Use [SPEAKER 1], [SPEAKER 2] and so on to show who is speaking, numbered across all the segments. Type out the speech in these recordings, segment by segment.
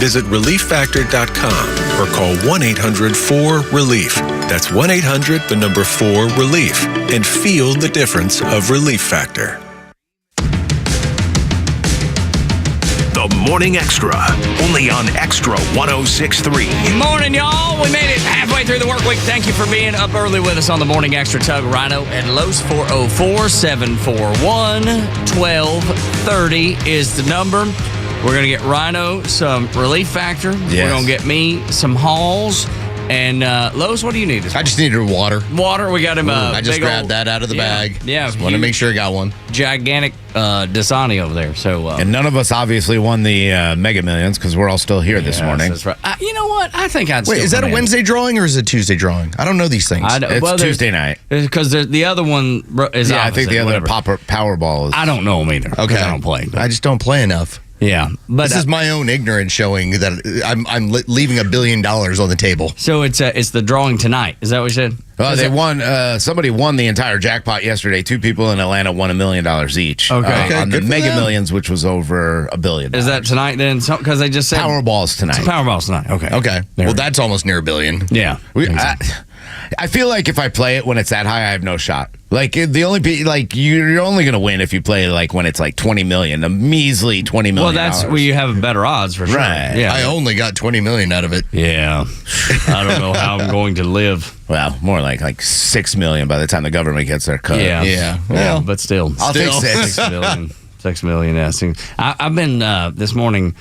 [SPEAKER 1] Visit relieffactor.com or call 1-800-4RELIEF. That's 1-800-4RELIEF. And feel the difference of Relief Factor.
[SPEAKER 2] The Morning Extra, only on Extra 106.3.
[SPEAKER 3] Morning, y'all. We made it halfway through the work week. Thank you for being up early with us on the Morning Extra. Tug, Rhino, and Los 404-741-1230 is the number. We're going to get Rhino some Relief Factor.
[SPEAKER 4] Yes.
[SPEAKER 3] We're going to get me some Halls. And Los, what do you need?
[SPEAKER 4] I just needed water.
[SPEAKER 3] Water. We got him
[SPEAKER 4] I just grabbed that out of the bag.
[SPEAKER 3] Yeah.
[SPEAKER 4] Just want to make sure I got one.
[SPEAKER 3] Gigantic Dasani over there. So,
[SPEAKER 5] and none of us obviously won the Mega Millions because we're all still here this morning.
[SPEAKER 3] That's right. You know what? I think I'd
[SPEAKER 4] Wait,
[SPEAKER 3] still
[SPEAKER 4] is that a
[SPEAKER 3] come in.
[SPEAKER 4] Wednesday drawing or is it Tuesday drawing? I don't know these things.
[SPEAKER 5] It's Tuesday night.
[SPEAKER 3] Because the other one is
[SPEAKER 5] I think the other Powerball is.
[SPEAKER 3] I don't know them either.
[SPEAKER 4] Okay.
[SPEAKER 3] I don't play.
[SPEAKER 4] I just don't play enough.
[SPEAKER 3] Yeah, but
[SPEAKER 4] this is my own ignorance showing that I'm leaving $1 billion on the table.
[SPEAKER 3] So it's the drawing tonight. Is that what you said?
[SPEAKER 5] Well, they won. Somebody won the entire jackpot yesterday. 2 people in Atlanta won $1 million each.
[SPEAKER 3] Okay.
[SPEAKER 5] On the Mega Millions, which was over $1 billion.
[SPEAKER 3] Is that tonight then? Because they just said
[SPEAKER 5] Powerball's tonight.
[SPEAKER 3] Powerball's tonight. Okay.
[SPEAKER 4] Well, that's almost near $1 billion.
[SPEAKER 3] Yeah.
[SPEAKER 5] I feel like if I play it when it's that high, I have no shot. Like you're only going to win if you play like when it's like 20 million, a measly 20 million.
[SPEAKER 3] Well, that's where you have better odds for sure.
[SPEAKER 5] Right.
[SPEAKER 3] Yeah.
[SPEAKER 4] I only got 20 million out of it.
[SPEAKER 3] Yeah. I don't know how I'm going to live.
[SPEAKER 5] Well, more like 6 million by the time the government gets their cut.
[SPEAKER 3] Yeah. Well, but still.
[SPEAKER 5] I'll take 6.
[SPEAKER 3] 6 million. 6 million. Yeah. I've been this morning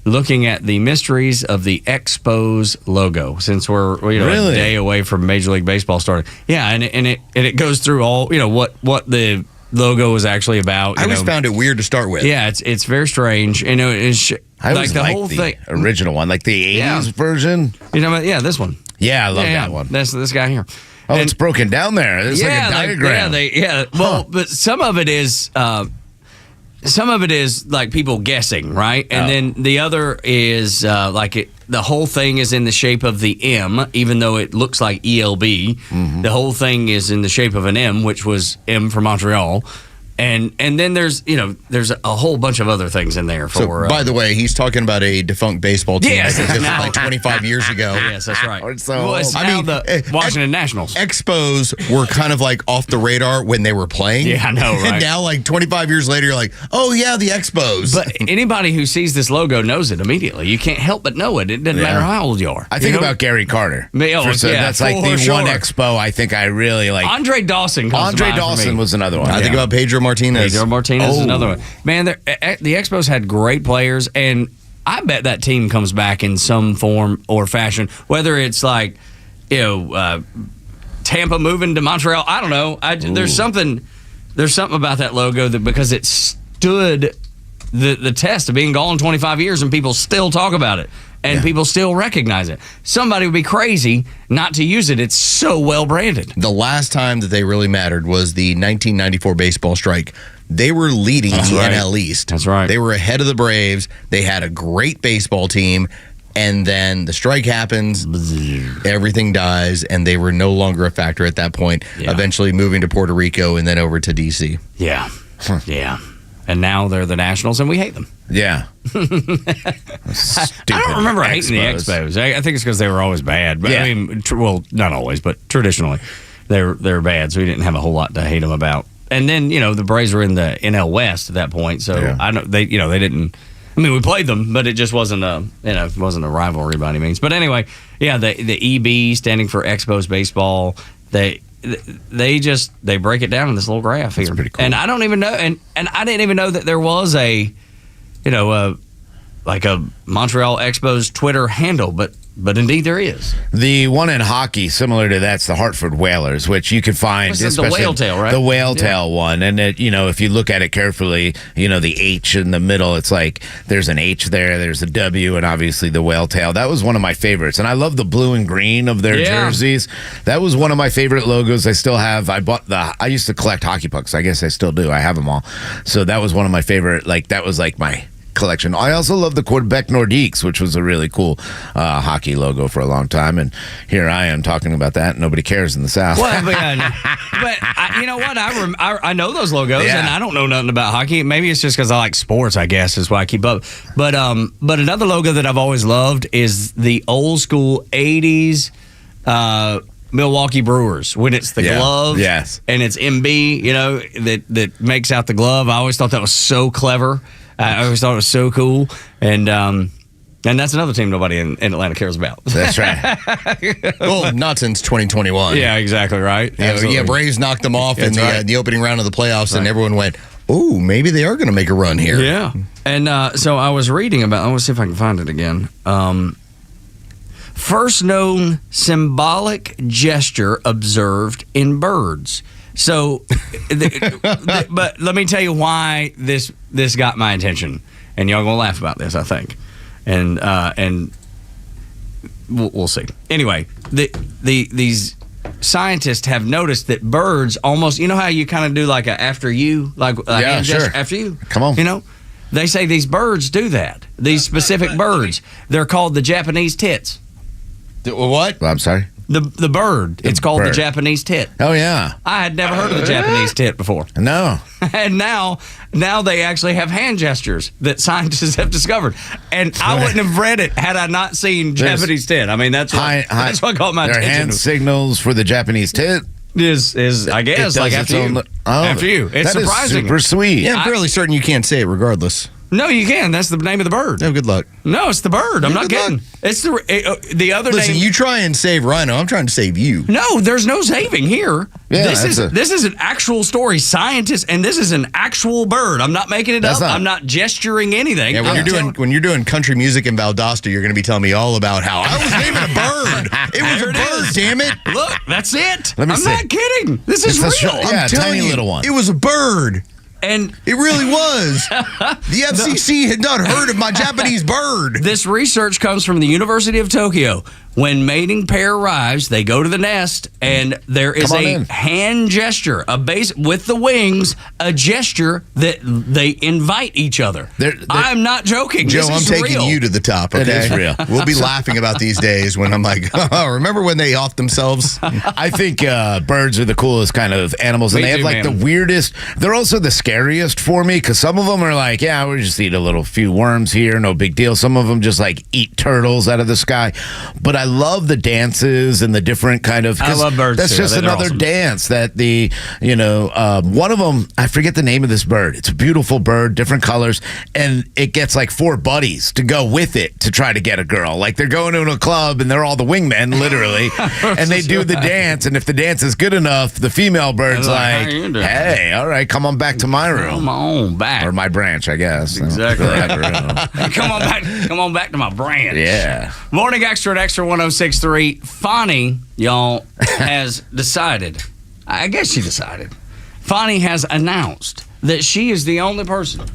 [SPEAKER 3] looking at the mysteries of the Expos logo since we're a day away from Major League Baseball starting. Yeah, and it goes through all what the logo is actually about.
[SPEAKER 4] I just found it weird to start with.
[SPEAKER 3] Yeah, it's very strange. I
[SPEAKER 5] like the whole thing, original one, like the 80s version.
[SPEAKER 3] This one.
[SPEAKER 5] Yeah, I love that one.
[SPEAKER 3] That's this guy here.
[SPEAKER 5] Oh, it's broken down there. It's like a diagram.
[SPEAKER 3] But some of it is. Some of it is like people guessing, right? And then the other is the whole thing is in the shape of the M, even though it looks like ELB. Mm-hmm. The whole thing is in the shape of an M, which was M for Montreal. And then there's a whole bunch of other things in there. For
[SPEAKER 4] by the way, he's talking about a defunct baseball team that existed like 25 years ago.
[SPEAKER 3] Yes, that's right.
[SPEAKER 5] It's
[SPEAKER 3] the Washington Nationals.
[SPEAKER 4] Expos were kind of like off the radar when they were playing.
[SPEAKER 3] Yeah, I know, right?
[SPEAKER 4] And now, like 25 years later, you're like, oh yeah, the Expos.
[SPEAKER 3] But anybody who sees this logo knows it immediately. You can't help but know it. It doesn't matter how old you are.
[SPEAKER 5] I think about Gary Carter. That's like the one Expo I think I really like.
[SPEAKER 3] Andre Dawson.
[SPEAKER 5] Andre Dawson was another one.
[SPEAKER 4] I think about Pedro Martinez.
[SPEAKER 3] Pedro Martinez is another one. Man, the Expos had great players, and I bet that team comes back in some form or fashion, whether it's like, Tampa moving to Montreal. I don't know. There's something about that logo that because it stood the test of being gone 25 years and people still talk about it. And people still recognize it. Somebody would be crazy not to use it. It's so well branded.
[SPEAKER 4] The last time that they really mattered was the 1994 baseball strike. They were leading the NL East.
[SPEAKER 3] That's right.
[SPEAKER 4] They were ahead of the Braves. They had a great baseball team. And then the strike happens, everything dies, and they were no longer a factor at that point, eventually moving to Puerto Rico and then over to D.C.
[SPEAKER 3] Yeah. Yeah. And now they're the Nationals, and we hate them.
[SPEAKER 5] Yeah.
[SPEAKER 3] I don't remember hating the Expos. I think it's because they were always bad. But I mean, not always, but traditionally, they're bad. So we didn't have a whole lot to hate them about. And then the Braves were in the NL West at that point. So I know they didn't. I mean, we played them, but it just wasn't a rivalry by any means. But anyway, the EB standing for Expos Baseball. They break it down in this little graph here.
[SPEAKER 5] That's pretty cool.
[SPEAKER 3] And I don't even know, and I didn't even know that there was a Montreal Expos Twitter handle, but indeed there is.
[SPEAKER 5] The one in hockey, similar to that's the Hartford Whalers, which you can find.
[SPEAKER 3] This is the whale tail, right?
[SPEAKER 5] The whale tail one. And if you look at it carefully, the H in the middle, it's like there's an H there's a W, and obviously the whale tail. That was one of my favorites. And I love the blue and green of their jerseys. That was one of my favorite logos. I still have. I used to collect hockey pucks. I guess I still do. I have them all. So that was one of my favorite. Like, that was like my collection. I also love the Quebec Nordiques, which was a really cool hockey logo for a long time. And here I am talking about that. And nobody cares in the South.
[SPEAKER 3] Well, but you know what? I know those logos, and I don't know nothing about hockey. Maybe it's just because I like sports, I guess, is why I keep up. But another logo that I've always loved is the old school 80s Milwaukee Brewers, when it's the glove and it's MB, that makes out the glove. I always thought that was so clever. I always thought it was so cool. And that's another team nobody in Atlanta cares about.
[SPEAKER 5] That's right.
[SPEAKER 4] Well, not since 2021.
[SPEAKER 3] Yeah, exactly right.
[SPEAKER 4] Braves knocked them off in the opening round of the playoffs, and everyone went, "Oh, maybe they are going to make a run here."
[SPEAKER 3] Yeah. And so I was reading about, I want to see if I can find it again. First known symbolic gesture observed in birds. So, but let me tell you why this got my attention, and y'all gonna laugh about this, I think, and we'll see. Anyway, these scientists have noticed that birds almost, you know how you kind of do like a after you, like a hand gesture after you.
[SPEAKER 5] Come on,
[SPEAKER 3] they say these birds do that. These specific birds, they're called the Japanese tits.
[SPEAKER 4] What?
[SPEAKER 5] I'm sorry.
[SPEAKER 3] The bird. It's called the Japanese tit.
[SPEAKER 5] Oh, yeah.
[SPEAKER 3] I had never heard of the Japanese tit before.
[SPEAKER 5] No.
[SPEAKER 3] And now they actually have hand gestures that scientists have discovered. And I wouldn't have read it had I not seen Japanese tit. I mean, that's what caught my attention.
[SPEAKER 5] Hand signals for the Japanese tit.
[SPEAKER 3] Is I guess, like after you. After you. It's surprising.
[SPEAKER 5] Is super sweet.
[SPEAKER 4] Yeah, I'm fairly certain you can't say it regardless.
[SPEAKER 3] No, you can. That's the name of the bird.
[SPEAKER 4] No, good luck.
[SPEAKER 3] No, it's the bird. I'm not kidding. It's the other name.
[SPEAKER 4] Listen, you try and save Rhino. I'm trying to save you.
[SPEAKER 3] No, there's no saving here.
[SPEAKER 5] Yeah,
[SPEAKER 3] this is an actual story. Scientists, and this is an actual bird. I'm not making it up. I'm not gesturing anything.
[SPEAKER 4] Yeah, when you're doing country music in Valdosta, you're going to be telling me all about how I was naming a bird. It was a bird, damn it.
[SPEAKER 3] Look, that's it.
[SPEAKER 5] Let me see.
[SPEAKER 3] I'm not kidding. This is real.
[SPEAKER 4] I'm telling you,
[SPEAKER 5] little one.
[SPEAKER 4] It was a bird.
[SPEAKER 3] And
[SPEAKER 4] it really was. The FCC had not heard of my Japanese bird.
[SPEAKER 3] This research comes from the University of Tokyo. When mating pair arrives, they go to the nest, and there is a hand gesture, with the wings, a gesture that they invite each other. I'm not joking.
[SPEAKER 4] Joe, I'm taking
[SPEAKER 3] real.
[SPEAKER 4] you to the top, okay?
[SPEAKER 5] It is real.
[SPEAKER 4] We'll be laughing about these days when I'm like, oh, remember when they offed themselves?
[SPEAKER 5] I think birds are the coolest kind of animals, and they have the weirdest. They're also the scariest for me, because some of them are like, yeah, we just eat a few worms here, no big deal. Some of them just eat turtles out of the sky. But I love the dances and the different kind of.
[SPEAKER 3] I love birds.
[SPEAKER 5] That's
[SPEAKER 3] too.
[SPEAKER 5] just another dance that one of them. I forget the name of this bird. It's a beautiful bird, different colors, and it gets 4 buddies to go with it to try to get a girl. They're going to a club and they're all the wingmen, literally, and they do the dance. And if the dance is good enough, the female bird's hey, all right, come on back to my room.
[SPEAKER 3] Come on back.
[SPEAKER 5] Or my branch, I guess.
[SPEAKER 3] Exactly. Come on back to my branch.
[SPEAKER 5] Yeah.
[SPEAKER 3] Morning Extra at Extra 106.3. Fonnie, y'all, has decided, I guess she decided, Fonnie has announced that she is the only person,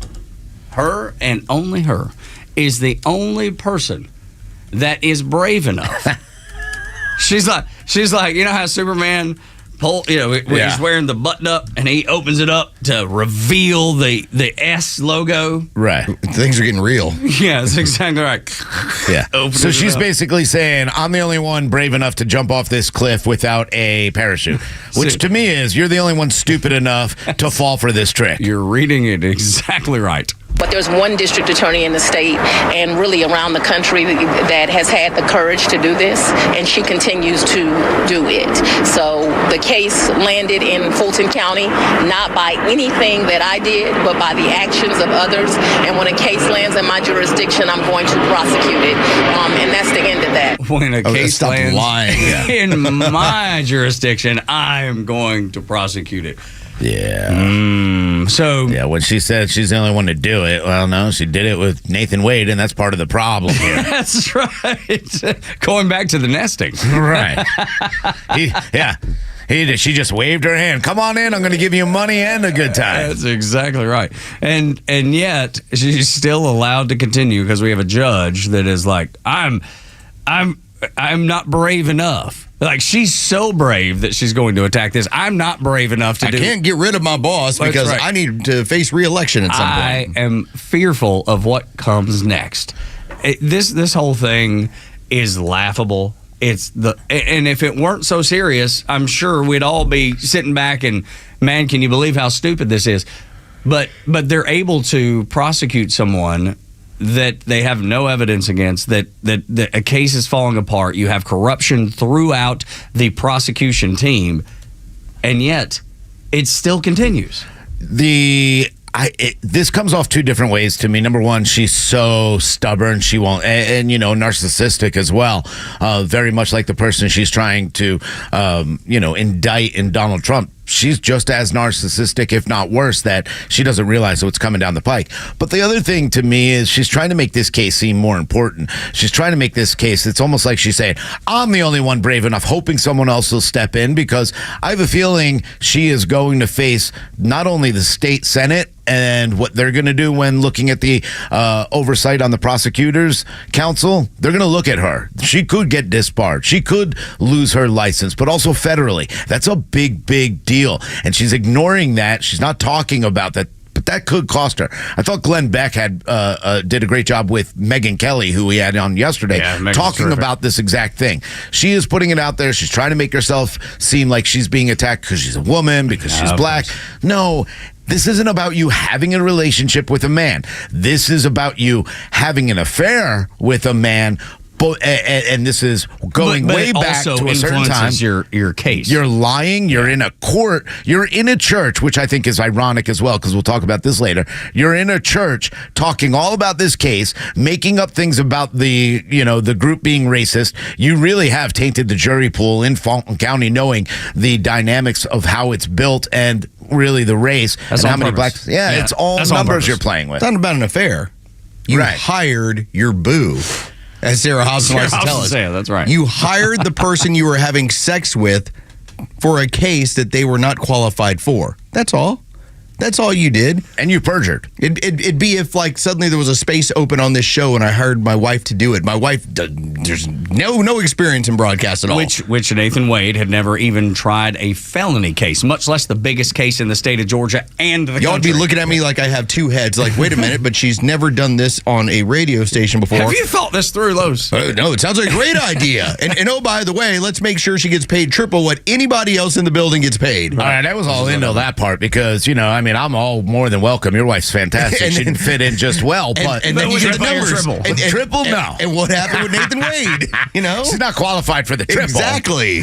[SPEAKER 3] her and only her, is the only person that is brave enough. She's like, you know how Superman he's wearing the button up and he opens it up to reveal the S logo.
[SPEAKER 5] Right.
[SPEAKER 4] Things are getting real.
[SPEAKER 3] Yeah, that's exactly right.
[SPEAKER 5] Yeah. So she's basically saying, I'm the only one brave enough to jump off this cliff without a parachute, which to me is, you're the only one stupid enough to fall for this trick.
[SPEAKER 3] You're reading it exactly right.
[SPEAKER 6] But there's one district attorney in the state and really around the country that has had the courage to do this, and she continues to do it. So the case landed in Fulton County, not by anything that I did, but by the actions of others. And when a case lands in my jurisdiction, I'm going to prosecute it. And that's the end of that.
[SPEAKER 3] When a case lands
[SPEAKER 4] lying.
[SPEAKER 3] in my jurisdiction, I'm going to prosecute it.
[SPEAKER 5] Yeah.
[SPEAKER 3] So
[SPEAKER 5] when she said she's the only one to do it, well, no, she did it with Nathan Wade, and that's part of the problem here.
[SPEAKER 3] That's right. Going back to the nesting.
[SPEAKER 5] Right. She just waved her hand. Come on in. I'm going to give you money and a good time.
[SPEAKER 3] That's exactly right. And yet she's still allowed to continue because we have a judge that is like, I'm not brave enough. Like, she's so brave that she's going to attack this. I'm not brave enough to
[SPEAKER 4] I can't get rid of my boss because
[SPEAKER 3] right.
[SPEAKER 4] I need to face re-election at some point.
[SPEAKER 3] I am fearful of what comes next. This whole thing is laughable. And if it weren't so serious, I'm sure we'd all be sitting back and, man, can you believe how stupid this is? But they're able to prosecute someone that they have no evidence against, that a case is falling apart. You have corruption throughout the prosecution team, and yet it still continues.
[SPEAKER 5] This comes off two different ways to me. Number one, she's so stubborn. She won't, and narcissistic as well. Very much like the person she's trying to, indict in Donald Trump. She's just as narcissistic, if not worse, that she doesn't realize what's coming down the pike. But the other thing to me is she's trying to make this case seem more important. She's trying to make this case, it's almost like she's saying, I'm the only one brave enough, hoping someone else will step in, because I have a feeling she is going to face not only the state Senate and what they're going to do when looking at the oversight on the prosecutors council. They're going to look at her. She could get disbarred. She could lose her license, but also federally. That's a big, big deal. And she's ignoring that. She's not talking about that. But that could cost her. I thought Glenn Beck did a great job with Megyn Kelly, who we had on yesterday, talking about this exact thing. She is putting it out there. She's trying to make herself seem like she's being attacked because she's a woman, because she's black. No. This isn't about you having a relationship with a man. This is about you having an affair with a man. And this is going way back to a certain time.
[SPEAKER 3] Your case.
[SPEAKER 5] You're lying. You're in a court. You're in a church, which I think is ironic as well, because we'll talk about this later. You're in a church talking all about this case, making up things about the group being racist. You really have tainted the jury pool in Fulton County, knowing the dynamics of how it's built and really the race.
[SPEAKER 3] That's
[SPEAKER 5] and how
[SPEAKER 3] many
[SPEAKER 5] blacks. Yeah, it's all numbers you're playing with.
[SPEAKER 4] It's not about an affair. You hired your boo. As Sarah Hobson likes to tell us.
[SPEAKER 3] That's right.
[SPEAKER 4] You hired the person you were having sex with for a case that they were not qualified for. That's all. That's all you did.
[SPEAKER 5] And you perjured.
[SPEAKER 4] It'd be if, like, suddenly there was a space open on this show and I hired my wife to do it. My wife, there's no experience in broadcast at all.
[SPEAKER 3] Which Nathan Wade had never even tried a felony case, much less the biggest case in the state of Georgia and the country.
[SPEAKER 4] Y'all would be looking at me like I have two heads. Like, wait a minute, but she's never done this on a radio station before.
[SPEAKER 3] Have you thought this through, Los?
[SPEAKER 4] No, it sounds like a great idea. And oh, by the way, let's make sure she gets paid triple what anybody else in the building gets paid.
[SPEAKER 5] All right, that was all into that part because, I'm all more than welcome. Your wife's fantastic. She didn't fit in just well, but
[SPEAKER 4] then you get the numbers.
[SPEAKER 5] Triple, no.
[SPEAKER 4] And what happened with Nathan Wade?
[SPEAKER 5] She's not qualified for the triple.
[SPEAKER 4] Exactly.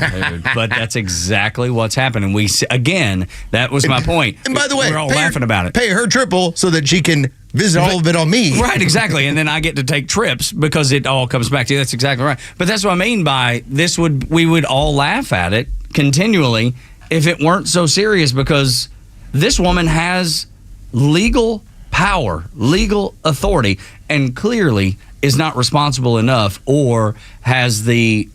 [SPEAKER 3] But that's exactly what's happening. Again, that was my point.
[SPEAKER 4] And by the way,
[SPEAKER 3] we're all laughing about it.
[SPEAKER 4] Pay her triple so that she can visit all of it on me.
[SPEAKER 3] Right, exactly. And then I get to take trips because it all comes back to you. That's exactly right. But that's what I mean by we would all laugh at it continually if it weren't so serious, because this woman has legal power, legal authority, and clearly is not responsible enough or has the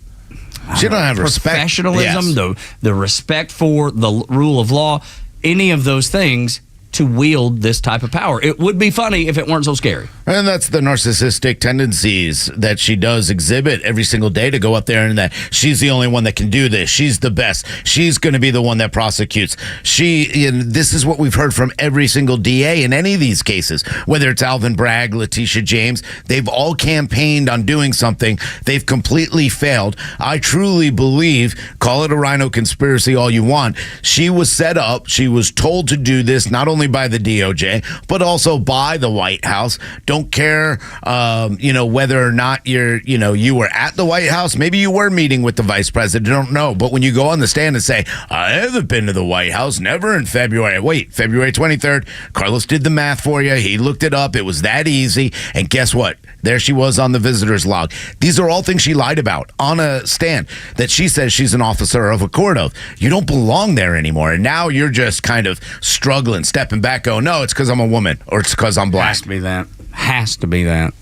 [SPEAKER 5] she don't have
[SPEAKER 3] professionalism, the respect for the rule of law, any of those things to wield this type of power. It would be funny if it weren't so scary.
[SPEAKER 5] And that's the narcissistic tendencies that she does exhibit every single day, to go up there and that she's the only one that can do this. She's the best. She's going to be the one that prosecutes. This is what we've heard from every single DA in any of these cases, whether it's Alvin Bragg, Letitia James. They've all campaigned on doing something. They've completely failed. I truly believe, call it a Rhino conspiracy all you want, she was set up. She was told to do this, not only by the DOJ, but also by the White House. Don't care, whether or not you were at the White House. Maybe you were meeting with the vice president. Don't know. But when you go on the stand and say, I haven't been to the White House, never in February. Wait, February 23rd, Carlos did the math for you. He looked it up. It was that easy. And guess what? There she was on the visitor's log. These are all things she lied about on a stand that she says she's an officer of a court of. You don't belong there anymore. And now you're just kind of struggling, stepping back, going, no, it's because I'm a woman or it's because I'm black.
[SPEAKER 3] Has to be that.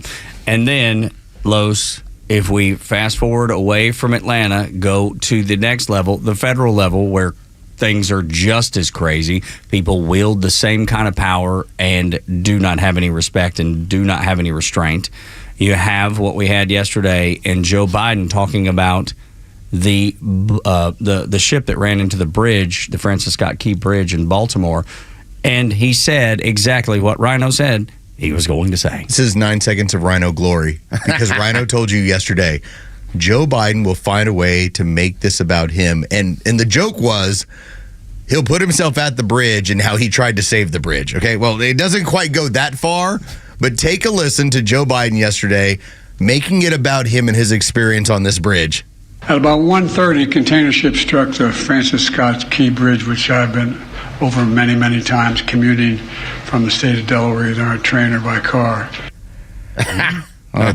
[SPEAKER 3] And then, Los, if we fast forward away from Atlanta, go to the next level, the federal level, where things are just as crazy. People wield the same kind of power and do not have any respect and do not have any restraint. You have what we had yesterday and Joe Biden talking about the ship that ran into the bridge, the Francis Scott Key Bridge in Baltimore, and he said exactly what Rhino said he was going to say.
[SPEAKER 4] This is 9 seconds of Rhino glory, because Rhino told you yesterday Joe Biden will find a way to make this about him, and the joke was he'll put himself at the bridge and how he tried to save the bridge. Okay, well, it doesn't quite go that far, but take a listen to Joe Biden yesterday making it about him and his experience on this bridge.
[SPEAKER 7] At about 1:30, a container ship struck the Francis Scott Key Bridge, which I've been over many, many times commuting from the state of Delaware either on a train or by car.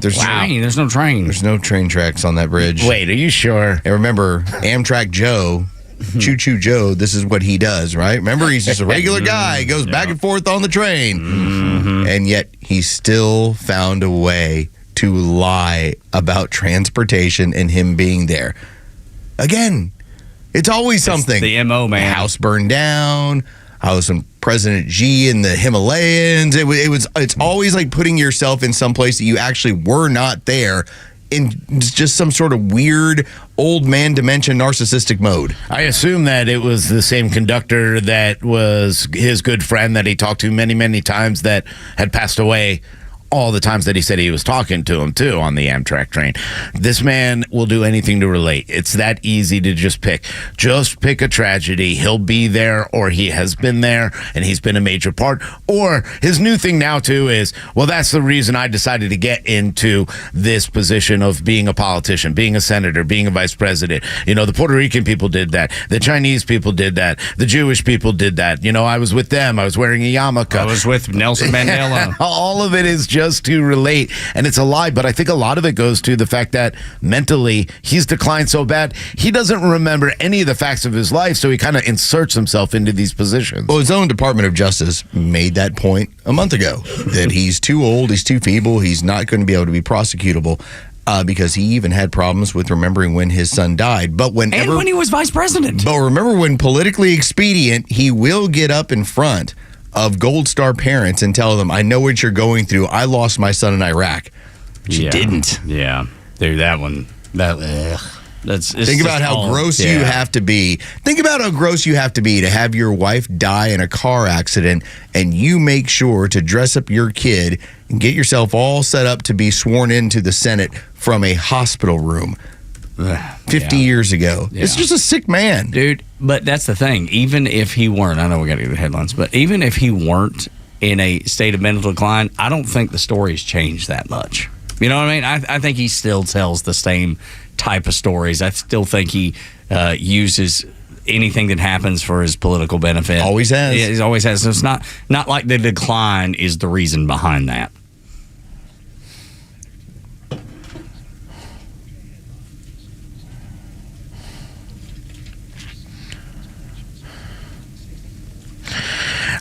[SPEAKER 3] There's no train.
[SPEAKER 4] There's no train tracks on that bridge.
[SPEAKER 5] Wait, are you sure?
[SPEAKER 4] And remember, Amtrak Joe, Choo Choo Joe, this is what he does, right? Remember, he's just a regular guy. He goes back and forth on the train. Mm-hmm. And yet he still found a way to lie about transportation and him being there. Again, it's always something.
[SPEAKER 3] It's the MO, man.
[SPEAKER 4] The house burned down. House and President Xi in the Himalayas. It's always like putting yourself in some place that you actually were not there, in just some sort of weird old man dementia narcissistic mode.
[SPEAKER 5] I assume that it was the same conductor that was his good friend that he talked to many, many times that had passed away all the times that he said he was talking to him, too, on the Amtrak train. This man will do anything to relate. It's that easy to just pick. Just pick a tragedy. He'll be there, or he has been there, and he's been a major part. Or his new thing now, too, is, well, that's the reason I decided to get into this position of being a politician, being a senator, being a vice president. You know, the Puerto Rican people did that. The Chinese people did that. The Jewish people did that. You know, I was with them. I was wearing a yarmulke.
[SPEAKER 3] I was with Nelson Mandela.
[SPEAKER 5] All of it is just to relate, and it's a lie, but I think a lot of it goes to the fact that mentally he's declined so bad he doesn't remember any of the facts of his life, so he kind of inserts himself into these positions.
[SPEAKER 4] Well, his own Department of Justice made that point a month ago, that he's too old, he's too feeble, he's not going to be able to be prosecutable, because he even had problems with remembering when his son died. But when
[SPEAKER 3] he was vice president.
[SPEAKER 4] But remember, when politically expedient, he will get up in front of Gold Star parents and tell them, I know what you're going through. I lost my son in Iraq. But you didn't.
[SPEAKER 3] Yeah. Dude, that one. Think
[SPEAKER 4] about how gross you have to be. Think about how gross you have to be to have your wife die in a car accident, and you make sure to dress up your kid and get yourself all set up to be sworn into the Senate from a hospital room. 50 years ago. Yeah. It's just a sick man.
[SPEAKER 3] Dude, but that's the thing. Even if he weren't, I know we got to get the headlines, but even if he weren't in a state of mental decline, I don't think the story's changed that much. You know what I mean? I think he still tells the same type of stories. I still think he uses anything that happens for his political benefit.
[SPEAKER 4] Always has.
[SPEAKER 3] Yeah, he always has. So it's not like the decline is the reason behind that.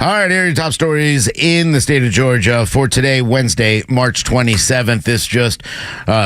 [SPEAKER 5] All right, here are your top stories in the state of Georgia for today, Wednesday, March 27th. This just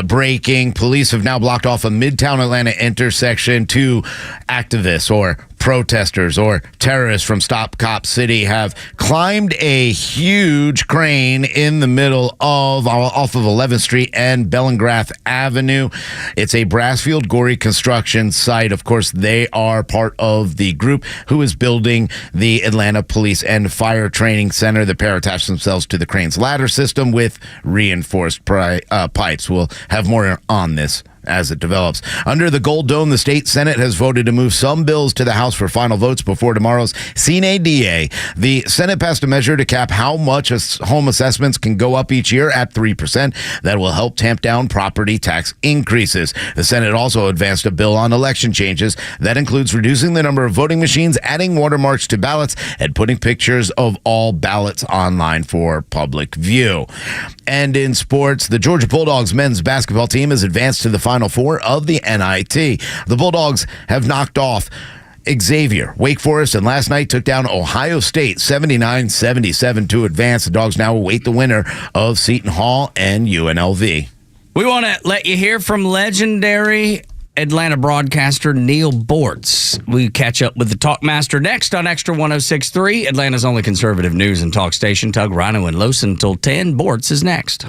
[SPEAKER 5] breaking. Police have now blocked off a Midtown Atlanta intersection. Two activists or protesters or terrorists from Stop Cop City have climbed a huge crane in the middle of off of 11th Street and Bellingrath Avenue. It's a Brassfield Gorey construction site. Of course, they are part of the group who is building the Atlanta Police and Fire Training Center. The pair attached themselves to the crane's ladder system with reinforced pipes. We'll have more on this as it develops. Under the Gold Dome, the state Senate has voted to move some bills to the House for final votes before tomorrow's CNADA. The Senate passed a measure to cap how much home assessments can go up each year at 3%. That will help tamp down property tax increases. The Senate also advanced a bill on election changes that includes reducing the number of voting machines, adding watermarks to ballots, and putting pictures of all ballots online for public view. And in sports, the Georgia Bulldogs men's basketball team has advanced to the Final Four of the NIT. The Bulldogs have knocked off Xavier, Wake Forest, and last night took down Ohio State 79-77 to advance. The Dogs now await the winner of Seton Hall and UNLV.
[SPEAKER 3] We want to let you hear from legendary Atlanta broadcaster Neil Bortz. We catch up with the Talkmaster next on Extra 106.3, Atlanta's only conservative news and talk station. Tug, Rhino, and Losen until 10. Bortz is next.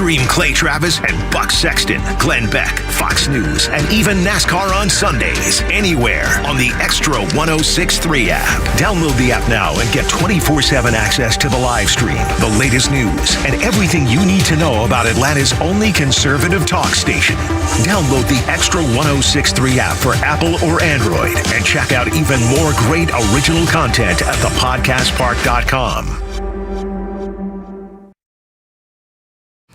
[SPEAKER 2] Stream Clay Travis and Buck Sexton, Glenn Beck, Fox News, and even NASCAR on Sundays, anywhere on the Extra 106.3 app. Download the app now and get 24/7 access to the live stream, the latest news, and everything you need to know about Atlanta's only conservative talk station. Download the Extra 106.3 app for Apple or Android and check out even more great original content at thepodcastpark.com.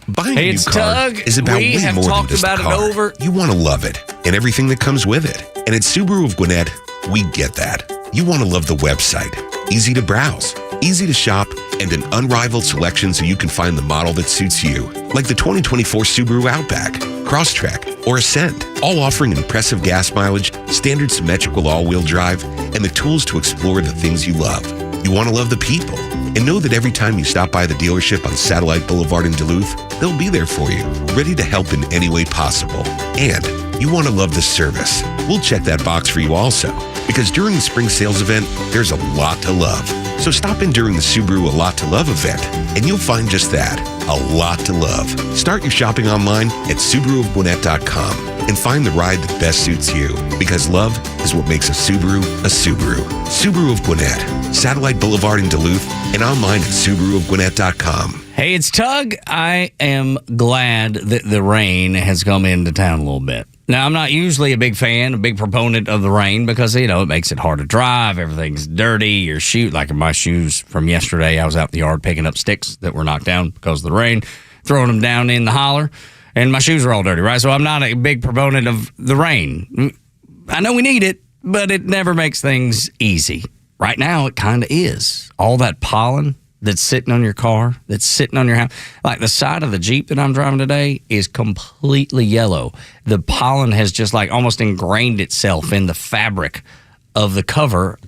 [SPEAKER 8] Buying
[SPEAKER 3] Hey,
[SPEAKER 8] a new
[SPEAKER 3] it's
[SPEAKER 8] car
[SPEAKER 3] Tug.
[SPEAKER 8] is about
[SPEAKER 3] We
[SPEAKER 8] way
[SPEAKER 3] have
[SPEAKER 8] more
[SPEAKER 3] talked
[SPEAKER 8] than just
[SPEAKER 3] about
[SPEAKER 8] a
[SPEAKER 3] it
[SPEAKER 8] car.
[SPEAKER 3] over.
[SPEAKER 8] You want to love it and everything that comes with it. And at Subaru of Gwinnett, we get that. You want to love the website. Easy to browse, easy to shop, and an unrivaled selection so you can find the model that suits you. Like the 2024 Subaru Outback, Crosstrek, or Ascent. All offering impressive gas mileage, standard symmetrical all-wheel drive, and the tools to explore the things you love. You want to love the people. And know that every time you stop by the dealership on Satellite Boulevard in Duluth, they'll be there for you, ready to help in any way possible. And you want to love the service. We'll check that box for you also, because during the spring sales event, there's a lot to love. So stop in during the Subaru A Lot to Love event, and you'll find just that, a lot to love. Start your shopping online at SubaruofGwinnett.com and find the ride that best suits you, because love is what makes a Subaru a Subaru. Subaru of Gwinnett, Satellite Boulevard in Duluth, and online at SubaruofGwinnett.com.
[SPEAKER 3] Hey, it's Tug. I am glad that the rain has come into town a little bit. Now, I'm not usually a big fan, a big proponent of the rain because, it makes it hard to drive. Everything's dirty. Your shoe, like my shoes from yesterday, I was out in the yard picking up sticks that were knocked down because of the rain, throwing them down in the holler, and my shoes are all dirty, right? So I'm not a big proponent of the rain. I know we need it, but it never makes things easy. Right now, it kind of is. All that pollen that's sitting on your car, that's sitting on your house. Like the side of the Jeep that I'm driving today is completely yellow. The pollen has just like almost ingrained itself in the fabric of the cover,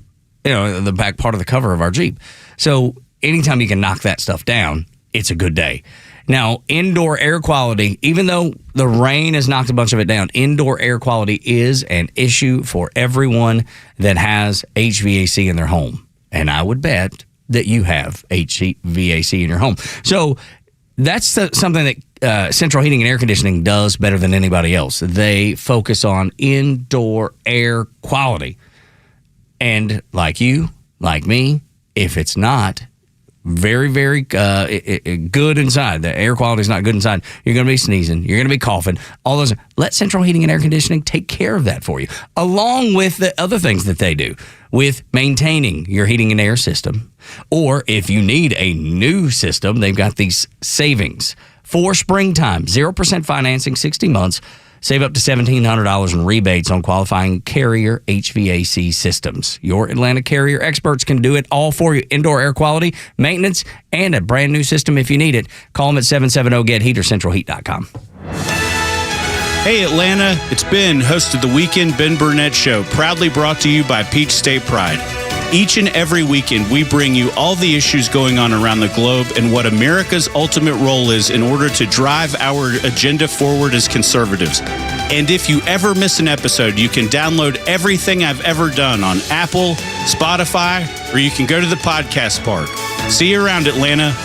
[SPEAKER 3] the back part of the cover of our Jeep. So anytime you can knock that stuff down, it's a good day. Now, indoor air quality, even though the rain has knocked a bunch of it down, indoor air quality is an issue for everyone that has HVAC in their home. And I would bet that you have HVAC in your home. So that's something that Central Heating and Air Conditioning does better than anybody else. They focus on indoor air quality. And like you, like me, if it's not very, very good inside, the air quality is not good inside, you're going to be sneezing, you're going to be coughing, all those. Let Central Heating and Air Conditioning take care of that for you, along with the other things that they do with maintaining your heating and air system. Or if you need a new system, they've got these savings for springtime, 0% financing, 60 months. Save up to $1,700 in rebates on qualifying Carrier HVAC systems. Your Atlanta Carrier experts can do it all for you. Indoor air quality, maintenance, and a brand new system if you need it. Call them at 770-GET-HEAT or centralheat.com.
[SPEAKER 9] Hey Atlanta, it's Ben, host of the Weekend Ben Burnett Show, proudly brought to you by Peach State Pride. Each and every weekend, we bring you all the issues going on around the globe and what America's ultimate role is in order to drive our agenda forward as conservatives. And if you ever miss an episode, you can download everything I've ever done on Apple, Spotify, or you can go to the podcast park. See you around, Atlanta.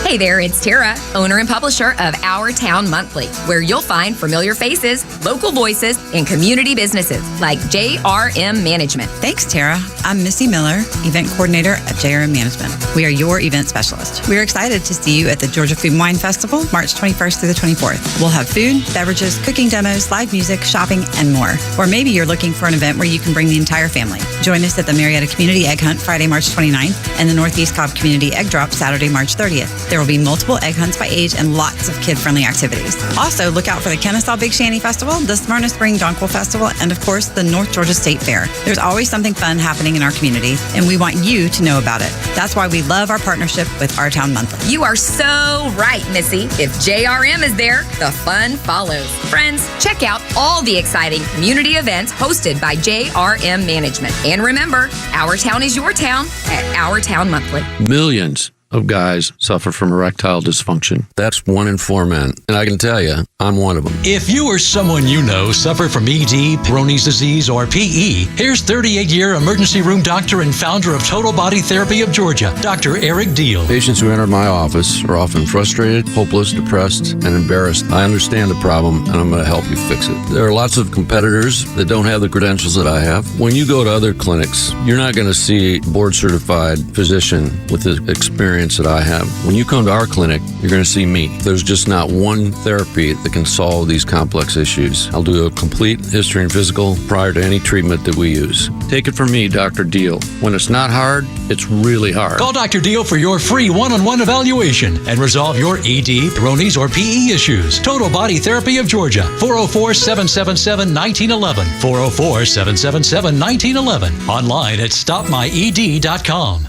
[SPEAKER 10] Hey there, it's Tara, owner and publisher of Our Town Monthly, where you'll find familiar faces, local voices, and community businesses like JRM Management.
[SPEAKER 11] Thanks, Tara. I'm Missy Miller, event coordinator at JRM Management. We are your event specialist. We're excited to see you at the Georgia Food and Wine Festival, March 21st through the 24th. We'll have food, beverages, cooking demos, live music, shopping, and more. Or maybe you're looking for an event where you can bring the entire family. Join us at the Marietta Community Egg Hunt Friday, March 29th, and the Northeast Cobb Community Egg Drop Saturday, March 30th. There will be multiple egg hunts by age and lots of kid-friendly activities. Also, look out for the Kennesaw Big Shanty Festival, the Smyrna Spring Donquil Festival, and of course, the North Georgia State Fair. There's always something fun happening in our community, and we want you to know about it. That's why we love our partnership with Our Town Monthly.
[SPEAKER 10] You are so right, Missy. If JRM is there, the fun follows. Friends, check out all the exciting community events hosted by JRM Management. And remember, Our Town is your town at Our Town Monthly.
[SPEAKER 12] Millions of guys suffer from erectile dysfunction. That's 1 in 4 men. And I can tell you, I'm one of them.
[SPEAKER 13] If you or someone you know suffer from ED, Peyronie's disease, or PE, here's 38-year emergency room doctor and founder of Total Body Therapy of Georgia, Dr. Eric Deal.
[SPEAKER 12] Patients who enter my office are often frustrated, hopeless, depressed, and embarrassed. I understand the problem, and I'm going to help you fix it. There are lots of competitors that don't have the credentials that I have. When you go to other clinics, you're not going to see a board-certified physician with the experience that I have. When you come to our clinic, you're going to see me. There's just not one therapy that can solve these complex issues. I'll do a complete history and physical prior to any treatment that we use. Take it from me, Dr. Deal. When it's not hard, it's really hard.
[SPEAKER 13] Call Dr. Deal for your free one-on-one evaluation and resolve your ED, Peyronie's, or PE issues. Total Body Therapy of Georgia, 404-777-1911, 404-777-1911, online at stopmyed.com.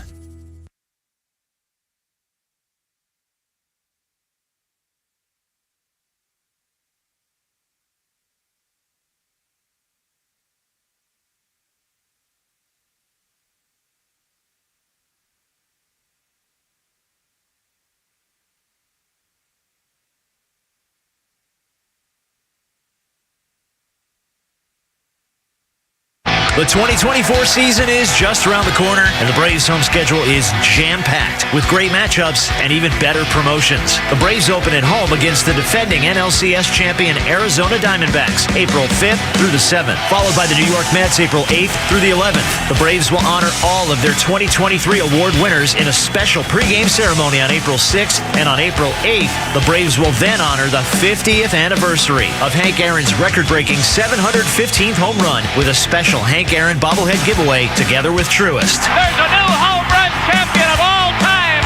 [SPEAKER 14] The 2024 season is just around the corner, and the Braves' home schedule is jam-packed with great matchups and even better promotions. The Braves open at home against the defending NLCS champion Arizona Diamondbacks April 5th through the 7th, followed by the New York Mets April 8th through the 11th. The Braves will honor all of their 2023 award winners in a special pregame ceremony on April 6th, and on April 8th, the Braves will then honor the 50th anniversary of Hank Aaron's record-breaking 715th home run with a special Hank Aaron bobblehead giveaway together with Truist.
[SPEAKER 15] There's a new home run champion of all time,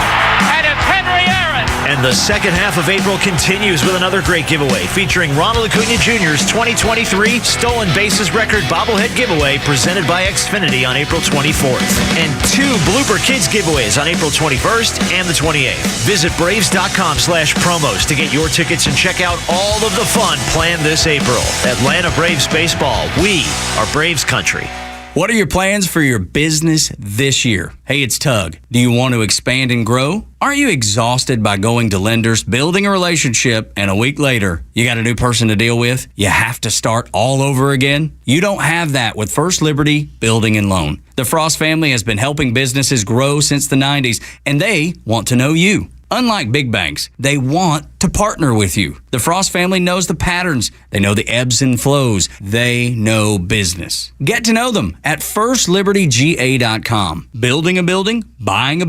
[SPEAKER 15] and it's Henry Aaron.
[SPEAKER 14] And the second half of April continues with another great giveaway featuring Ronald Acuna Jr.'s 2023 Stolen Bases record bobblehead giveaway presented by Xfinity on April 24th. And 2 Blooper Kids giveaways on April 21st and the 28th. Visit Braves.com/promos to get your tickets and check out all of the fun planned this April. Atlanta Braves baseball. We are Braves country.
[SPEAKER 3] What are your plans for your business this year? Hey, it's Tug. Do you want to expand and grow? Aren't you exhausted by going to lenders, building a relationship, and a week later, you got a new person to deal with? You have to start all over again? You don't have that with First Liberty Building and Loan. The Frost family has been helping businesses grow since the 90s, and they want to know you. Unlike big banks, they want to partner with you. The Frost family knows the patterns. They know the ebbs and flows. They know business. Get to know them at FirstLibertyGA.com. Building a building, buying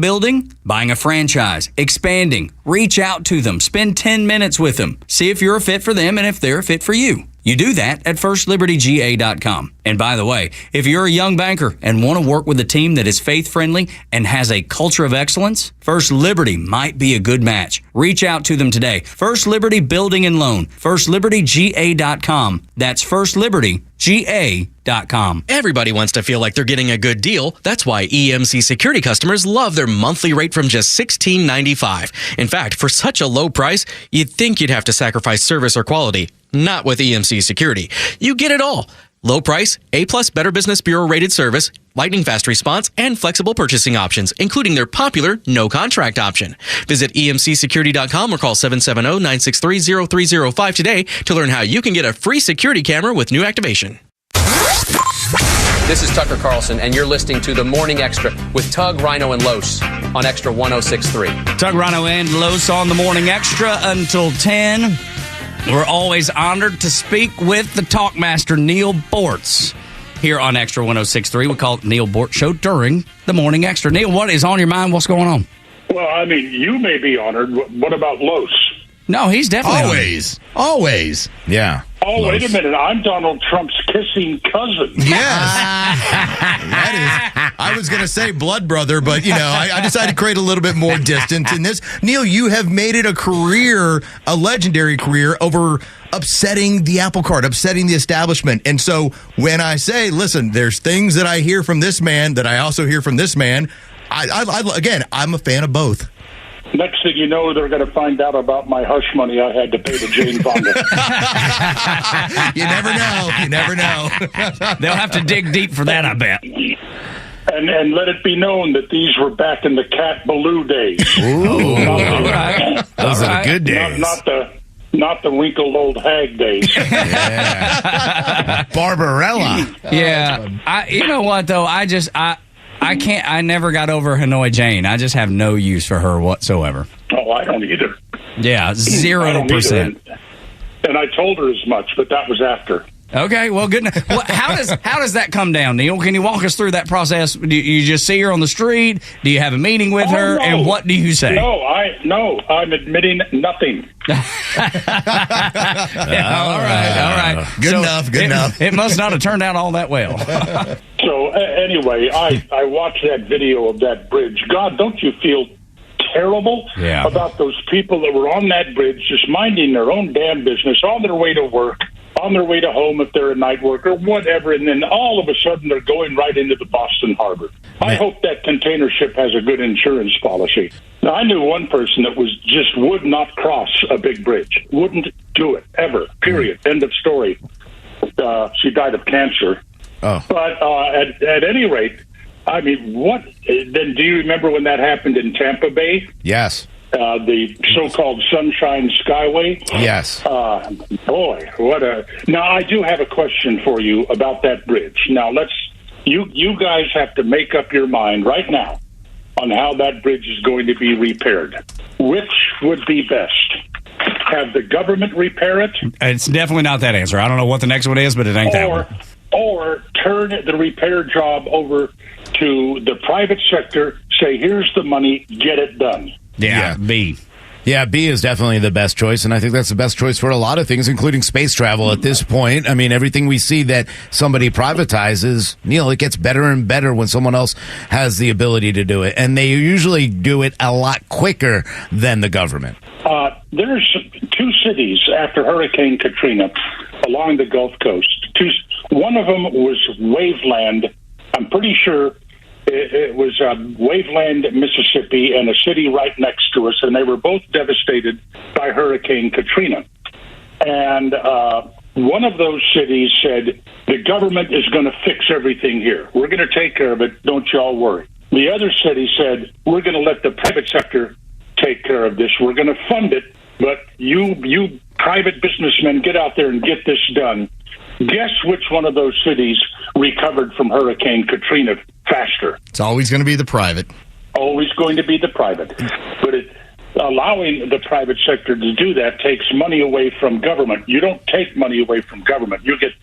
[SPEAKER 3] a franchise, expanding. Reach out to them. Spend 10 minutes with them. See if you're a fit for them and if they're a fit for you. You do that at FirstLibertyGA.com. And by the way, if you're a young banker and want to work with a team that is faith-friendly and has a culture of excellence, First Liberty might be a good match. Reach out to them today. First Liberty Building and Loan. FirstLibertyGA.com. That's FirstLibertyGA.com.
[SPEAKER 16] Everybody wants to feel like they're getting a good deal. That's why EMC security customers love their monthly rate from just $16.95. In fact, for such a low price, you'd think you'd have to sacrifice service or quality. Not with EMC Security. You get it all. Low price, A-plus Better Business Bureau rated service, lightning fast response, and flexible purchasing options, including their popular no contract option. Visit emcsecurity.com or call 770-963-0305 today to learn how you can get a free security camera with new activation.
[SPEAKER 17] This is Tucker Carlson, and you're listening to The Morning Extra with Tug, Rhino, and Los on Extra 106.3.
[SPEAKER 3] Tug, Rhino, and Los on The Morning Extra until 10. We're always honored to speak with the Talkmaster, Neil Bortz, here on Extra 106.3. We call it Neil Bortz Show during the Morning Extra. Neil, what is on your mind? What's going on?
[SPEAKER 18] Well, I mean, you may be honored. What about Los?
[SPEAKER 3] No, he's definitely
[SPEAKER 4] Always.
[SPEAKER 5] Yeah.
[SPEAKER 18] Oh,
[SPEAKER 5] Los.
[SPEAKER 18] wait a minute. I'm Donald Trump's kissing cousin.
[SPEAKER 4] Yes. That is, I was going to say blood brother, but, I decided to create a little bit more distance in this. Neil, you have made it a career, a legendary career, over upsetting the apple cart, upsetting the establishment. And so when I say, listen, there's things that I hear from this man that I also hear from this man, again, I'm a fan of both.
[SPEAKER 18] Next thing you know, they're going to find out about my hush money I had to pay to Jane Fonda.
[SPEAKER 4] You never know.
[SPEAKER 3] They'll have to dig deep for that, I bet.
[SPEAKER 18] And let it be known that these were back in the Cat Ballou days.
[SPEAKER 5] Ooh,
[SPEAKER 3] all right.
[SPEAKER 5] Those are the good days.
[SPEAKER 18] Not the wrinkled old hag days.
[SPEAKER 5] Barbarella.
[SPEAKER 3] Yeah. You know what, though? I can't. I never got over Hanoi Jane. I just have no use for her whatsoever.
[SPEAKER 18] Oh, I don't either.
[SPEAKER 3] Yeah, 0%.
[SPEAKER 18] And I told her as much, but that was after.
[SPEAKER 3] Okay, well, good enough. Well, how does that come down, Neil? Can you walk us through that process? Do you just see her on the street? Do you have a meeting with her?
[SPEAKER 18] No.
[SPEAKER 3] And what do you say?
[SPEAKER 18] No, I'm admitting nothing.
[SPEAKER 3] All right.
[SPEAKER 4] Good enough.
[SPEAKER 3] It must not have turned out all that well.
[SPEAKER 18] So anyway, I watched that video of that bridge. God, don't you feel terrible about those people that were on that bridge just minding their own damn business on their way to work, on their way to home if they're a night worker, whatever, and then all of a sudden they're going right into the Boston Harbor. I hope that container ship has a good insurance policy. Now, I knew one person that would not cross a big bridge. Wouldn't do it, ever, period. End of story. She died of cancer.
[SPEAKER 5] Oh.
[SPEAKER 18] But at any rate, I mean, what? Then do you remember when that happened in Tampa Bay?
[SPEAKER 5] Yes.
[SPEAKER 18] The so-called Sunshine Skyway?
[SPEAKER 5] Yes.
[SPEAKER 18] Boy, what a... Now, I do have a question for you about that bridge. Now, you guys have to make up your mind right now on how that bridge is going to be repaired. Which would be best? Have the government repair it?
[SPEAKER 3] It's definitely not that answer. I don't know what the next one is, but it ain't that one.
[SPEAKER 18] Or turn the repair job over to the private sector, say, here's the money, get it done.
[SPEAKER 3] Yeah, B.
[SPEAKER 5] Yeah, B is definitely the best choice, and I think that's the best choice for a lot of things, including space travel at this point. I mean, everything we see that somebody privatizes, Neil, it gets better and better when someone else has the ability to do it, and they usually do it a lot quicker than the government.
[SPEAKER 18] There's two cities after Hurricane Katrina along the Gulf Coast. One of them was Waveland. I'm pretty sure it was Waveland, Mississippi, and a city right next to us, and they were both devastated by Hurricane Katrina. And one of those cities said, the government is going to fix everything here. We're going to take care of it. Don't y'all worry. The other city said, we're going to let the private sector take care of this. We're going to fund it, but you private businessmen, get out there and get this done. Guess which one of those cities recovered from Hurricane Katrina faster?
[SPEAKER 4] It's always going to be the private.
[SPEAKER 18] Always going to be the private. But allowing the private sector to do that takes money away from government. You don't take money away from government. You get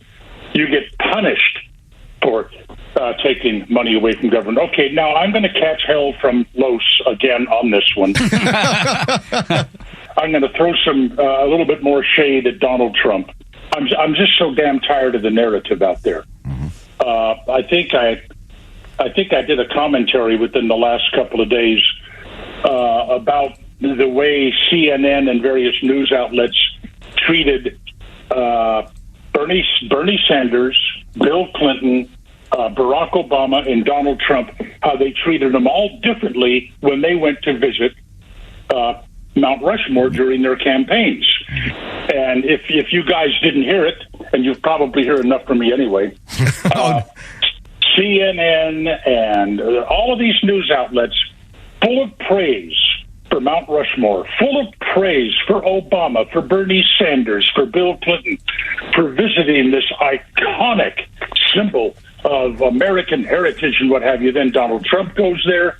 [SPEAKER 18] punished for taking money away from government. Okay, now I'm going to catch hell from Los again on this one. I'm going to throw a little bit more shade at Donald Trump. I'm just so damn tired of the narrative out there. I think I did a commentary within the last couple of days about the way CNN and various news outlets treated Bernie Sanders, Bill Clinton, Barack Obama, and Donald Trump, how they treated them all differently when they went to visit Mount Rushmore during their campaigns. And if you guys didn't hear it, and you've probably heard enough from me anyway, CNN and all of these news outlets full of praise for Mount Rushmore, full of praise for Obama, for Bernie Sanders, for Bill Clinton, for visiting this iconic symbol of American heritage and what have you. Then Donald Trump goes there,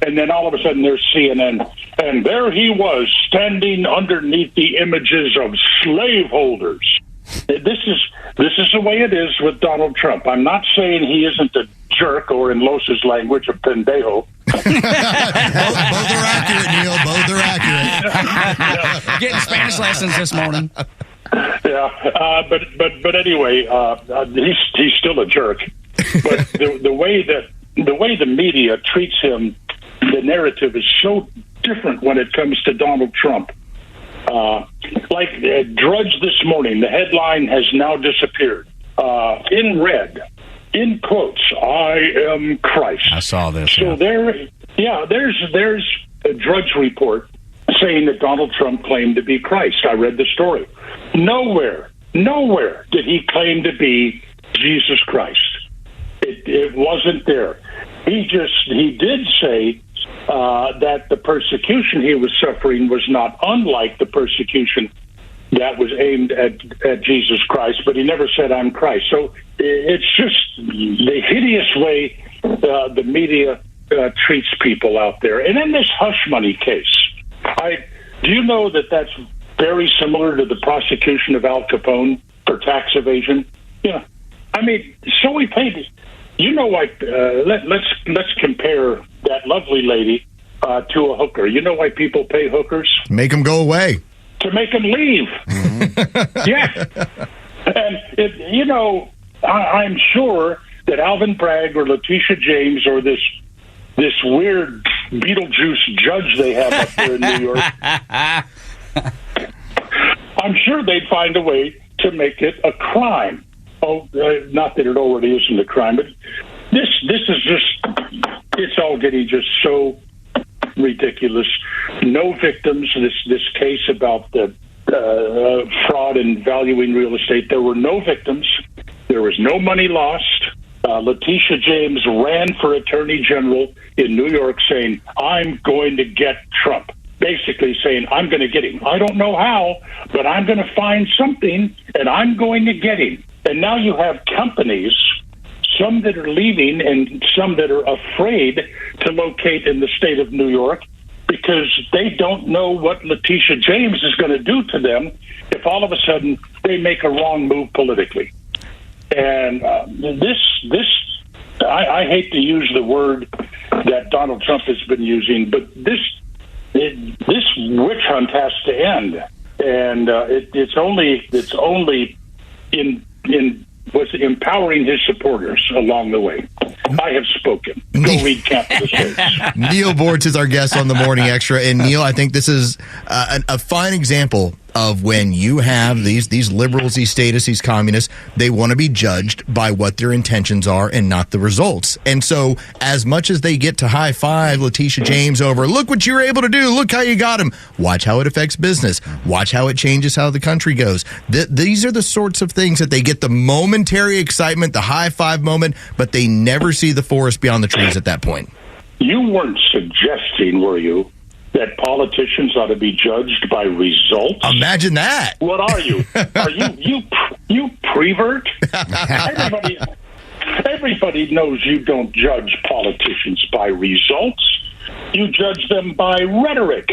[SPEAKER 18] and then all of a sudden there's CNN, and there he was standing underneath the images of slaveholders. This is the way it is with Donald Trump. I'm not saying he isn't a jerk, or in Los's language, a pendejo.
[SPEAKER 4] Both are accurate, Neil. Both are accurate.
[SPEAKER 3] Getting Spanish lessons this morning.
[SPEAKER 18] Yeah, but anyway, he's still a jerk. But the way the media treats him, the narrative is so different when it comes to Donald Trump. Like Drudge this morning, the headline has now disappeared. In red, in quotes, I am Christ.
[SPEAKER 3] I saw this.
[SPEAKER 18] So there's a Drudge report saying that Donald Trump claimed to be Christ. I read the story. Nowhere did he claim to be Jesus Christ. It wasn't there. he did say that the persecution he was suffering was not unlike the persecution that was aimed at Jesus Christ, but he never said, I'm Christ. So it's just the hideous way the media treats people out there. And in this hush money case, do you know that that's very similar to the prosecution of Al Capone for tax evasion? Yeah. I mean, so we paid. You know why? Let's compare that lovely lady to a hooker. You know why people pay hookers?
[SPEAKER 4] Make them go away.
[SPEAKER 18] To make them leave. Mm-hmm. Yeah. And I'm sure that Alvin Bragg or Letitia James or this weird Beetlejuice judge they have up there in New York, I'm sure they'd find a way to make it a crime. Oh, not that it already isn't a crime, but this is just, it's all getting just so ridiculous. No victims. This case about the fraud in valuing real estate, there were no victims. There was no money lost. Letitia James ran for attorney general in New York saying, I'm going to get Trump. Basically saying, I'm going to get him. I don't know how, but I'm going to find something, and I'm going to get him. And now you have companies, some that are leaving and some that are afraid to locate in the state of New York because they don't know what Letitia James is going to do to them if all of a sudden they make a wrong move politically. And I hate to use the word that Donald Trump has been using, but this witch hunt has to end. And it's only in was empowering his supporters along the way. I have spoken. Go read Camp of the States.
[SPEAKER 4] Neil Bortz is our guest on the Morning Extra. And Neil, I think this is a fine example of when you have these liberals, these statists, these communists, they want to be judged by what their intentions are and not the results. And so as much as they get to high five Letitia James over, look what you were able to do, look how you got him, watch how it affects business, watch how it changes how the country goes. These are the sorts of things that they get the momentary excitement, the high five moment, but they never see the forest beyond the trees at that point.
[SPEAKER 18] You weren't suggesting, were you, that politicians ought to be judged by results?
[SPEAKER 4] Imagine that.
[SPEAKER 18] What are you? Are you prevert? Everybody knows you don't judge politicians by results. You judge them by rhetoric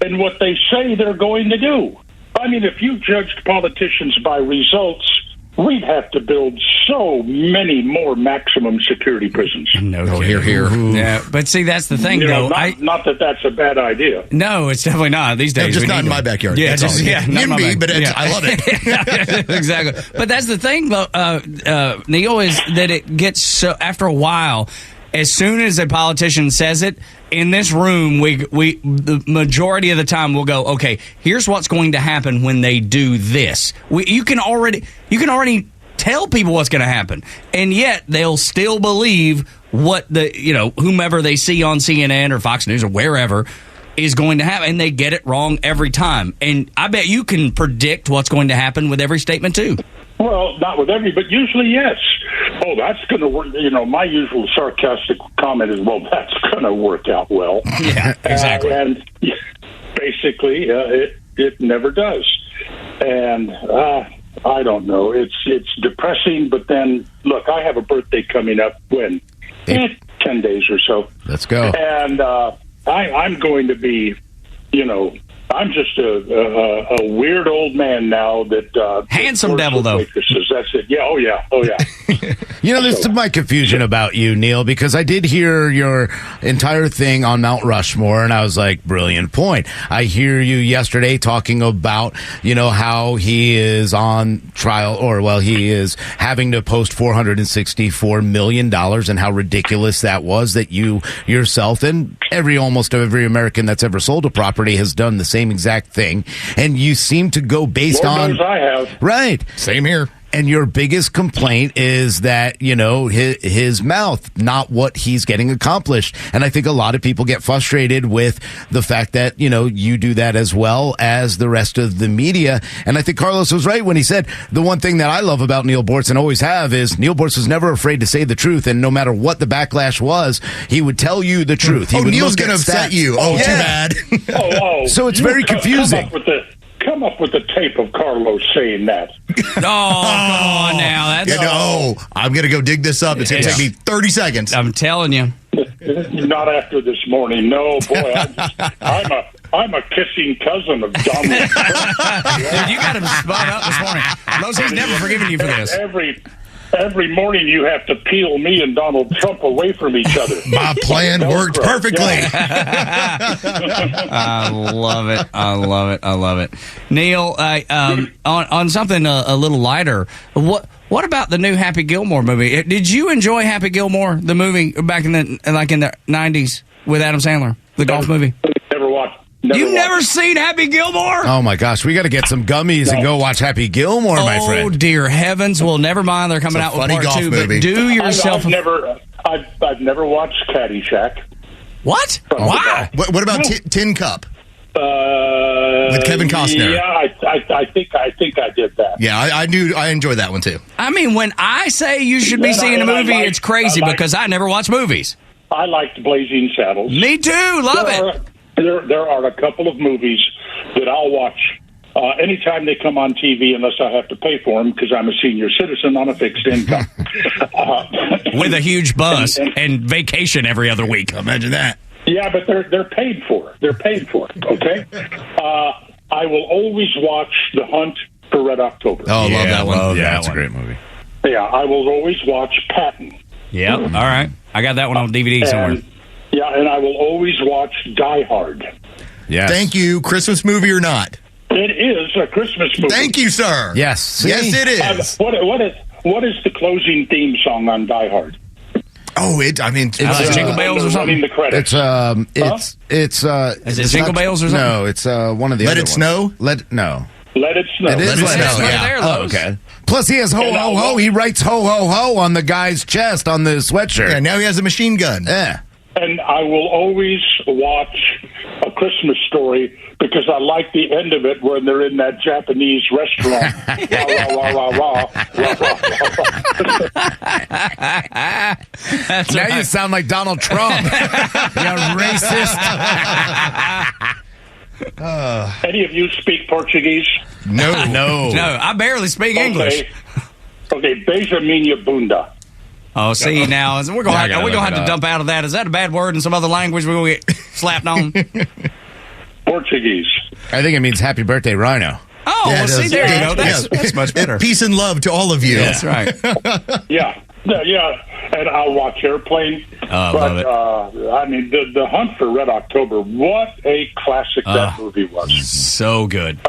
[SPEAKER 18] and what they say they're going to do. I mean, if you judged politicians by results, we'd have to build so many more maximum security prisons.
[SPEAKER 3] No,
[SPEAKER 4] here.
[SPEAKER 3] Yeah, but see, that's the thing, though.
[SPEAKER 18] Not that that's a bad idea.
[SPEAKER 3] No, it's definitely not. These days,
[SPEAKER 4] just not in my backyard.
[SPEAKER 3] Yeah,
[SPEAKER 4] that's all.
[SPEAKER 3] not
[SPEAKER 4] in me, but I love it.
[SPEAKER 3] Exactly. But that's the thing, Neil, is that it gets so after a while. As soon as a politician says it, in this room, we the majority of the time we'll go, okay, here's what's going to happen when they do this. You can already tell people what's going to happen, and yet they'll still believe what whomever they see on CNN or Fox News or wherever is going to happen, and they get it wrong every time. And I bet you can predict what's going to happen with every statement too.
[SPEAKER 18] Well, not with every, but usually yes. Oh, that's going to work. My usual sarcastic comment is, well, that's going to work out well.
[SPEAKER 3] Yeah, exactly.
[SPEAKER 18] And basically, it never does. And I don't know. It's depressing, but then, look, I have a birthday coming up when? 10 days or so.
[SPEAKER 5] Let's go.
[SPEAKER 18] And I'm going to be, I'm just a weird old man now that
[SPEAKER 3] handsome devil though.
[SPEAKER 18] That's it. Yeah. Oh yeah.
[SPEAKER 5] This is my confusion about you, Neil, because I did hear your entire thing on Mount Rushmore, and I was like, brilliant point. I hear you yesterday talking about, how he is on trial, he is having to post $464 million and how ridiculous that was, that you yourself and almost every American that's ever sold a property has done the same exact thing. And you seem to go based
[SPEAKER 18] Lord
[SPEAKER 5] on...
[SPEAKER 18] knows I have.
[SPEAKER 5] Right.
[SPEAKER 4] Same here.
[SPEAKER 5] And your biggest complaint is that, his mouth, not what he's getting accomplished. And I think a lot of people get frustrated with the fact that, you do that as well as the rest of the media. And I think Carlos was right when he said the one thing that I love about Neil Bortz and always have is Neil Bortz was never afraid to say the truth. And no matter what the backlash was, he would tell you the truth. He would
[SPEAKER 4] Neil's going to upset you. Oh, too bad.
[SPEAKER 5] So it's very confusing.
[SPEAKER 18] Come up with the tape of Carlos saying that.
[SPEAKER 3] Come on now.
[SPEAKER 4] I'm going to go dig this up. It's going to take me 30 seconds.
[SPEAKER 3] I'm telling you.
[SPEAKER 18] Not after this morning. No, boy. I'm a kissing cousin of Donald Trump.
[SPEAKER 3] Dude, you got him spun up this morning. He's never forgiven you for this.
[SPEAKER 18] Every morning you have to peel me and Donald Trump away from each other.
[SPEAKER 4] My plan worked perfectly.
[SPEAKER 3] I love it. Neil, on something a little lighter, what about the new Happy Gilmore movie? Did you enjoy Happy Gilmore, the movie back in the 90s with Adam Sandler, the golf movie?
[SPEAKER 18] Never watched.
[SPEAKER 3] You've never seen Happy Gilmore?
[SPEAKER 5] Oh, my gosh. We got to get some gummies and go watch Happy Gilmore, my friend.
[SPEAKER 3] Oh, dear heavens. Well, never mind. They're coming out with part 2. Movie. But do yourself...
[SPEAKER 18] I've never watched Caddyshack.
[SPEAKER 3] What?
[SPEAKER 4] Why? What about Tin Cup? With Kevin Costner.
[SPEAKER 18] Yeah, I think I did that.
[SPEAKER 4] Yeah, I enjoyed that one, too.
[SPEAKER 3] I mean, when I say you should be seeing a movie, it's crazy because I never watch movies.
[SPEAKER 18] I liked Blazing Saddles.
[SPEAKER 3] Me too. Love it.
[SPEAKER 18] There are a couple of movies that I'll watch anytime they come on TV, unless I have to pay for them because I'm a senior citizen on a fixed income.
[SPEAKER 3] With a huge bus and vacation every other week.
[SPEAKER 4] Imagine that.
[SPEAKER 18] Yeah, but they're paid for. They're paid for. Okay. I will always watch The Hunt for Red October.
[SPEAKER 4] Oh, love that one.
[SPEAKER 5] Yeah, that's a great movie.
[SPEAKER 18] Yeah, I will always watch Patton.
[SPEAKER 3] Yeah. All right. I got that one on DVD somewhere.
[SPEAKER 18] Yeah, and I will always watch Die Hard.
[SPEAKER 5] Yes.
[SPEAKER 4] Thank you. Christmas movie or not?
[SPEAKER 18] It is a Christmas movie.
[SPEAKER 4] Thank you, sir.
[SPEAKER 5] Yes.
[SPEAKER 4] Yes, it is.
[SPEAKER 18] What is the closing theme song on Die Hard?
[SPEAKER 4] Oh, it's
[SPEAKER 3] Jingle Bells or something?
[SPEAKER 18] The credits.
[SPEAKER 5] Is
[SPEAKER 3] it Jingle Bells or something?
[SPEAKER 5] No, it's one of the
[SPEAKER 4] Let
[SPEAKER 5] other
[SPEAKER 4] It Snow?
[SPEAKER 5] No.
[SPEAKER 18] Let It Snow.
[SPEAKER 5] It is Let It Snow,
[SPEAKER 3] yeah.
[SPEAKER 5] Oh, okay. Plus, he has ho, ho, ho. He writes ho, ho, ho on the guy's chest on the sweatshirt.
[SPEAKER 4] Yeah, now he has a machine gun.
[SPEAKER 5] Yeah.
[SPEAKER 18] And I will always watch A Christmas Story because I like the end of it when they're in that Japanese restaurant.
[SPEAKER 5] Now you sound like Donald Trump. You racist.
[SPEAKER 18] Any of you speak Portuguese?
[SPEAKER 3] No. I barely speak English.
[SPEAKER 18] Okay, beija minha bunda.
[SPEAKER 3] Oh, see, now, we're going to have to dump out of that. Is that a bad word in some other language we're going to get slapped on?
[SPEAKER 18] Portuguese.
[SPEAKER 5] I think it means happy birthday, Rhino.
[SPEAKER 3] Oh,
[SPEAKER 4] Yeah,
[SPEAKER 3] well, see, there you go. That's much better.
[SPEAKER 4] Peace and love to all of you.
[SPEAKER 3] Yeah. That's right.
[SPEAKER 18] Yeah, and I'll watch Airplane.
[SPEAKER 3] Love it.
[SPEAKER 18] I mean, the Hunt for Red October, what a classic that movie was.
[SPEAKER 3] So good.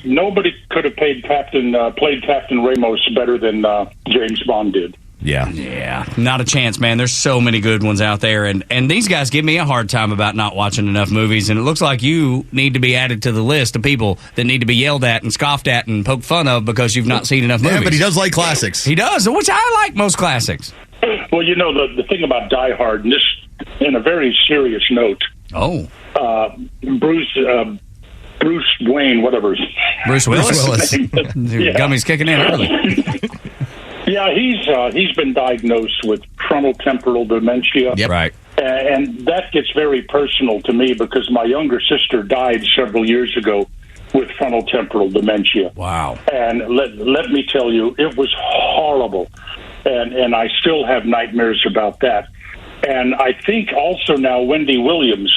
[SPEAKER 18] Nobody could have played Captain Ramos better than James Bond did.
[SPEAKER 3] Yeah, not a chance, man. There's so many good ones out there, and these guys give me a hard time about not watching enough movies, and it looks like you need to be added to the list of people that need to be yelled at and scoffed at and poked fun of because you've not seen enough movies.
[SPEAKER 4] Yeah, but he does like classics.
[SPEAKER 3] He does, which I like most classics.
[SPEAKER 18] Well, the thing about Die Hard, and this in a very serious note.
[SPEAKER 3] Oh.
[SPEAKER 18] Bruce Wayne, whatever.
[SPEAKER 3] Bruce Willis. Gummy's kicking in early.
[SPEAKER 18] Yeah, he's been diagnosed with frontotemporal dementia.
[SPEAKER 3] Yep. Right.
[SPEAKER 18] And that gets very personal to me because my younger sister died several years ago with frontotemporal dementia.
[SPEAKER 3] Wow.
[SPEAKER 18] And let me tell you, it was horrible. And I still have nightmares about that. And I think also now Wendy Williams,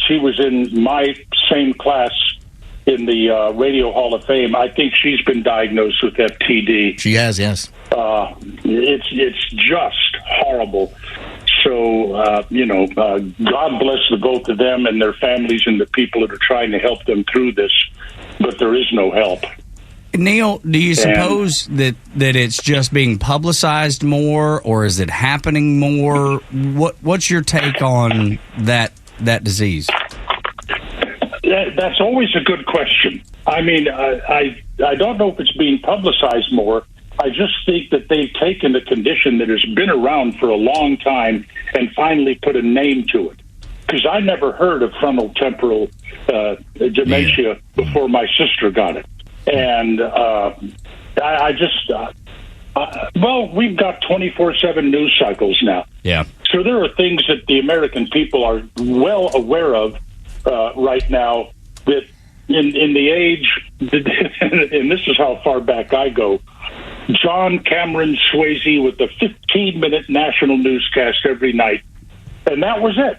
[SPEAKER 18] she was in my same class in the Radio Hall of Fame. I think she's been diagnosed with FTD.
[SPEAKER 4] She has, yes.
[SPEAKER 18] It's just horrible. So, God bless the both of them and their families and the people that are trying to help them through this. But there is no help.
[SPEAKER 3] Neil, do you suppose that it's just being publicized more, or is it happening more? What's your take on that disease?
[SPEAKER 18] That's always a good question. I mean, I I don't know if it's being publicized more. I just think that they've taken a condition that has been around for a long time and finally put a name to it. Because I never heard of frontal temporal dementia before my sister got it. And I just, we've got 24/7 news cycles now.
[SPEAKER 3] Yeah.
[SPEAKER 18] So there are things that the American people are well aware of right now that in the age, and this is how far back I go, John Cameron Swayze with the 15-minute national newscast every night. And that was it.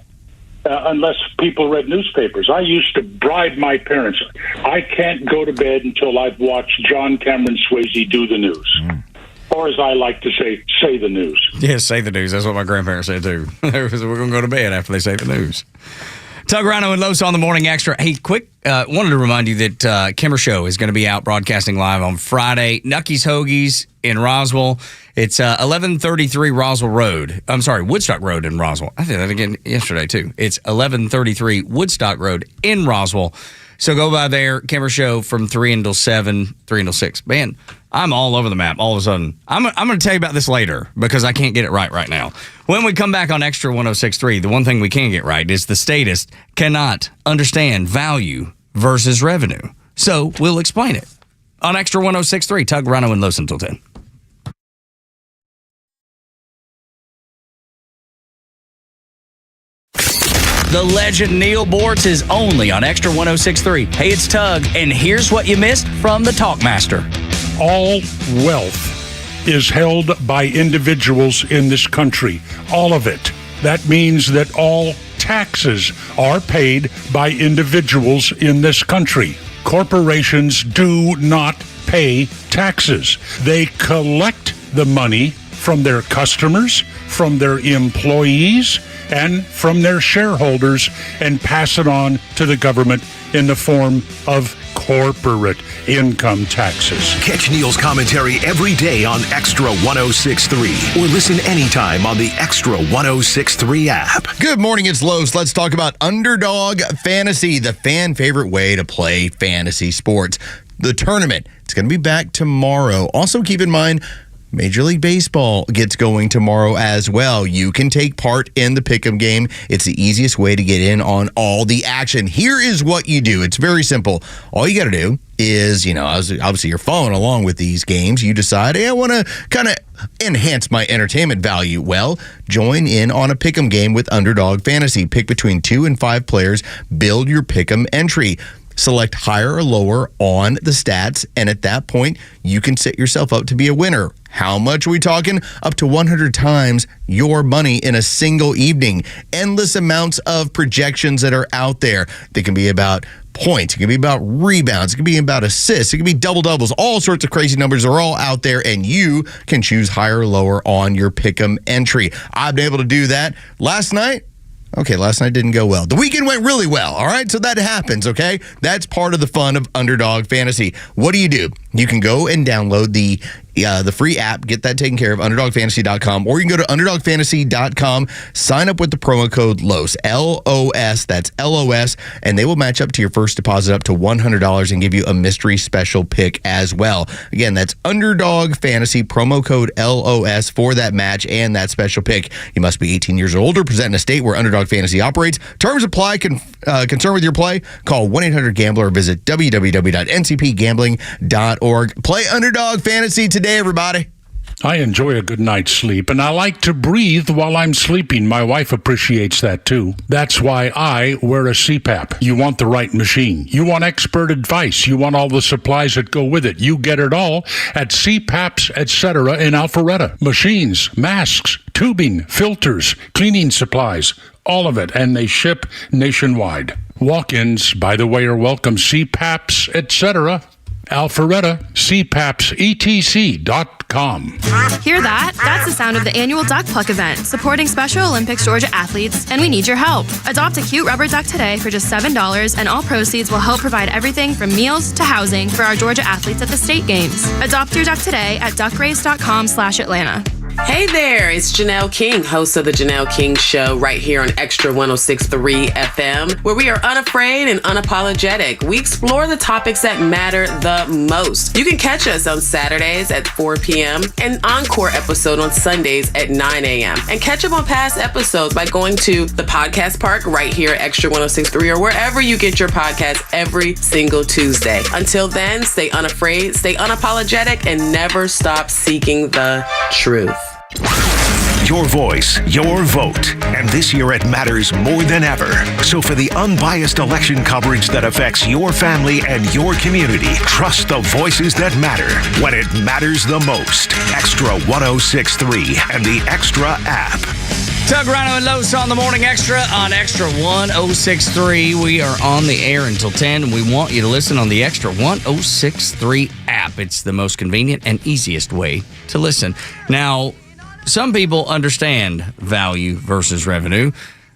[SPEAKER 18] Unless people read newspapers. I used to bribe my parents. I can't go to bed until I've watched John Cameron Swayze do the news. Or as I like to say the news.
[SPEAKER 3] Yeah, say the news. That's what my grandparents said too. We're going to go to bed after they say the news. Tug, Rhino, and Los on the Morning Extra. Hey, quick, wanted to remind you that Kimmer Show is going to be out broadcasting live on Friday. Nucky's Hoagies in Roswell. It's 1133 Roswell Road. I'm sorry, Woodstock Road in Roswell. I did that again yesterday, too. It's 1133 Woodstock Road in Roswell. So go by there. Kimmer Show from 3 until 7, 3 until 6. Man, I'm all over the map all of a sudden. I'm going to tell you about this later because I can't get it right now. When we come back on Extra 106.3, the one thing we can get right is the statist cannot understand value versus revenue. So we'll explain it on Extra 106.3. Tug, Rhino, and Los until 10. The legend Neil Bortz is only on Extra 106.3. Hey, it's Tug, and here's what you missed from the Talkmaster.
[SPEAKER 19] All wealth is held by individuals in this country. All of it. That means that all taxes are paid by individuals in this country. Corporations do not pay taxes. They collect the money from their customers, from their employees, and from their shareholders and pass it on to the government in the form of corporate income taxes.
[SPEAKER 2] Catch Neil's commentary every day on Extra 106.3 or listen anytime on the Extra 106.3 app.
[SPEAKER 4] Good morning, it's Los. Let's talk about Underdog Fantasy, the fan favorite way to play fantasy sports. The tournament, it's going to be back tomorrow. Also keep in mind, Major League Baseball gets going tomorrow as well. You can take part in the Pick'em game. It's the easiest way to get in on all the action. Here is what you do. It's very simple. All you got to do is, obviously you're following along with these games. You decide, hey, I want to kind of enhance my entertainment value. Well, join in on a Pick'em game with Underdog Fantasy. Pick between 2 and 5 players. Build your Pick'em entry. Select higher or lower on the stats, and at that point, you can set yourself up to be a winner. How much are we talking? Up to 100 times your money in a single evening. Endless amounts of projections that are out there. They can be about points. It can be about rebounds. It can be about assists. It can be double-doubles. All sorts of crazy numbers are all out there, and you can choose higher or lower on your Pick'em entry. I've been able to do that last night. Okay, last night didn't go well. The weekend went really well, all right? So that happens, okay? That's part of the fun of Underdog Fantasy. What do? You can go and download the free app, get that taken care of, UnderdogFantasy.com, or you can go to UnderdogFantasy.com, sign up with the promo code LOS, L-O-S, that's L-O-S, and they will match up to your first deposit up to $100 and give you a mystery special pick as well. Again, that's Underdog Fantasy, promo code LOS for that match and that special pick. You must be 18 years or older, present in a state where Underdog Fantasy operates. Terms apply. Concern with your play? Call 1-800-GAMBLER or visit www.ncpgambling.org. Play Underdog Fantasy today, everybody.
[SPEAKER 19] I enjoy a good night's sleep, and I like to breathe while I'm sleeping. My wife appreciates that, too. That's why I wear a CPAP. You want the right machine. You want expert advice. You want all the supplies that go with it. You get it all at CPAPs, etc. in Alpharetta. Machines, masks, tubing, filters, cleaning supplies, all of it, and they ship nationwide. Walk-ins, by the way, are welcome. CPAPs, etc. Alpharetta, CPAPSETC.com.
[SPEAKER 20] Hear that? That's the sound of the annual Duck Pluck event, supporting Special Olympics Georgia athletes, and we need your help. Adopt a cute rubber duck today for just $7, and all proceeds will help provide everything from meals to housing for our Georgia athletes at the state games. Adopt your duck today at duckrace.com/Atlanta.
[SPEAKER 21] Hey there, it's Janelle King, host of The Janelle King Show, right here on Extra 106.3 FM, where we are unafraid and unapologetic. We explore the topics that matter the most. You can catch us on Saturdays at 4 p.m. and encore episode on Sundays at 9 a.m. And catch up on past episodes by going to the podcast park right here at Extra 106.3 or wherever you get your podcasts every single Tuesday. Until then, stay unafraid, stay unapologetic, and never stop seeking the truth.
[SPEAKER 2] Your voice, your vote. And this year it matters more than ever. So for the unbiased election coverage that affects your family and your community, trust the voices that matter when it matters the most. Extra 106.3 and the Extra app.
[SPEAKER 3] Tug, Rhino, and Los on the Morning Extra on Extra 106.3. We are on the air until 10, and we want you to listen on the Extra 106.3 app. It's the most convenient and easiest way to listen. Now, some people understand value versus revenue,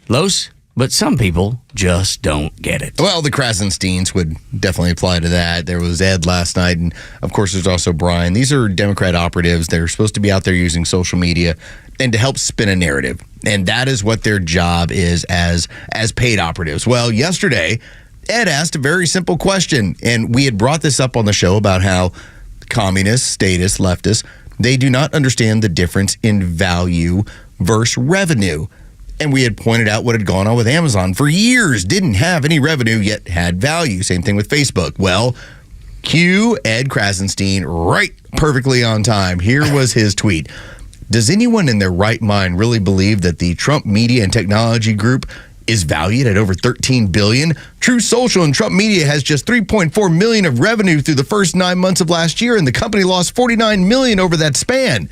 [SPEAKER 3] Los, but some people just don't get it.
[SPEAKER 4] Well, the Krasensteins would definitely apply to that. There was Ed last night, and of course there's also Brian. These are Democrat operatives. They're supposed to be out there using social media and to help spin a narrative. And that is what their job is as paid operatives. Well, yesterday, Ed asked a very simple question, and we had brought this up on the show about how communists, statists, leftists, they do not understand the difference in value versus revenue. And we had pointed out what had gone on with Amazon for years. Didn't have any revenue, yet had value. Same thing with Facebook. Well, cue Ed Krasenstein right perfectly on time. Here was his tweet. Does anyone in their right mind really believe that the Trump Media and Technology Group is valued at over $13 billion? True Social and Trump Media has just $3.4 million of revenue through the first 9 months of last year, and the company lost $49 million over that span.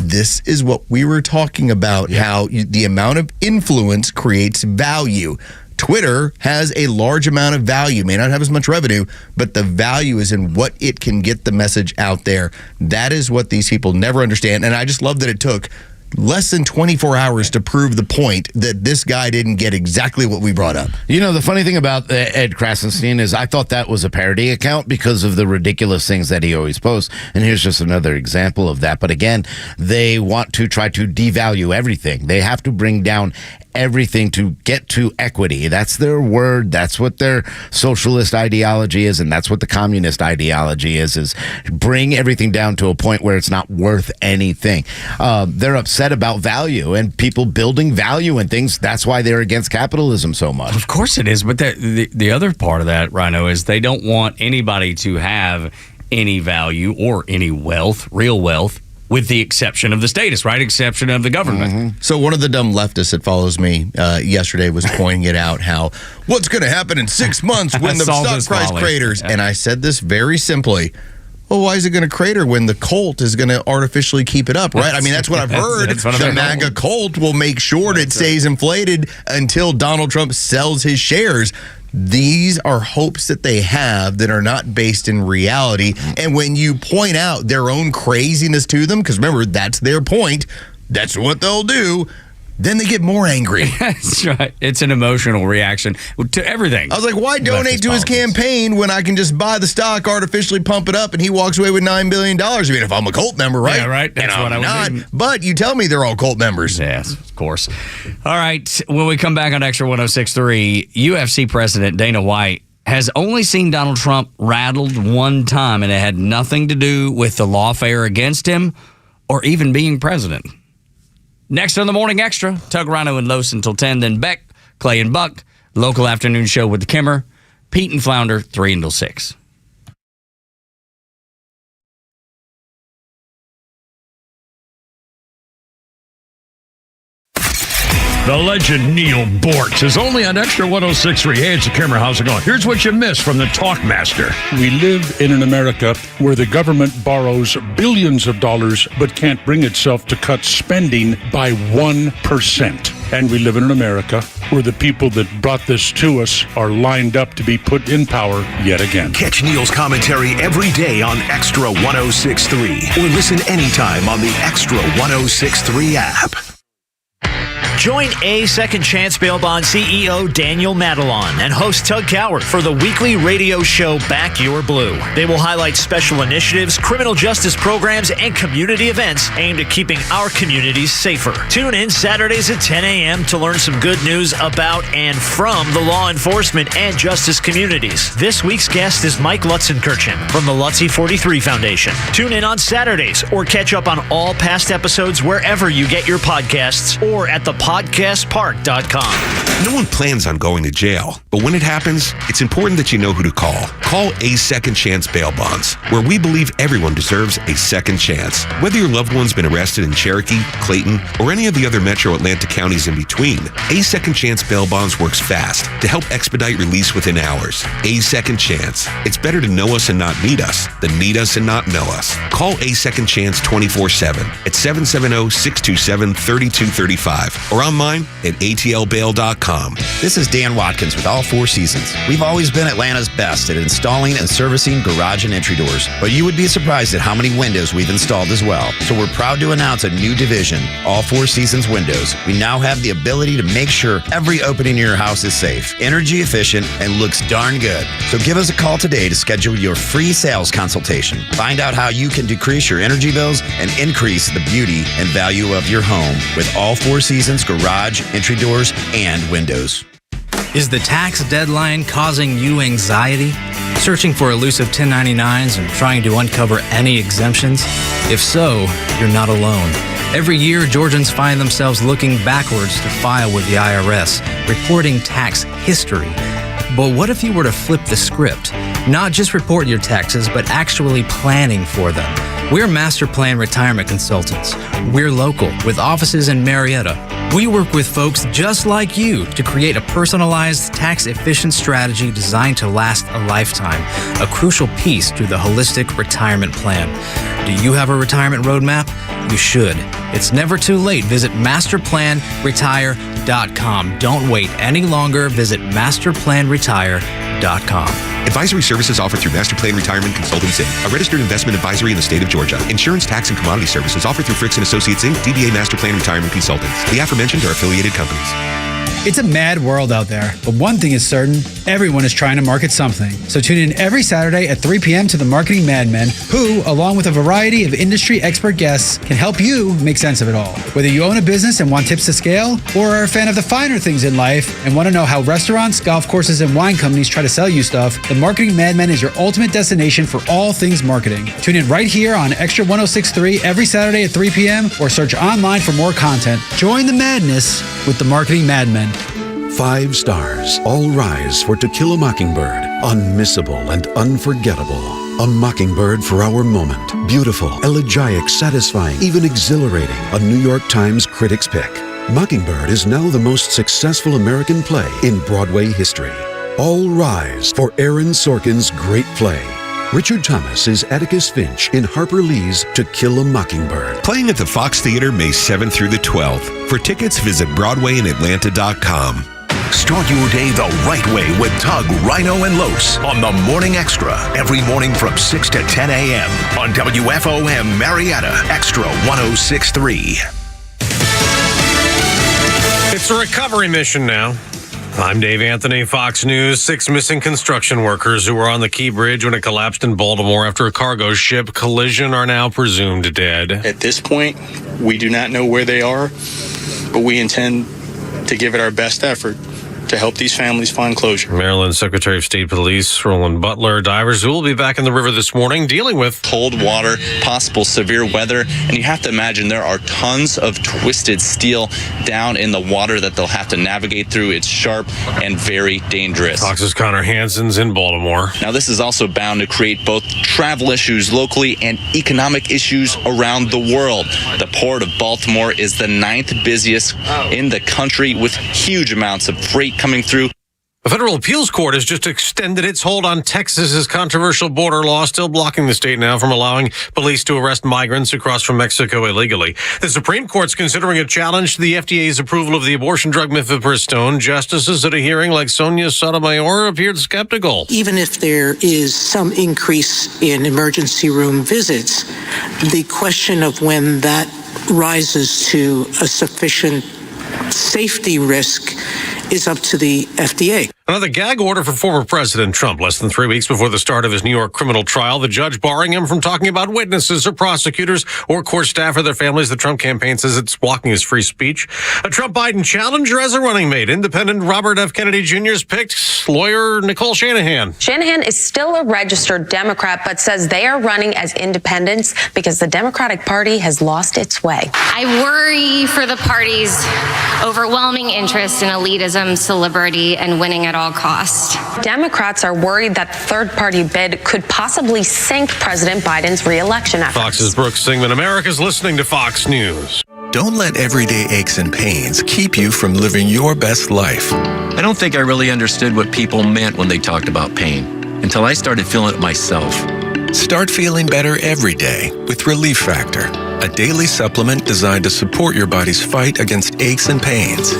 [SPEAKER 4] This is what we were talking about, how the amount of influence creates value. Twitter has a large amount of value, may not have as much revenue, but the value is in what it can get the message out there. That is what these people never understand, and I just love that it took less than 24 hours to prove the point that this guy didn't get exactly what we brought up.
[SPEAKER 5] You know, the funny thing about Ed Krasenstein is I thought that was a parody account because of the ridiculous things that he always posts. And here's just another example of that. But again, they want to try to devalue everything. They have to bring down everything to get to equity. That's their word. That's what their socialist ideology is, and that's what the communist ideology is bring everything down to a point where it's not worth anything. They're upset about value and people building value and things. That's why they're against capitalism so much.
[SPEAKER 3] Of course it is, but the other part of that, Rhino, is they don't want anybody to have any value or any wealth, real wealth, with the exception of the status, right? Exception of the government.
[SPEAKER 4] Mm-hmm. So one of the dumb leftists that follows me yesterday was pointing it out, how what's going to happen in 6 months when the stock price craters? Yeah. And I said this very simply. Well, why is it going to crater when the cult is going to artificially keep it up, right? I mean, that's what I've heard. The MAGA cult will make sure it stays inflated until Donald Trump sells his shares. These are hopes that they have that are not based in reality. And when you point out their own craziness to them, because remember, that's their point, that's what they'll do, then they get more angry.
[SPEAKER 3] That's right. It's an emotional reaction to everything.
[SPEAKER 4] I was like, why donate to his campaign when I can just buy the stock, artificially pump it up, and he walks away with $9 billion? I mean, if I'm a cult member, right?
[SPEAKER 3] Yeah, right. That's
[SPEAKER 4] and
[SPEAKER 3] what
[SPEAKER 4] I'm
[SPEAKER 3] I would
[SPEAKER 4] not. But you tell me they're all cult members.
[SPEAKER 3] Yes, of course. All right. When we come back on Extra 106.3, UFC President Dana White has only seen Donald Trump rattled one time, and it had nothing to do with the lawfare against him or even being president. Next on the Morning Extra, Tug, Rhino, and Los until 10. Then Beck, Clay, and Buck, local afternoon show with the Kimmer, Pete and Flounder, 3 until 6.
[SPEAKER 19] The legend Neil Bortz is only on Extra 106.3. Hey, it's the Kimmer. How's it going? Here's what you missed from the Talkmaster. We live in an America where the government borrows billions of dollars but can't bring itself to cut spending by 1%. And we live in an America where the people that brought this to us are lined up to be put in power yet again.
[SPEAKER 2] Catch Neil's commentary every day on Extra 106.3 or listen anytime on the Extra 106.3 app.
[SPEAKER 14] Join A Second Chance Bail Bond CEO Daniel Madelon and host Tug Coward for the weekly radio show Back Your Blue. They will highlight special initiatives, criminal justice programs, and community events aimed at keeping our communities safer. Tune in Saturdays at 10 a.m. to learn some good news about and from the law enforcement and justice communities. This week's guest is Mike Lutzenkirchen from the Lutze 43 Foundation. Tune in on Saturdays or catch up on all past episodes wherever you get your podcasts or at thepodcastpark.com.
[SPEAKER 8] No one plans on going to jail, but when it happens, it's important that you know who to call. Call A Second Chance Bail Bonds, where we believe everyone deserves a second chance. Whether your loved one's been arrested in Cherokee, Clayton, or any of the other metro Atlanta counties in between, A Second Chance Bail Bonds works fast to help expedite release within hours. A Second Chance. It's better to know us and not need us than need us and not know us. Call A Second Chance 24/7 at 770-627-3235 or online at atlbail.com.
[SPEAKER 1] This is Dan Watkins with All Four Seasons. We've always been Atlanta's best at installing and servicing garage and entry doors, but you would be surprised at how many windows we've installed as well. So we're proud to announce a new division, All Four Seasons Windows. We now have the ability to make sure every opening in your house is safe, energy efficient, and looks darn good. So give us a call today to schedule your free sales consultation. Find out how you can decrease your energy bills and increase the beauty and value of your home with All Four Seasons garage, entry doors, and windows.
[SPEAKER 22] Is the tax deadline causing you anxiety? Searching for elusive 1099s and trying to uncover any exemptions? If so, you're not alone. Every year, Georgians find themselves looking backwards to file with the IRS, reporting tax history. But what if you were to flip the script? Not just report your taxes, but actually planning for them. We're Master Plan Retirement Consultants. We're local, with offices in Marietta. We work with folks just like you to create a personalized, tax-efficient strategy designed to last a lifetime, a crucial piece to the holistic retirement plan. Do you have a retirement roadmap? You should. It's never too late. Visit masterplanretire.com. Don't wait any longer. Visit masterplanretire.com.
[SPEAKER 8] Advisory services offered through Master Plan Retirement Consultants Inc., a registered investment advisory in the state of Georgia. Insurance, tax, and commodity services offered through Fricks & Associates Inc., DBA Master Plan Retirement Consultants. The aforementioned are affiliated companies.
[SPEAKER 23] It's a mad world out there, but one thing is certain, everyone is trying to market something. So tune in every Saturday at 3 p.m. to the Marketing Madmen, who, along with a variety of industry expert guests, can help you make sense of it all. Whether you own a business and want tips to scale, or are a fan of the finer things in life and want to know how restaurants, golf courses, and wine companies try to sell you stuff, the Marketing Madmen is your ultimate destination for all things marketing. Tune in right here on Extra 106.3 every Saturday at 3 p.m. or search online for more content. Join the madness with the Marketing Madmen.
[SPEAKER 24] 5 stars. All rise for To Kill a Mockingbird. Unmissable and unforgettable. A mockingbird for our moment. Beautiful, elegiac, satisfying, even exhilarating. A New York Times critic's pick. Mockingbird is now the most successful American play in Broadway history. All rise for Aaron Sorkin's great play. Richard Thomas is Atticus Finch in Harper Lee's To Kill a Mockingbird.
[SPEAKER 8] Playing at the Fox Theater May 7th through the 12th. For tickets, visit BroadwayInAtlanta.com.
[SPEAKER 2] Start your day the right way with Tug, Rhino, and Los on the Morning Extra every morning from 6 to 10 a.m. on WFOM Marietta Extra 106.3.
[SPEAKER 25] It's a recovery mission now. I'm Dave Anthony, Fox News. 6 missing construction workers who were on the Key Bridge when it collapsed in Baltimore after a cargo ship collision are now presumed dead.
[SPEAKER 26] At this point, we do not know where they are, but we intend to give it our best effort to help these families find closure.
[SPEAKER 25] Maryland Secretary of State Police Roland Butler. Divers will be back in the river this morning dealing with
[SPEAKER 27] cold water, possible severe weather, and you have to imagine there are tons of twisted steel down in the water that they'll have to navigate through. It's sharp and very dangerous.
[SPEAKER 25] Fox's Connor Hansen's in Baltimore.
[SPEAKER 27] Now, this is also bound to create both travel issues locally and economic issues around the world. The Port of Baltimore is the 9th busiest in the country with huge amounts of freight coming through.
[SPEAKER 25] The federal appeals court has just extended its hold on Texas's controversial border law, still blocking the state now from allowing police to arrest migrants who cross from Mexico illegally. The Supreme Court's considering a challenge to the FDA's approval of the abortion drug mifepristone. Justices at a hearing like Sonia Sotomayor appeared skeptical.
[SPEAKER 28] Even if there is some increase in emergency room visits, the question of when that rises to a sufficient safety risk is up to the FDA.
[SPEAKER 25] Another gag order for former President Trump. Less than 3 weeks before the start of his New York criminal trial, the judge barring him from talking about witnesses or prosecutors or court staff or their families. The Trump campaign says it's blocking his free speech. A Trump-Biden challenger as a running mate. Independent Robert F. Kennedy Jr.'s picked lawyer Nicole Shanahan.
[SPEAKER 6] Shanahan is still a registered Democrat, but says they are running as independents because the Democratic Party has lost its way.
[SPEAKER 7] I worry for the party's overwhelming interest in elitism, celebrity, and winning at all costs.
[SPEAKER 6] Democrats are worried that the third-party bid could possibly sink President Biden's re-election efforts.
[SPEAKER 25] Fox's Brooks Singman. America's listening to Fox News.
[SPEAKER 9] Don't let everyday aches and pains keep you from living your best life.
[SPEAKER 10] I don't think I really understood what people meant when they talked about pain until I started feeling it myself.
[SPEAKER 9] Start feeling better every day with Relief Factor, a daily supplement designed to support your body's fight against aches and pains.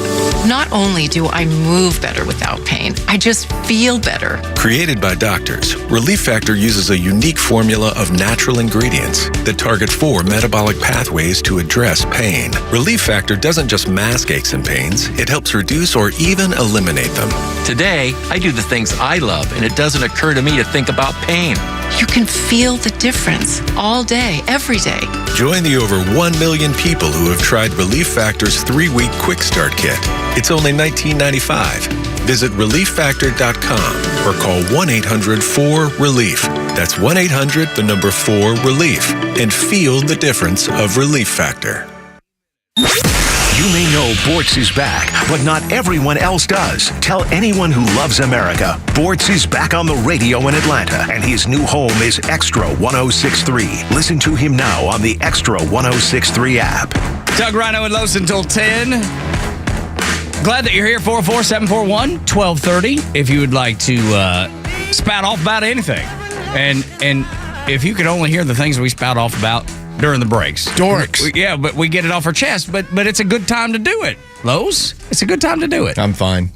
[SPEAKER 11] Not only do I move better without pain, I just feel better.
[SPEAKER 9] Created by doctors, Relief Factor uses a unique formula of natural ingredients that target 4 metabolic pathways to address pain. Relief Factor doesn't just mask aches and pains, it helps reduce or even eliminate them.
[SPEAKER 10] Today, I do the things I love, and it doesn't occur to me to think about pain.
[SPEAKER 11] You can feel the difference all day, every day.
[SPEAKER 9] Join the over 1 million people who have tried Relief Factor's 3-week Quick Start Kit. It's only $19.95. Visit ReliefFactor.com or call 1-800-4RELIEF. That's 1-800-4RELIEF. And feel the difference of Relief Factor.
[SPEAKER 2] You may know Bortz is back, but not everyone else does. Tell anyone who loves America, Bortz is back on the radio in Atlanta, and his new home is Extra 106.3. Listen to him now on the Extra 106.3 app.
[SPEAKER 3] Doug, Rhino, and Los until 10. Glad that you're here. 44741-1230. If you would like to spout off about anything. And if you could only hear the things we spout off about during the breaks.
[SPEAKER 5] Dorks.
[SPEAKER 3] Yeah, but we get it off our chest. But it's a good time to do it. Los, it's a good time to do it.
[SPEAKER 4] I'm fine.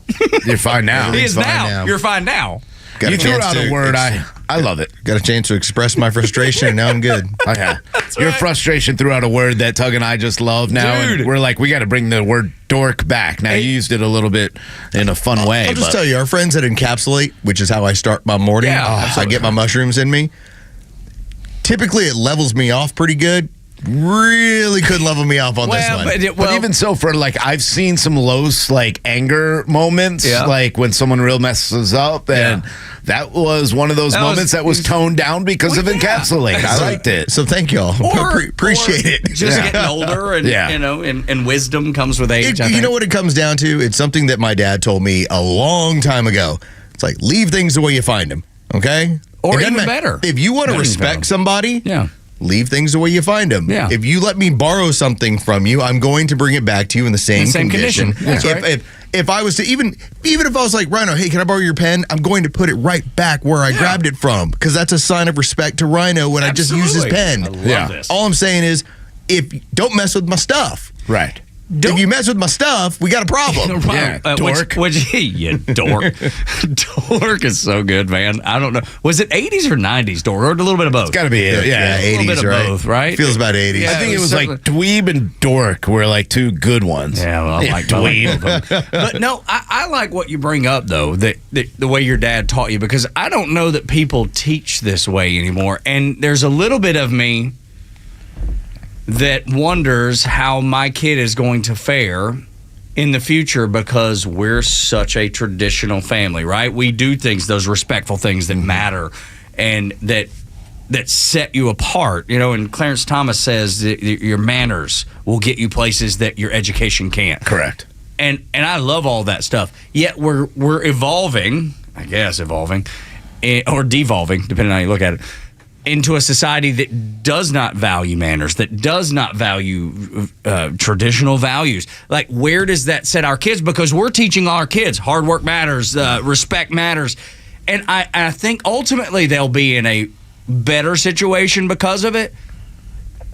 [SPEAKER 5] You're fine now.
[SPEAKER 3] He is now. You're fine now.
[SPEAKER 5] You threw out a word. I love it.
[SPEAKER 4] Got a chance to express my frustration, and now I'm good.
[SPEAKER 5] Okay. Your frustration threw out a word that Tug and I just love now.
[SPEAKER 3] Dude.
[SPEAKER 5] And we're like, we got to bring the word dork back. Now, you used it a little bit in a fun way.
[SPEAKER 4] I'll just tell you, our friends that encapsulate, which is how I start my morning, I get my mushrooms in me. Typically, it levels me off pretty good. Really couldn't level me off on this one.
[SPEAKER 5] But even so, for I've seen some low anger moments, like when someone real messes up, and that was one of those moments that was toned down because of encapsulate. I liked it.
[SPEAKER 4] So thank y'all. Appreciate it.
[SPEAKER 3] Just getting older, and and wisdom comes with age.
[SPEAKER 4] You know what it comes down to? It's something that my dad told me a long time ago. It's like, leave things the way you find them. Okay,
[SPEAKER 3] or even better.
[SPEAKER 4] If you want to respect somebody, leave things the way you find them.
[SPEAKER 3] Yeah.
[SPEAKER 4] If you let me borrow something from you, I'm going to bring it back to you in the same condition.
[SPEAKER 3] That's right.
[SPEAKER 4] If I was to even if I was like, Rhino, hey, can I borrow your pen? I'm going to put it right back where I grabbed it from, because that's a sign of respect to Rhino when I just use his pen.
[SPEAKER 3] I love this.
[SPEAKER 4] All I'm saying is, don't mess with my stuff.
[SPEAKER 5] Right.
[SPEAKER 4] If you mess with my stuff, we got a problem.
[SPEAKER 3] Dork. You dork. Dork is so good, man. I don't know. Was it 80s or 90s, dork? Or a little bit of both?
[SPEAKER 5] It's got to be it. Yeah,
[SPEAKER 4] 80s,
[SPEAKER 3] a little bit of both, right?
[SPEAKER 4] Feels about 80s.
[SPEAKER 5] I think it was like dweeb and dork were two good ones.
[SPEAKER 3] Yeah, well, I like dweeb. But no, I like what you bring up, though, the way your dad taught you, because I don't know that people teach this way anymore. And there's a little bit of me that wonders how my kid is going to fare in the future, because we're such a traditional family, right? We do things, those respectful things that matter and that set you apart. And Clarence Thomas says that your manners will get you places that your education can't.
[SPEAKER 5] Correct.
[SPEAKER 3] And I love all that stuff. Yet we're evolving, I guess, or devolving, depending on how you look at it, into a society that does not value manners, that does not value traditional values. Like, where does that set our kids? Because we're teaching our kids hard work matters, respect matters. And I think ultimately they'll be in a better situation because of it.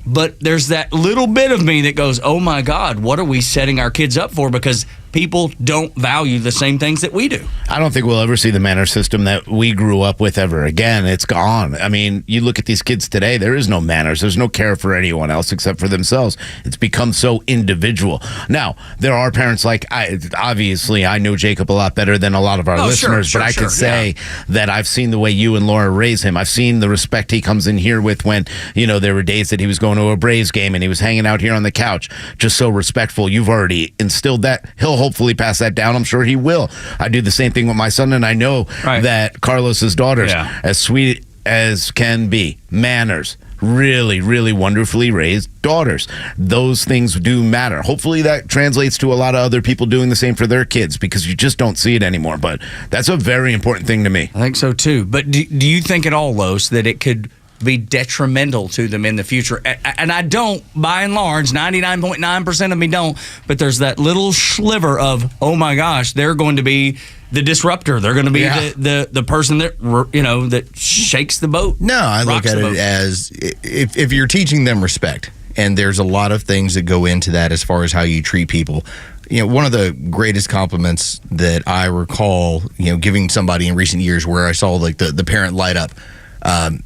[SPEAKER 3] But there's that little bit of me that goes, oh my God, what are we setting our kids up for? Because people don't value the same things that we do.
[SPEAKER 5] I don't think we'll ever see the manner system that we grew up with ever again. It's gone. I mean, you look at these kids today, there is no manners. There's no care for anyone else except for themselves. It's become so individual. Now, there are parents obviously, I know Jacob a lot better than a lot of our listeners, but I could say that I've seen the way you and Laura raise him. I've seen the respect he comes in here with when, there were days that he was going to a Braves game and he was hanging out here on the couch, just so respectful. You've already instilled that. He'll hopefully pass that down. I'm sure he will. I do the same thing with my son, and I know that Carlos's daughters, as sweet as can be, manners, really, really wonderfully raised daughters. Those things do matter. Hopefully that translates to a lot of other people doing the same for their kids, because you just don't see it anymore. But that's a very important thing to me.
[SPEAKER 3] I think so too. But do you think at all, Los, that it could be detrimental to them in the future? And I don't, by and large, 99.9% of me don't, but there's that little sliver of, oh my gosh, they're going to be the disruptor. They're going to be the person that, that shakes the boat.
[SPEAKER 4] No, I look at it as if you're teaching them respect, and there's a lot of things that go into that as far as how you treat people. One of the greatest compliments that I recall, giving somebody in recent years, where I saw like the parent light up.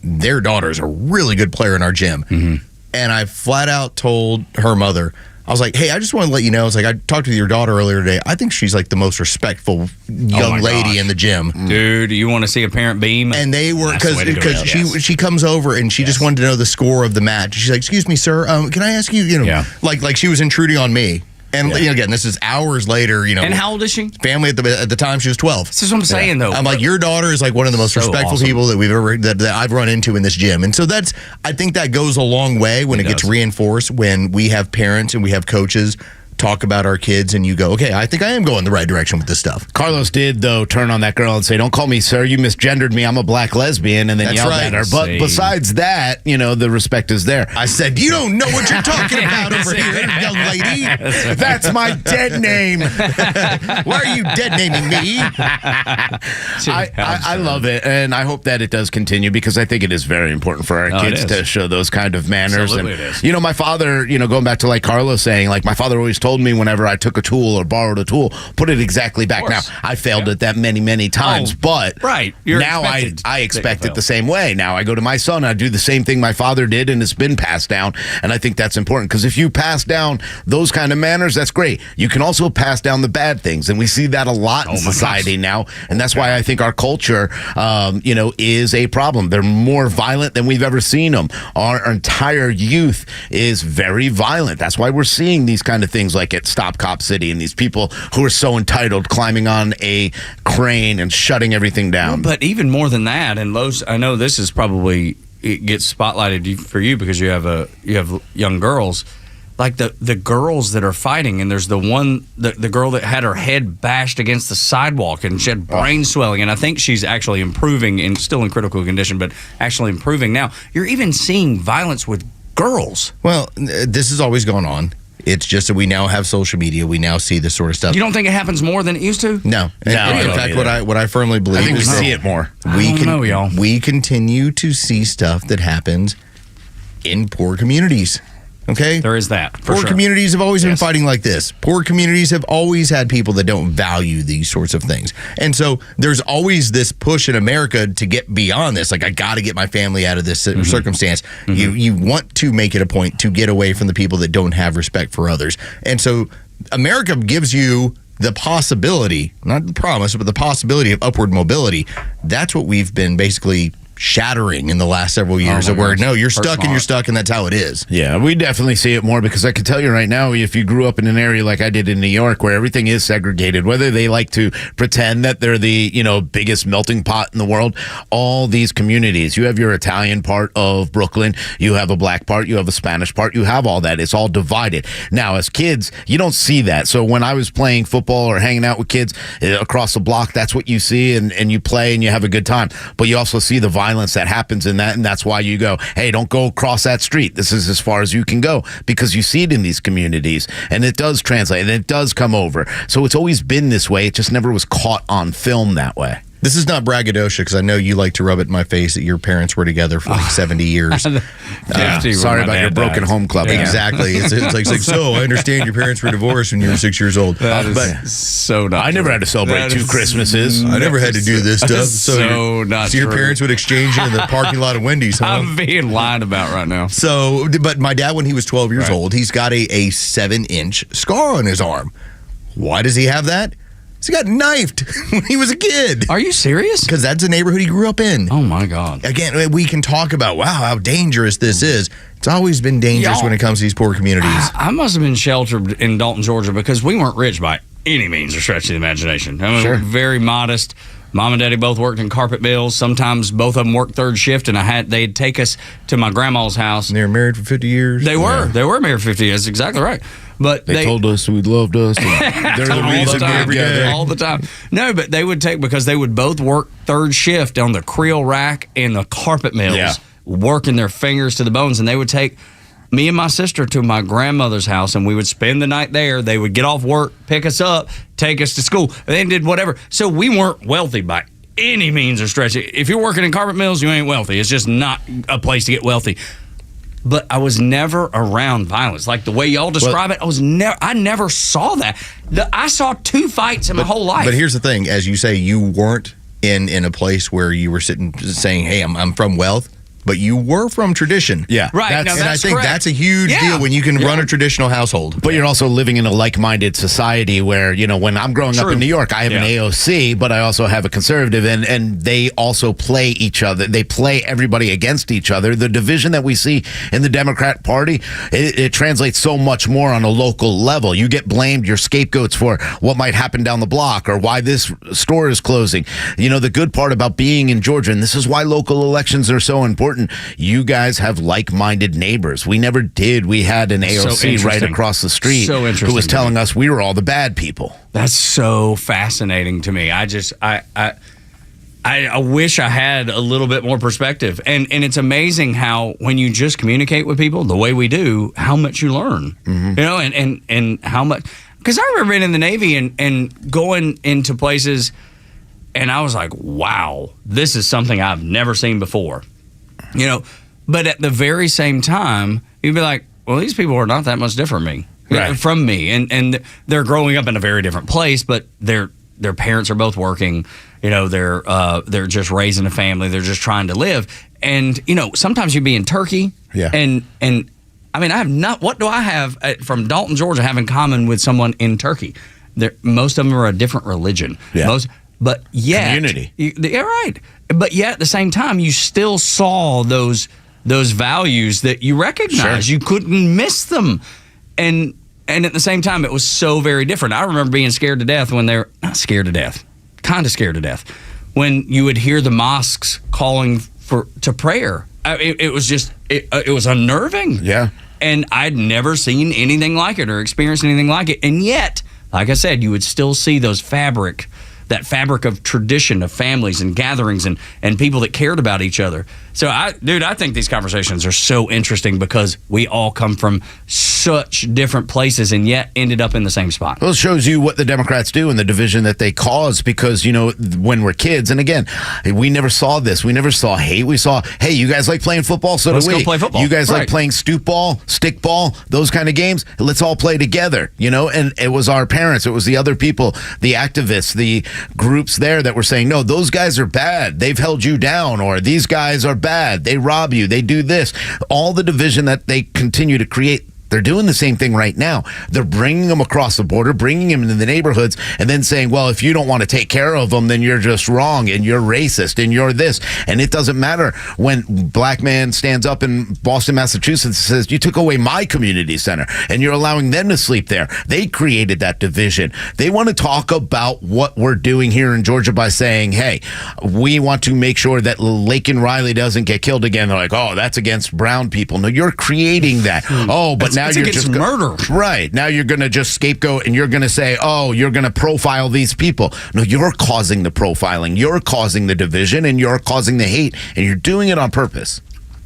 [SPEAKER 4] Their daughter's a really good player in our gym. Mm-hmm. And I flat out told her mother, I was like, hey, I just want to let you know, it's like, I talked with your daughter earlier today. I think she's like the most respectful young lady in the gym.
[SPEAKER 3] Dude, you want to see a parent beam?
[SPEAKER 4] And they were, because she comes over and she just wanted to know the score of the match. She's like, excuse me, sir, can I ask you, like she was intruding on me. And again, this is hours later.
[SPEAKER 3] And how old is she?
[SPEAKER 4] Family at the time, she was 12.
[SPEAKER 3] This is what I'm saying, though.
[SPEAKER 4] I'm like, your daughter is like one of the most respectful people that we've ever that I've run into in this gym, and so I think that goes a long way when it gets reinforced when we have parents and we have coaches talk about our kids, and you go, okay, I think I am going the right direction with this stuff.
[SPEAKER 5] Carlos did, though, turn on that girl and say, don't call me sir, you misgendered me, I'm a black lesbian, and then yelled at her. But besides that, the respect is there.
[SPEAKER 4] I said, you don't know what you're talking about over here, young lady.
[SPEAKER 5] That's my dead name.
[SPEAKER 4] Why are you dead naming me?
[SPEAKER 5] I love it, and I hope that it does continue, because I think it is very important for our kids to show those kind of manners.
[SPEAKER 3] Absolutely
[SPEAKER 5] And,
[SPEAKER 3] it is.
[SPEAKER 5] My father, going back to like Carlos saying, like my father always told me whenever I took a tool or borrowed a tool, put it exactly back. Now, I failed at that many, many times, but now I expect it the same way. Now I go to my son, I do the same thing my father did, and it's been passed down, and I think that's important, because if you pass down those kind of manners, that's great. You can also pass down the bad things, and we see that a lot in society now, and that's why I think our culture, is a problem. They're more violent than we've ever seen them. Our entire youth is very violent. That's why we're seeing these kind of things like at Stop Cop City, and these people who are so entitled climbing on a crane and shutting everything down.
[SPEAKER 3] But even more than that, and Los, I know this is probably, it gets spotlighted for you because you have young girls, like the girls that are fighting, and there's the girl that had her head bashed against the sidewalk and she had brain swelling, and I think she's actually improving, and still in critical condition, but actually improving now. You're even seeing violence with girls.
[SPEAKER 4] Well, this has always gone on. It's just that we now have social media. We now see this sort of stuff.
[SPEAKER 3] You don't think it happens more than it used to?
[SPEAKER 4] No. In fact, what I firmly believe
[SPEAKER 5] I think we
[SPEAKER 4] is
[SPEAKER 5] see it more.
[SPEAKER 4] We continue to see stuff that happens in poor communities. Okay?
[SPEAKER 3] There is that.
[SPEAKER 4] Poor communities have always been fighting like this. Poor communities have always had people that don't value these sorts of things. And so there's always this push in America to get beyond this. Like, I got to get my family out of this circumstance. Mm-hmm. You want to make it a point to get away from the people that don't have respect for others. And so America gives you the possibility, not the promise, but the possibility of upward mobility. That's what we've been basically shattering in the last several years of where, no, you're stuck and you're stuck, and that's how it is.
[SPEAKER 5] Yeah, we definitely see it more, because I can tell you right now, if you grew up in an area like I did in New York, where everything is segregated, whether they like to pretend that they're the, biggest melting pot in the world, all these communities, you have your Italian part of Brooklyn, you have a black part, you have a Spanish part, you have all that. It's all divided. Now, as kids, you don't see that. So when I was playing football or hanging out with kids across the block, that's what you see, and you play and you have a good time. But you also see the violence that happens in that, and that's why you go, hey, don't go across that street. This is as far as you can go, because you see it in these communities, and it does translate, and it does come over. So it's always been this way. It just never was caught on film that way.
[SPEAKER 4] This is not braggadocio because I know you like to rub it in my face that your parents were together for like 70 years.
[SPEAKER 5] Sorry about your broken home club.
[SPEAKER 4] Yeah. Exactly. It's like, so I understand your parents were divorced when you were 6 years old.
[SPEAKER 3] But so not
[SPEAKER 5] I never had to celebrate 2 Christmases.
[SPEAKER 4] I never had to do this stuff.
[SPEAKER 3] So not
[SPEAKER 4] your
[SPEAKER 3] true.
[SPEAKER 4] parents would exchange it in the parking lot of Wendy's. Huh?
[SPEAKER 3] I'm being lied about right now.
[SPEAKER 4] So, but my dad, when he was 12 years old, he's got a 7-inch scar on his arm. Why does he have that? He got knifed when he was a kid.
[SPEAKER 3] Are you serious?
[SPEAKER 4] Because that's the neighborhood he grew up in.
[SPEAKER 3] Oh, my God.
[SPEAKER 4] Again, we can talk about, wow, how dangerous this is. It's always been dangerous when it comes to these poor communities.
[SPEAKER 3] I must have been sheltered in Dalton, Georgia, because we weren't rich by any means or stretch of the imagination. I mean, very modest. Mom and Daddy both worked in carpet mills. Sometimes both of them worked third shift, and they'd take us to my grandma's house.
[SPEAKER 4] And they were married for 50 years?
[SPEAKER 3] They were. They were married for 50 years. That's exactly right. But
[SPEAKER 5] they told us we loved us. They're the reason we're together.
[SPEAKER 3] All the time. No, but they would because they would both work third shift on the creel rack and the carpet mills, working their fingers to the bones. And they would take me and my sister to my grandmother's house, and we would spend the night there. They would get off work, pick us up, take us to school, and then did whatever. So we weren't wealthy by any means or stretch. If you're working in carpet mills, you ain't wealthy. It's just not a place to get wealthy. But I was never around violence. Like the way y'all describe it, I never saw that. I saw 2 fights in my whole life.
[SPEAKER 4] But here's the thing. As you say, you weren't in a place where you were sitting saying, hey, I'm from wealth. But you were from tradition.
[SPEAKER 5] Yeah.
[SPEAKER 3] Right.
[SPEAKER 4] And I think that's a huge deal when you can run a traditional household.
[SPEAKER 5] But you're also living in a like-minded society where, when I'm growing up in New York, I have an AOC, but I also have a conservative, and they also play each other. They play everybody against each other. The division that we see in the Democrat Party, it translates so much more on a local level. You get blamed, you're scapegoats for what might happen down the block or why this store is closing. The good part about being in Georgia, and this is why local elections are so important, you guys have like-minded neighbors. We never did. We had an AOC right across the street who was telling us we were all the bad people.
[SPEAKER 3] That's so fascinating to me. I wish I had a little bit more perspective. And it's amazing how when you just communicate with people the way we do, how much you learn. Mm-hmm. And how much. Because I remember being in the Navy and going into places, and I was like, wow, this is something I've never seen before. But at the very same time, you'd be like, well, these people are not that much different from me. And they're growing up in a very different place, but their parents are both working. They're just raising a family. They're just trying to live. And, sometimes you'd be in Turkey. Yeah. And I mean, what do I have from Dalton, Georgia, have in common with someone in Turkey? Most of them are a different religion.
[SPEAKER 5] Yeah.
[SPEAKER 3] But yet,
[SPEAKER 5] community.
[SPEAKER 3] Yeah, right. But yet, at the same time, you still saw those values that you recognize. Sure. You couldn't miss them, and at the same time, it was so very different. I remember being scared to death when they're not scared to death, kind of scared to death, when you would hear the mosques calling to prayer. It was just it was unnerving.
[SPEAKER 5] Yeah,
[SPEAKER 3] and I'd never seen anything like it or experienced anything like it, and yet, like I said, you would still see that fabric of tradition of families and gatherings and people that cared about each other. So, I think these conversations are so interesting because we all come from such different places and yet ended up in the same spot.
[SPEAKER 5] Well, it shows you what the Democrats do and the division that they cause because, when we're kids, and again, we never saw this. We never saw hate. We saw, hey, you guys like playing football? So
[SPEAKER 3] Let's
[SPEAKER 5] do we.
[SPEAKER 3] Go play football.
[SPEAKER 5] You guys like playing stoop ball, stick ball, those kind of games? Let's all play together, And it was our parents. It was the other people, the activists, the groups there that were saying, no, those guys are bad. They've held you down, or these guys are bad. They rob you. They do this. All the division that they continue to create, they're doing the same thing right now. They're bringing them across the border, bringing them into the neighborhoods, and then saying, well, if you don't want to take care of them, then you're just wrong, and you're racist, and you're this. And it doesn't matter when black man stands up in Boston, Massachusetts, and says, you took away my community center, and you're allowing them to sleep there. They created that division. They want to talk about what we're doing here in Georgia by saying, hey, we want to make sure that Laken Riley doesn't get killed again. They're like, oh, that's against brown people. No, you're creating that. Oh, but now you're just
[SPEAKER 3] murder.
[SPEAKER 5] Right. Now you're going to just scapegoat and you're going to say, oh, you're going to profile these people. No, you're causing the profiling. You're causing the division and you're causing the hate, and you're doing it on purpose.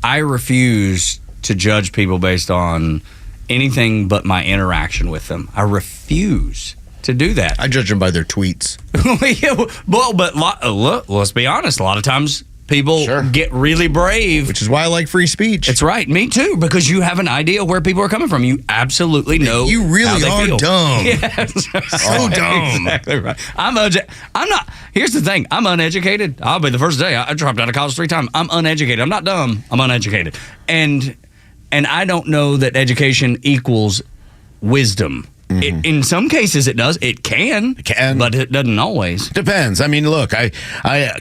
[SPEAKER 3] I refuse to judge people based on anything but my interaction with them. I refuse. to do that.
[SPEAKER 4] I judge them by their tweets.
[SPEAKER 3] Well, but look, let's be honest. A lot of times people get really brave.
[SPEAKER 4] Which is why I like free speech.
[SPEAKER 3] It's right. Me too, because you have an idea where people are coming from. You absolutely know.
[SPEAKER 4] You really
[SPEAKER 3] how they
[SPEAKER 4] are
[SPEAKER 3] feel.
[SPEAKER 4] dumb.
[SPEAKER 3] Yes.
[SPEAKER 4] So dumb.
[SPEAKER 3] Exactly right. I'm not. Here's the thing. I'm uneducated. I'll be the first day. I dropped out of college 3 times. I'm uneducated. I'm not dumb. I'm uneducated. And I don't know that education equals wisdom. In some cases it does. It can, but it doesn't always.
[SPEAKER 5] Depends. I mean, look, I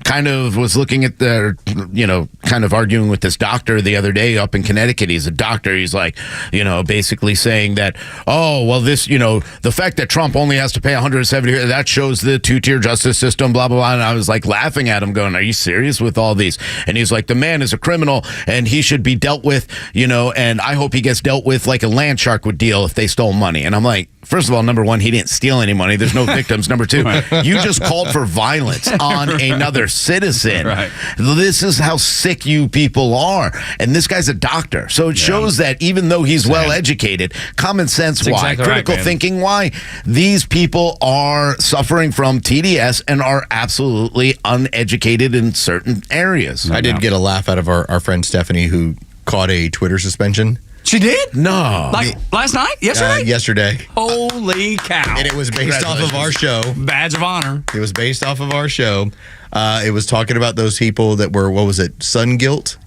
[SPEAKER 5] kind of was looking at kind of arguing with this doctor the other day up in Connecticut. He's a doctor. He's like, basically saying that, this, the fact that Trump only has to pay $170, that shows the 2-tier justice system, blah, blah, blah. And I was like laughing at him going, are you serious with all these? And he's like, the man is a criminal and he should be dealt with, and I hope he gets dealt with like a land shark would deal if they stole money. And I'm like, first of all, number one, he didn't steal any money. There's no victims. Number two, you just called for violence on another citizen.
[SPEAKER 3] Right.
[SPEAKER 5] This is how sick you people are. And this guy's a doctor. So it shows that even though he's well-educated, common sense why, critical thinking why, these people are suffering from TDS and are absolutely uneducated in certain areas.
[SPEAKER 4] I did get a laugh out of our friend Stephanie, who caught a Twitter suspension.
[SPEAKER 3] She did?
[SPEAKER 5] No.
[SPEAKER 3] Like last night? Yesterday?
[SPEAKER 4] Yesterday.
[SPEAKER 3] Holy cow.
[SPEAKER 4] And it was based off of our show.
[SPEAKER 3] Badge of honor.
[SPEAKER 4] It was based off of our show. It was talking about those people that were, what was it, sun guilt?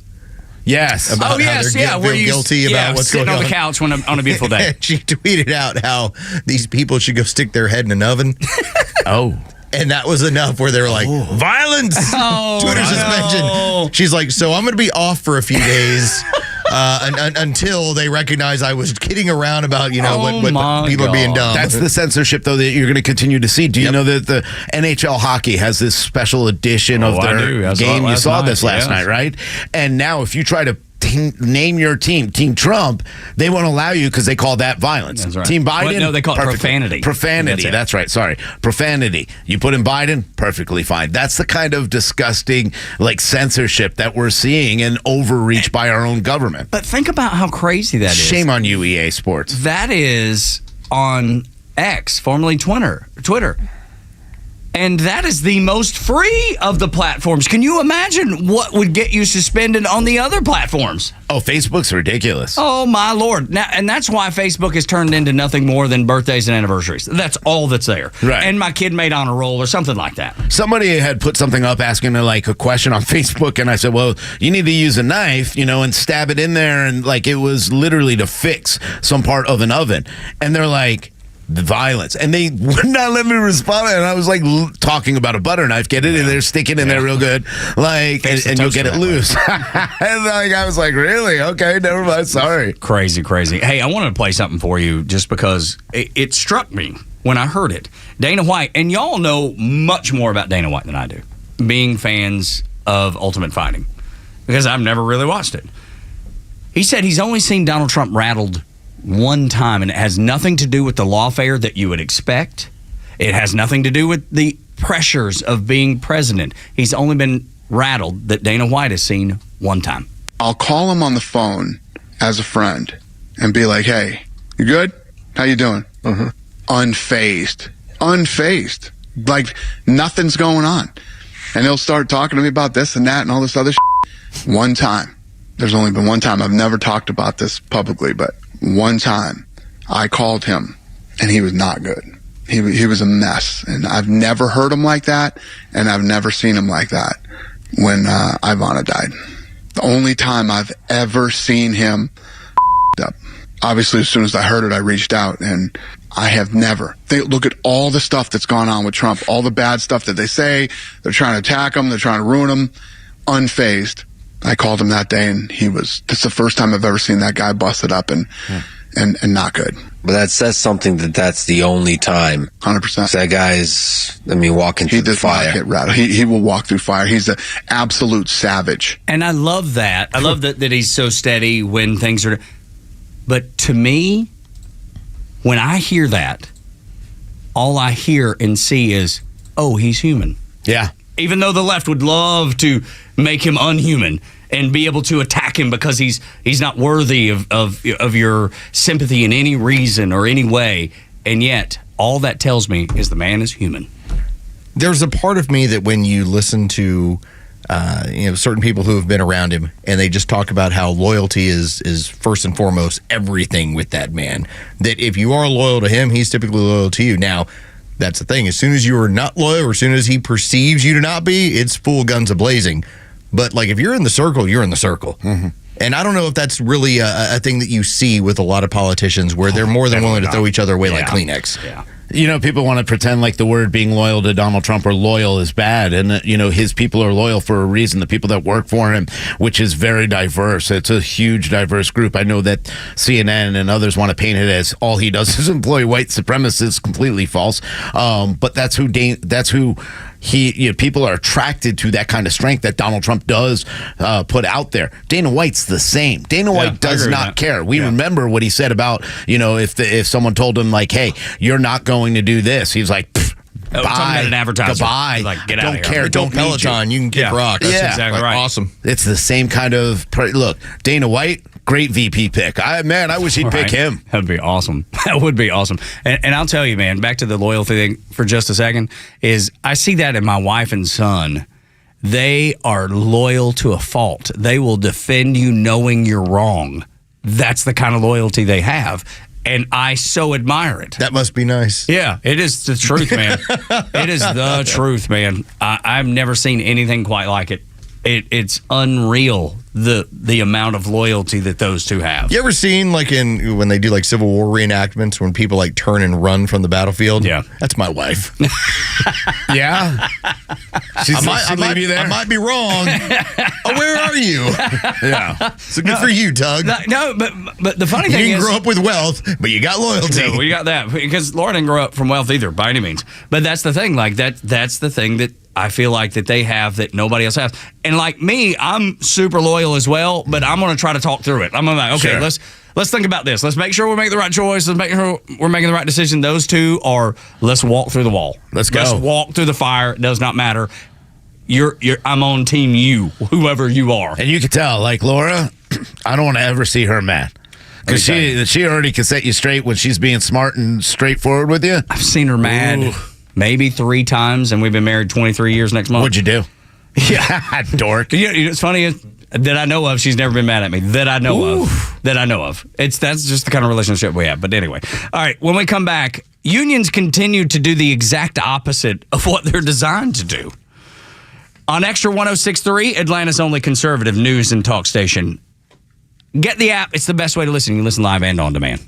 [SPEAKER 5] Yes.
[SPEAKER 4] About how they're
[SPEAKER 3] where you
[SPEAKER 4] guilty about what's going
[SPEAKER 3] on the couch on a beautiful day.
[SPEAKER 4] She tweeted out how these people should go stick their head in an oven. And that was enough where they were like, violence! Twitter suspension. She's like, so I'm going to be off for a few days until they recognize I was kidding around about, what people are being dumb.
[SPEAKER 5] That's the censorship, though, that you're going to continue to see. Do you know that the NHL hockey has this special edition of their game? You saw this last night, right? And now if you try to name your team Trump, they won't allow you because they call that violence.
[SPEAKER 3] That's right.
[SPEAKER 5] Team Biden,
[SPEAKER 3] no, they call it profanity.
[SPEAKER 5] Profanity. That's right. Sorry, profanity. You put in Biden, perfectly fine. That's the kind of disgusting censorship that we're seeing and overreach by our own government.
[SPEAKER 3] But think about how crazy that is.
[SPEAKER 5] Shame on you, EA Sports.
[SPEAKER 3] That is on X, formerly Twitter. And that is the most free of the platforms. Can you imagine what would get you suspended on the other platforms?
[SPEAKER 5] Oh, Facebook's ridiculous.
[SPEAKER 3] Oh, my Lord. Now, and that's why Facebook has turned into nothing more than birthdays and anniversaries. That's all that's there.
[SPEAKER 5] Right.
[SPEAKER 3] And my kid made on a roll or something like that.
[SPEAKER 5] Somebody had put something up asking a question on Facebook, and I said, well, you need to use a knife, and stab it in there. And it was literally to fix some part of an oven. And they're like, the violence, and they would not let me respond. And I was talking about a butter knife, get it in there, stick it in there real good, and you'll get it loose. And I was like, really? Okay, never mind. Sorry.
[SPEAKER 3] Crazy. Hey, I wanted to play something for you just because it struck me when I heard it. Dana White, and y'all know much more about Dana White than I do, being fans of Ultimate Fighting, because I've never really watched it. He said he's only seen Donald Trump rattled one time, and it has nothing to do with the lawfare that you would expect. It has nothing to do with the pressures of being president. He's only been rattled that Dana White has seen one time.
[SPEAKER 12] I'll call him on the phone as a friend and be like, hey, you good? How you doing? Unfazed. Like nothing's going on. And he'll start talking to me about this and that and all this other shit. One time. There's only been one time. I've never talked about this publicly, but one time I called him and he was not good. He was a mess, and I've never heard him like that, and I've never seen him like that when Ivana died. The only time I've ever seen him up. Obviously, as soon as I heard it, I reached out, and I have never. Look at all the stuff that's gone on with Trump, all the bad stuff that they say. They're trying to attack him. They're trying to ruin him. Unfazed. I called him that day, and that's the first time I've ever seen that guy busted up and not good.
[SPEAKER 13] But that says something that's the only time.
[SPEAKER 12] 100%.
[SPEAKER 13] That guy's, walking through the fire.
[SPEAKER 12] He does not get rattled. He will walk through fire. He's an absolute savage.
[SPEAKER 3] And I love that. I love that he's so steady when things are... But to me, when I hear that, all I hear and see is, oh, he's human.
[SPEAKER 5] Yeah.
[SPEAKER 3] Even though the left would love to make him unhuman and be able to attack him because he's not worthy of your sympathy in any reason or any way, And yet, all that tells me is the man is human.
[SPEAKER 4] There's a part of me that when you listen to certain people who have been around him and they just talk about how loyalty is first and foremost everything with that man, that if you are loyal to him, he's typically loyal to you. Now, that's the thing. As soon as you are not loyal or as soon as he perceives you to not be, it's full guns a-blazing. But like if you're in the circle, you're in the circle. Mm-hmm. And I don't know if that's really a thing that you see with a lot, of politicians where they're more than willing to throw each other away like Kleenex.
[SPEAKER 3] Yeah.
[SPEAKER 5] People want to pretend like the word being loyal to Donald Trump or loyal is bad. And, his people are loyal for a reason. The people that work for him, which is very diverse. It's a huge, diverse group. I know that CNN and others want to paint it as all he does is employ white supremacists. Completely false. But that's who people are attracted to, that kind of strength that Donald Trump does put out there. Dana White's the same. Dana White does not care. We remember what he said about, if someone told him like, hey, you're not going to do this. He's like, bye.
[SPEAKER 3] Talking about an advertiser.
[SPEAKER 5] Goodbye.
[SPEAKER 3] Like, get out
[SPEAKER 5] don't
[SPEAKER 3] of here.
[SPEAKER 5] care. Don't
[SPEAKER 4] Peloton. You can kick rocks.
[SPEAKER 3] That's exactly right.
[SPEAKER 4] Awesome.
[SPEAKER 5] It's the same kind of look. Dana White, great VP pick. I wish he'd pick him.
[SPEAKER 3] That'd be awesome. That would be awesome. And I'll tell you, man, back to the loyalty thing for just a second, is I see that in my wife and son. They are loyal to a fault. They will defend you knowing you're wrong. That's the kind of loyalty they have. And I so admire it.
[SPEAKER 4] That must be nice.
[SPEAKER 3] Yeah, it is the truth, man. It is the truth, man. I've never seen anything quite like it. It's unreal, the amount of loyalty that those two have.
[SPEAKER 4] You ever seen when they do like Civil War reenactments when people like turn and run from the battlefield?
[SPEAKER 3] Yeah.
[SPEAKER 4] That's my wife.
[SPEAKER 5] Yeah?
[SPEAKER 4] I might be wrong. Oh, where are you?
[SPEAKER 5] Yeah.
[SPEAKER 4] So good for you, Doug.
[SPEAKER 3] No, but the funny thing is,
[SPEAKER 4] you didn't grow up with wealth, but you got loyalty.
[SPEAKER 3] Yeah, we got that because Laura didn't grow up from wealth either, by any means. But that's the thing. Like that's the thing that I feel like that they have that nobody else has. And like me, I'm super loyal as well, but I'm going to try to talk through it. I'm going to be like, okay, let's think about this. Let's make sure we make the right choice. Let's make sure we're making the right decision. Those two are, let's walk through the wall.
[SPEAKER 5] Let's go.
[SPEAKER 3] Let's walk through the fire. It does not matter. I'm on team you, whoever you are.
[SPEAKER 5] And you can tell, like Laura, I don't want to ever see her mad. Because she already can set you straight when she's being smart and straightforward with you.
[SPEAKER 3] I've seen her mad. Ooh. Maybe 3 times, and we've been married 23 years next month.
[SPEAKER 5] What'd you do?
[SPEAKER 3] Yeah.
[SPEAKER 5] Dork.
[SPEAKER 3] It's funny that I know of, she's never been mad at me. That I know of. That's just the kind of relationship we have. But anyway. All right, when we come back, unions continue to do the exact opposite of what they're designed to do. On Extra 106.3, Atlanta's only conservative news and talk station. Get the app. It's the best way to listen. You can listen live and on demand.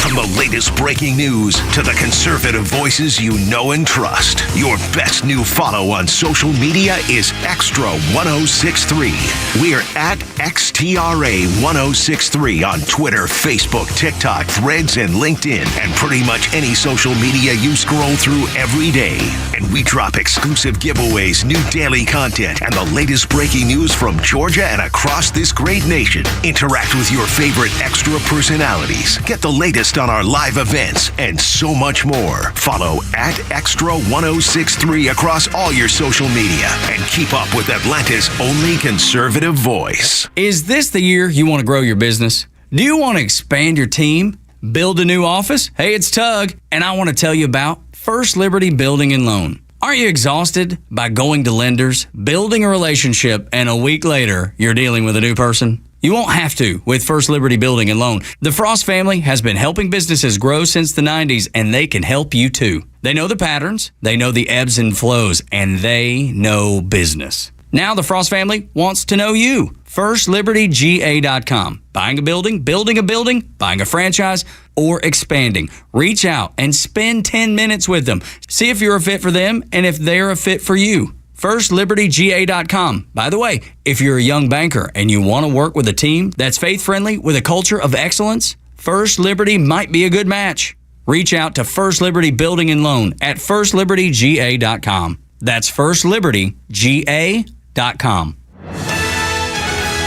[SPEAKER 2] From the latest breaking news to the conservative voices you know and trust, your best new follow on social media is Extra 1063. We're at XTRA 1063 on Twitter, Facebook, TikTok, Threads, and LinkedIn, and pretty much any social media you scroll through every day. And we drop exclusive giveaways, new daily content, and the latest breaking news from Georgia and across this great nation. Interact with your favorite Extra personalities. Get the latest on our live events and so much more. Follow at Extra 1063 across all your social media and keep up with Atlanta's only conservative voice.
[SPEAKER 3] Is this the year you want to grow your business? Do you want to expand your team? Build a new office? Hey, it's Tug, and I want to tell you about First Liberty Building and Loan. Aren't you exhausted by going to lenders, building a relationship, and a week later, you're dealing with a new person? You won't have to with First Liberty Building and Loan. The Frost family has been helping businesses grow since the 90s, and they can help you too. They know the patterns, they know the ebbs and flows, and they know business. Now the Frost family wants to know you. FirstLibertyGA.com. Buying a building, building a building, buying a franchise, or expanding. Reach out and spend 10 minutes with them. See if you're a fit for them and if they're a fit for you. FirstLibertyGA.com. By the way, if you're a young banker and you want to work with a team that's faith-friendly with a culture of excellence, First Liberty might be a good match. Reach out to First Liberty Building and Loan at FirstLibertyGA.com. That's FirstLibertyGA.com.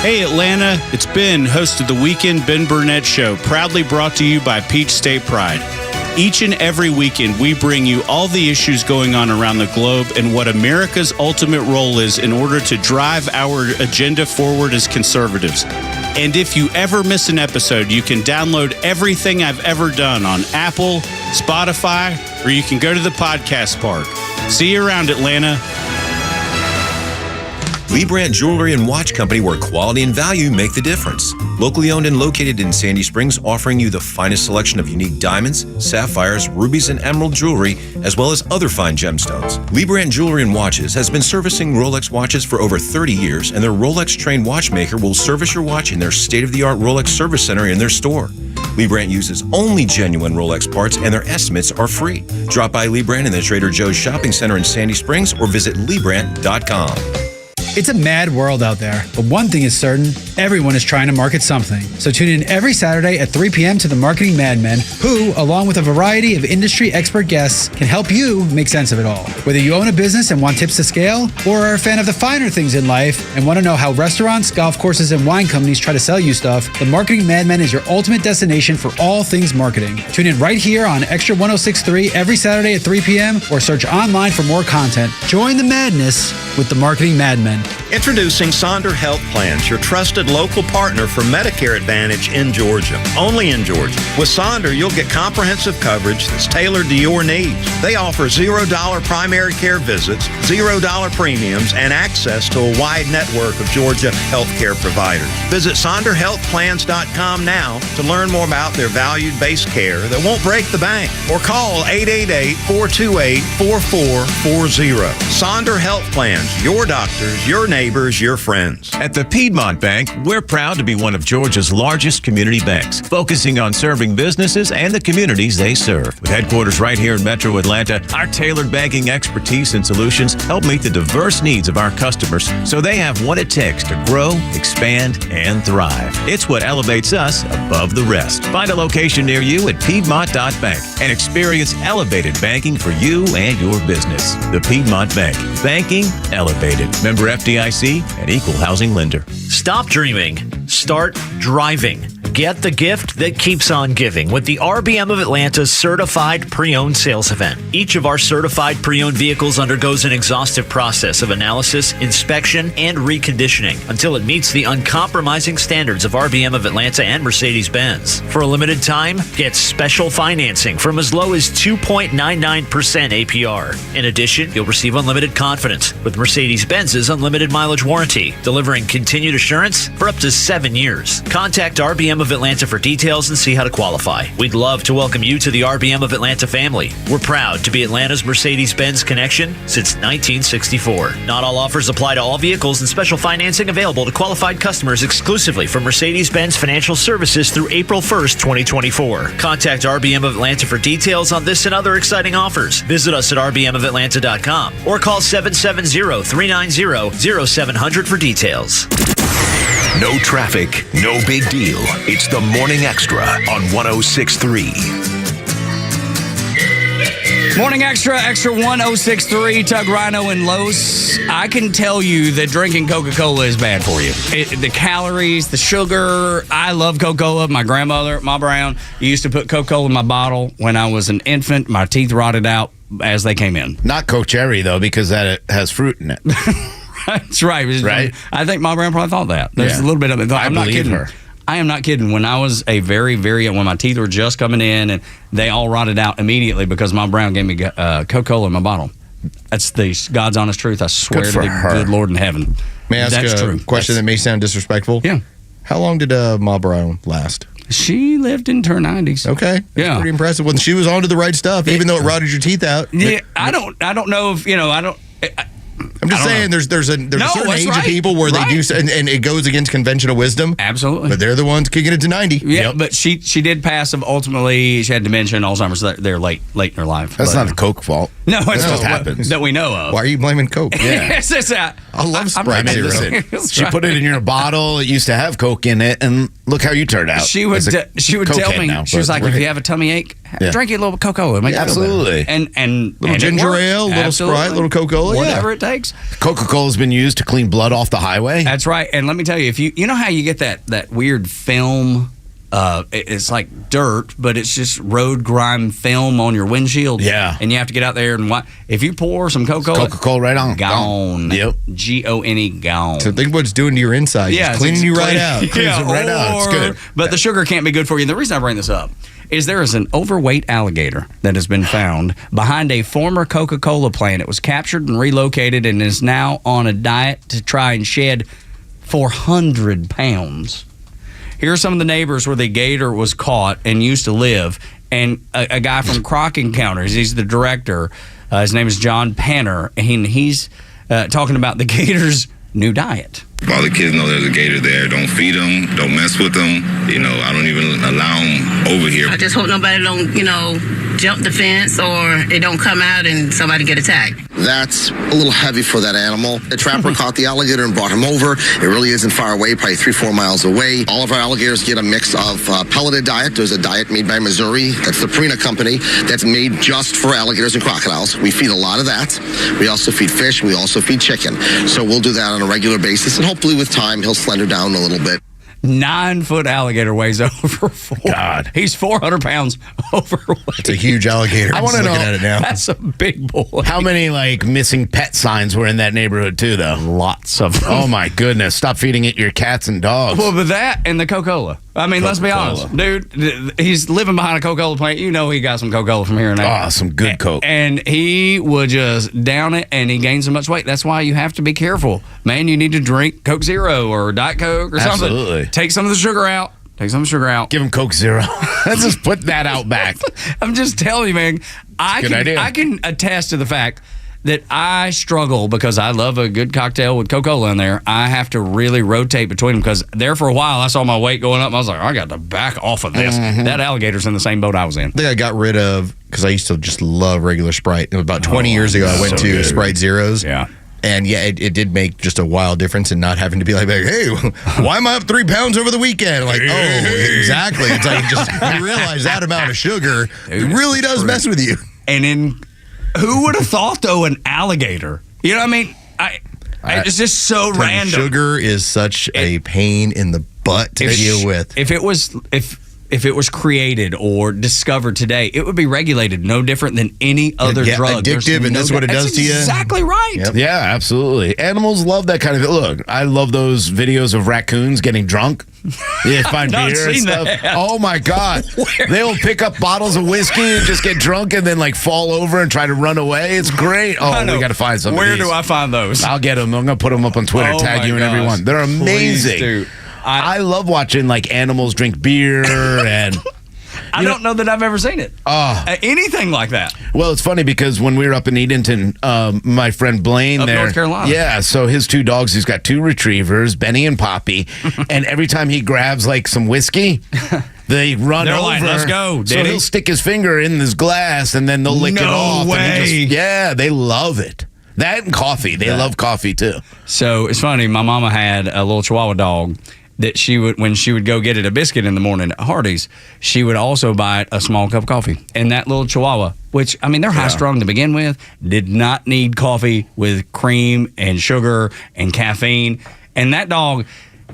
[SPEAKER 14] Hey Atlanta, it's Ben, host of the Weekend Ben Burnett Show, proudly brought to you by Peach State Pride. Each and every weekend, we bring you all the issues going on around the globe and what America's ultimate role is in order to drive our agenda forward as conservatives. And if you ever miss an episode, you can download everything I've ever done on Apple, Spotify, or you can go to the podcast park. See you around, Atlanta.
[SPEAKER 1] Lee Brandt Jewelry and Watch Company, where quality and value make the difference. Locally owned and located in Sandy Springs, offering you the finest selection of unique diamonds, sapphires, rubies, and emerald jewelry, as well as other fine gemstones. Lee Brandt Jewelry and Watches has been servicing Rolex watches for over 30 years, and their Rolex-trained watchmaker will service your watch in their state-of-the-art Rolex service center in their store. Lee Brandt uses only genuine Rolex parts, and their estimates are free. Drop by Lee Brandt in the Trader Joe's Shopping Center in Sandy Springs or visit LeeBrandt.com.
[SPEAKER 23] It's a mad world out there, but one thing is certain, everyone is trying to market something. So tune in every Saturday at 3 p.m. to the Marketing Madmen, who, along with a variety of industry expert guests, can help you make sense of it all. Whether you own a business and want tips to scale, or are a fan of the finer things in life and want to know how restaurants, golf courses, and wine companies try to sell you stuff, the Marketing Madmen is your ultimate destination for all things marketing. Tune in right here on Extra 106.3 every Saturday at 3 p.m. or search online for more content. Join the madness with the Marketing Madmen.
[SPEAKER 15] Introducing Sonder Health Plans, your trusted local partner for Medicare Advantage in Georgia. Only in Georgia. With Sonder, you'll get comprehensive coverage that's tailored to your needs. They offer $0 primary care visits, $0 premiums, and access to a wide network of Georgia healthcare providers. Visit SonderHealthPlans.com now to learn more about their value-based care that won't break the bank. Or call 888-428-4440. Sonder Health Plans, your doctors, your neighbors, your friends.
[SPEAKER 16] At the Piedmont Bank, we're proud to be one of Georgia's largest community banks, focusing on serving businesses and the communities they serve. With headquarters right here in Metro Atlanta, our tailored banking expertise and solutions help meet the diverse needs of our customers so they have what it takes to grow, expand, and thrive. It's what elevates us above the rest. Find a location near you at Piedmont.bank and experience elevated banking for you and your business. The Piedmont Bank. Banking elevated. Member FDIC and equal housing lender.
[SPEAKER 17] Stop dreaming. Start driving. Get the gift that keeps on giving with the RBM of Atlanta's Certified Pre-Owned Sales Event. Each of our certified pre-owned vehicles undergoes an exhaustive process of analysis, inspection, and reconditioning until it meets the uncompromising standards of RBM of Atlanta and Mercedes-Benz. For a limited time, get special financing from as low as 2.99% APR. In addition, you'll receive unlimited confidence with Mercedes-Benz's unlimited mileage warranty, delivering continued assurance for up to 7 years. Contact RBM of Atlanta for details and see how to qualify. We'd love to welcome you to the RBM of Atlanta family. We're proud to be Atlanta's Mercedes-Benz connection since 1964. Not all offers apply to all vehicles, and special financing available to qualified customers exclusively from Mercedes-Benz Financial Services through April 1st, 2024. Contact RBM of Atlanta for details on this and other exciting offers. Visit us at rbmofatlanta.com or call 770-390-0700 for details.
[SPEAKER 2] No traffic, no big deal. It's the Morning Extra on 106.3.
[SPEAKER 3] Morning Extra, Extra 106.3, Tug, Rhino, and Los. I can tell you that drinking Coca-Cola is bad for you. The calories, the sugar. I love Coca-Cola. My grandmother, Ma Brown, used to put Coca-Cola in my bottle when I was an infant. My teeth rotted out as they came in.
[SPEAKER 5] Not Coke Cherry, though, because that has fruit in it.
[SPEAKER 3] That's right.
[SPEAKER 5] Right?
[SPEAKER 3] I think Ma Brown probably thought that. There's a little bit of it. I'm not kidding her. I am not kidding. When I was a when my teeth were just coming in and they all rotted out immediately because Ma Brown gave me Coca-Cola in my bottle. That's the God's honest truth. I swear to the good Lord in heaven.
[SPEAKER 4] May I ask a question that may sound disrespectful?
[SPEAKER 3] Yeah.
[SPEAKER 4] How long did Ma Brown last?
[SPEAKER 3] She lived into her 90s.
[SPEAKER 4] Okay. That's pretty impressive. When she was onto the right stuff, even though it rotted your teeth out.
[SPEAKER 3] Yeah, I don't know if,
[SPEAKER 4] I'm just saying there's a certain age of people where they do, and it goes against conventional wisdom.
[SPEAKER 3] Absolutely.
[SPEAKER 4] But they're the ones kicking it to 90.
[SPEAKER 3] Yeah, but she did pass ultimately. She had dementia and Alzheimer's. They're late in her life.
[SPEAKER 5] That's not the Coke fault.
[SPEAKER 3] No, it's
[SPEAKER 5] just happens.
[SPEAKER 3] That we know of.
[SPEAKER 4] Why are you blaming Coke?
[SPEAKER 5] Yeah.
[SPEAKER 4] I love Sprite Zero.
[SPEAKER 5] Listen, she put it in your bottle. It used to have Coke in it, and look how you turned out.
[SPEAKER 3] She would tell me, she was like, if you have a tummy ache, drink a little Coca-Cola.
[SPEAKER 5] Absolutely.
[SPEAKER 3] And
[SPEAKER 4] little ginger ale, little Sprite, little Coca-Cola.
[SPEAKER 3] Whatever it takes.
[SPEAKER 5] Coca-Cola's been used to clean blood off the highway.
[SPEAKER 3] That's right. And let me tell you, if you know how you get that weird film it's like dirt, but it's just road grime film on your windshield.
[SPEAKER 5] Yeah.
[SPEAKER 3] And you have to get out there and if you pour some Coca-Cola
[SPEAKER 5] right on.
[SPEAKER 3] Gone.
[SPEAKER 5] Yep.
[SPEAKER 3] Gone. Gone.
[SPEAKER 4] So think what it's doing to your insides.
[SPEAKER 3] Yeah,
[SPEAKER 4] it's cleaning you right out.
[SPEAKER 3] Yeah,
[SPEAKER 5] right out. It's good.
[SPEAKER 3] But the sugar can't be good for you. And the reason I bring this up is there is an overweight alligator that has been found behind a former Coca-Cola plant. It was captured and relocated and is now on a diet to try and shed 400 pounds. Here are some of the neighbors where the gator was caught and used to live. And a guy from Croc Encounters, he's the director. His name is John Panner, and he's talking about the gator's new diet.
[SPEAKER 8] All the kids know there's a gator there. Don't feed them. Don't mess with them. I don't even allow them over here.
[SPEAKER 18] I just hope nobody don't, jump the fence or it don't come out and somebody get attacked.
[SPEAKER 19] That's a little heavy for that animal. The trapper caught the alligator and brought him over. It really isn't far away, probably 3-4 miles away. All of our alligators get a mix of pelleted diet. There's a diet made by Missouri. That's the Purina company. That's made just for alligators and crocodiles. We feed a lot of that. We also feed fish. We also feed chicken. So we'll do that on a regular basis. And hopefully with time, he'll slender down a little bit.
[SPEAKER 3] 9-foot alligator weighs over 4.
[SPEAKER 5] God.
[SPEAKER 3] He's 400 pounds overweight.
[SPEAKER 4] It's a huge alligator.
[SPEAKER 5] I want to know.
[SPEAKER 4] At it now.
[SPEAKER 3] That's a big boy.
[SPEAKER 5] How many missing pet signs were in that neighborhood too, though?
[SPEAKER 3] Lots of them.
[SPEAKER 5] Oh my goodness! Stop feeding it your cats and dogs.
[SPEAKER 3] Well, but that and the Coca-Cola. I mean, let's be honest, dude. He's living behind a Coca-Cola plant. He got some Coca-Cola from here and there.
[SPEAKER 5] Oh, some good Coke.
[SPEAKER 3] And he would just down it, and he gained so much weight. That's why you have to be careful, man. You need to drink Coke Zero or Diet Coke or something.
[SPEAKER 5] Absolutely.
[SPEAKER 3] Take some of the sugar out.
[SPEAKER 5] Give him Coke Zero. Let's just put that out back.
[SPEAKER 3] I'm just telling you, man. I can attest to the fact that I struggle because I love a good cocktail with Coca-Cola in there. I have to really rotate between them because there for a while I saw my weight going up. And I was like, I got to back off of this.
[SPEAKER 4] Mm-hmm.
[SPEAKER 3] That alligator's in the same boat I was in.
[SPEAKER 4] I think I got rid of, because I used to just love regular Sprite. About 20 years ago, I went to Sprite Zeros.
[SPEAKER 3] Yeah.
[SPEAKER 4] And yeah, it did make just a wild difference in not having to be like, hey, why am I up 3 pounds over the weekend? Like, oh, exactly. It's like you realize that amount of sugar really does mess with you.
[SPEAKER 3] And who would have thought, though, an alligator? You know what I mean? It's just so random.
[SPEAKER 4] Sugar is such a pain in the butt to deal with.
[SPEAKER 3] If it was created or discovered today, it would be regulated no different than any other drug.
[SPEAKER 4] Addictive, and that's what it does to you.
[SPEAKER 3] Exactly right.
[SPEAKER 5] Yep. Yeah, absolutely. Animals love that kind of. Look, I love those videos of raccoons getting drunk. Yeah, find beer and stuff.
[SPEAKER 3] That.
[SPEAKER 5] Oh my God! They'll pick up bottles of whiskey and just get drunk and then fall over and try to run away. It's great. Oh, we got to find some.
[SPEAKER 3] Where do I find those?
[SPEAKER 5] I'll get them. I'm gonna put them up on Twitter. Tag you and everyone. They're amazing.
[SPEAKER 3] Please,
[SPEAKER 5] I love watching animals drink beer and.
[SPEAKER 3] I don't know that I've ever seen it. Anything like that.
[SPEAKER 5] Well, it's funny because when we were up in Edenton, my friend Blaine there.
[SPEAKER 3] North Carolina.
[SPEAKER 5] Yeah, so his 2 dogs, he's got 2 retrievers, Benny and Poppy, and every time he grabs some whiskey, they run
[SPEAKER 3] They're
[SPEAKER 5] over.
[SPEAKER 3] Like, let's go,
[SPEAKER 5] So he'll stick his finger in his glass and then they'll lick it off.
[SPEAKER 3] No way.
[SPEAKER 5] And they love it. That and coffee. They love coffee too.
[SPEAKER 3] So it's funny, my mama had a little Chihuahua dog that when she would go get it a biscuit in the morning at Hardee's, she would also buy it a small cup of coffee. And that little Chihuahua, which, I mean, they're high strung to begin with, did not need coffee with cream and sugar and caffeine. And that dog,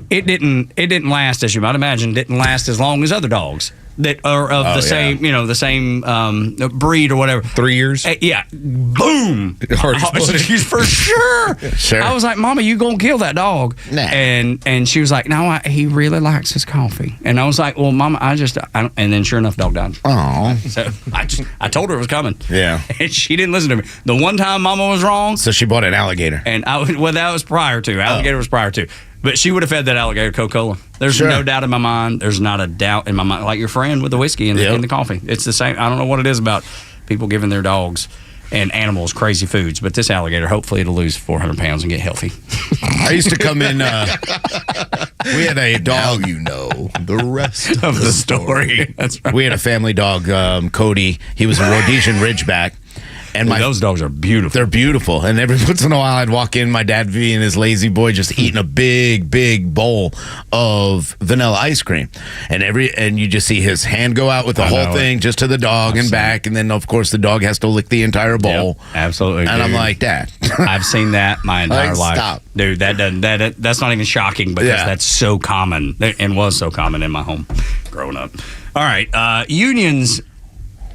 [SPEAKER 3] it didn't last, as you might imagine, didn't last as long as other dogs that are of the same breed or whatever.
[SPEAKER 4] 3 years?
[SPEAKER 3] Yeah. Boom. For sure.
[SPEAKER 5] Sure.
[SPEAKER 3] I was like, Mama, you gonna kill that dog?
[SPEAKER 5] Nah.
[SPEAKER 3] And she was like, no, he really likes his coffee. And I was like, well, Mama, I don't. And then sure enough, dog died.
[SPEAKER 5] Oh.
[SPEAKER 3] So I told her it was coming.
[SPEAKER 5] Yeah.
[SPEAKER 3] And she didn't listen to me. The one time Mama was wrong.
[SPEAKER 5] So she bought an alligator.
[SPEAKER 3] And that was prior to. Alligator was prior to. But she would have fed that alligator Coca-Cola. There's no doubt in my mind. There's not a doubt in my mind. Like your friend with the whiskey and the coffee. It's the same. I don't know what it is about people giving their dogs and animals crazy foods. But this alligator, hopefully it'll lose 400 pounds and get healthy.
[SPEAKER 5] I used to come in. We had a dog.
[SPEAKER 4] Now you know the rest
[SPEAKER 3] of the story. That's right.
[SPEAKER 5] We had a family dog, Cody. He was a Rhodesian Ridgeback. And
[SPEAKER 3] those dogs are beautiful.
[SPEAKER 5] They're beautiful. And every once in a while, I'd walk in, my dad being his lazy boy, just eating a big, big bowl of vanilla ice cream. And you just see his hand go out with the whole thing just to the dog and back. And then, of course, the dog has to lick the entire bowl.
[SPEAKER 3] Yep, absolutely.
[SPEAKER 5] And I'm like, Dad.
[SPEAKER 3] I've seen that my entire life.
[SPEAKER 5] Stop.
[SPEAKER 3] Dude, that's not even shocking because that's so common and was so common in my home growing up. All right. Unions,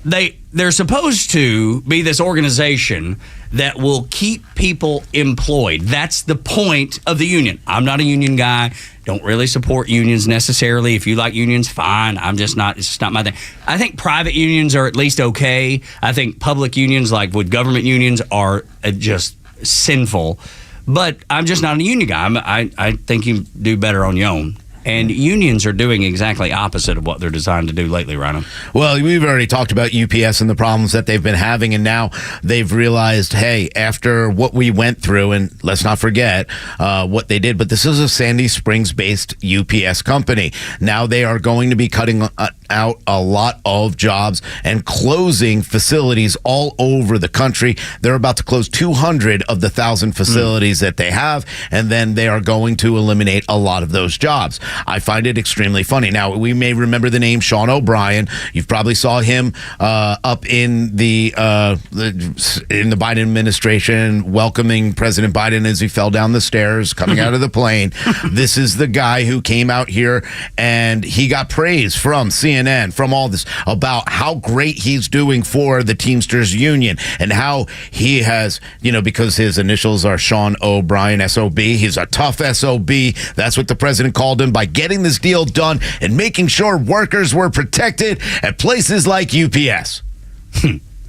[SPEAKER 3] they're supposed to be this organization that will keep people employed. That's the point of the union. I'm not a union guy. Don't really support unions necessarily. If you like unions, fine. I'm just not. It's just not my thing. I think private unions are at least okay. I think public unions, like with government unions, are just sinful. But I'm just not a union guy. I think you do better on your own. And unions are doing exactly opposite of what they're designed to do lately, Rhino.
[SPEAKER 5] Well, we've already talked about UPS and the problems that they've been having, and now they've realized, hey, after what we went through, and let's not forget what they did, but this is a Sandy Springs-based UPS company. Now they are going to be cutting out a lot of jobs and closing facilities all over the country. They're about to close 200 of the 1,000 facilities that they have, and then they are going to eliminate a lot of those jobs. I find it extremely funny. Now, we may remember the name Sean O'Brien. You've probably saw him up in the Biden administration welcoming President Biden as he fell down the stairs coming out of the plane. This is the guy who came out here and he got praise from CNN, from all this, about how great he's doing for the Teamsters Union and how he has, because his initials are Sean O'Brien, SOB. He's a tough SOB. That's what the president called him, by getting this deal done and making sure workers were protected at places like UPS.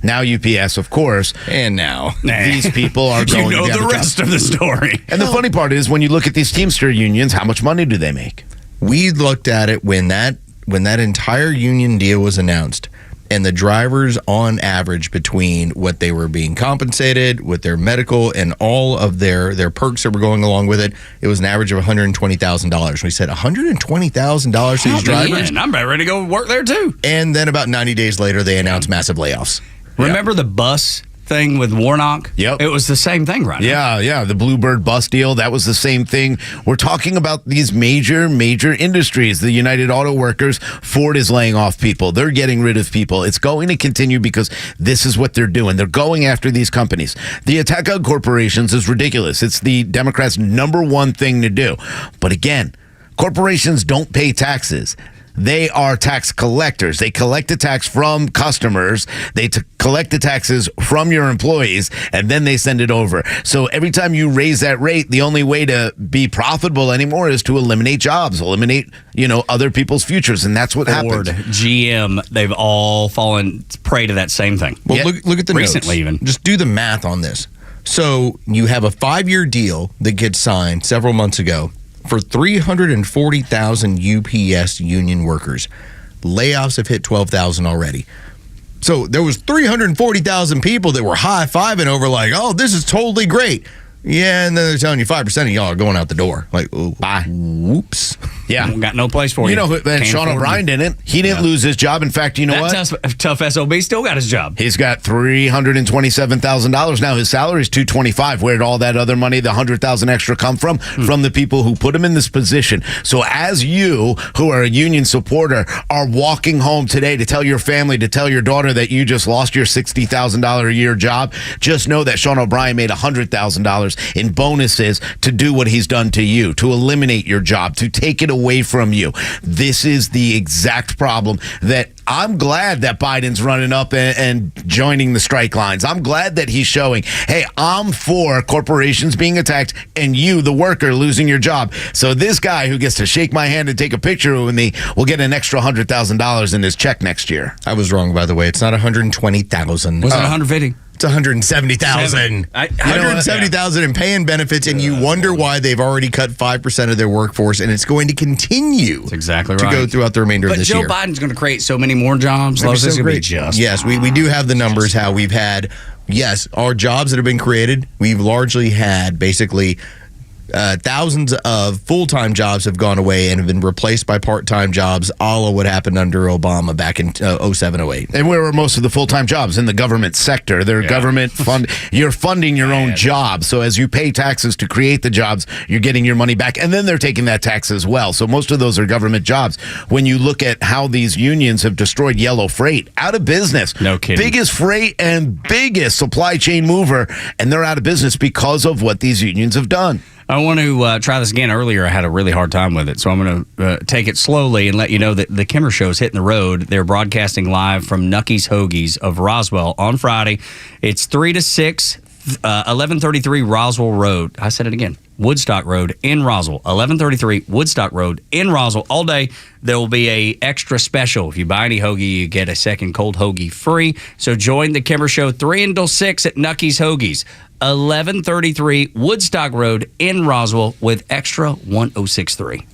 [SPEAKER 5] Now UPS, of course.
[SPEAKER 4] And now
[SPEAKER 5] these people are going to
[SPEAKER 3] the rest of the story.
[SPEAKER 5] And the funny part is, when you look at these Teamster unions, how much money do they make?
[SPEAKER 4] We looked at it when that entire union deal was announced, and the drivers on average, between what they were being compensated with their medical and all of their perks that were going along with it, it was an average of $120,000. We said $120,000 to these drivers?
[SPEAKER 3] I'm about ready to go work there too.
[SPEAKER 4] And then about 90 days later, they announced massive layoffs.
[SPEAKER 3] Remember the bus thing with Warnock?
[SPEAKER 5] Yep.
[SPEAKER 3] It was the same thing, right?
[SPEAKER 5] Yeah. The Bluebird bus deal, that was the same thing. We're talking about these major industries. The United Auto Workers, Ford is laying off people. They're getting rid of people. It's going to continue because this is what they're doing. They're going after these companies. The attack on corporations is ridiculous. It's the Democrats' number one thing to do. But again, corporations don't pay taxes. They are tax collectors. They collect the tax from customers. They collect the taxes from your employees, and then they send it over. So every time you raise that rate, the only way to be profitable anymore is to eliminate jobs, eliminate, other people's futures, and that's what
[SPEAKER 3] Ford,
[SPEAKER 5] happens.
[SPEAKER 3] GM, they've all fallen prey to that same thing.
[SPEAKER 4] Well, look at the
[SPEAKER 3] recently
[SPEAKER 4] notes.
[SPEAKER 3] even.
[SPEAKER 4] Just do the math on this. So you have a 5-year deal that gets signed several months ago for 340,000 UPS union workers. Layoffs have hit 12,000 already. So there was 340,000 people that were high-fiving over like, oh, this is totally great. Yeah, and then they're telling you 5% of y'all are going out the door. Like, oh, bye. Whoops.
[SPEAKER 5] Yeah.
[SPEAKER 3] Got no place for you.
[SPEAKER 5] Sean O'Brien didn't. He didn't lose his job. In fact, you know what?
[SPEAKER 3] That tough SOB still got his job.
[SPEAKER 5] He's got $327,000 now. His salary is $225,000. Where did all that other money, the $100,000 extra, come from? From the people who put him in this position. So as you, who are a union supporter, are walking home today to tell your family, to tell your daughter that you just lost your $60,000 a year job, just know that Sean O'Brien made $100,000 in bonuses to do what he's done to you, to eliminate your job, to take it away from you. This is the exact problem that I'm glad that Biden's running up and joining the strike lines. I'm glad that he's showing, hey, I'm for corporations being attacked and you, the worker, losing your job. So this guy who gets to shake my hand and take a picture with me will get an extra $100,000 in his check next year.
[SPEAKER 4] I was wrong, by the way. It's not 120,000.
[SPEAKER 3] Was it 150?
[SPEAKER 4] It's 170,000. 170,000 in pay and benefits, and you wonder why they've already cut 5% of their workworce, and it's going to continue.
[SPEAKER 3] That's exactly right.
[SPEAKER 4] To go throughout the remainder of this year.
[SPEAKER 3] But Joe Biden's going to create so many more jobs.
[SPEAKER 4] Yes, we do have the numbers. How we've had, our jobs that have been created. We've largely had basically Thousands of full-time jobs have gone away and have been replaced by part-time jobs, a la what happened under Obama back in 07-08.
[SPEAKER 5] And where were most of the full-time jobs? In the government sector. They're government fund. You're funding your own job. So as you pay taxes to create the jobs, you're getting your money back. And then they're taking that tax as well. So most of those are government jobs. When you look at how these unions have destroyed yellow freight, out of business.
[SPEAKER 3] No kidding.
[SPEAKER 5] Biggest freight and biggest supply chain mover. And they're out of business because of what these unions have done.
[SPEAKER 3] I want to try this again. Earlier, I had a really hard time with it, so I'm going to take it slowly and let you know that the Kimmer Show is hitting the road. They're broadcasting live from Nucky's Hoagies of Roswell on Friday. It's 3 to 6, 1133 Roswell Road. I said it again. Woodstock Road in Roswell. 1133 Woodstock Road in Roswell. All day, there will be a extra special. If you buy any hoagie, you get a second cold hoagie free. So join the Kimmer Show 3 until 6 at Nucky's Hoagies. 1133 Woodstock Road in Roswell with Extra 1063.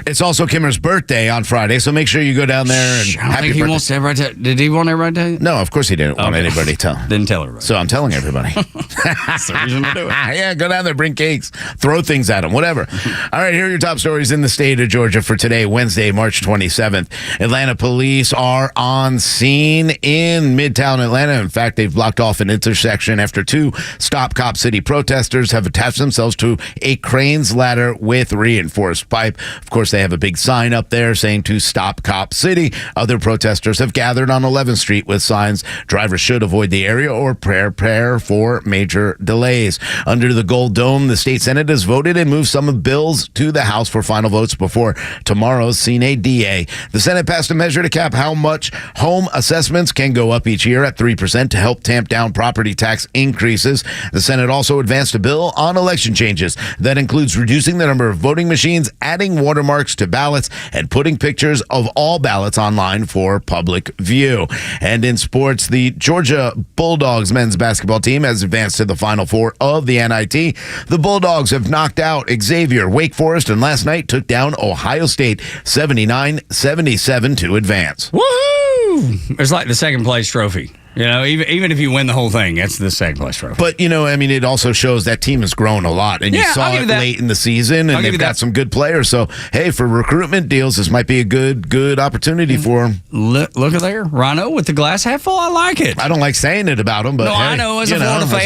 [SPEAKER 5] It's also Kimmer's birthday on Friday, so make sure you go down there and happy birthday.
[SPEAKER 3] Wants everybody did he want everybody to?
[SPEAKER 5] No, of course he didn't want anybody to.
[SPEAKER 3] Didn't tell everybody.
[SPEAKER 5] So I'm telling everybody.
[SPEAKER 3] That's the reason to do it.
[SPEAKER 5] Yeah, go down there, bring cakes, throw things at them, whatever. All right, here are your top stories in the state of Georgia for today, Wednesday, March 27th. Atlanta police are on scene in Midtown Atlanta. In fact, they've blocked off an intersection after 2 Stop Cop City protesters have attached themselves to a cranes ladder with reinforced pipe. Of course, they have a big sign up there saying to Stop Cop City. Other protesters have gathered on 11th Street with signs drivers should avoid the area or prepare for major delays. Under the Gold Dome, the state Senate has voted and moved some of bills to the House for final votes before tomorrow's Sine Die. The Senate passed a measure to cap how much home assessments can go up each year at 3% to help tamp down property tax increases. The Senate also advanced a bill on election changes that includes reducing the number of voting machines, adding watermarks to ballots, and putting pictures of all ballots online for public view. And in sports, the Georgia Bulldogs men's basketball team has advanced to the Final Four of the NIT. The Bulldogs have knocked out Xavier, Wake Forest, and last night took down Ohio State 79-77 to advance.
[SPEAKER 3] Woohoo! It's like the second place trophy. You know, even if you win the whole thing, it's the second place trophy.
[SPEAKER 5] But, you know, I mean, it also shows that team has grown a lot. And you saw it late in the season, and they've got some good players. So, hey, for recruitment deals, this might be a good opportunity for them.
[SPEAKER 3] Look at there. Rhino with the glass half full. I like it.
[SPEAKER 5] I don't like saying it about him, but
[SPEAKER 3] no,
[SPEAKER 5] hey,
[SPEAKER 3] I know as a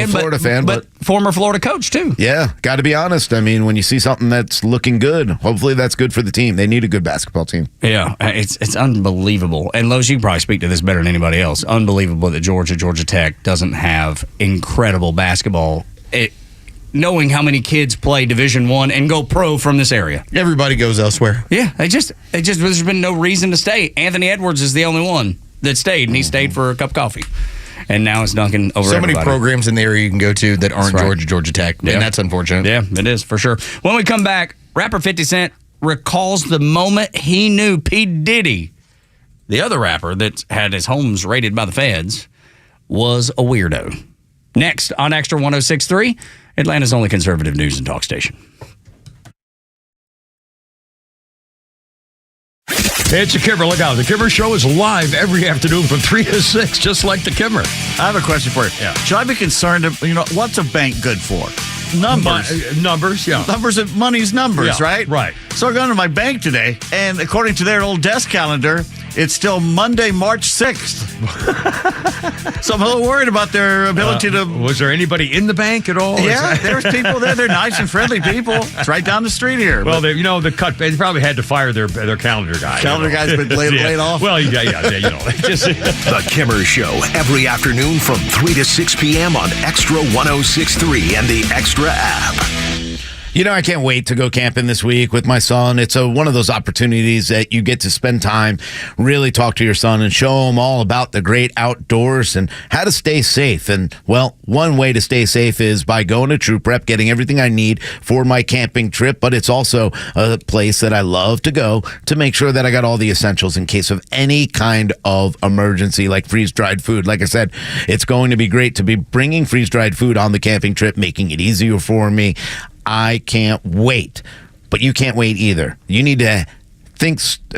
[SPEAKER 3] Florida fan, but former Florida coach, too.
[SPEAKER 5] Yeah, got to be honest. I mean, when you see something that's looking good, hopefully that's good for the team. They need a good basketball team.
[SPEAKER 3] Yeah, it's unbelievable. And, Lowe's, you can probably speak to this better than anybody else. Unbelievable that Georgia Tech doesn't have incredible basketball. Knowing how many kids play Division I and go pro from this area.
[SPEAKER 4] Everybody goes elsewhere.
[SPEAKER 3] Yeah, there's been no reason to stay. Anthony Edwards is the only one that stayed, and he stayed for a cup of coffee. And now it's dunking over
[SPEAKER 4] so
[SPEAKER 3] everybody.
[SPEAKER 4] Many programs in the area you can go to that aren't Georgia Tech, and that's unfortunate.
[SPEAKER 3] Yeah, it is, for sure. When we come back, rapper 50 Cent recalls the moment he knew P. Diddy, the other rapper that had his homes raided by the feds, was a weirdo. Next on Extra 1063, Atlanta's only conservative news and talk station.
[SPEAKER 7] It's the Kimmer. Look out. The Kimmer Show is live every afternoon from 3 to 6, just like the Kimmer.
[SPEAKER 20] I have a question for you. Yeah. Should I be concerned, what's a bank good for? Numbers.
[SPEAKER 7] Numbers, yeah.
[SPEAKER 20] Numbers, money's numbers, right?
[SPEAKER 7] Right.
[SPEAKER 20] So I go to my bank today, and according to their old desk calendar, it's still Monday, March 6th. So I'm a little worried about their ability to...
[SPEAKER 7] Was there anybody in the bank at all?
[SPEAKER 20] Yeah, there's people there. They're nice and friendly people. It's right down the street here.
[SPEAKER 7] Well, they probably had to fire their calendar guy.
[SPEAKER 20] Calendar guy's been laid off?
[SPEAKER 7] Well, yeah.
[SPEAKER 2] The Kimmer Show, every afternoon from 3 to 6 p.m. on Extra 106.3 and the Extra app.
[SPEAKER 5] You know, I can't wait to go camping this week with my son. It's one of those opportunities that you get to spend time, really talk to your son and show him all about the great outdoors and how to stay safe. And, well, one way to stay safe is by going to True Prep, getting everything I need for my camping trip. But it's also a place that I love to go to make sure that I got all the essentials in case of any kind of emergency, like freeze-dried food. Like I said, it's going to be great to be bringing freeze-dried food on the camping trip, making it easier for me. I can't wait, but you can't wait either. You need to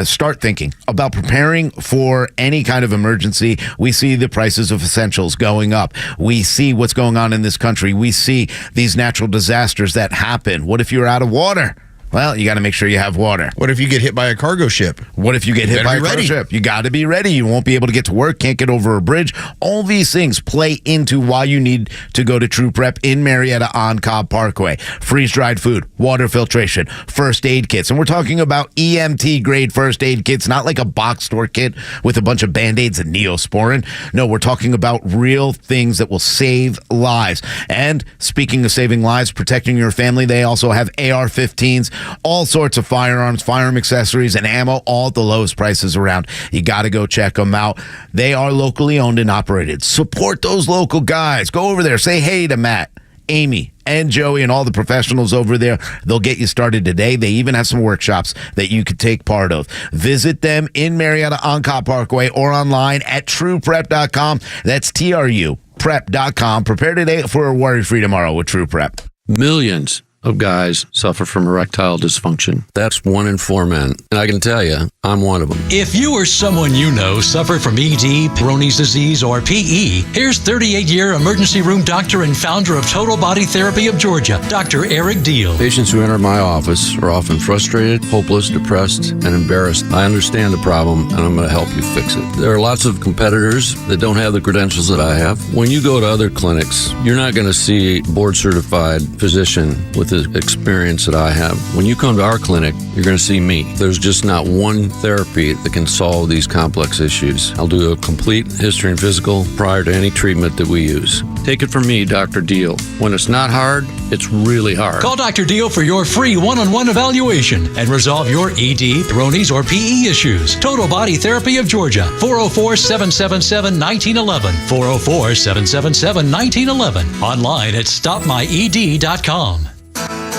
[SPEAKER 5] start thinking about preparing for any kind of emergency. We see the prices of essentials going up. We see what's going on in this country. We see these natural disasters that happen. What if you're out of water? Well, you got to make sure you have water.
[SPEAKER 4] What if you get hit by a cargo ship?
[SPEAKER 5] What if you get hit by a cargo ship? You got to be ready. You won't be able to get to work, can't get over a bridge. All these things play into why you need to go to True Prep in Marietta on Cobb Parkway. Freeze-dried food, water filtration, first aid kits. And we're talking about EMT-grade first aid kits, not like a box store kit with a bunch of Band-Aids and Neosporin. No, we're talking about real things that will save lives. And speaking of saving lives, protecting your family, they also have AR-15s, all sorts of firearms, firearm accessories, and ammo, all at the lowest prices around. You got to go check them out. They are locally owned and operated. Support those local guys. Go over there. Say hey to Matt, Amy, and Joey, and all the professionals over there. They'll get you started today. They even have some workshops that you could take part of. Visit them in Marietta on Cobb Parkway or online at trueprep.com. That's TRU, prep.com. Prepare today for a worry-free tomorrow with True Prep.
[SPEAKER 6] Millions of guys suffer from erectile dysfunction. That's 1 in 4 men. And I can tell you, I'm one of them.
[SPEAKER 7] If you or someone you know suffer from ED, Peyronie's disease, or PE, here's 38-year emergency room doctor and founder of Total Body Therapy of Georgia, Dr. Eric Deal.
[SPEAKER 6] Patients who enter my office are often frustrated, hopeless, depressed, and embarrassed. I understand the problem, and I'm going to help you fix it. There are lots of competitors that don't have the credentials that I have. When you go to other clinics, you're not going to see a board-certified physician with the experience that I have. When you come to our clinic, you're going to see me. There's just not one therapy that can solve these complex issues. I'll do a complete history and physical prior to any treatment that we use. Take it from me, Dr. Deal. When it's not hard, it's really hard.
[SPEAKER 7] Call Dr. Deal for your free one-on-one evaluation and resolve your ED, Peyronie's, or PE issues. Total Body Therapy of Georgia, 404-777-1911, 404-777-1911, online at stopmyed.com.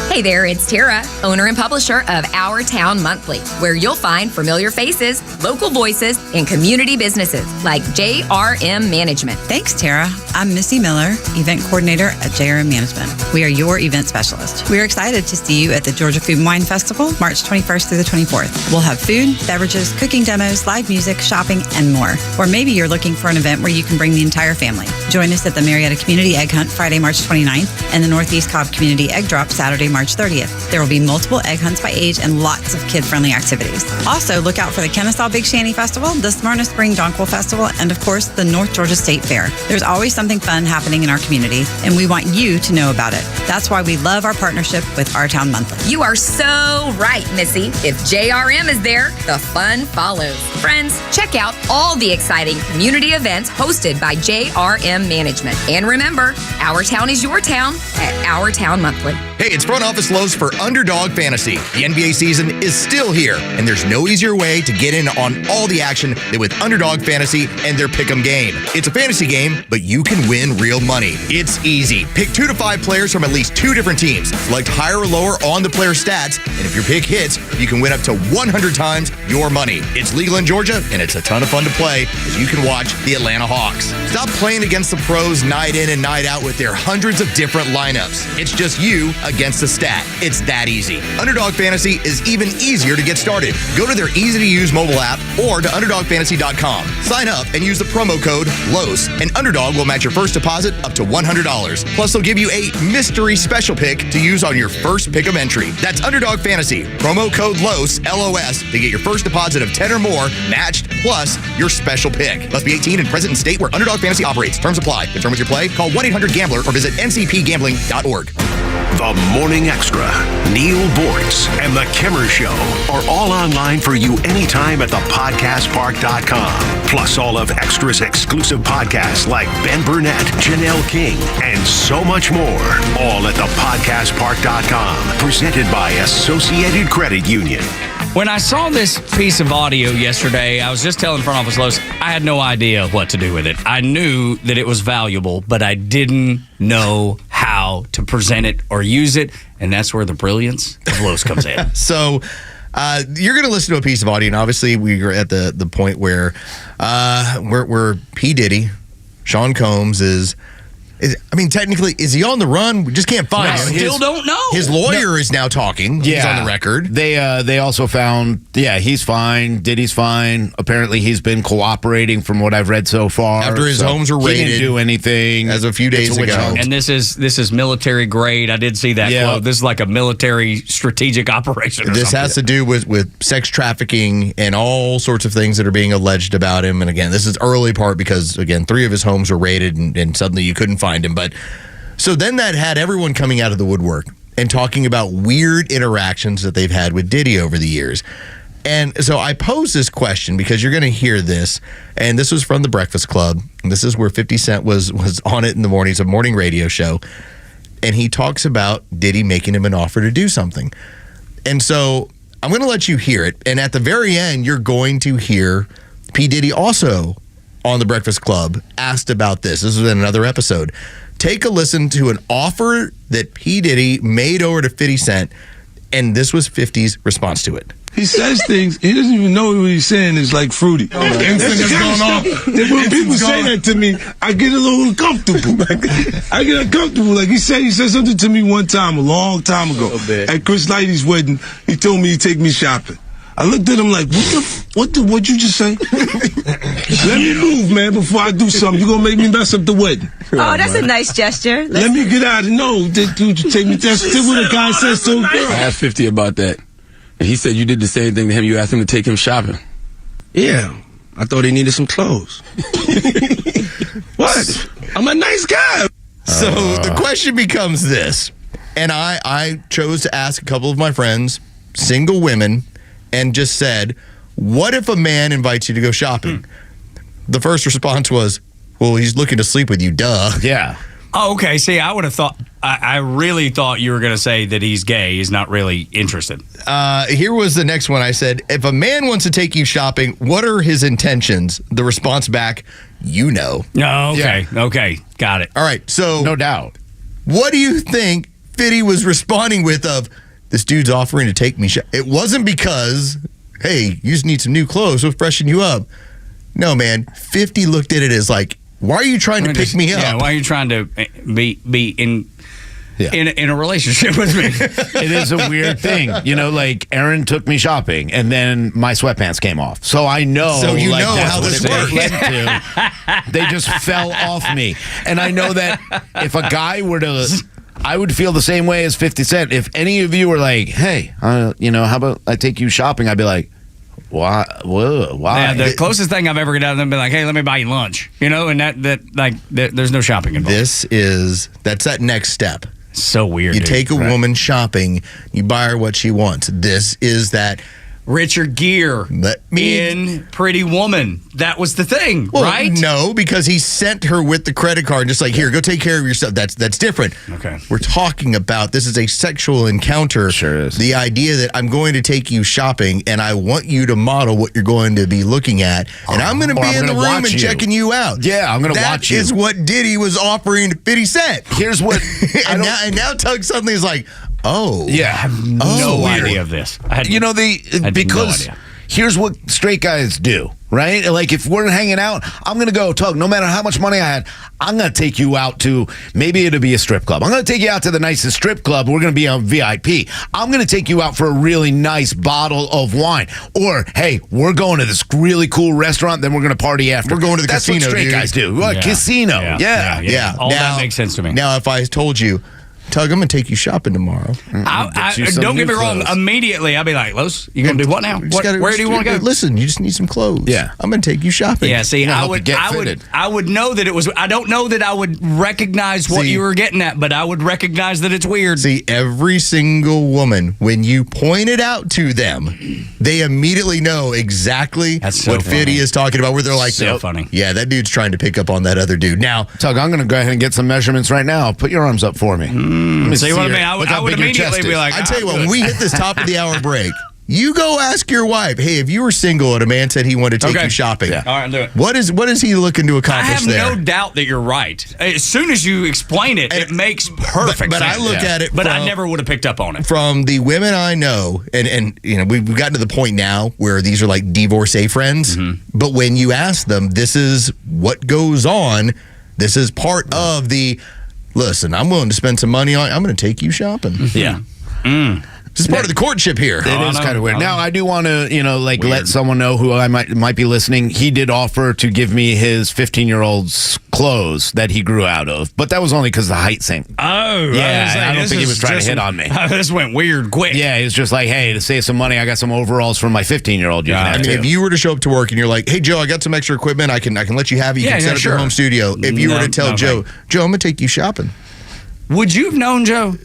[SPEAKER 21] Hey there, it's Tara, owner and publisher of Our Town Monthly, where you'll find familiar faces, local voices, and community businesses like JRM Management.
[SPEAKER 22] Thanks, Tara. I'm Missy Miller, event coordinator at JRM Management. We are your event specialist. We're excited to see you at the Georgia Food and Wine Festival, March 21st through the 24th. We'll have food, beverages, cooking demos, live music, shopping, and more. Or maybe you're looking for an event where you can bring the entire family. Join us at the Marietta Community Egg Hunt Friday, March 29th, and the Northeast Cobb Community Egg Drop Saturday, March 30th. There will be multiple egg hunts by age and lots of kid-friendly activities. Also, look out for the Kennesaw Big Shanty Festival, the Smyrna Spring Jonquil Festival, and of course, the North Georgia State Fair. There's always something fun happening in our community, and we want you to know about it. That's why we love our partnership with Our Town Monthly.
[SPEAKER 21] You are so right, Missy. If JRM is there, the fun follows. Friends, check out all the exciting community events hosted by JRM Management. And remember, Our Town is your town at Our Town Monthly.
[SPEAKER 4] Hey, it's Front Office Lowe's for Underdog Fantasy. The NBA season is still here, and there's no easier way to get in on all the action than with Underdog Fantasy and their Pick'em game. It's a fantasy game, but you can win real money. It's easy. Pick 2 to 5 players from at least 2 different teams. Select higher or lower on the player stats, and if your pick hits, you can win up to 100 times your money. It's legal in Georgia, and it's a ton of fun to play as you can watch the Atlanta Hawks. Stop playing against the pros night in and night out with their hundreds of different lineups. It's just you against the stat. It's that easy. Underdog Fantasy is even easier to get started. Go to their easy-to-use mobile app or to UnderdogFantasy.com. Sign up and use the promo code LOS, and Underdog will match your first deposit up to $100. Plus, they'll give you a mystery special pick to use on your first pick of entry. That's Underdog Fantasy. Promo code LOS, L-O-S, to get your first deposit of 10 or more matched, plus your special pick. Must be 18 and present in state where Underdog Fantasy operates. Terms apply. Confirm with your play. Call 1-800-GAMBLER or visit ncpgambling.org.
[SPEAKER 2] The Morning Extra, Neil Bortz, and The Kimmer Show are all online for you anytime at thepodcastpark.com. Plus all of Extra's exclusive podcasts like Ben Burnett, Janelle King, and so much more. All at thepodcastpark.com. Presented by Associated Credit Union.
[SPEAKER 3] When I saw this piece of audio yesterday, I was just telling Front Office Lowe's, I had no idea what to do with it. I knew that it was valuable, but I didn't know how to present it or use it, and that's where the brilliance of Lowe's comes in.
[SPEAKER 4] So you're going to listen to a piece of audio, and obviously we're at the point where P. Diddy, Sean Combs, is Technically, is he on the run? We just can't find him.
[SPEAKER 3] Still don't know.
[SPEAKER 4] His lawyer is now talking. He's on the record.
[SPEAKER 5] They also found, he's fine. Diddy's fine. Apparently, he's been cooperating from what I've read so far.
[SPEAKER 4] After his homes were raided.
[SPEAKER 5] He didn't do anything.
[SPEAKER 4] As a few days ago.
[SPEAKER 3] And this is military grade. I did see that quote. This is like a military strategic operation.
[SPEAKER 4] This has to do with sex trafficking and all sorts of things that are being alleged about him. And again, this is early part because, again, 3 of his homes were raided and suddenly you couldn't find him. But so then that had everyone coming out of the woodwork and talking about weird interactions that they've had with Diddy over the years. And so I posed this question because you're going to hear this. And this was from The Breakfast Club. And this is where 50 Cent was on it in the mornings, a morning radio show. And he talks about Diddy making him an offer to do something. And so I'm going to let you hear it. And at the very end, you're going to hear P. Diddy also on The Breakfast Club asked about this. This was in another episode. Take a listen to an offer that P. Diddy made over to 50 Cent, and this was 50's response to it.
[SPEAKER 9] He says things, he doesn't even know what he's saying is like fruity. Everything that's going on. When people say that to me, I get a little uncomfortable. I get uncomfortable. Like he said something to me one time, a long time ago. At Chris Lighty's wedding, he told me he'd take me shopping. I looked at him like, what'd you just say? Let me move, man, before I do something. You're going to make me mess up the wedding.
[SPEAKER 10] Oh, that's a nice gesture.
[SPEAKER 9] Let me get out of no, dude, you take me. That's what a guy says to a girl.
[SPEAKER 11] I asked 50 about that. And he said you did the same thing to him. You asked him to take him shopping.
[SPEAKER 9] Yeah. I thought he needed some clothes. What? I'm a nice guy.
[SPEAKER 4] So the question becomes this. And I chose to ask a couple of my friends, single women, and just said, what if a man invites you to go shopping? The first response was, well, he's looking to sleep with you, duh.
[SPEAKER 5] Yeah.
[SPEAKER 3] Oh, okay. See, I would have thought, I really thought you were going to say that he's gay. He's not really interested.
[SPEAKER 4] Here was the next one. I said, if a man wants to take you shopping, what are his intentions? The response back, you know.
[SPEAKER 3] Oh, okay. Yeah. Okay. Got it.
[SPEAKER 4] All right. So,
[SPEAKER 5] no doubt.
[SPEAKER 4] What do you think Fitty was responding with of, this dude's offering to take me shopping? It wasn't because, hey, you just need some new clothes, we'll freshen you up. No, man. 50 looked at it as like, why are you trying to pick me up?
[SPEAKER 3] Yeah, why are you trying to be in a relationship with me?
[SPEAKER 5] It is a weird thing. You know, like Aaron took me shopping and then my sweatpants came off. So I know.
[SPEAKER 4] So you
[SPEAKER 5] like,
[SPEAKER 4] know how this
[SPEAKER 5] works. They just fell off me. And I know that if a guy were to... I would feel the same way as 50 Cent. If any of you were like, hey, how about I take you shopping? I'd be like, why? Whoa, why?
[SPEAKER 3] Yeah, the closest thing I've ever done to them be like, hey, let me buy you lunch. And there's no shopping involved.
[SPEAKER 4] That's that next step.
[SPEAKER 3] So weird.
[SPEAKER 4] You take a woman shopping, you buy her what she wants. This is that
[SPEAKER 3] Richard Gere in Pretty Woman. That was the thing, right?
[SPEAKER 4] No, because he sent her with the credit card, just like, here, go take care of yourself. That's different.
[SPEAKER 3] Okay.
[SPEAKER 4] We're talking about, this is a sexual encounter.
[SPEAKER 5] Sure is.
[SPEAKER 4] The idea that I'm going to take you shopping and I want you to model what you're going to be looking at, and I'm going to be in the room and checking you out.
[SPEAKER 5] Yeah, I'm going to watch you.
[SPEAKER 4] That is what Diddy was offering to 50 Cent.
[SPEAKER 5] Here's what...
[SPEAKER 4] and now Tug suddenly is like, oh.
[SPEAKER 5] Yeah.
[SPEAKER 3] I have no idea of this.
[SPEAKER 5] Because here's what straight guys do, right? Like if we're hanging out, I'm going to go, Tug, no matter how much money I had, I'm going to take you out to, maybe it'll be a strip club. I'm going to take you out to the nicest strip club. We're going to be on VIP. I'm going to take you out for a really nice bottle of wine. Or, hey, we're going to this really cool restaurant, then we're going to party after.
[SPEAKER 4] We're going to the
[SPEAKER 5] That's
[SPEAKER 4] casino,
[SPEAKER 5] what straight
[SPEAKER 4] dude.
[SPEAKER 5] guys do.
[SPEAKER 3] Yeah.
[SPEAKER 5] Casino. Yeah.
[SPEAKER 3] All that makes sense to me.
[SPEAKER 4] Now, if I told you, Tug, I'm going to take you shopping tomorrow.
[SPEAKER 3] Don't get me wrong. Immediately, I'll be like, Los, you going to do what now? Where do you want to go?
[SPEAKER 4] Listen, you just need some clothes.
[SPEAKER 5] Yeah.
[SPEAKER 4] I'm going to take you shopping.
[SPEAKER 3] Yeah, see, I would know that it was, I don't know that I would recognize what you were getting at, but I would recognize that it's weird.
[SPEAKER 4] See, every single woman, when you point it out to them, they immediately know exactly what Fitty is talking about, where they're like,
[SPEAKER 3] so funny.
[SPEAKER 4] Yeah, that dude's trying to pick up on that other dude. Now,
[SPEAKER 5] Tug, I'm going to go ahead and get some measurements right now. Put your arms up for me.
[SPEAKER 3] See what I mean? I would immediately be like,
[SPEAKER 4] I tell you what, when we hit this top of the hour break, you go ask your wife, hey, if you were single and a man said he wanted to take you shopping,
[SPEAKER 3] all right, I'll do it.
[SPEAKER 4] What is he looking to accomplish there?
[SPEAKER 3] I have no doubt that you're right. As soon as you explain it, it makes perfect sense.
[SPEAKER 4] But I look at it,
[SPEAKER 3] but I never would have picked up on it.
[SPEAKER 4] From the women I know, and we've gotten to the point now where these are like divorcee friends, but when you ask them, this is what goes on, This is part of the, listen, I'm willing to spend some money on, I'm going to take you shopping.
[SPEAKER 3] Yeah.
[SPEAKER 4] This is part of the courtship here.
[SPEAKER 5] It is kind of weird. Now, I do want to, let someone know who I might be listening. He did offer to give me his 15-year-old's clothes that he grew out of, but that was only because of the height thing.
[SPEAKER 3] Oh,
[SPEAKER 5] yeah. I don't think he was trying to hit on me.
[SPEAKER 3] This went weird quick.
[SPEAKER 5] Yeah, he was just like, hey, to save some money, I got some overalls for my 15-year-old.
[SPEAKER 4] If you were to show up to work and you're like, hey, Joe, I got some extra equipment. I can let you have it. You can set up your home studio. If you were to tell Joe, I'm going to take you shopping.
[SPEAKER 3] Would you have known Joe?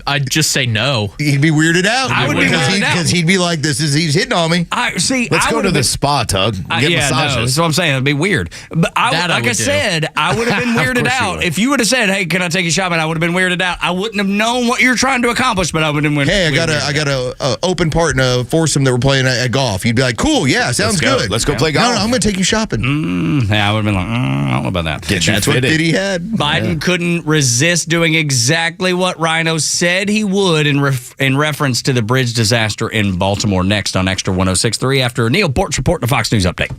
[SPEAKER 12] I'd just say no.
[SPEAKER 4] He'd be weirded out.
[SPEAKER 3] I would be weirded out.
[SPEAKER 4] Because he'd be like, he's hitting on me.
[SPEAKER 5] Let's go to the spa, Tug. Get massages.
[SPEAKER 3] No, that's what I'm saying. It'd be weird. But I would have been weirded out. If you would have said, hey, can I take you shopping? I would have been weirded out. I wouldn't have known what you're trying to accomplish, but I would have been
[SPEAKER 4] Hey, I got a open part in a foursome that we're playing at golf. You'd be like, cool, yeah, sounds good.
[SPEAKER 5] Let's go play golf.
[SPEAKER 4] No, I'm going to take you shopping.
[SPEAKER 3] Yeah, I would have been like, I don't know about that.
[SPEAKER 4] That's what Diddy had.
[SPEAKER 3] Biden couldn't resist doing exactly what Rhino said he would in reference to the bridge disaster in Baltimore. Next on Extra 106.3 after Neil Bort's report, the Fox News Update.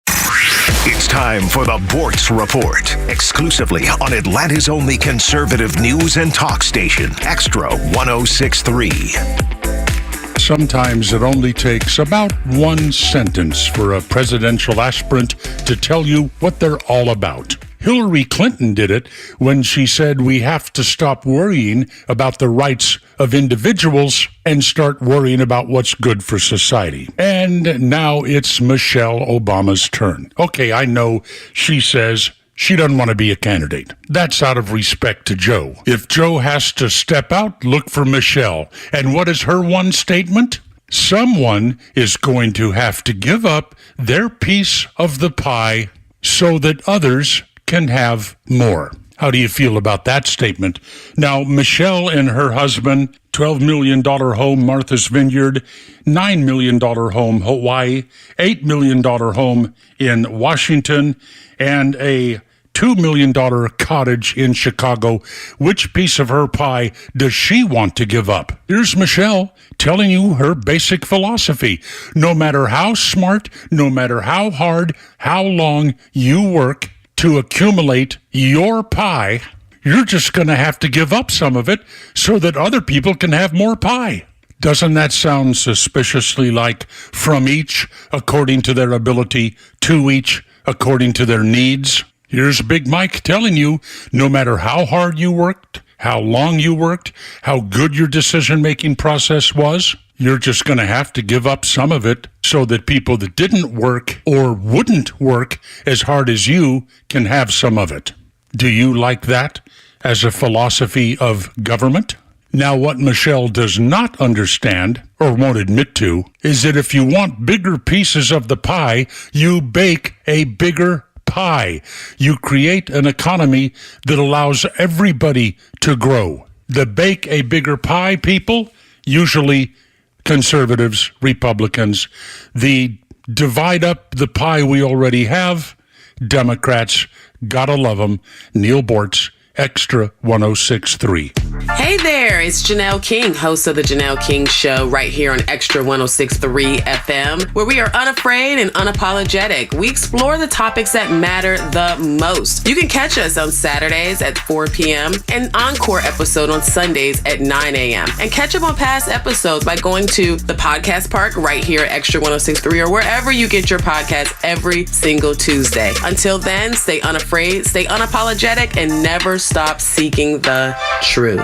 [SPEAKER 2] It's time for the Bort's Report, exclusively on Atlanta's only conservative news and talk station, Extra 106.3.
[SPEAKER 13] Sometimes it only takes about one sentence for a presidential aspirant to tell you what they're all about. Hillary Clinton did it when she said we have to stop worrying about the rights of individuals and start worrying about what's good for society. And now it's Michelle Obama's turn. Okay, I know she says she doesn't want to be a candidate. That's out of respect to Joe. If Joe has to step out, look for Michelle. And what is her one statement? Someone is going to have to give up their piece of the pie so that others can have more. How do you feel about that statement? Now, Michelle and her husband, $12 million home, Martha's Vineyard, $9 million home, Hawaii, $8 million home in Washington, and a $2 million cottage in Chicago. Which piece of her pie does she want to give up? Here's Michelle telling you her basic philosophy. No matter how smart, no matter how hard, how long you work to accumulate your pie, you're just going to have to give up some of it so that other people can have more pie. Doesn't that sound suspiciously like from each according to their ability, to each according to their needs? Here's Big Mike telling you, no matter how hard you worked, how long you worked, how good your decision-making process was, you're just going to have to give up some of it so that people that didn't work or wouldn't work as hard as you can have some of it. Do you like that as a philosophy of government? Now, what Michelle does not understand, or won't admit to, is that if you want bigger pieces of the pie, you bake a bigger pie. You create an economy that allows everybody to grow. The bake a bigger pie people, usually conservatives, Republicans. The divide up the pie we already have, Democrats. Gotta love them. Neil Bortz, Extra 106.3.
[SPEAKER 14] Hey there, it's Janelle King, host of The Janelle King Show, right here on Extra 106.3 FM, where we are unafraid and unapologetic. We explore the topics that matter the most. You can catch us on Saturdays at 4 p.m. and encore episode on Sundays at 9 a.m. And catch up on past episodes by going to the podcast park right here at Extra 106.3 or wherever you get your podcasts every single Tuesday. Until then, stay unafraid, stay unapologetic, and never stop seeking the truth.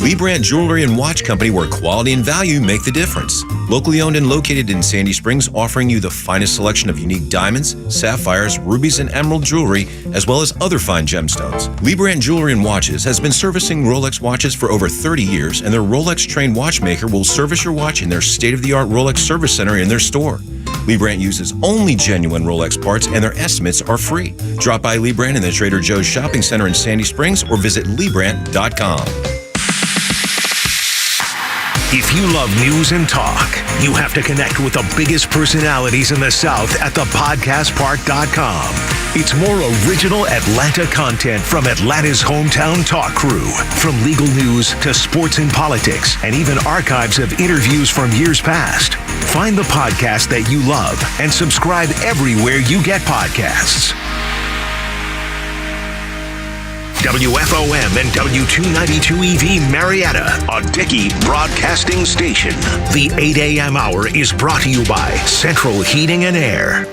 [SPEAKER 1] Lee Brandt Jewelry and Watch Company, where quality and value make the difference. Locally owned and located in Sandy Springs, offering you the finest selection of unique diamonds, sapphires, rubies, and emerald jewelry, as well as other fine gemstones. Lee Brandt Jewelry and Watches has been servicing Rolex watches for over 30 years, and their Rolex-trained watchmaker will service your watch in their state-of-the-art Rolex service center in their store. Lee Brandt uses only genuine Rolex parts, and their estimates are free. Drop by Lee Brandt in the Trader Joe's Shopping Center in Sandy Springs or visit LeeBrandt.com.
[SPEAKER 2] If you love news and talk, you have to connect with the biggest personalities in the South at thepodcastpark.com. It's more original Atlanta content from Atlanta's hometown talk crew. From legal news to sports and politics, and even archives of interviews from years past. Find the podcast that you love and subscribe everywhere you get podcasts. WFOM and W292EV Marietta, a Dickey Broadcasting Station. The 8 a.m. hour is brought to you by Central Heating and Air.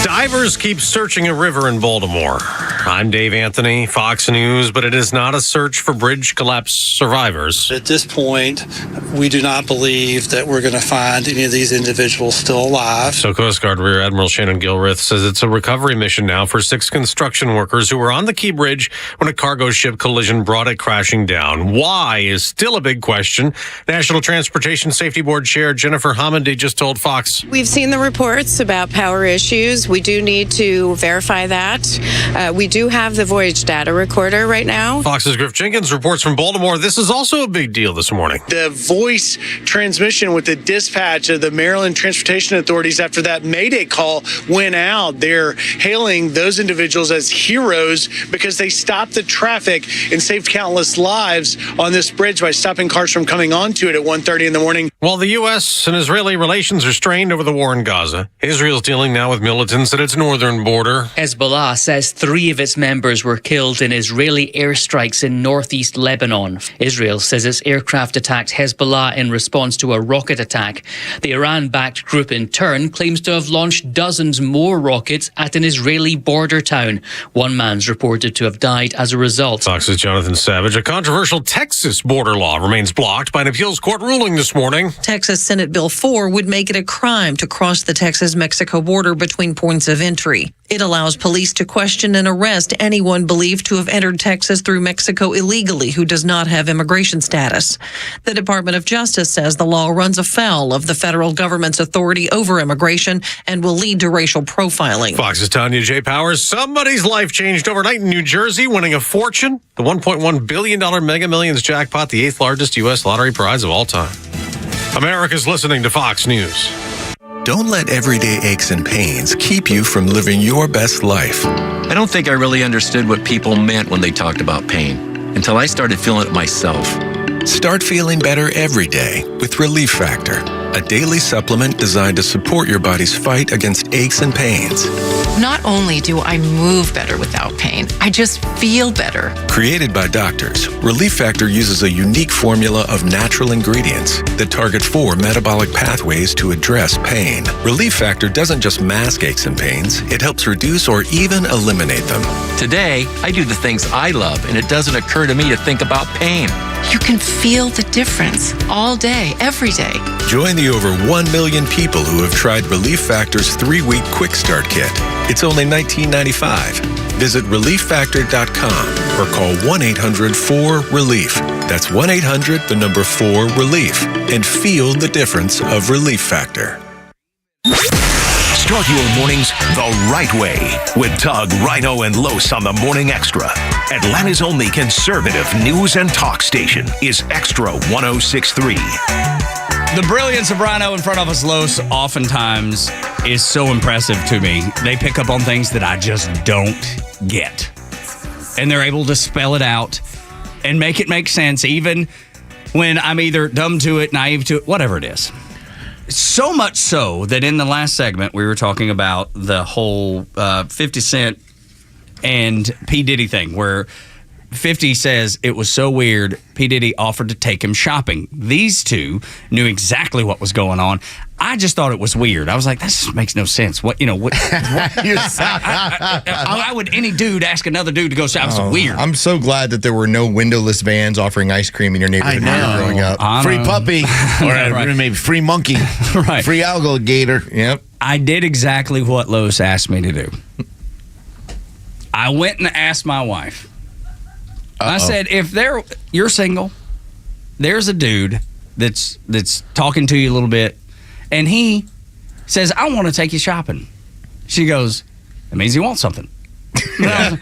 [SPEAKER 15] Divers keep searching a river in Baltimore. I'm Dave Anthony, Fox News, but it is not a search for bridge collapse survivors.
[SPEAKER 16] At this point, we do not believe that we're going to find any of these individuals still alive.
[SPEAKER 15] So Coast Guard Rear Admiral Shannon Gilreath says it's a recovery mission now for 6 construction workers who were on the Key Bridge when a cargo ship collision brought it crashing down. Why is still a big question. National Transportation Safety Board Chair Jennifer Homendy just told Fox.
[SPEAKER 23] We've seen the reports about power issues. We do need to verify that. We do have the voyage data recorder right now.
[SPEAKER 15] Fox's Griff Jenkins reports from Baltimore. This is also a big deal this morning.
[SPEAKER 24] The voice transmission with the dispatch of the Maryland Transportation Authorities after that Mayday call went out. They're hailing those individuals as heroes because they stopped the traffic and saved countless lives on this bridge by stopping cars from coming onto it at 1:30 in the morning.
[SPEAKER 15] While the U.S. and Israeli relations are strained over the war in Gaza, Israel's dealing now with militants at its northern border.
[SPEAKER 25] Hezbollah says 3 of its members were killed in Israeli airstrikes in northeast Lebanon. Israel says its aircraft attacked Hezbollah in response to a rocket attack. The Iran-backed group in turn claims to have launched dozens more rockets at an Israeli border town. One man's reported to have died as a result.
[SPEAKER 15] Fox's Jonathan Savage. A controversial Texas border law remains blocked by an appeals court ruling this morning.
[SPEAKER 26] Texas Senate Bill 4 would make it a crime to cross the Texas-Mexico border between points of entry. It allows police to question and arrest anyone believed to have entered Texas through Mexico illegally who does not have immigration status. The Department of Justice says the law runs afoul of the federal government's authority over immigration and will lead to racial profiling.
[SPEAKER 15] Fox's Tanya J. Powers. Somebody's life changed overnight in New Jersey, winning a fortune. The $1.1 billion Mega Millions jackpot, the 8th largest U.S. lottery prize of all time. America's listening to Fox News.
[SPEAKER 1] Don't let everyday aches and pains keep you from living your best life.
[SPEAKER 27] I don't think I really understood what people meant when they talked about pain until I started feeling it myself.
[SPEAKER 1] Start feeling better every day with Relief Factor, a daily supplement designed to support your body's fight against aches and pains.
[SPEAKER 28] Not only do I move better without pain, I just feel better.
[SPEAKER 1] Created by doctors, Relief Factor uses a unique formula of natural ingredients that target 4 metabolic pathways to address pain. Relief Factor doesn't just mask aches and pains, it helps reduce or even eliminate them.
[SPEAKER 27] Today, I do the things I love, and it doesn't occur to me to think about pain.
[SPEAKER 28] You can feel the difference all day, every day.
[SPEAKER 1] Join the over 1 million people who have tried Relief Factor's 3-week Quick Start Kit. It's only $19.95. Visit ReliefFactor.com or call 1-800-4RELIEF. That's 1-800-4RELIEF. And feel the difference of Relief Factor.
[SPEAKER 2] Start your mornings the right way with Doug, Rhino, and Los on the Morning Extra. Atlanta's only conservative news and talk station is Extra 106.3.
[SPEAKER 3] The brilliance of Rhino in front of us, Los, oftentimes is so impressive to me. They pick up on things that I just don't get. And they're able to spell it out and make it make sense, even when I'm either dumb to it, naive to it, whatever it is. So much so that in the last segment, we were talking about the whole 50 Cent and P. Diddy thing, where 50 says it was so weird, P. Diddy offered to take him shopping. These two knew exactly what was going on. I just thought it was weird. I was like, this makes no sense. Why would any dude ask another dude to go shop? It's weird.
[SPEAKER 4] I'm so glad that there were no windowless vans offering ice cream in your neighborhood when you were growing up.
[SPEAKER 5] Free puppy, or
[SPEAKER 3] Right.
[SPEAKER 5] maybe free monkey,
[SPEAKER 3] Right.
[SPEAKER 5] free alligator.
[SPEAKER 4] Yep.
[SPEAKER 3] I did exactly what Lois asked me to do. I went and asked my wife. I said, if you're single, there's a dude that's talking to you a little bit, and he says, I want to take you shopping. She goes, that means he wants something. And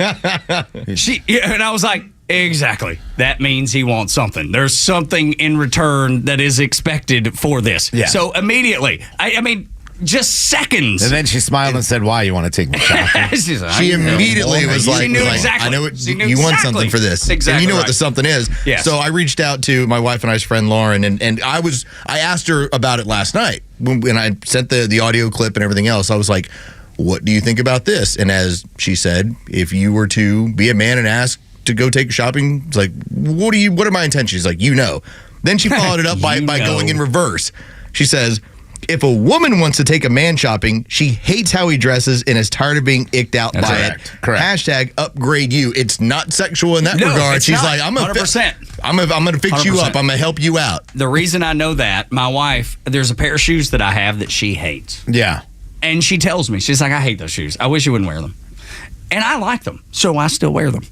[SPEAKER 3] I was like, exactly. That means he wants something. There's something in return that is expected for this.
[SPEAKER 5] Yeah.
[SPEAKER 3] So immediately, I mean, just seconds.
[SPEAKER 5] And then she smiled and said, why you want to take me shopping?
[SPEAKER 4] She immediately was like,
[SPEAKER 3] exactly.
[SPEAKER 4] I know what,
[SPEAKER 3] She knew
[SPEAKER 4] you want
[SPEAKER 3] exactly.
[SPEAKER 4] something for this.
[SPEAKER 3] Exactly
[SPEAKER 4] and you know
[SPEAKER 3] right.
[SPEAKER 4] what the something is.
[SPEAKER 3] Yes.
[SPEAKER 4] So I reached out to my wife and I's friend Lauren, and I asked her about it last night when I sent the audio clip and everything else. I was like, what do you think about this? And as she said, if you were to be a man and ask to go take shopping, it's like, what are my intentions? She's like, Then she followed it up by going in reverse. She says, if a woman wants to take a man shopping, she hates how he dresses and is tired of being icked out by it.
[SPEAKER 5] Correct.
[SPEAKER 4] Hashtag upgrade you. It's not sexual in that regard. She's like, I'm
[SPEAKER 3] 100%.
[SPEAKER 4] I'm going to fix you up. I'm going to help you out.
[SPEAKER 3] The reason I know that, my wife, there's a pair of shoes that I have that she hates.
[SPEAKER 5] Yeah.
[SPEAKER 3] And she tells me, she's like, I hate those shoes. I wish you wouldn't wear them. And I like them, so I still wear them,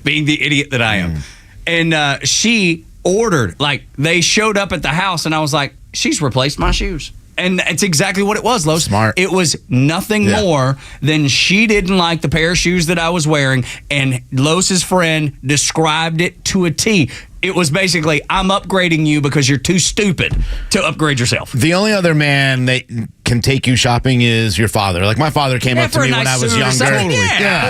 [SPEAKER 3] being the idiot that I am. And she ordered, like, they showed up at the house, and I was like, she's replaced my shoes. And it's exactly what it was, Los.
[SPEAKER 5] Smart.
[SPEAKER 3] It was nothing more than she didn't like the pair of shoes that I was wearing, and Los's friend described it to a T. It was basically, I'm upgrading you because you're too stupid to upgrade yourself.
[SPEAKER 5] The only other man that can take you shopping is your father. Like, my father came up to me when I was younger.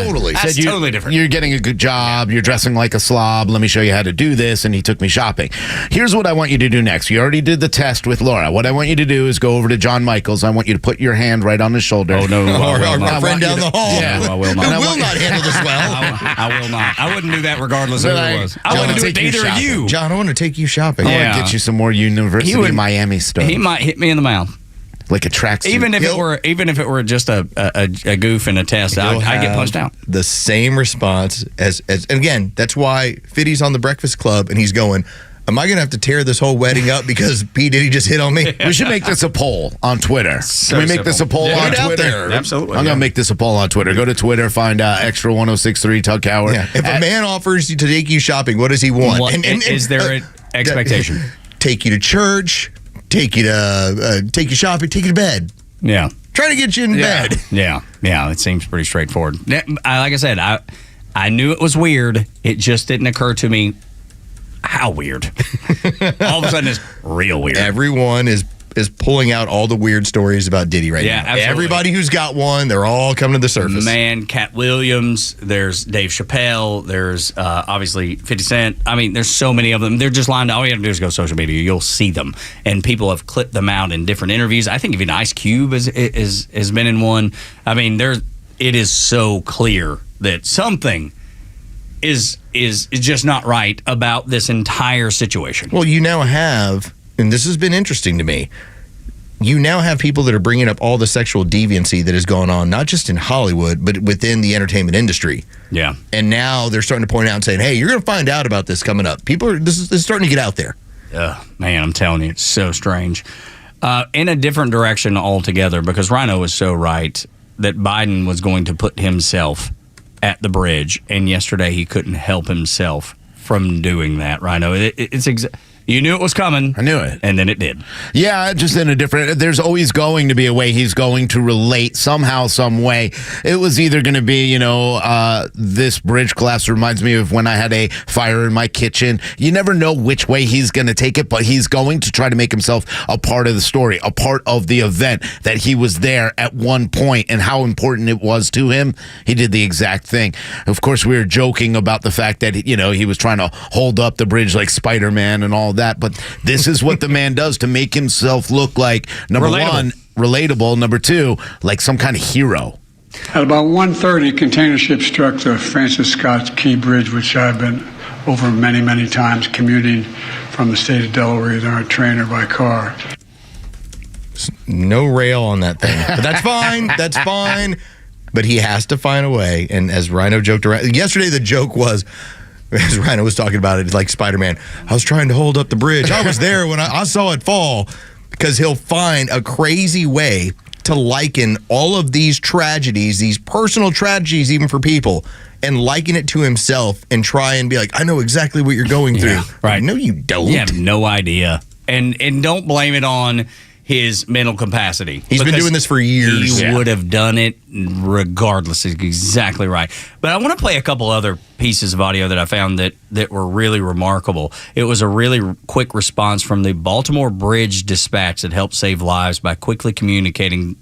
[SPEAKER 4] Totally.
[SPEAKER 3] That's
[SPEAKER 5] Said,
[SPEAKER 3] totally different.
[SPEAKER 5] You're getting a good job. You're dressing like a slob. Let me show you how to do this. And he took me shopping. Here's what I want you to do next. You already did the test with Laura. What I want you to do is go over to John Michaels. I want you to put your hand right on his shoulder.
[SPEAKER 3] Oh, no.
[SPEAKER 4] Our friend down the hall.
[SPEAKER 5] Yeah.
[SPEAKER 3] I will not.
[SPEAKER 4] Who will not handle this well.
[SPEAKER 3] I will not. I wouldn't do that regardless of who it was. I wouldn't do it to either of you.
[SPEAKER 4] John, I want to take you shopping.
[SPEAKER 5] I want to get you some more University of Miami stuff.
[SPEAKER 3] He might hit me in the mouth.
[SPEAKER 5] Like a tracksuit.
[SPEAKER 3] Even if it were just a goof and a test, I'd get punched out.
[SPEAKER 4] The same response as and again, that's why Fiddy's on the Breakfast Club and he's going, am I going to have to tear this whole wedding up because P. Diddy just hit on me?
[SPEAKER 5] We should make this a poll on Twitter. Can we make this a poll on Twitter?
[SPEAKER 3] Absolutely.
[SPEAKER 5] I'm going to make this a poll on Twitter. Go to Twitter, find Extra 1063 Tug Howard.
[SPEAKER 4] Yeah. If a man offers you to take you shopping, what does he want?
[SPEAKER 3] Is there an expectation?
[SPEAKER 4] Take you to church, take you shopping, take you to bed.
[SPEAKER 3] Yeah.
[SPEAKER 4] Trying to get you in bed.
[SPEAKER 3] Yeah. It seems pretty straightforward. Like I said, I knew it was weird. It just didn't occur to me how weird. All of a sudden, it's real weird.
[SPEAKER 4] Everyone is pulling out all the weird stories about Diddy right now.
[SPEAKER 3] Absolutely.
[SPEAKER 4] Everybody who's got one, they're all coming to the surface.
[SPEAKER 3] Man, Cat Williams, there's Dave Chappelle, there's obviously 50 Cent. I mean, there's so many of them. They're just lined up. All you have to do is go social media. You'll see them. And people have clipped them out in different interviews. I think even Ice Cube has been in one. I mean, it is so clear that something is just not right about this entire situation.
[SPEAKER 4] Well, you now have, and this has been interesting to me, you now have people that are bringing up all the sexual deviancy that has gone on, not just in Hollywood, but within the entertainment industry.
[SPEAKER 3] Yeah.
[SPEAKER 4] And now they're starting to point out and saying, hey, you're going to find out about this coming up. This is starting to get out there.
[SPEAKER 3] Man, I'm telling you, it's so strange. In a different direction altogether, because Rhino was so right that Biden was going to put himself at the bridge, and yesterday he couldn't help himself from doing that. Rhino, you knew it was coming.
[SPEAKER 5] I knew it.
[SPEAKER 3] And then it did.
[SPEAKER 5] Yeah, just in a different... There's always going to be a way he's going to relate somehow, some way. It was either going to be, this bridge collapse reminds me of when I had a fire in my kitchen. You never know which way he's going to take it, but he's going to try to make himself a part of the story, a part of the event, that he was there at one point and how important it was to him. He did the exact thing. Of course, we were joking about the fact that, he was trying to hold up the bridge like Spider-Man and all that, but this is what the man does to make himself look like, number one, relatable, number two, like some kind of hero.
[SPEAKER 6] At about 1:30, container ship struck the Francis Scott Key Bridge, which I've been over many, many times commuting from the state of Delaware, either on a train or by car.
[SPEAKER 4] No rail on that thing, but that's fine. That's fine. But he has to find a way. And as Rhino joked around yesterday, the joke was, as Rhino was talking about it, like Spider-Man, I was trying to hold up the bridge. I was there when I saw it fall, because he'll find a crazy way to liken all of these tragedies, these personal tragedies even for people, and liken it to himself and try and be like, I know exactly what you're going through.
[SPEAKER 3] Right.
[SPEAKER 4] No, you don't.
[SPEAKER 3] You have no idea. And don't blame it on his mental capacity.
[SPEAKER 4] He's been doing this for years.
[SPEAKER 3] He would have done it regardless. He's exactly right. But I want to play a couple other pieces of audio that I found that were really remarkable. It was a really quick response from the Baltimore Bridge Dispatch that helped save lives by quickly communicating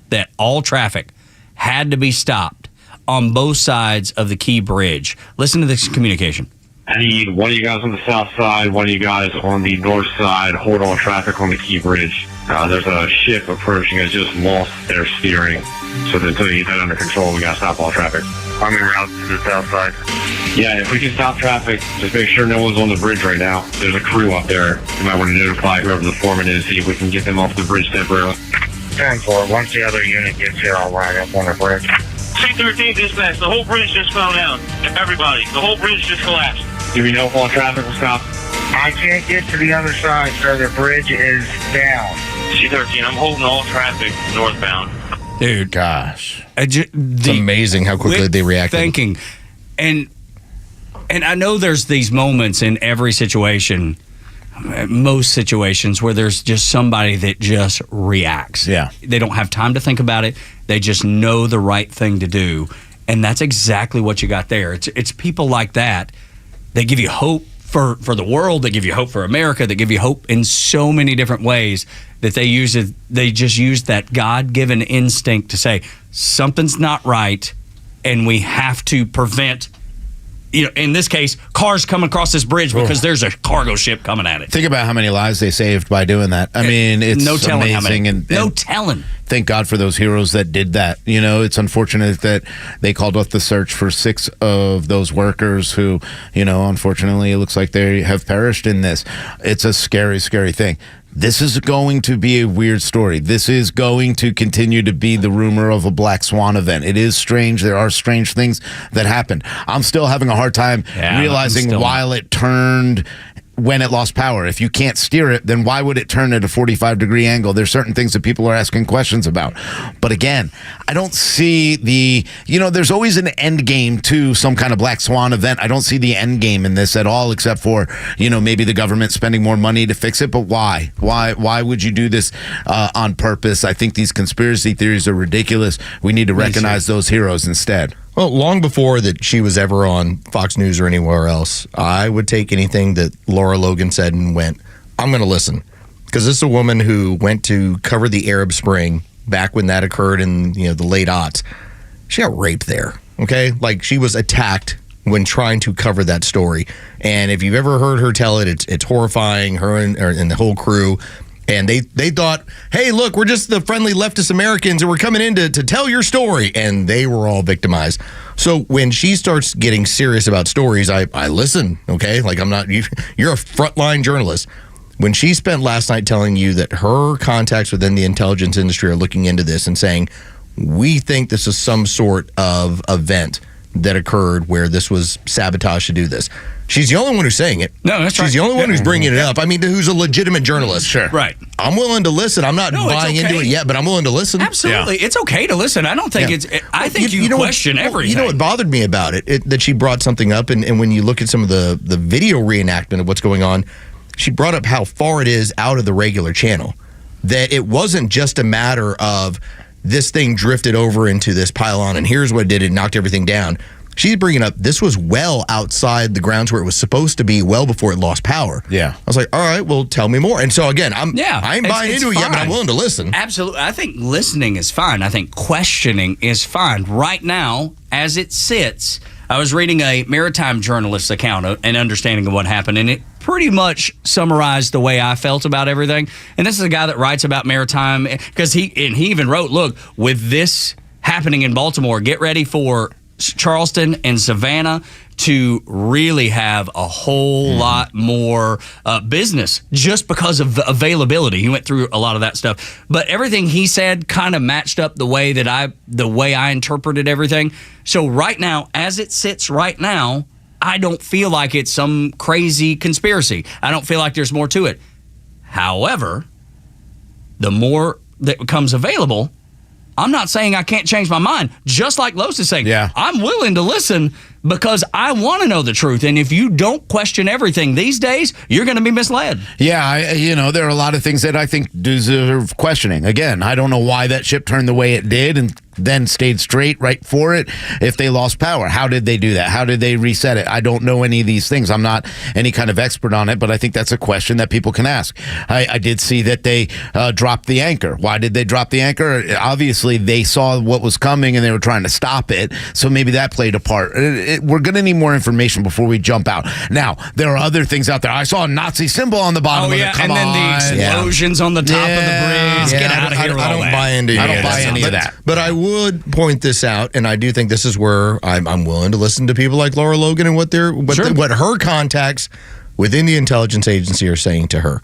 [SPEAKER 3] that all traffic had to be stopped on both sides of the Key Bridge. Listen to this communication.
[SPEAKER 7] I need one of you guys on the south side, one of you guys on the north side, hold all traffic on the Key Bridge. There's a ship approaching. It just lost their steering. So until you get that under control, we got to stop all traffic. I'm en route to the south side. Yeah, if we can stop traffic, just make sure no one's on the bridge right now. There's a crew up there. You might want to notify whoever the foreman is, see if we can get them off the bridge temporarily. 10-4. Once the other unit gets here, I'll ride up on the bridge.
[SPEAKER 8] C-13 dispatch. The whole bridge just fell down. Everybody, the whole bridge just collapsed.
[SPEAKER 7] Do we know if all traffic will stop?
[SPEAKER 8] I can't get to the other side, sir. The bridge is down. C-13, I'm holding all traffic northbound.
[SPEAKER 3] Dude,
[SPEAKER 4] gosh, it's amazing how quickly they reacted.
[SPEAKER 3] Thinking, and I know there's these moments in every situation, most situations, where there's just somebody that just reacts.
[SPEAKER 5] Yeah,
[SPEAKER 3] they don't have time to think about it. They just know the right thing to do, and that's exactly what you got there. It's people like that. They give you hope for the world. They give you hope for America. They give you hope in so many different ways that they just use that God-given instinct to say something's not right, and we have to prevent, in this case, cars coming across this bridge because there's a cargo ship coming at it.
[SPEAKER 5] Think about how many lives they saved by doing that. I mean, it's
[SPEAKER 3] no telling
[SPEAKER 5] amazing.
[SPEAKER 3] How many. No telling.
[SPEAKER 5] Thank God for those heroes that did that. It's unfortunate that they called off the search for 6 of those workers who, unfortunately, it looks like they have perished in this. It's a scary, scary thing. This is going to be a weird story. This is going to continue to be the rumor of a black swan event. It is strange. There are strange things that happened. I'm still having a hard time realizing why it turned when it lost power. If you can't steer it, then why would it turn at a 45-degree angle? There's certain things that people are asking questions about. But again, I don't see there's always an end game to some kind of black swan event. I don't see the end game in this at all, except for, maybe the government spending more money to fix it. But why? Why would you do this on purpose? I think these conspiracy theories are ridiculous. We need to recognize those heroes instead.
[SPEAKER 4] Well, long before that she was ever on Fox News or anywhere else, I would take anything that Laura Logan said and went, I'm going to listen. Because this is a woman who went to cover the Arab Spring back when that occurred in the late aughts. She got raped there, okay? Like, she was attacked when trying to cover that story. And if you've ever heard her tell it, it's horrifying, her and the whole crew. And they thought, hey, look, we're just the friendly leftist Americans and we're coming in to tell your story. And they were all victimized. So when she starts getting serious about stories, I listen, okay? Like, you're a frontline journalist. When she spent last night telling you that her contacts within the intelligence industry are looking into this and saying, we think this is some sort of event that occurred where this was sabotage to do this. She's the only one who's saying it.
[SPEAKER 3] No, that's right.
[SPEAKER 4] She's the only one who's bringing it up. I mean, who's a legitimate journalist.
[SPEAKER 5] Sure.
[SPEAKER 3] Right.
[SPEAKER 4] I'm willing to listen. I'm not buying into it yet, but I'm willing to listen.
[SPEAKER 3] Absolutely. Yeah. It's okay to listen. I don't think I think you question everything.
[SPEAKER 4] You know what bothered me about it? That she brought something up, and when you look at some of the video reenactment of what's going on, she brought up how far it is out of the regular channel. That it wasn't just a matter of this thing drifted over into this pylon, and here's what it did. It knocked everything down. She's bringing up this was well outside the grounds where it was supposed to be, well before it lost power.
[SPEAKER 5] Yeah. I
[SPEAKER 4] was like, all right, well, tell me more. And so, again, I ain't buying into it yet, but I'm willing to listen.
[SPEAKER 3] Absolutely. I think listening is fine. I think questioning is fine. Right now, as it sits, I was reading a maritime journalist's account and understanding of what happened, and it pretty much summarized the way I felt about everything. And this is a guy that writes about maritime, because he even wrote, look, with this happening in Baltimore, get ready for Charleston and Savannah to really have a whole lot more business just because of the availability. He went through a lot of that stuff, but everything he said kind of matched up the way I interpreted everything. So right now, as it sits right now, I don't feel like it's some crazy conspiracy. I don't feel like there's more to it. However, the more that becomes available, I'm not saying I can't change my mind. Just like Los is saying, I'm willing to listen because I want to know the truth. And if you don't question everything these days, you're going to be misled.
[SPEAKER 5] Yeah, there are a lot of things that I think deserve questioning. Again, I don't know why that ship turned the way it did, and then stayed straight right for it if they lost power? How did they do that? How did they reset it? I don't know any of these things. I'm not any kind of expert on it, but I think that's a question that people can ask. I did see that they dropped the anchor. Why did they drop the anchor? Obviously, they saw what was coming and they were trying to stop it, so maybe that played a part. We're going to need more information before we jump out. Now, there are other things out there. I saw a Nazi symbol on the bottom of it. Come
[SPEAKER 3] and then the explosions on the top of the bridge. Get out of here with all that.
[SPEAKER 4] I don't buy any of that. But I would point this out, and I do think this is where I'm willing to listen to people like Laura Logan and what her contacts within the intelligence agency are saying to her.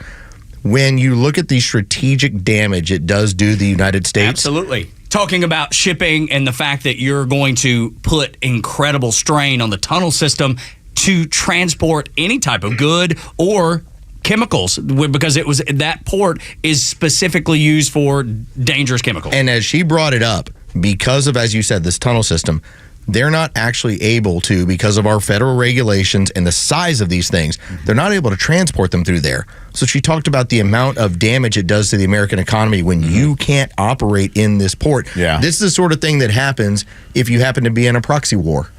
[SPEAKER 4] When you look at the strategic damage it does do the United States.
[SPEAKER 3] Absolutely. Talking about shipping and the fact that you're going to put incredible strain on the tunnel system to transport any type of good or chemicals, because that port is specifically used for dangerous chemicals.
[SPEAKER 4] And as she brought it up, because of, as you said, this tunnel system, they're not actually able to, because of our federal regulations and the size of these things, they're not able to transport them through there. So she talked about the amount of damage it does to the American economy when you can't operate in this port.
[SPEAKER 5] Yeah.
[SPEAKER 4] This is the sort of thing that happens if you happen to be in a proxy war.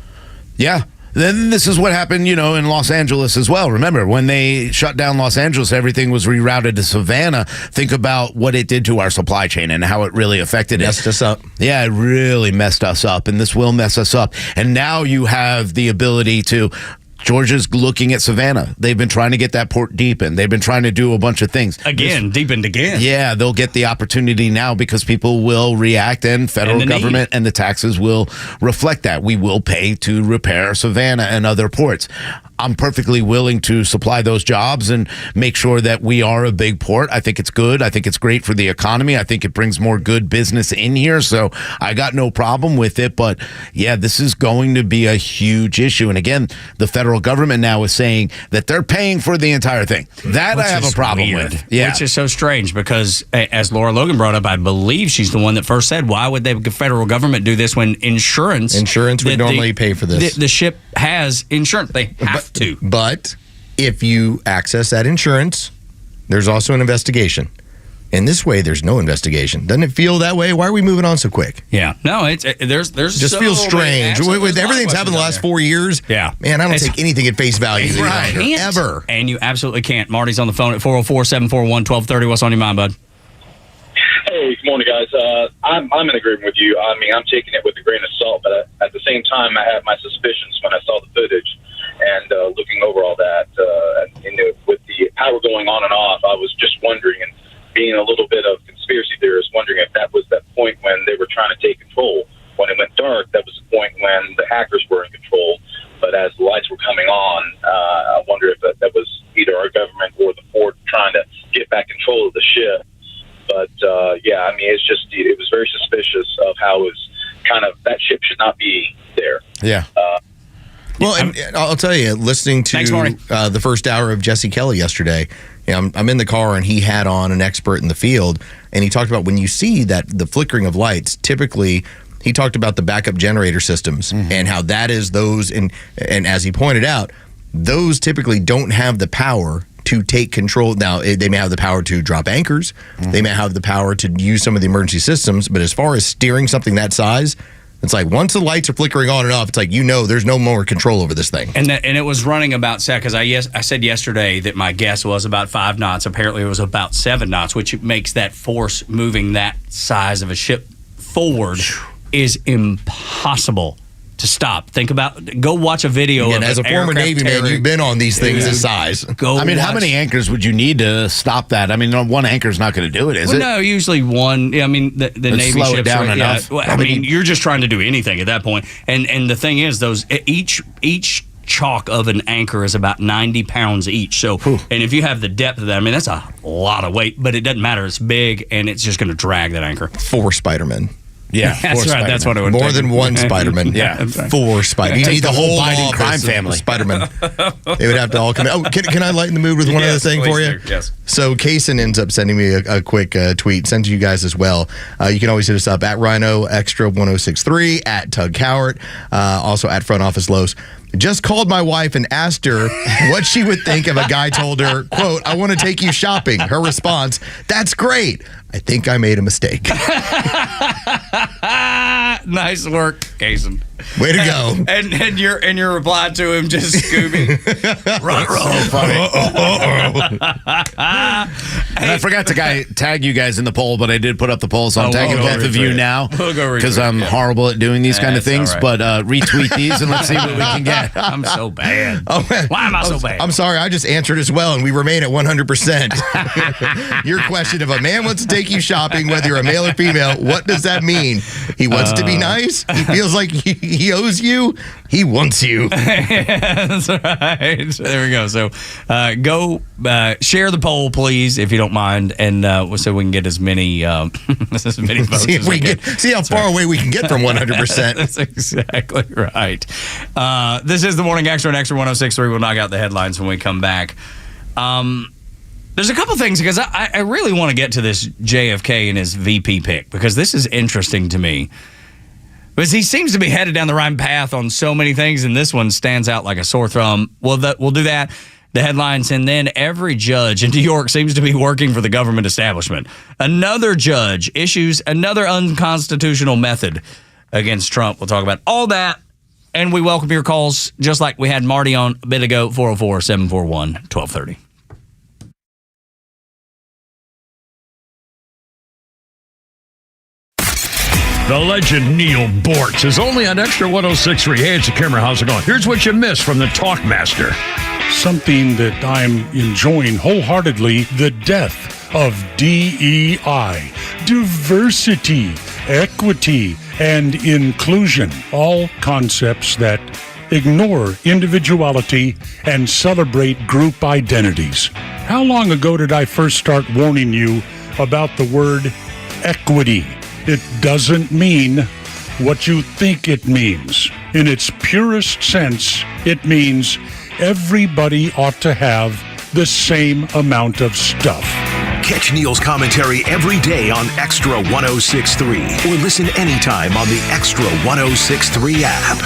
[SPEAKER 5] Yeah. Then this is what happened, in Los Angeles as well. Remember, when they shut down Los Angeles, everything was rerouted to Savannah. Think about what it did to our supply chain and how it really affected it.
[SPEAKER 4] Messed us up.
[SPEAKER 5] Yeah, it really messed us up, and this will mess us up. And now you have the ability to... Georgia's looking at Savannah. They've been trying to get that port deepened. They've been trying to do a bunch of things.
[SPEAKER 3] Deepened again.
[SPEAKER 5] Yeah, they'll get the opportunity now because people will react, and federal government and the taxes will reflect that. We will pay to repair Savannah and other ports. I'm perfectly willing to supply those jobs and make sure that we are a big port. I think it's good. I think it's great for the economy. I think it brings more good business in here. So I got no problem with it. But yeah, this is going to be a huge issue. And again, the federal government now is saying that they're paying for the entire thing. That I have a problem with. Yeah.
[SPEAKER 3] Which is so strange because, as Laura Logan brought up, I believe she's the one that first said, why would the federal government do this when insurance
[SPEAKER 4] would normally pay for this?
[SPEAKER 3] The ship has insurance. They have to.
[SPEAKER 4] But if you access that insurance, there's also an investigation. And this way, there's no investigation. Doesn't it feel that way? Why are we moving on so quick?
[SPEAKER 3] Yeah. No, there's
[SPEAKER 4] just feels strange. With everything's happened the last 4 years,
[SPEAKER 3] yeah.
[SPEAKER 4] Man, I don't take anything at face value ever.
[SPEAKER 3] And you absolutely can't. Marty's on the phone at 404-741-1230. What's on your mind, bud?
[SPEAKER 10] Hey, good morning, guys. I'm in agreement with you. I mean, I'm taking it with a grain of salt, but at the same time, I had my suspicions when I saw the footage and looking over all that. With the power going on and off, I was just wondering, and being a little bit of conspiracy theorist, wondering if that was that point when they were trying to take control. When it went dark, that was the point when the hackers were in control. But as the lights were coming on, I wonder if that was either our government or the Ford trying to get back control of the ship. But, yeah, I mean, it was very suspicious of how it was kind of, that ship should not be there.
[SPEAKER 4] Yeah. Well, and I'll tell you, listening to the first hour of Jesse Kelly yesterday, I'm in the car and he had on an expert in the field, and he talked about when you see that the flickering of lights, typically he talked about the backup generator systems and how that is those, and as he pointed out, those typically don't have the power to take control. Now, they may have the power to drop anchors. They may have the power to use some of the emergency systems, but as far as steering something that size, it's like once the lights are flickering on and off, it's like, there's no more control over this thing.
[SPEAKER 3] And it was running about, because I said yesterday that my guess was about 5 knots. Apparently it was about 7 knots, which makes that force moving that size of a ship forward is impossible to stop. Go watch a video of
[SPEAKER 4] as a former Navy man, you've been on these things this size.
[SPEAKER 5] How many anchors would you need to stop that? I mean, one anchor's not going to do it, is it?
[SPEAKER 3] No, usually one. I mean, the Navy
[SPEAKER 5] slow
[SPEAKER 3] ships
[SPEAKER 5] it down enough.
[SPEAKER 3] Yeah, I mean, you're just trying to do anything at that point. And the thing is, each chalk of an anchor is about 90 pounds each. So, and if you have the depth of that, I mean, that's a lot of weight, but it doesn't matter. It's big, and it's just going to drag that anchor.
[SPEAKER 4] 4 Spider-Men.
[SPEAKER 5] Yeah,
[SPEAKER 3] that's right. That's what it would
[SPEAKER 4] More
[SPEAKER 3] take.
[SPEAKER 4] than one Spider-Man.
[SPEAKER 5] Yeah,
[SPEAKER 4] 4 Spider-Man. You need the whole Biden crime family. Spider-Man. They would have to all come in. Oh, can I lighten the mood with one other thing for you?
[SPEAKER 3] Yes.
[SPEAKER 4] So Kaysen ends up sending me a quick tweet. Send to you guys as well. You can always hit us up at Rhino Xtra 1063, at Tug Cowart, also at Front Office Los. just called my wife and asked her what she would think if a guy told her, quote, I want to take you shopping. Her response, that's great. I think I made a mistake.
[SPEAKER 3] Nice work, Kason.
[SPEAKER 4] Way to go.
[SPEAKER 3] And your reply to him, just Scooby.
[SPEAKER 5] And I forgot to tag you guys in the poll, but I did put up the poll, so I'm tagging both of you now because I'm horrible at doing these kind of things. Right. But retweet these and let's see what we can get.
[SPEAKER 3] I'm so bad. Why am I so bad?
[SPEAKER 4] I'm sorry. I just answered as well, and we remain at 100%. Your question, if a man wants to take you shopping, whether you're a male or female, what does that mean? He wants to be nice? He feels like he owes you? He wants you.
[SPEAKER 3] That's right. There we go. So go share the poll, please, if you don't mind, and so we can get as many votes as we can.
[SPEAKER 4] See how far away we can get from 100%.
[SPEAKER 3] That's exactly right. This is the Morning Xtra on Xtra 106.3. We'll knock out the headlines when we come back. There's a couple things, because I really want to get to this JFK and his VP pick, because this is interesting to me. Because he seems to be headed down the right path on so many things, and this one stands out like a sore thumb. We'll do that, the headlines, and then every judge in New York seems to be working for the government establishment. Another judge issues another unconstitutional method against Trump. We'll talk about all that, and we welcome your calls, just like we had Marty on a bit ago, 404-741-1230.
[SPEAKER 9] The legend Neil Bortz is only on Extra 106.3. Hey, it's the camera. How's it going? Here's what you missed from the Talkmaster.
[SPEAKER 13] Something that I'm enjoying wholeheartedly, the death of DEI, diversity, equity, and inclusion. All concepts that ignore individuality and celebrate group identities. How long ago did I first start warning you about the word equity? It doesn't mean what you think it means. In its purest sense, it means everybody ought to have the same amount of stuff.
[SPEAKER 2] Catch Neil's commentary every day on Extra 106.3 or listen anytime on the Extra 106.3 app.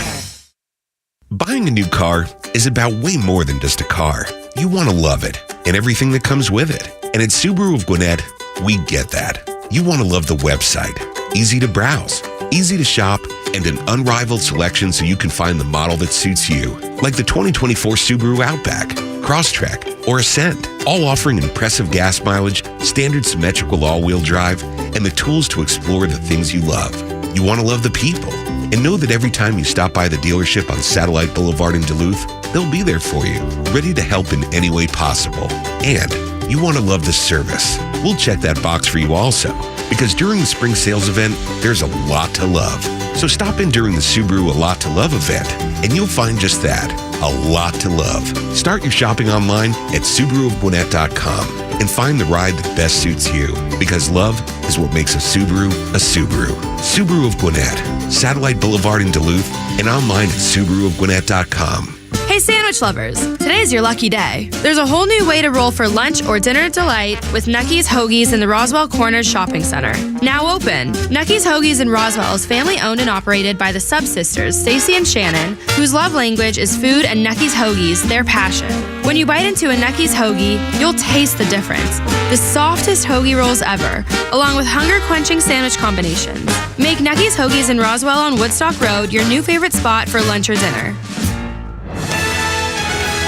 [SPEAKER 1] Buying a new car is about way more than just a car. You want to love it and everything that comes with it. And at Subaru of Gwinnett, we get that. You want to love the website. Easy to browse, easy to shop, and an unrivaled selection so you can find the model that suits you. Like the 2024 Subaru Outback, Crosstrek, or Ascent. All offering impressive gas mileage, standard symmetrical all-wheel drive, and the tools to explore the things you love. You want to love the people. And know that every time you stop by the dealership on Satellite Boulevard in Duluth, they'll be there for you, ready to help in any way possible. And you want to love the service. We'll check that box for you also, because during the spring sales event, there's a lot to love. So stop in during the Subaru A Lot to Love event, and you'll find just that, a lot to love. Start your shopping online at SubaruofGwinnett.com and find the ride that best suits you, because love is what makes a Subaru a Subaru. Subaru of Gwinnett, Satellite Boulevard in Duluth, and online at SubaruofGwinnett.com.
[SPEAKER 11] Hey sandwich lovers, today's your lucky day. There's a whole new way to roll for lunch or dinner delight with Nucky's Hoagies in the Roswell Corners Shopping Center. Now open. Nucky's Hoagies in Roswell is family owned and operated by the Sub-Sisters, Stacy and Shannon, whose love language is food and Nucky's Hoagies, their passion. When you bite into a Nucky's Hoagie, you'll taste the difference. The softest hoagie rolls ever, along with hunger-quenching sandwich combinations. Make Nucky's Hoagies in Roswell on Woodstock Road your new favorite spot for lunch or dinner.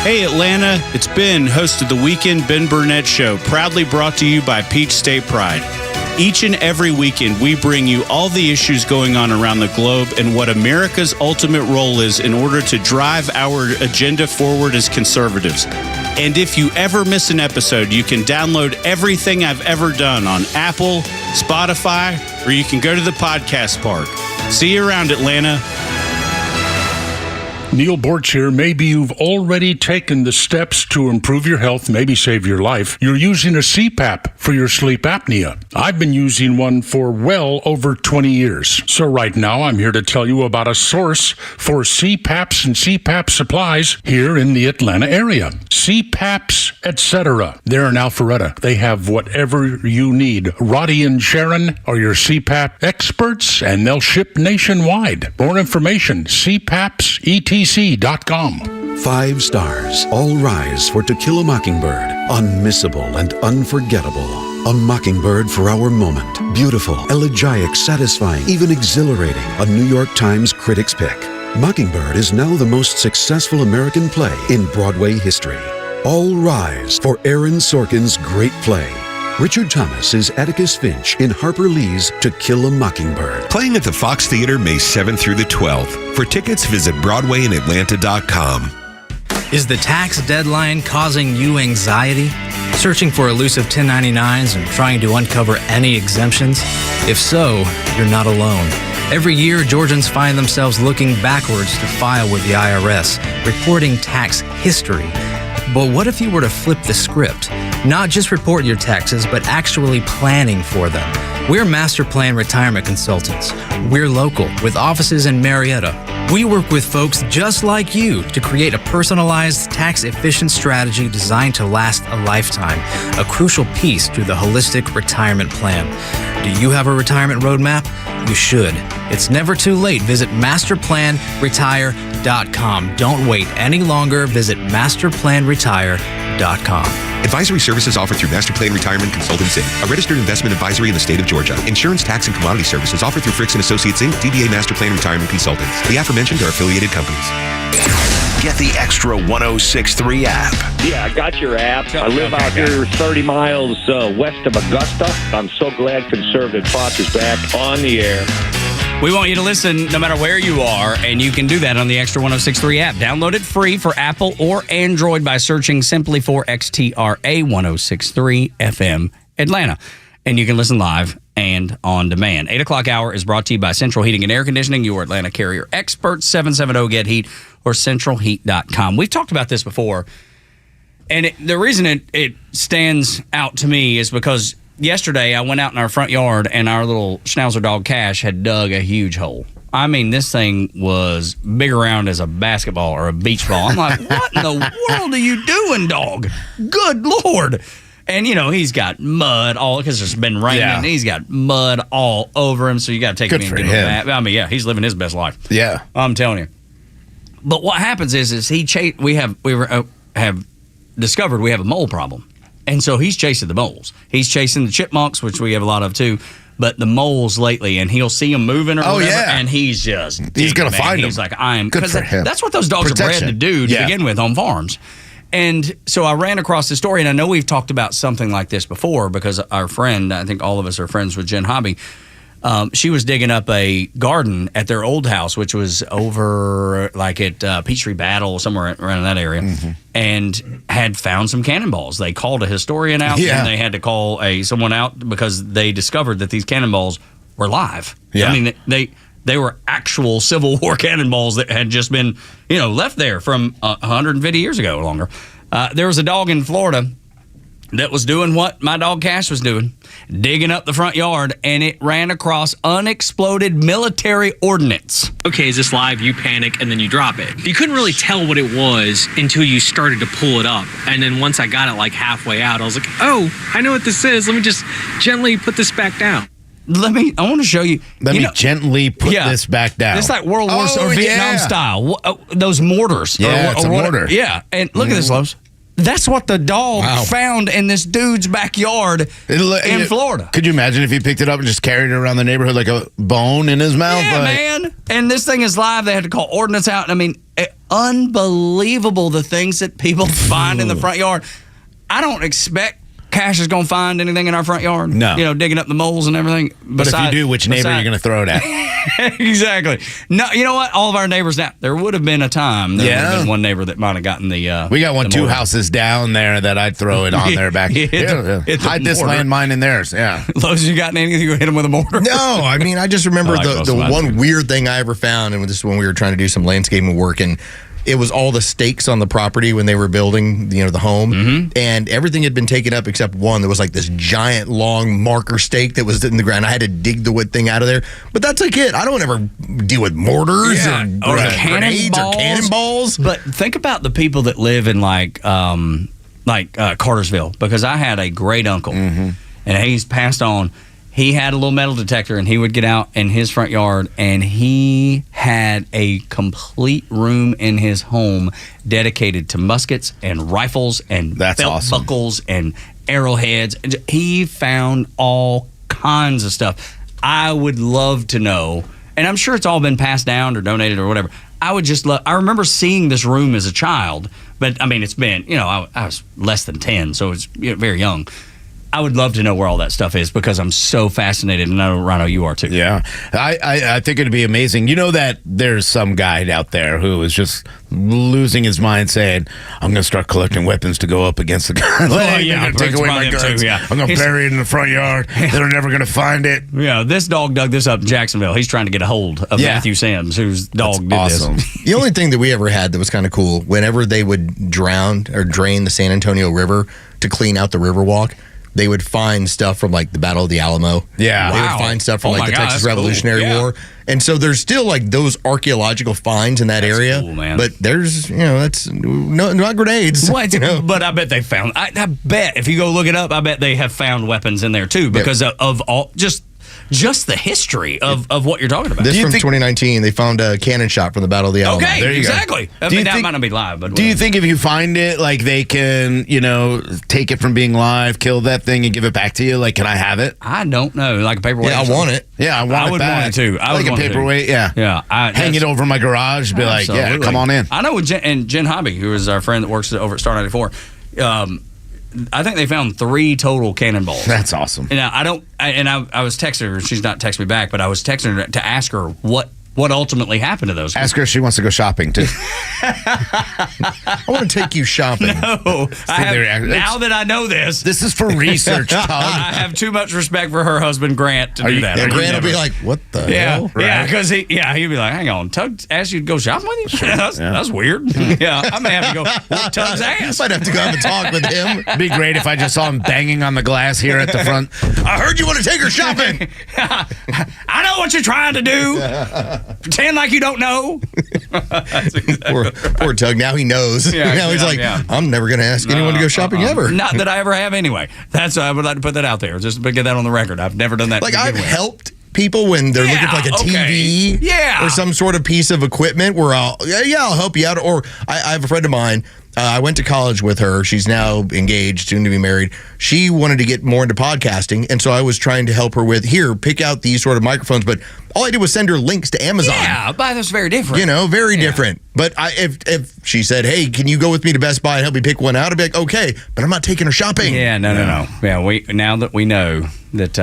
[SPEAKER 17] Hey Atlanta, it's Ben, host of the Weekend Ben Burnett Show, proudly brought to you by Peach State Pride. Each and every weekend, we bring you all the issues going on around the globe and what America's ultimate role is in order to drive our agenda forward as conservatives. And if you ever miss an episode, you can download everything I've ever done on Apple, Spotify, or you can go to the podcast park. See you around, Atlanta.
[SPEAKER 13] Neil Bortz here. Maybe you've already taken the steps to improve your health, maybe save your life. You're using a CPAP for your sleep apnea. I've been using one for well over 20 years. So right now I'm here to tell you about a source for CPAPs and CPAP supplies here in the Atlanta area. CPAPs, etc. They're in Alpharetta. They have whatever you need. Roddy and Sharon are your CPAP experts, and they'll ship nationwide. More information, CPAPs, etc. SBC.com.
[SPEAKER 12] 5 stars. All rise for To Kill a Mockingbird. Unmissable and unforgettable. A mockingbird for our moment. Beautiful, elegiac, satisfying, even exhilarating. A New York Times critic's pick. Mockingbird is now the most successful American play in Broadway history. All rise for Aaron Sorkin's great play. Richard Thomas is Atticus Finch in Harper Lee's To Kill a Mockingbird.
[SPEAKER 2] Playing at the Fox Theater May 7th through the 12th. For tickets, visit BroadwayInAtlanta.com.
[SPEAKER 14] Is the tax deadline causing you anxiety? Searching for elusive 1099s and trying to uncover any exemptions? If so, you're not alone. Every year, Georgians find themselves looking backwards to file with the IRS, reporting tax history. But what if you were to flip the script? Not just report your taxes, but actually planning for them. We're Master Plan Retirement Consultants. We're local, with offices in Marietta. We work with folks just like you to create a personalized, tax-efficient strategy designed to last a lifetime, a crucial piece to the holistic retirement plan. Do you have a retirement roadmap? You should. It's never too late. Visit masterplanretire.com. Don't wait any longer. Visit masterplanretire.com.
[SPEAKER 2] Advisory services offered through Master Plan Retirement Consultants, Inc., a registered investment advisory in the state of Georgia. Insurance, tax, and commodity services offered through Fricks & Associates, Inc., DBA Master Plan Retirement Consultants. The aforementioned are affiliated companies. Get the Extra 106.3 app.
[SPEAKER 16] Yeah, I got your app. I live out here 30 miles west of Augusta. I'm so glad Conservative Talk is back on the air.
[SPEAKER 3] We want you to listen no matter where you are, and you can do that on the Extra 106.3 app. Download it free for Apple or Android by searching simply for XTRA 106.3 FM Atlanta. And you can listen live and on demand. 8 o'clock hour is brought to you by Central Heating and Air Conditioning, your Atlanta carrier experts, 770-GET-HEAT or centralheat.com. We've talked about this before, and the reason it stands out to me is because yesterday I went out in our front yard and our little Schnauzer dog Cash had dug a huge hole. I mean, this thing was big around as a basketball or a beach ball. I'm like, what in the world are you doing, dog? Good Lord. And, you know, he's got mud all, because it's been raining. Yeah. He's got mud all over him, so you got to take him in and give him a bath. I mean, yeah, he's living his best life.
[SPEAKER 5] Yeah.
[SPEAKER 3] I'm telling you. But what happens is we have discovered we have a mole problem. And so he's chasing the moles. He's chasing the chipmunks, which we have a lot of too, but the moles lately, and he'll see them moving or whatever, and he's just
[SPEAKER 5] he's going to find them.
[SPEAKER 3] He's like, I am.
[SPEAKER 5] Good for him.
[SPEAKER 3] That's what those dogs are bred to do to begin with on farms. And so I ran across this story, and I know we've talked about something like this before because our friend, I think all of us are friends with Jen Hobby, she was digging up a garden at their old house, which was over like at Peachtree Battle, somewhere around that area, and had found some cannonballs. They called a historian out, and they had to call someone out because they discovered that these cannonballs were live.
[SPEAKER 5] Yeah.
[SPEAKER 3] I mean, they were actual Civil War cannonballs that had just been, left there from 150 years ago or longer. There was a dog in Florida that was doing what my dog Cash was doing, digging up the front yard, and it ran across unexploded military ordnance.
[SPEAKER 18] Okay, is this live? You panic, and then you drop it. You couldn't really tell what it was until you started to pull it up. And then once I got it like halfway out, I was like, oh, I know what this is. Let me just gently put this back down.
[SPEAKER 3] I want to show you.
[SPEAKER 5] Let me gently put this back down.
[SPEAKER 3] It's like World War or Vietnam style. Those mortars.
[SPEAKER 5] Yeah, it's a mortar.
[SPEAKER 3] Yeah, and look at this, Loves. That's what the dog found in this dude's backyard in Florida.
[SPEAKER 5] Could you imagine if he picked it up and just carried it around the neighborhood like a bone in his mouth?
[SPEAKER 3] Yeah, man. And this thing is live. They had to call ordnance out. I mean, unbelievable the things that people find in the front yard. I don't expect Cash is going to find anything in our front yard.
[SPEAKER 5] No.
[SPEAKER 3] Digging up the moles and everything.
[SPEAKER 5] But if you do, which neighbor are you going to throw it at?
[SPEAKER 3] Exactly. No, you know what? All of our neighbors now. There would have been a time. There would have been one neighbor that might have gotten the.
[SPEAKER 5] We got two houses down there that I'd throw it on there back. Hide this landmine in theirs. Yeah.
[SPEAKER 3] Lowe's, you got anything? You hit him with a mortar?
[SPEAKER 4] No, I mean, I just remember the one weird thing I ever found, and this is when we were trying to do some landscaping work, and it was all the stakes on the property when they were building, the home, and everything had been taken up except one. There was like this giant, long marker stake that was in the ground. I had to dig the wood thing out of there. But that's like it. I don't ever deal with mortars or grenades or cannonballs.
[SPEAKER 3] But think about the people that live in like Cartersville, because I had a great uncle, and he's passed on. he had a little metal detector, and he would get out in his front yard, and he had a complete room in his home dedicated to muskets and rifles and belt buckles and arrowheads. He found all kinds of stuff. I would love to know, and I'm sure it's all been passed down or donated or whatever. I would just love. I remember seeing this room as a child, but I mean, it's been, I was less than 10, so it's very young. I would love to know where all that stuff is because I'm so fascinated, and I know, Rhino, you are too.
[SPEAKER 5] Yeah. I think it'd be amazing. You know that there's some guy out there who is just losing his mind saying, I'm going to start collecting weapons to go up against the guy.
[SPEAKER 3] Well, yeah,
[SPEAKER 5] I'm going to take away my guns.
[SPEAKER 3] Too, yeah.
[SPEAKER 5] I'm going to bury it in the front yard. They're never going to find it.
[SPEAKER 3] Yeah, this dog dug this up in Jacksonville. He's trying to get a hold of Matthew Sims, whose dog did
[SPEAKER 4] awesome.
[SPEAKER 3] this.
[SPEAKER 4] The only thing that we ever had that was kind of cool, whenever they would drown or drain the San Antonio River to clean out the Riverwalk, they would find stuff from like the Battle of the Alamo.
[SPEAKER 5] Yeah.
[SPEAKER 4] They would find stuff from the Texas Revolutionary
[SPEAKER 3] cool.
[SPEAKER 4] War. And so there's still like those archaeological finds in that area.
[SPEAKER 3] Cool, man.
[SPEAKER 4] But there's, that's not grenades.
[SPEAKER 3] What? But I bet they found, I bet if you go look it up, I bet they have found weapons in there too because of all, just the history of what you're talking about.
[SPEAKER 4] This from 2019, they found a cannon shot from the Battle of the Alamo.
[SPEAKER 3] Okay,
[SPEAKER 5] there you
[SPEAKER 3] exactly.
[SPEAKER 5] Go.
[SPEAKER 3] I mean, that might not be live, but
[SPEAKER 5] do you think if you find it, like they can, take it from being live, kill that thing, and give it back to you? Like, can I have it?
[SPEAKER 3] I don't know. Like a paperweight.
[SPEAKER 4] Yeah, I want it.
[SPEAKER 5] Yeah, I
[SPEAKER 3] would want it too. I
[SPEAKER 5] like a paperweight. Yeah,
[SPEAKER 3] yeah.
[SPEAKER 5] Hang it over my garage. Be like, yeah, come on in.
[SPEAKER 3] I know. And Jen Hobby, who is our friend that works over at Star 94. I think they found 3 total cannonballs.
[SPEAKER 5] That's awesome.
[SPEAKER 3] And I was texting her. She's not texting me back, but I was texting her to ask her what ultimately happened to those.
[SPEAKER 5] Ask her if she wants to go shopping too.
[SPEAKER 4] I want to take you shopping.
[SPEAKER 3] No, now that I know this
[SPEAKER 5] is for research, Todd.
[SPEAKER 3] I have too much respect for her husband Grant to do that.
[SPEAKER 4] And Grant will be like, "What the hell?"
[SPEAKER 3] Yeah, because he'd be like, "Hang on, Tug asked you to go shopping with you? That's weird." Yeah, I may have to go whoop Tug's ass.
[SPEAKER 4] Might have to go have a talk with him.
[SPEAKER 5] It'd be great if I just saw him banging on the glass here at the front.
[SPEAKER 4] I heard you want to take her shopping.
[SPEAKER 3] I know what you're trying to do. Pretend like you don't know.
[SPEAKER 4] Poor Tug. Now he knows.
[SPEAKER 3] Yeah,
[SPEAKER 4] now he's like, I'm never going to ask anyone to go shopping ever.
[SPEAKER 3] Not that I ever have anyway. That's I would like to put that out there. Just to get that on the record. I've never done that.
[SPEAKER 4] Like I've helped people when they're looking for like a TV or some sort of piece of equipment where I'll help you out. Or I have a friend of mine. I went to college with her. She's now engaged, soon to be married. She wanted to get more into podcasting, and so I was trying to help her with, pick out these sort of microphones. But all I did was send her links to Amazon.
[SPEAKER 3] Yeah, but that's very different.
[SPEAKER 4] Very different. But if she said, hey, can you go with me to Best Buy and help me pick one out? I'd be like, okay, but I'm not taking her shopping.
[SPEAKER 3] Yeah, no. Yeah, now that we know that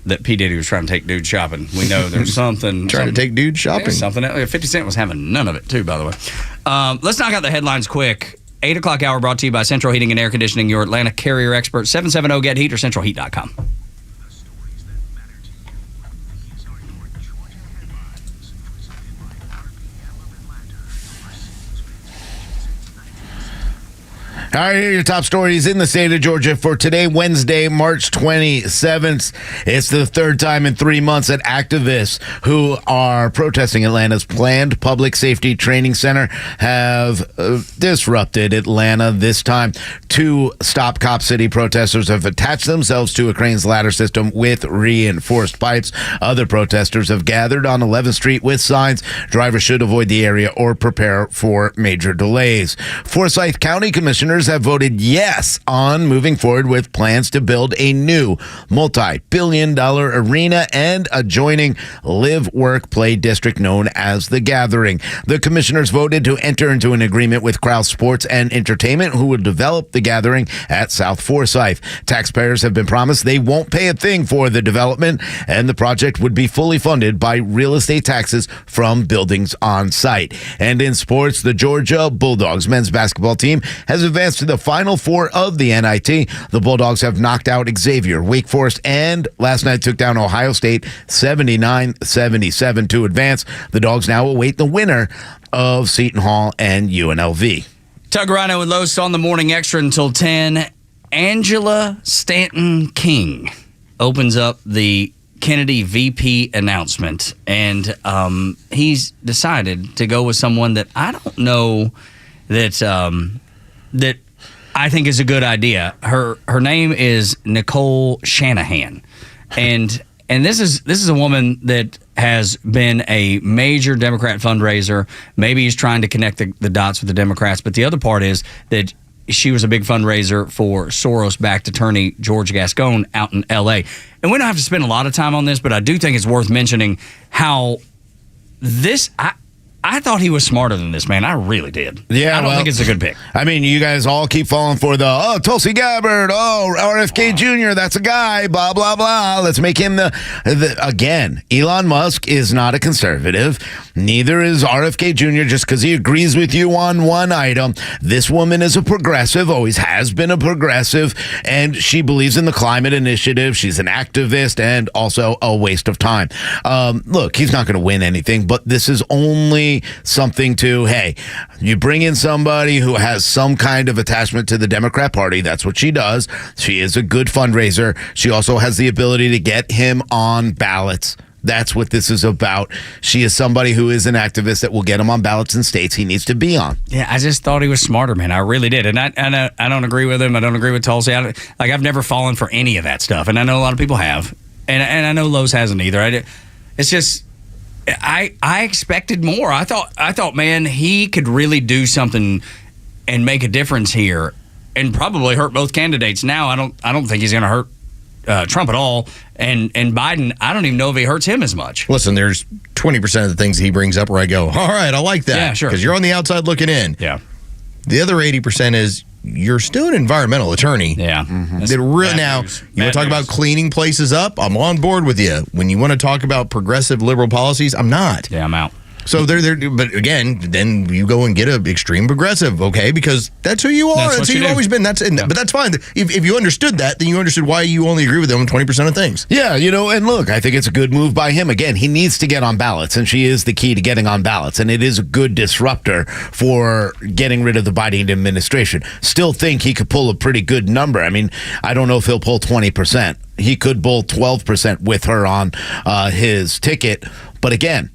[SPEAKER 3] that P. Diddy was trying to take dude shopping, we know there's something.
[SPEAKER 4] To take dude shopping.
[SPEAKER 3] Something else. 50 Cent was having none of it, too, by the way. Let's knock out the headlines quick. 8 o'clock hour brought to you by Central Heating and Air Conditioning, your Atlanta carrier expert. 770-GET-HEAT or centralheat.com.
[SPEAKER 5] All right, here are your top stories in the state of Georgia for today, Wednesday, March 27th. It's the third time in 3 months that activists who are protesting Atlanta's planned public safety training center have disrupted Atlanta. This time, 2 Stop Cop City protesters have attached themselves to a crane's ladder system with reinforced pipes. Other protesters have gathered on 11th Street with signs. Drivers should avoid the area or prepare for major delays. Forsyth County commissioners have voted yes on moving forward with plans to build a new multi-billion-dollar arena and adjoining live, work, play district known as The Gathering. The commissioners voted to enter into an agreement with Krause Sports and Entertainment, who will develop The Gathering at South Forsyth. Taxpayers have been promised they won't pay a thing for the development, and the project would be fully funded by real estate taxes from buildings on site. And in sports, the Georgia Bulldogs men's basketball team has advanced to the Final Four of the NIT. The Bulldogs have knocked out Xavier, Wake Forest, and last night took down Ohio State 79-77 to advance. The Dogs now await the winner of Seton Hall and UNLV.
[SPEAKER 3] Tug, Rhino, and Los on the Morning Extra until 10. Angela Stanton King opens up the Kennedy VP announcement, and he's decided to go with someone that I don't know that I think is a good idea. Her name is Nicole Shanahan, And this is a woman that has been a major Democrat fundraiser. Maybe he's trying to connect the dots with the Democrats. But the other part is that she was a big fundraiser for Soros-backed attorney George Gascon out in L.A. And we don't have to spend a lot of time on this, but I do think it's worth mentioning how this... I thought he was smarter than this, man. I really did.
[SPEAKER 5] Yeah,
[SPEAKER 3] I don't think it's a good pick.
[SPEAKER 5] I mean, you guys all keep falling for the, Tulsi Gabbard, RFK Jr., that's a guy, blah, blah, blah. Let's make him again, Elon Musk is not a conservative. Neither is RFK Jr. just because he agrees with you on one item. This woman is a progressive, always has been a progressive, and she believes in the climate initiative. She's an activist and also a waste of time. Look, he's not going to win anything, but this is only something to, hey, you bring in somebody who has some kind of attachment to the Democrat Party. That's what she does. She is a good fundraiser. She also has the ability to get him on ballots. That's what this is about. She is somebody who is an activist that will get him on ballots in states he needs to be on.
[SPEAKER 3] Yeah, I just thought he was smarter, man. I really did. And I don't agree with him. I don't agree with Tulsi. I've never fallen for any of that stuff. And I know a lot of people have. And I know Lowe's hasn't either. It's just... I expected more. I thought, man, he could really do something and make a difference here, and probably hurt both candidates. Now I don't think he's going to hurt Trump at all, and Biden. I don't even know if he hurts him as much.
[SPEAKER 4] Listen, there's 20% of the things he brings up where I go, all right, I like that.
[SPEAKER 3] Yeah, sure.
[SPEAKER 4] Because you're on the outside looking in.
[SPEAKER 3] Yeah.
[SPEAKER 4] The other 80% is you're still an environmental attorney.
[SPEAKER 3] Yeah.
[SPEAKER 4] Now, you want to talk about cleaning places up? I'm on board with you. When you want to talk about progressive liberal policies, I'm not.
[SPEAKER 3] Yeah, I'm out.
[SPEAKER 4] So but again, then you go and get an extreme progressive, okay? Because that's who you are. That's who you've always been. But that's fine. If you understood that, then you understood why you only agree with them on 20% of things.
[SPEAKER 5] Yeah, and look, I think it's a good move by him. Again, he needs to get on ballots, and she is the key to getting on ballots. And it is a good disruptor for getting rid of the Biden administration. Still think he could pull a pretty good number. I mean, I don't know if he'll pull 20%. He could pull 12% with her on his ticket. But again,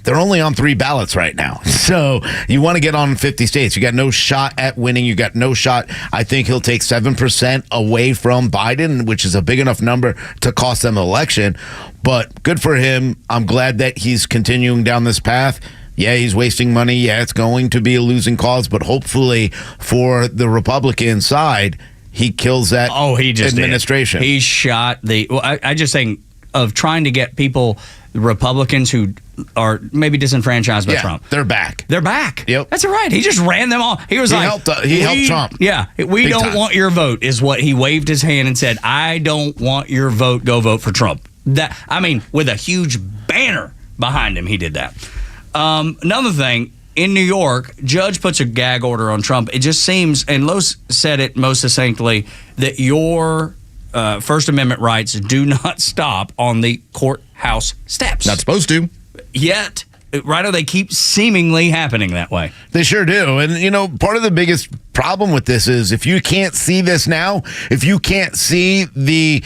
[SPEAKER 5] they're only on 3 ballots right now. So you want to get on 50 states. You got no shot at winning. You got no shot. I think he'll take 7% away from Biden, which is a big enough number to cost them an election. But good for him. I'm glad that he's continuing down this path. Yeah, he's wasting money. Yeah, it's going to be a losing cause. But hopefully for the Republican side, he kills that administration.
[SPEAKER 3] He shot I just think of trying to get people, Republicans who are maybe disenfranchised by Trump.
[SPEAKER 5] They're back.
[SPEAKER 3] They're back.
[SPEAKER 5] Yep.
[SPEAKER 3] That's right. He just ran them all. He was
[SPEAKER 5] helped Trump.
[SPEAKER 3] Yeah. We
[SPEAKER 5] Big
[SPEAKER 3] don't
[SPEAKER 5] time.
[SPEAKER 3] want your vote is what he waved his hand and said, I don't want your vote. Go vote for Trump. With a huge banner behind him, he did that. Another thing, in New York, judge puts a gag order on Trump. It just seems, and Lowe's said it most succinctly, that your First Amendment rights do not stop on the courthouse steps.
[SPEAKER 4] Not supposed to.
[SPEAKER 3] Yet, Rhino, they keep seemingly happening that way.
[SPEAKER 5] They sure do. And, part of the biggest problem with this is if you can't see this now, if you can't see the,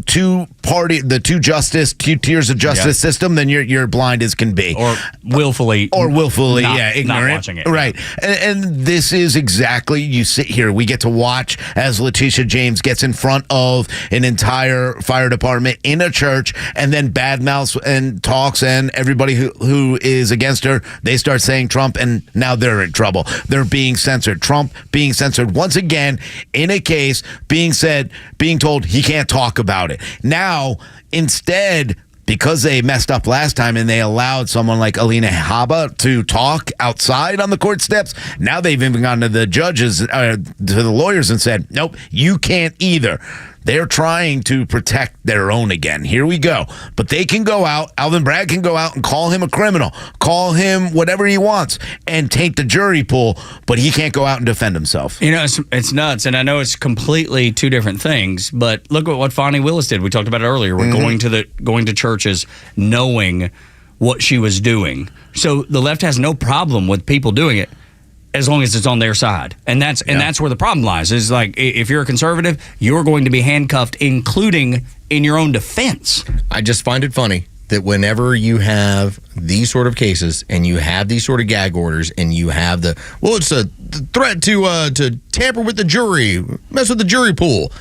[SPEAKER 5] two tiers of justice system, then you're blind as can be.
[SPEAKER 3] Or willfully,
[SPEAKER 5] ignorant.
[SPEAKER 3] Not watching it.
[SPEAKER 5] Right. And this is exactly, you sit here, we get to watch as Letitia James gets in front of an entire fire department in a church and then badmouths and talks, and everybody who is against her, they start saying Trump, and now they're in trouble. They're being censored. Trump being censored once again in a case, being told he can't talk about it. Now, instead, because they messed up last time and they allowed someone like Alina Habba to talk outside on the court steps, now they've even gone to the judges, to the lawyers and said, nope, you can't either. They're trying to protect their own again. Here we go. But they can go out, Alvin Bragg can go out and call him a criminal, call him whatever he wants, and taint the jury pool, but he can't go out and defend himself.
[SPEAKER 3] It's nuts, and I know it's completely two different things, but look at what Fonnie Willis did. We talked about it earlier. We're going to churches knowing what she was doing. So the left has no problem with people doing it, as long as it's on their side. And that's where the problem lies. Is like, if you're a conservative, you're going to be handcuffed, including in your own defense.
[SPEAKER 4] I just find it funny that whenever you have these sort of cases and you have these sort of gag orders and you have it's a threat to tamper with the jury, mess with the jury pool.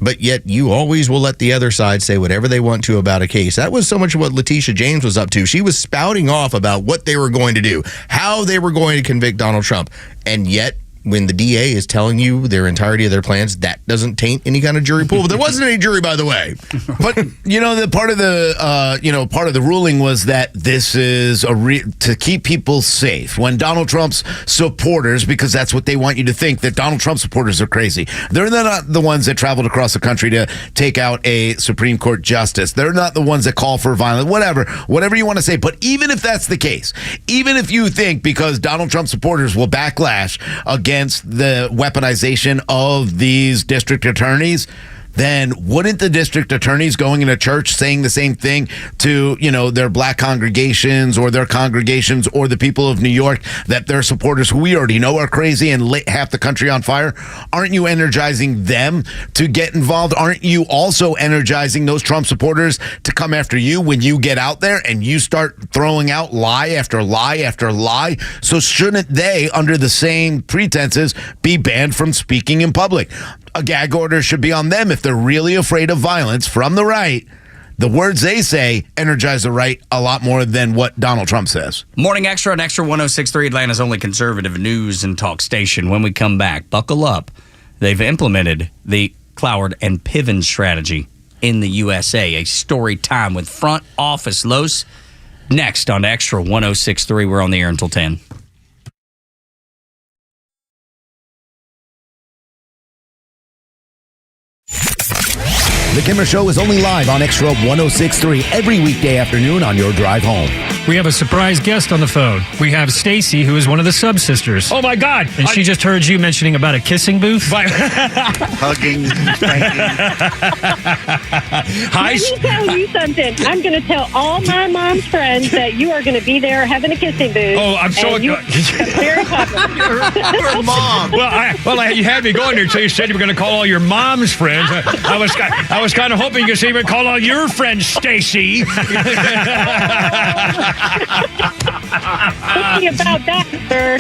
[SPEAKER 4] but yet you always will let the other side say whatever they want to about a case. That was so much of what Letitia James was up to. She was spouting off about what they were going to do, how they were going to convict Donald Trump, and yet when the DA is telling you their entirety of their plans, that doesn't taint any kind of jury pool. But there wasn't any jury, by the way.
[SPEAKER 5] But the part of the part of the ruling was that this is to keep people safe. When Donald Trump's supporters, because that's what they want you to think, that Donald Trump supporters are crazy. They're not the ones that traveled across the country to take out a Supreme Court justice. They're not the ones that call for violence. Whatever you want to say. But even if that's the case, even if you think because Donald Trump supporters will backlash against the weaponization of these district attorneys, then wouldn't the district attorneys going into church saying the same thing to, their black congregations or their congregations or the people of New York, that their supporters, who we already know are crazy and lit half the country on fire, aren't you energizing them to get involved? Aren't you also energizing those Trump supporters to come after you when you get out there and you start throwing out lie after lie after lie? So shouldn't they, under the same pretenses, be banned from speaking in public? A gag order should be on them if they're really afraid of violence from the right. The words they say energize the right a lot more than what Donald Trump says.
[SPEAKER 3] Morning Xtra on Xtra 106.3, Atlanta's only conservative news and talk station. When we come back, buckle up. They've implemented the Cloward and Piven strategy in the USA. A story time with front office Los. Next on Xtra 106.3. We're on the air until 10.
[SPEAKER 2] The Kimmer Show is only live on Xtra 106.3 every weekday afternoon on your drive home.
[SPEAKER 19] We have a surprise guest on the phone. We have Stacy, who is one of the sub-sisters.
[SPEAKER 9] Oh, my God.
[SPEAKER 19] And she just heard you mentioning about a kissing booth.
[SPEAKER 20] Hugging,
[SPEAKER 9] Hi.
[SPEAKER 20] Let me tell you something. I'm going to tell all my mom's friends that you are going to be there having a kissing booth.
[SPEAKER 9] Oh, I'm so
[SPEAKER 20] very popular.
[SPEAKER 9] Your mom. Well, you had me going there until you said you were going to call all your mom's friends. I was kind of hoping you could say you would call all your friends, Stacy.
[SPEAKER 20] Thinking about that, sir.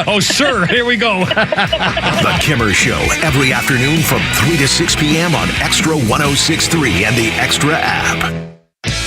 [SPEAKER 9] Oh, sir, here we go.
[SPEAKER 2] The Kimmer Show, every afternoon from 3 to 6 p.m. on Xtra 106.3 and the Xtra app.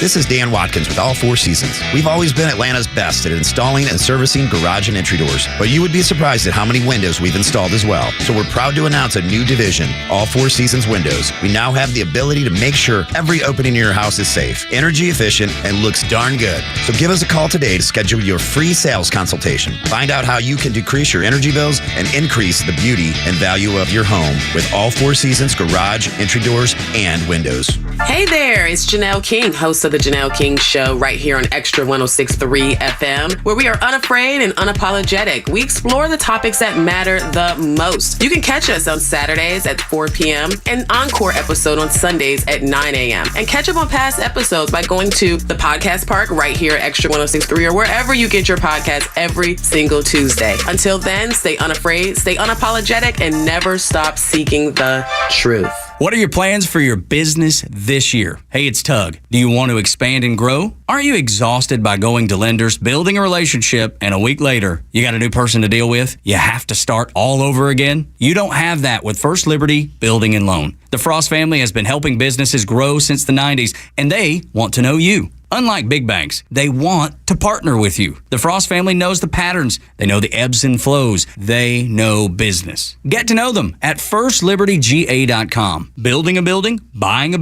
[SPEAKER 21] This is Dan Watkins with All Four Seasons. We've always been Atlanta's best at installing and servicing garage and entry doors, but you would be surprised at how many windows we've installed as well. So we're proud to announce a new division, All Four Seasons Windows. We now have the ability to make sure every opening in your house is safe, energy efficient, and looks darn good. So give us a call today to schedule your free sales consultation. Find out how you can decrease your energy bills and increase the beauty and value of your home with All Four Seasons garage, entry doors, and windows.
[SPEAKER 22] Hey there, it's Janelle King, host of The Janelle King Show, right here on Xtra 106.3 FM, where we are unafraid and unapologetic. We explore the topics that matter the most. You can catch us on Saturdays at 4 p.m. and encore episode on Sundays at 9 a.m. And catch up on past episodes by going to the podcast park right here at Xtra 106.3 or wherever you get your podcasts every single Tuesday. Until then, stay unafraid, stay unapologetic, and never stop seeking the truth.
[SPEAKER 3] What are your plans for your business this year? Hey, it's Tug. Do you want to expand and grow? Aren't you exhausted by going to lenders, building a relationship, and a week later, you got a new person to deal with? You have to start all over again? You don't have that with First Liberty Building and Loan. The Frost family has been helping businesses grow since the 90s, and they want to know you. Unlike big banks, they want to partner with you. The Frost family knows the patterns. They know the ebbs and flows. They know business. Get to know them at firstlibertyga.com. Building a building, buying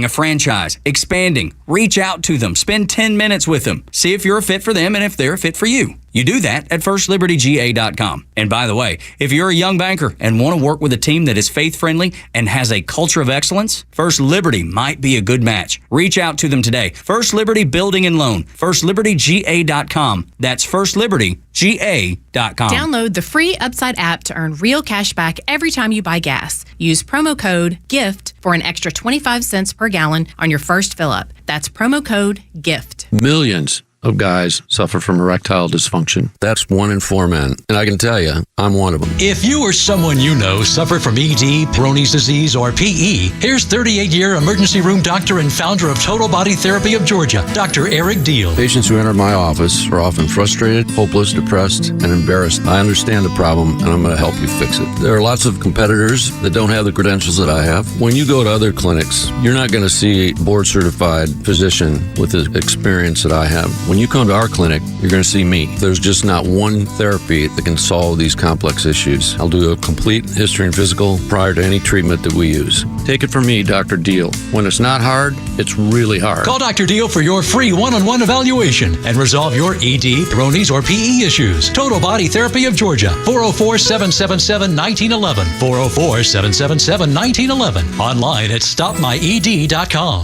[SPEAKER 3] a franchise, expanding. Reach out to them. Spend 10 minutes with them. See if you're a fit for them and if they're a fit for you. You do that at firstlibertyga.com. And by the way, if you're a young banker and want to work with a team that is faith-friendly and has a culture of excellence, First Liberty might be a good match. Reach out to them today. First Liberty Building and Loan. firstlibertyga.com. That's firstlibertyga.com.
[SPEAKER 23] Download the free Upside app to earn real cash back every time you buy gas. Use promo code GIFT for an extra 25 cents per gallon on your first fill-up. That's promo code GIFT.
[SPEAKER 24] Millions
[SPEAKER 6] of guys suffer from erectile dysfunction. That's 1 in 4 men. And I can tell you, I'm one of them.
[SPEAKER 7] If you or someone you know suffered from ED, Peyronie's disease, or PE, here's 38-year emergency room doctor and founder of Total Body Therapy of Georgia, Dr. Eric Deal.
[SPEAKER 6] Patients who enter my office are often frustrated, hopeless, depressed, and embarrassed. I understand the problem, and I'm going to help you fix it. There are lots of competitors that don't have the credentials that I have. When you go to other clinics, you're not going to see a board-certified physician with the experience that I have. When you come to our clinic, you're going to see me. There's just not one therapy that can solve these complex issues. I'll do a complete history and physical prior to any treatment that we use. Take it from me, Dr. Deal. When it's not hard, it's really hard.
[SPEAKER 7] Call Dr. Deal for your free one-on-one evaluation and resolve your ED, Peyronie's, or PE issues. Total Body Therapy of Georgia, 404-777-1911, 404-777-1911. Online at stopmyed.com.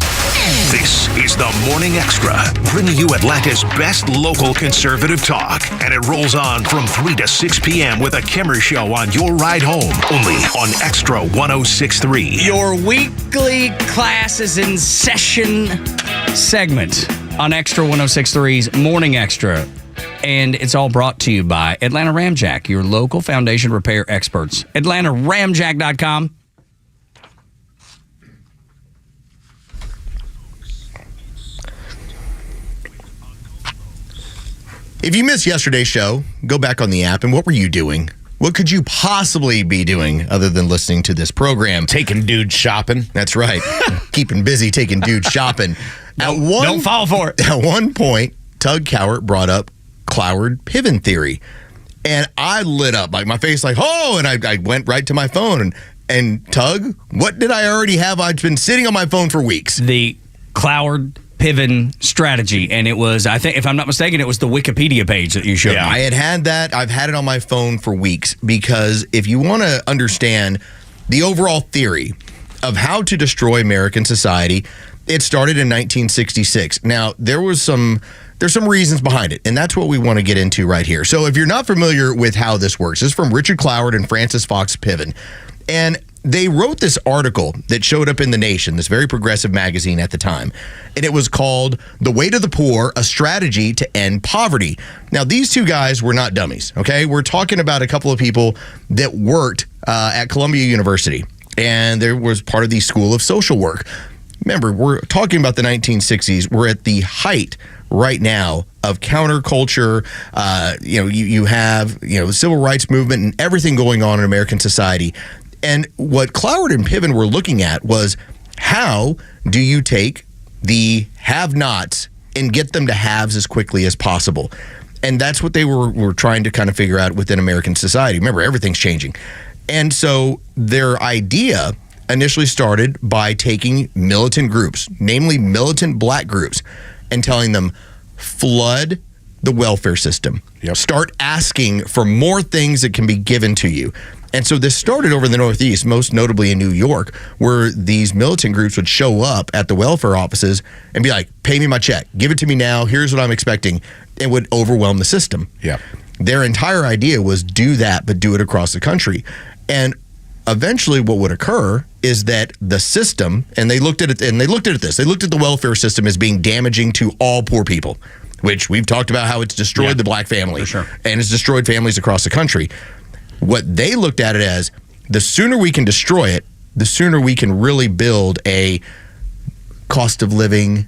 [SPEAKER 2] This is the Morning Extra, bringing you Atlanta's best local conservative talk. And it rolls on from 3 to 6 p.m. with a Kimmer Show on your ride home, only on Extra 106.3.
[SPEAKER 3] Your weekly classes in session segment on Extra 106.3's Morning Extra. And it's all brought to you by Atlanta Ramjack, your local foundation repair experts. AtlantaRamjack.com.
[SPEAKER 4] If you missed yesterday's show, go back on the app, and what were you doing? What could you possibly be doing other than listening to this program?
[SPEAKER 5] Taking dudes shopping.
[SPEAKER 4] That's right. Keeping busy taking dudes shopping.
[SPEAKER 3] Don't fall for it.
[SPEAKER 4] At one point, Tug Cowart brought up Cloward Piven theory. And I lit up, like my face like, oh, and I went right to my phone. And Tug, what did I already have? I've been sitting on my phone for weeks.
[SPEAKER 3] The Cloward Piven strategy, and it was, I think, if I'm not mistaken, it was the Wikipedia page that you showed me.
[SPEAKER 4] I had that. I've had it on my phone for weeks, because if you want to understand the overall theory of how to destroy American society, it started in 1966. Now, there's some reasons behind it, and that's what we want to get into right here. So if you're not familiar with how this works, this is from Richard Cloward and Francis Fox Piven. And they wrote this article that showed up in The Nation, this very progressive magazine at the time, and it was called The Way to the Poor, A Strategy to End Poverty. Now, these two guys were not dummies, okay? We're talking about a couple of people that worked at Columbia University, and there was part of the School of Social Work. Remember, we're talking about the 1960s. We're at the height right now of counterculture. You have the civil rights movement and everything going on in American society. And what Cloward and Piven were looking at was, how do you take the have-nots and get them to haves as quickly as possible? And that's what they were trying to kind of figure out within American society. Remember, everything's changing. And so their idea initially started by taking militant groups, namely militant black groups, and telling them, flood the welfare system. Start asking for more things that can be given to you. And so this started over in the Northeast, most notably in New York, where these militant groups would show up at the welfare offices and be like, pay me my check, give it to me now, here's what I'm expecting, and would overwhelm the system. Their entire idea was do that, but do it across the country. And eventually what would occur is that the system, and they looked at it, and they looked at the welfare system as being damaging to all poor people, which we've talked about how it's destroyed the black family, and it's destroyed families across the country. What they looked at it as, the sooner we can destroy it, the sooner we can really build a cost of living,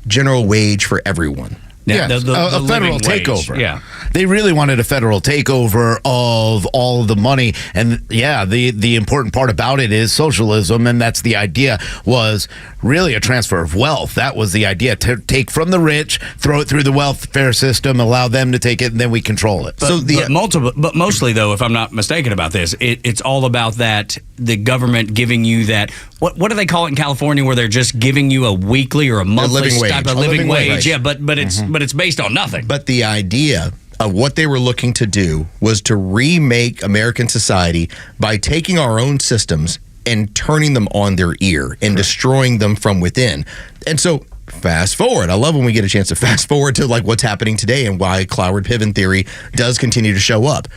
[SPEAKER 4] general wage for everyone.
[SPEAKER 5] Yeah, a federal takeover. Yeah, they really wanted a federal takeover of all of the money, and the important part about it is socialism, and that's the idea, was really a transfer of wealth. That was the idea: to take from the rich, throw it through the welfare system, allow them to take it, and then we control it.
[SPEAKER 3] But mostly, though, if I'm not mistaken about this, it's all about that, the government giving you that. What do they call it in California, where they're just giving you a weekly or a monthly type of living wage? Yeah, but it's based on nothing.
[SPEAKER 4] But the idea of what they were looking to do was to remake American society by taking our own systems and turning them on their ear and destroying them from within. And so fast forward. I love when we get a chance to fast forward to like what's happening today and why Cloward Piven theory does continue to show up.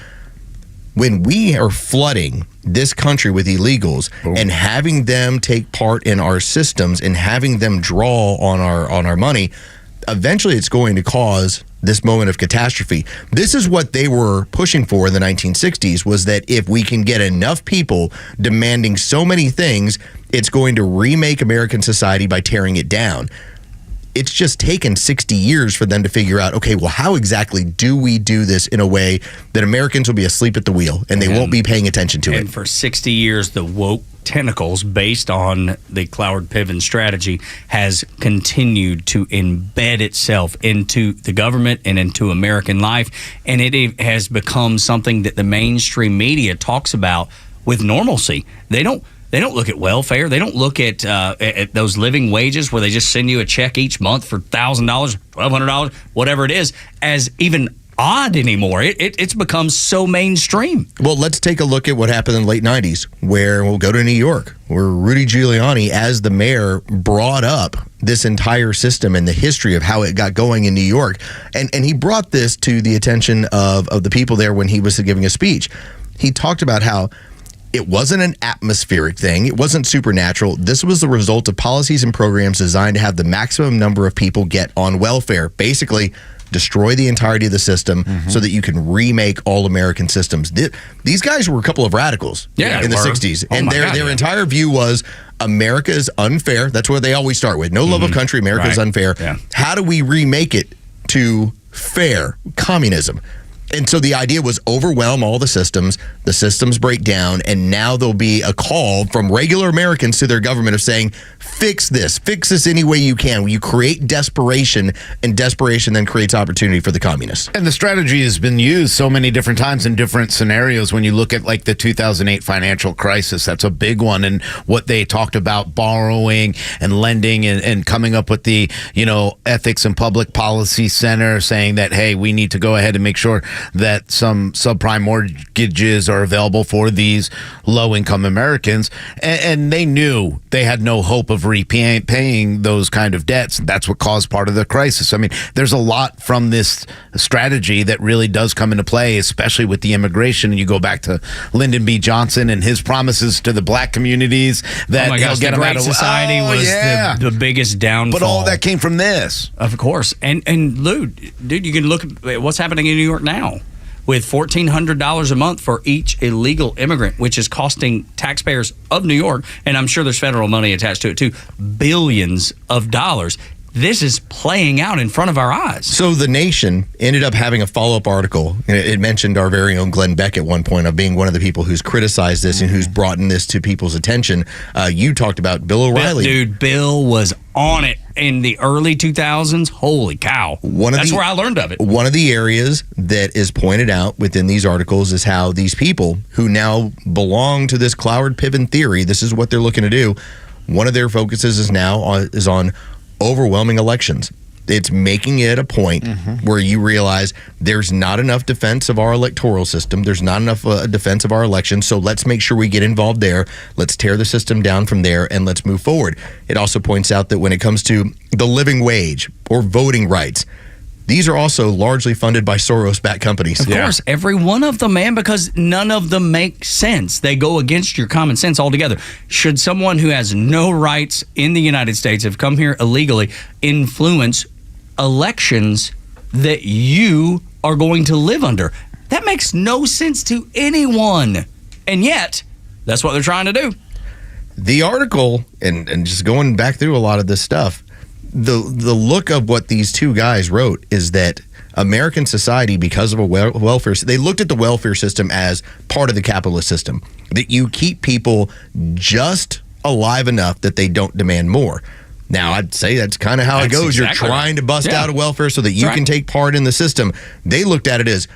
[SPEAKER 4] When we are flooding this country with illegals and having them take part in our systems and having them draw on our money, eventually it's going to cause this moment of catastrophe. This is what they were pushing for in the 1960s, was that if we can get enough people demanding so many things, it's going to remake American society by tearing it down. It's just taken 60 years for them to figure out, okay, well, how exactly do we do this in a way that Americans will be asleep at the wheel and they won't be paying attention to it?
[SPEAKER 3] And for 60 years, the woke tentacles based on the Cloward-Piven strategy has continued to embed itself into the government and into American life. And it has become something that the mainstream media talks about with normalcy. They don't look at welfare. They don't look at those living wages where they just send you a check each month for $1,000, $1,200, whatever it is, as even odd anymore. It's become so mainstream.
[SPEAKER 4] Well, let's take a look at what happened in the late 90s, where we'll go to New York, where Rudy Giuliani, as the mayor, brought up this entire system and the history of how it got going in New York. And he brought this to the attention of the people there when he was giving a speech. He talked about how it wasn't an atmospheric thing. It wasn't supernatural. This was the result of policies and programs designed to have the maximum number of people get on welfare. Basically, destroy the entirety of the system so that you can remake all American systems. These guys were a couple of radicals in the 60s. And their entire view was America is unfair. That's what they always start with. No love of country. America is unfair. Yeah. How do we remake it to fair communism? And so the idea was overwhelm all the systems break down, and now there'll be a call from regular Americans to their government of saying, fix this any way you can. You create desperation, and desperation then creates opportunity for the communists.
[SPEAKER 5] And the strategy has been used so many different times in different scenarios. When you look at like the 2008 financial crisis, that's a big one. And what they talked about borrowing and lending and coming up with the, Ethics and Public Policy Center saying that, hey, we need to go ahead and make sure that some subprime mortgages are available for these low-income Americans. And they knew they had no hope of repaying those kind of debts. That's what caused part of the crisis. I mean, there's a lot from this strategy that really does come into play, especially with the immigration. And you go back to Lyndon B. Johnson and his promises to the black communities that
[SPEAKER 3] he'll get them out of society was the biggest downfall.
[SPEAKER 5] But all that came from this.
[SPEAKER 3] Of course. And Lou, dude, you can look at what's happening in New York now, with $1,400 a month for each illegal immigrant, which is costing taxpayers of New York, and I'm sure there's federal money attached to it too, billions of dollars. This is playing out in front of our eyes.
[SPEAKER 4] So The Nation ended up having a follow-up article. It mentioned our very own Glenn Beck at one point of being one of the people who's criticized this and who's brought this to people's attention. You talked about Bill O'Reilly.
[SPEAKER 3] Bill was on it in the early 2000s. Holy cow. That's where I learned of it.
[SPEAKER 4] One of the areas that is pointed out within these articles is how these people who now belong to this Cloward-Piven theory, this is what they're looking to do. One of their focuses is on overwhelming elections. It's making it a point where you realize there's not enough defense of our electoral system. There's not enough defense of our elections. So let's make sure we get involved there. Let's tear the system down from there and let's move forward. It also points out that when it comes to the living wage or voting rights, these are also largely funded by Soros-backed companies.
[SPEAKER 3] Of course, every one of them, man, because none of them make sense. They go against your common sense altogether. Should someone who has no rights in the United States, have come here illegally, influence elections that you are going to live under? That makes no sense to anyone. And yet, that's what they're trying to do.
[SPEAKER 4] The article, and just going back through a lot of this stuff, the look of what these two guys wrote is that American society, because of a welfare, they looked at the welfare system as part of the capitalist system, that you keep people just alive enough that they don't demand more. Now, I'd say that's kind of how it goes. Exactly. You're trying to bust out a welfare so that you can take part in the system. They looked at it as,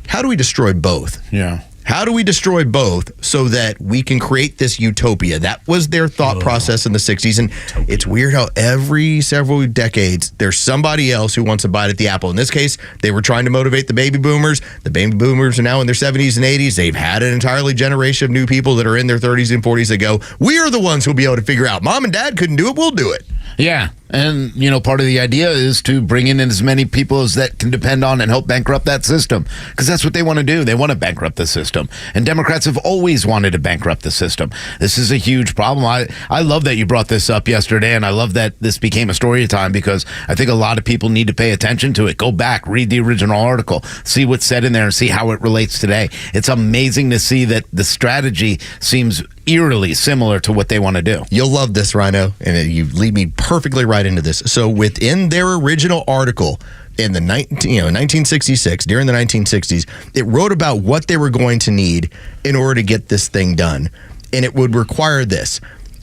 [SPEAKER 4] how do we destroy both?
[SPEAKER 5] Yeah.
[SPEAKER 4] How do we destroy both so that we can create this utopia? That was their thought process in the 60s. And it's weird how every several decades, there's somebody else who wants a bite at the apple. In this case, they were trying to motivate the baby boomers. The baby boomers are now in their 70s and 80s. They've had an entirely generation of new people that are in their 30s and 40s that go, we are the ones who'll be able to figure out, Mom and Dad couldn't do it, we'll do it.
[SPEAKER 5] Yeah. And, part of the idea is to bring in as many people as that can depend on and help bankrupt that system. Because that's what they want to do. They want to bankrupt the system. And Democrats have always wanted to bankrupt the system. This is a huge problem. I love that you brought this up yesterday, and I love that this became a story time because I think a lot of people need to pay attention to it. Go back, read the original article, see what's said in there, and see how it relates today. It's amazing to see that the strategy seems eerily similar to what they want to do.
[SPEAKER 4] You'll love this, Rhino, and you lead me perfectly right into this. So within their original article in the 1966, during the 1960s, it wrote about what they were going to need in order to get this thing done. And it would require this: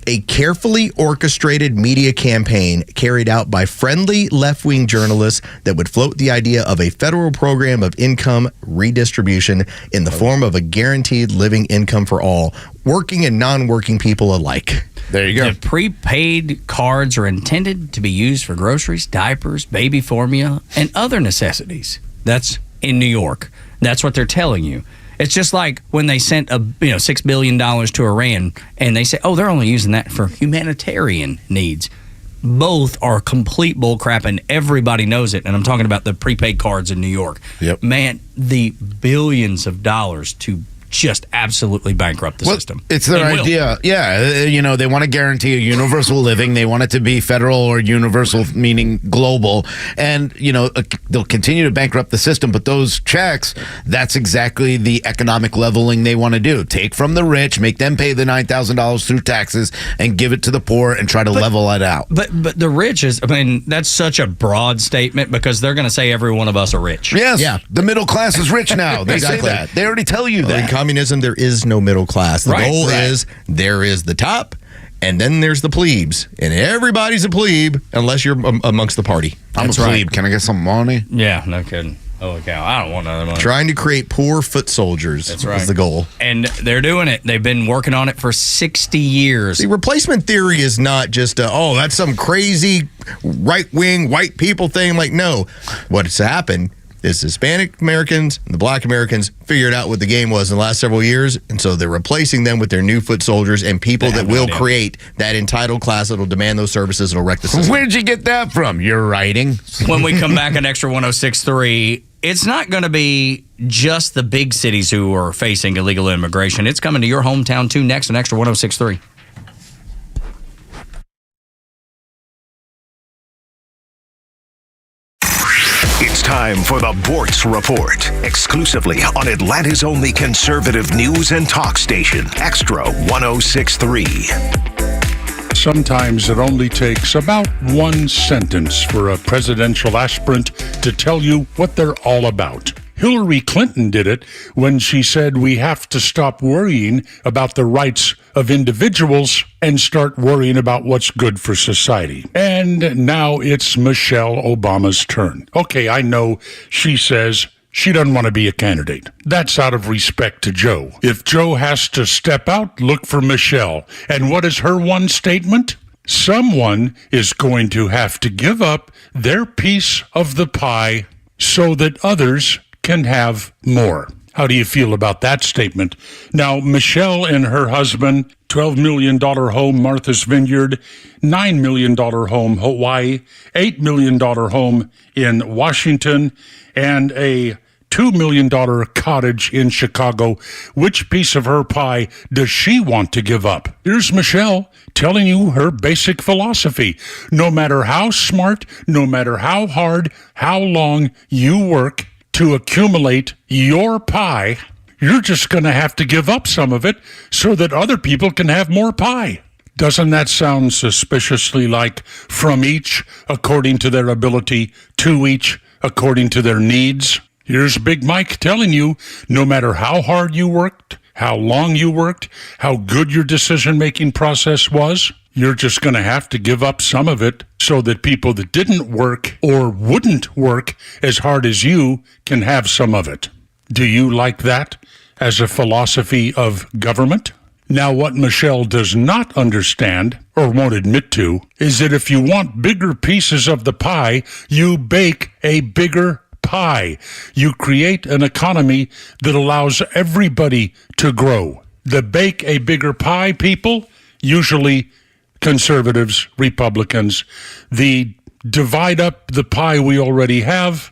[SPEAKER 4] a carefully orchestrated media campaign carried out by friendly left-wing journalists that would float the idea of a federal program of income redistribution in the form of a guaranteed living income for all, working and non-working people alike.
[SPEAKER 5] There you go.
[SPEAKER 3] The prepaid cards are intended to be used for groceries, diapers, baby formula, and other necessities. That's in New York. That's what they're telling you. It's just like when they sent $6 billion to Iran, and they say, they're only using that for humanitarian needs. Both are complete bullcrap, and everybody knows it. And I'm talking about the prepaid cards in New York.
[SPEAKER 5] Yep.
[SPEAKER 3] Man, the billions of dollars to just absolutely bankrupt the system.
[SPEAKER 5] It's their idea. Yeah. They want to guarantee a universal living. They want it to be federal or universal, meaning global. And, they'll continue to bankrupt the system. But those checks, that's exactly the economic leveling they want to do. Take from the rich, make them pay the $9,000 through taxes, and give it to the poor and try to level it out.
[SPEAKER 3] But the rich is, that's such a broad statement because they're going to say every one of us are rich.
[SPEAKER 5] Yes.
[SPEAKER 4] Yeah.
[SPEAKER 5] The middle class is rich now. They say that. They already tell you that.
[SPEAKER 4] In communism, there is no middle class. The goal is there is the top, and then there's the plebes. And everybody's a plebe unless you're amongst the party.
[SPEAKER 5] I'm a plebe. Can I get some money?
[SPEAKER 3] Yeah, no kidding. Holy cow, I don't want none of money.
[SPEAKER 4] Trying to create poor foot soldiers is the goal.
[SPEAKER 3] And they're doing it. They've been working on it for 60 years.
[SPEAKER 4] See, replacement theory is not just, that's some crazy right-wing white people thing. Like, no. What's happened is Hispanic Americans and the Black Americans figured out what the game was in the last several years, and so they're replacing them with their new foot soldiers and people that will create that entitled class that will demand those services and will wreck the system.
[SPEAKER 5] Where'd you get that from? You're writing.
[SPEAKER 3] When we come back on Extra 106.3, it's not going to be just the big cities who are facing illegal immigration. It's coming to your hometown, too, next on Extra 106.3.
[SPEAKER 2] It's time for the Bortz Report, exclusively on Atlanta's only conservative news and talk station, Extra 106.3.
[SPEAKER 13] Sometimes it only takes about one sentence for a presidential aspirant to tell you what they're all about. Hillary Clinton did it when she said we have to stop worrying about the rights of individuals and start worrying about what's good for society. And now it's Michelle Obama's turn. Okay, I know she says she doesn't want to be a candidate. That's out of respect to Joe. If Joe has to step out, look for Michelle. And what is her one statement? Someone is going to have to give up their piece of the pie so that others can have more. How do you feel about that statement? Now, Michelle and her husband, $12 million home, Martha's Vineyard, $9 million home, Hawaii, $8 million home in Washington, and a $2 million cottage in Chicago. Which piece of her pie does she want to give up? Here's Michelle telling you her basic philosophy. No matter how smart, no matter how hard, how long you work to accumulate your pie, you're just going to have to give up some of it so that other people can have more pie. Doesn't that sound suspiciously like from each according to their ability, to each according to their needs? Here's Big Mike telling you, no matter how hard you worked, how long you worked, how good your decision-making process was, you're just going to have to give up some of it so that people that didn't work or wouldn't work as hard as you can have some of it. Do you like that as a philosophy of government? Now, what Michelle does not understand, or won't admit to, is that if you want bigger pieces of the pie, you bake a bigger pie. You create an economy that allows everybody to grow. The bake a bigger pie people usually conservatives, Republicans, the divide up the pie we already have,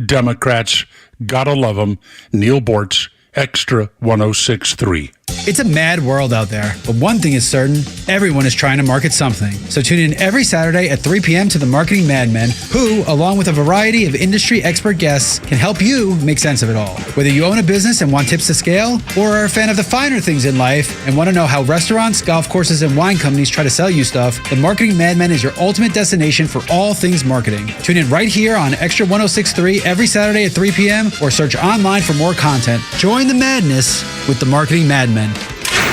[SPEAKER 13] Democrats, gotta love them, Neil Bortz, Extra 106.3.
[SPEAKER 8] It's a mad world out there, but one thing is certain, everyone is trying to market something. So tune in every Saturday at 3 p.m. to the Marketing Madmen, who, along with a variety of industry expert guests, can help you make sense of it all. Whether you own a business and want tips to scale, or are a fan of the finer things in life and want to know how restaurants, golf courses, and wine companies try to sell you stuff, the Marketing Madmen is your ultimate destination for all things marketing. Tune in right here on Extra 106.3 every Saturday at 3 p.m. or search online for more content. Join the madness with the Marketing Madmen.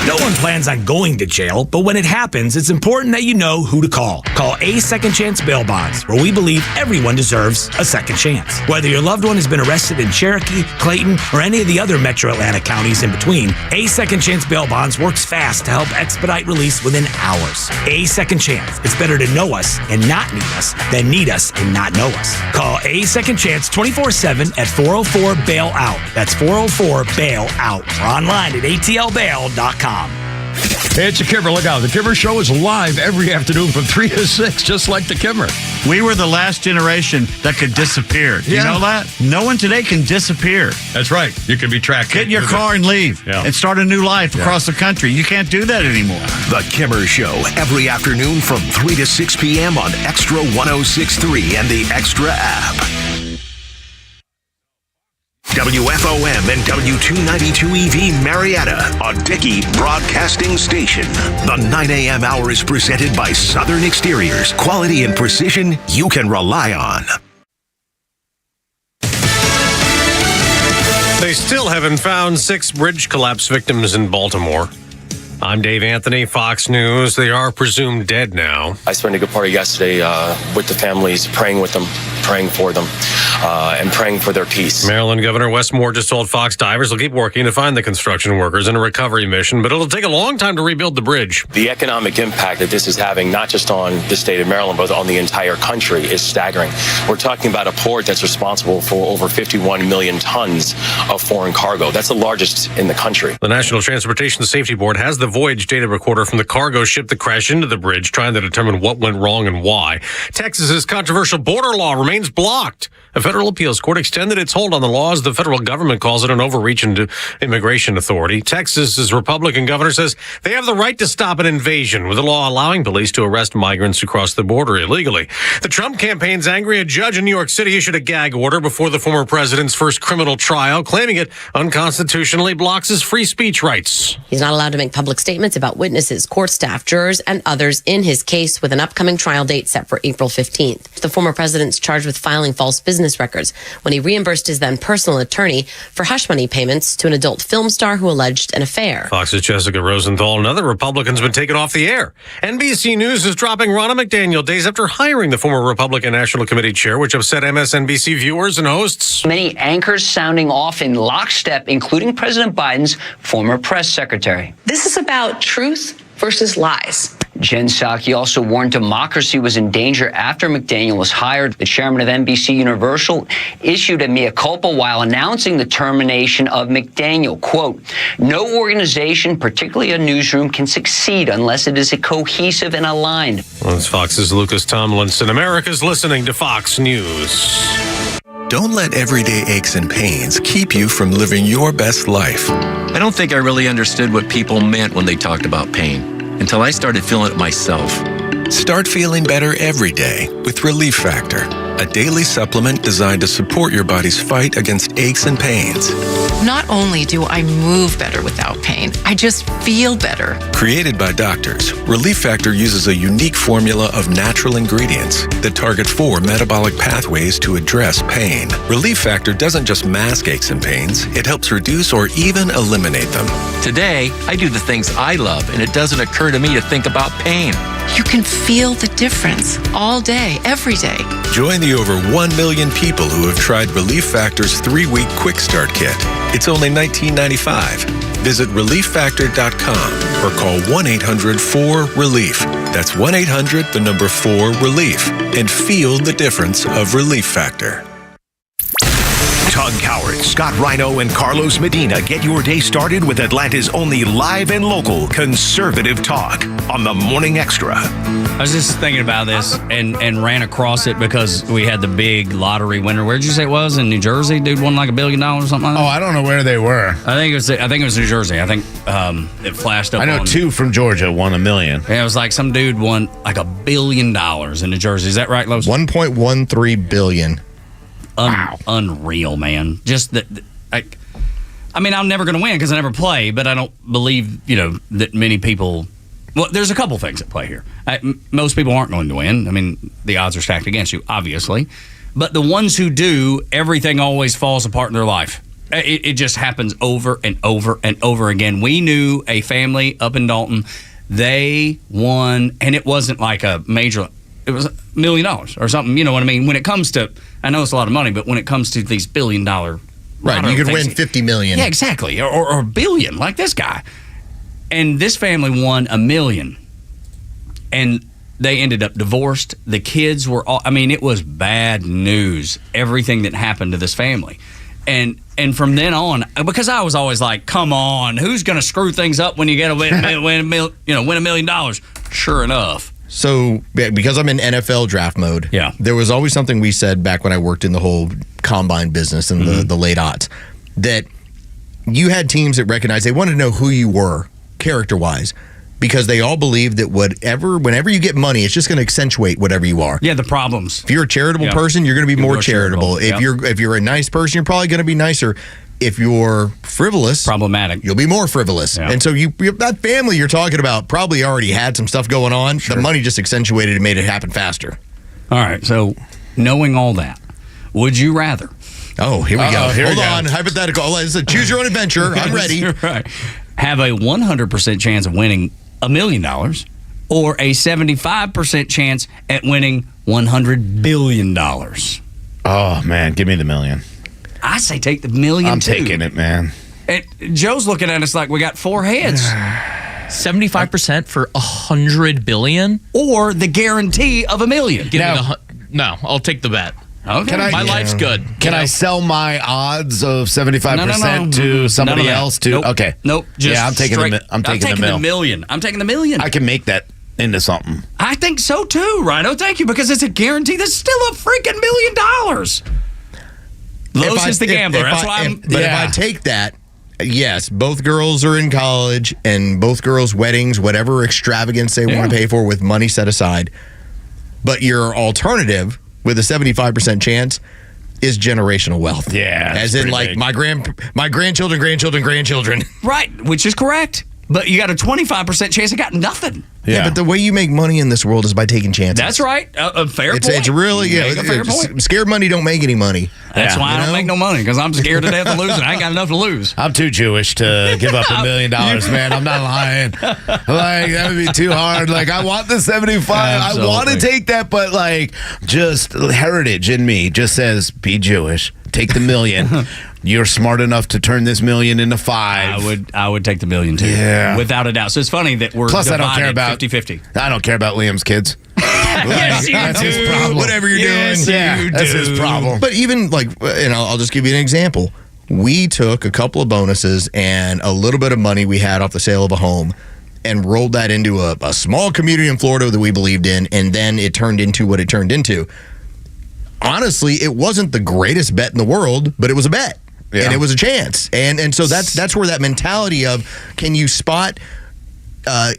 [SPEAKER 10] No one plans on going to jail, but when it happens, it's important that you know who to call. Call A Second Chance Bail Bonds, where we believe everyone deserves a second chance. Whether your loved one has been arrested in Cherokee, Clayton, or any of the other metro Atlanta counties in between, A Second Chance Bail Bonds works fast to help expedite release within hours. A Second Chance. It's better to know us and not need us than need us and not know us. Call A Second Chance 24/7 at 404-BAIL-OUT. That's 404-BAIL-OUT. Or online at atlbail.com.
[SPEAKER 9] Hey, it's a Kimmer. Look out. The Kimmer Show is live every afternoon from 3 to 6, just like the Kimmer.
[SPEAKER 15] We were the last generation that could disappear. Do you know that? No one today can disappear.
[SPEAKER 9] That's right. You can be tracked.
[SPEAKER 15] Get in your car and leave and start a new life across the country. You can't do that anymore.
[SPEAKER 2] The Kimmer Show, every afternoon from 3 to 6 p.m. on Extra 106.3 and the Extra app. WFOM and W292EV Marietta, a Dickey Broadcasting Station. The 9 a.m. hour is presented by Southern Exteriors. Quality and precision you can rely on.
[SPEAKER 24] They still haven't found 6 bridge collapse victims in Baltimore. I'm Dave Anthony, Fox News. They are presumed dead now.
[SPEAKER 25] I spent a good part of yesterday with the families, praying with them, praying for them, and praying for their peace.
[SPEAKER 24] Maryland Governor Wes Moore just told Fox divers will keep working to find the construction workers in a recovery mission, but it'll take a long time to rebuild the bridge.
[SPEAKER 25] The economic impact that this is having, not just on the state of Maryland, but on the entire country, is staggering. We're talking about a port that's responsible for over 51 million tons of foreign cargo. That's the largest in the country.
[SPEAKER 24] The National Transportation Safety Board has the voyage data recorder from the cargo ship that crashed into the bridge, trying to determine what went wrong and why. Texas's controversial border law remains blocked. A federal appeals court extended its hold on the law as the federal government calls it an overreach into immigration authority. Texas's Republican governor says they have the right to stop an invasion, with the law allowing police to arrest migrants who cross the border illegally. The Trump campaign's angry. A judge in New York City issued a gag order before the former president's first criminal trial, claiming it unconstitutionally blocks his free speech rights.
[SPEAKER 26] He's not allowed to make public statements about witnesses, court staff, jurors, and others in his case, with an upcoming trial date set for April 15th. The former president's charged with filing false business records when he reimbursed his then personal attorney for hush money payments to an adult film star who alleged an affair.
[SPEAKER 24] Fox's Jessica Rosenthal and other Republicans have been taken off the air. NBC News is dropping Ronna McDaniel days after hiring the former Republican National Committee chair, which upset MSNBC viewers and hosts.
[SPEAKER 27] Many anchors sounding off in lockstep, including President Biden's former press secretary.
[SPEAKER 28] This is about truth versus lies.
[SPEAKER 27] Jen Psaki also warned democracy was in danger after McDaniel was hired. The chairman of NBC Universal issued a mea culpa while announcing the termination of McDaniel. Quote, "No organization, particularly a newsroom, can succeed unless it is cohesive and aligned."
[SPEAKER 24] Well, it's Fox's Lucas Tomlinson. America's listening to Fox News.
[SPEAKER 1] Don't let everyday aches and pains keep you from living your best life.
[SPEAKER 29] I don't think I really understood what people meant when they talked about pain until I started feeling it myself.
[SPEAKER 1] Start feeling better every day with Relief Factor, a daily supplement designed to support your body's fight against aches and pains.
[SPEAKER 30] Not only do I move better without pain, I just feel better.
[SPEAKER 1] Created by doctors, Relief Factor uses a unique formula of natural ingredients that target 4 metabolic pathways to address pain. Relief Factor doesn't just mask aches and pains, it helps reduce or even eliminate them.
[SPEAKER 29] Today, I do the things I love, and it doesn't occur to me to think about pain.
[SPEAKER 30] You can feel the difference all day, every day.
[SPEAKER 1] Join the over 1 million people who have tried Relief Factor's 3-week Quick Start Kit. It's only $19.95. Visit ReliefFactor.com or call 1-800-4RELIEF. That's 1-800-4RELIEF. And feel the difference of Relief Factor.
[SPEAKER 2] Doug Coward, Scott Rhino, and Carlos Medina get your day started with Atlanta's only live and local conservative talk on the Morning Extra.
[SPEAKER 3] I was just thinking about this and ran across it because we had the big lottery winner. Where'd you say it was? In New Jersey? Dude won like $1 billion or something like that?
[SPEAKER 5] Oh, I don't know where they were.
[SPEAKER 3] I think it was New Jersey. I think it flashed up.
[SPEAKER 5] I know two from Georgia won $1 million.
[SPEAKER 3] Yeah, it was like some dude won like $1 billion in New Jersey. Is that right, Los?
[SPEAKER 4] 1.13 billion.
[SPEAKER 3] Wow. Unreal, man. Just that. I mean, I'm never going to win because I never play, but I don't believe, that many people. Well, there's a couple things at play here. Most people aren't going to win. I mean, the odds are stacked against you, obviously. But the ones who do, everything always falls apart in their life. It just happens over and over and over again. We knew a family up in Dalton. They won, and it wasn't like a major. It was $1 million or something. You know what I mean? When it comes to, I know it's a lot of money, but when it comes to these $1 billion,
[SPEAKER 4] right? You could win $50 million.
[SPEAKER 3] Yeah, exactly, or $1 billion, like this guy. And this family won $1 million, and they ended up divorced. The kids were all, I mean, it was bad news, everything that happened to this family. And from then on, because I was always like, come on, who's going to screw things up when you get win $1 million? Sure enough.
[SPEAKER 4] So, because I'm in NFL draft mode, there was always something we said back when I worked in the whole combine business in the late aughts, that you had teams that recognized they wanted to know who you were character-wise, because they all believe that whenever you get money, it's just going to accentuate whatever you are.
[SPEAKER 3] Yeah, the problems.
[SPEAKER 4] If you're a charitable person, you're going to be more charitable. If you're a nice person, you're probably going to be nicer. If you're frivolous,
[SPEAKER 3] problematic,
[SPEAKER 4] you'll be more frivolous. Yeah. And so that family you're talking about probably already had some stuff going on. Sure. The money just accentuated and made it happen faster.
[SPEAKER 3] All right. So knowing all that, would you rather?
[SPEAKER 4] Oh, here we go. Hold on. Hypothetical. It's a choose your own adventure. I'm ready.
[SPEAKER 3] Right. Have a 100% chance of winning $1 million or a 75% chance at winning $100 billion?
[SPEAKER 5] Oh, man. Give me the $1 million.
[SPEAKER 3] I say take the $1 million,
[SPEAKER 5] I'm taking it, man.
[SPEAKER 3] And Joe's looking at us like we got four heads.
[SPEAKER 11] 75% for $100 billion?
[SPEAKER 3] Or the guarantee of $1 million.
[SPEAKER 11] No, I'll take the bet.
[SPEAKER 3] Okay.
[SPEAKER 11] My life's good.
[SPEAKER 5] Can I sell my odds of 75% to somebody else?
[SPEAKER 3] Nope.
[SPEAKER 5] Okay.
[SPEAKER 3] Nope.
[SPEAKER 5] I'm taking the
[SPEAKER 3] $1 million. I'm taking $1 million.
[SPEAKER 5] I can make that into something.
[SPEAKER 3] I think so too, Rhino. Thank you, because it's a guarantee. That's still a freaking $1 million. Los is the gambler. That's why
[SPEAKER 4] if I take that, yes, both girls are in college and both girls' weddings, whatever extravagance they want to pay for with money set aside. But your alternative with a 75% chance is generational wealth.
[SPEAKER 5] Yeah.
[SPEAKER 4] As in like my grandchildren.
[SPEAKER 3] Right, which is correct. But you got a 25% chance. I got nothing.
[SPEAKER 4] Yeah, but the way you make money in this world is by taking chances.
[SPEAKER 3] That's right. A fair point.
[SPEAKER 4] It's really
[SPEAKER 3] a fair point.
[SPEAKER 4] Scared money don't make any money.
[SPEAKER 3] That's why I don't make no money, because I'm scared to death of losing. I ain't got enough to lose.
[SPEAKER 5] I'm too Jewish to give up $1 million, man. I'm not lying. Like, that would be too hard. Like, I want the 75.
[SPEAKER 3] Absolutely.
[SPEAKER 5] I want to take that, but like, just heritage in me just says, be Jewish. Take the $1 million. You're smart enough to turn this $1 million into $5.
[SPEAKER 3] I would take the $1 million too.
[SPEAKER 5] Yeah.
[SPEAKER 3] Without a doubt. So it's funny that we're
[SPEAKER 5] Plus,
[SPEAKER 3] divided
[SPEAKER 5] I don't care about
[SPEAKER 3] 50-50.
[SPEAKER 5] I don't care about Liam's kids.
[SPEAKER 3] Yes, you
[SPEAKER 5] that's
[SPEAKER 3] do.
[SPEAKER 5] his problem.
[SPEAKER 4] Whatever you're doing.
[SPEAKER 3] Yeah,
[SPEAKER 5] that's his problem.
[SPEAKER 4] But even like, and I'll just give you an example. We took a couple of bonuses and a little bit of money we had off the sale of a home and rolled that into a small community in Florida that we believed in, and then it turned into what it turned into. Honestly, it wasn't the greatest bet in the world, but it was a bet. Yeah. And it was a chance. And so that's where that mentality of, can you spot, I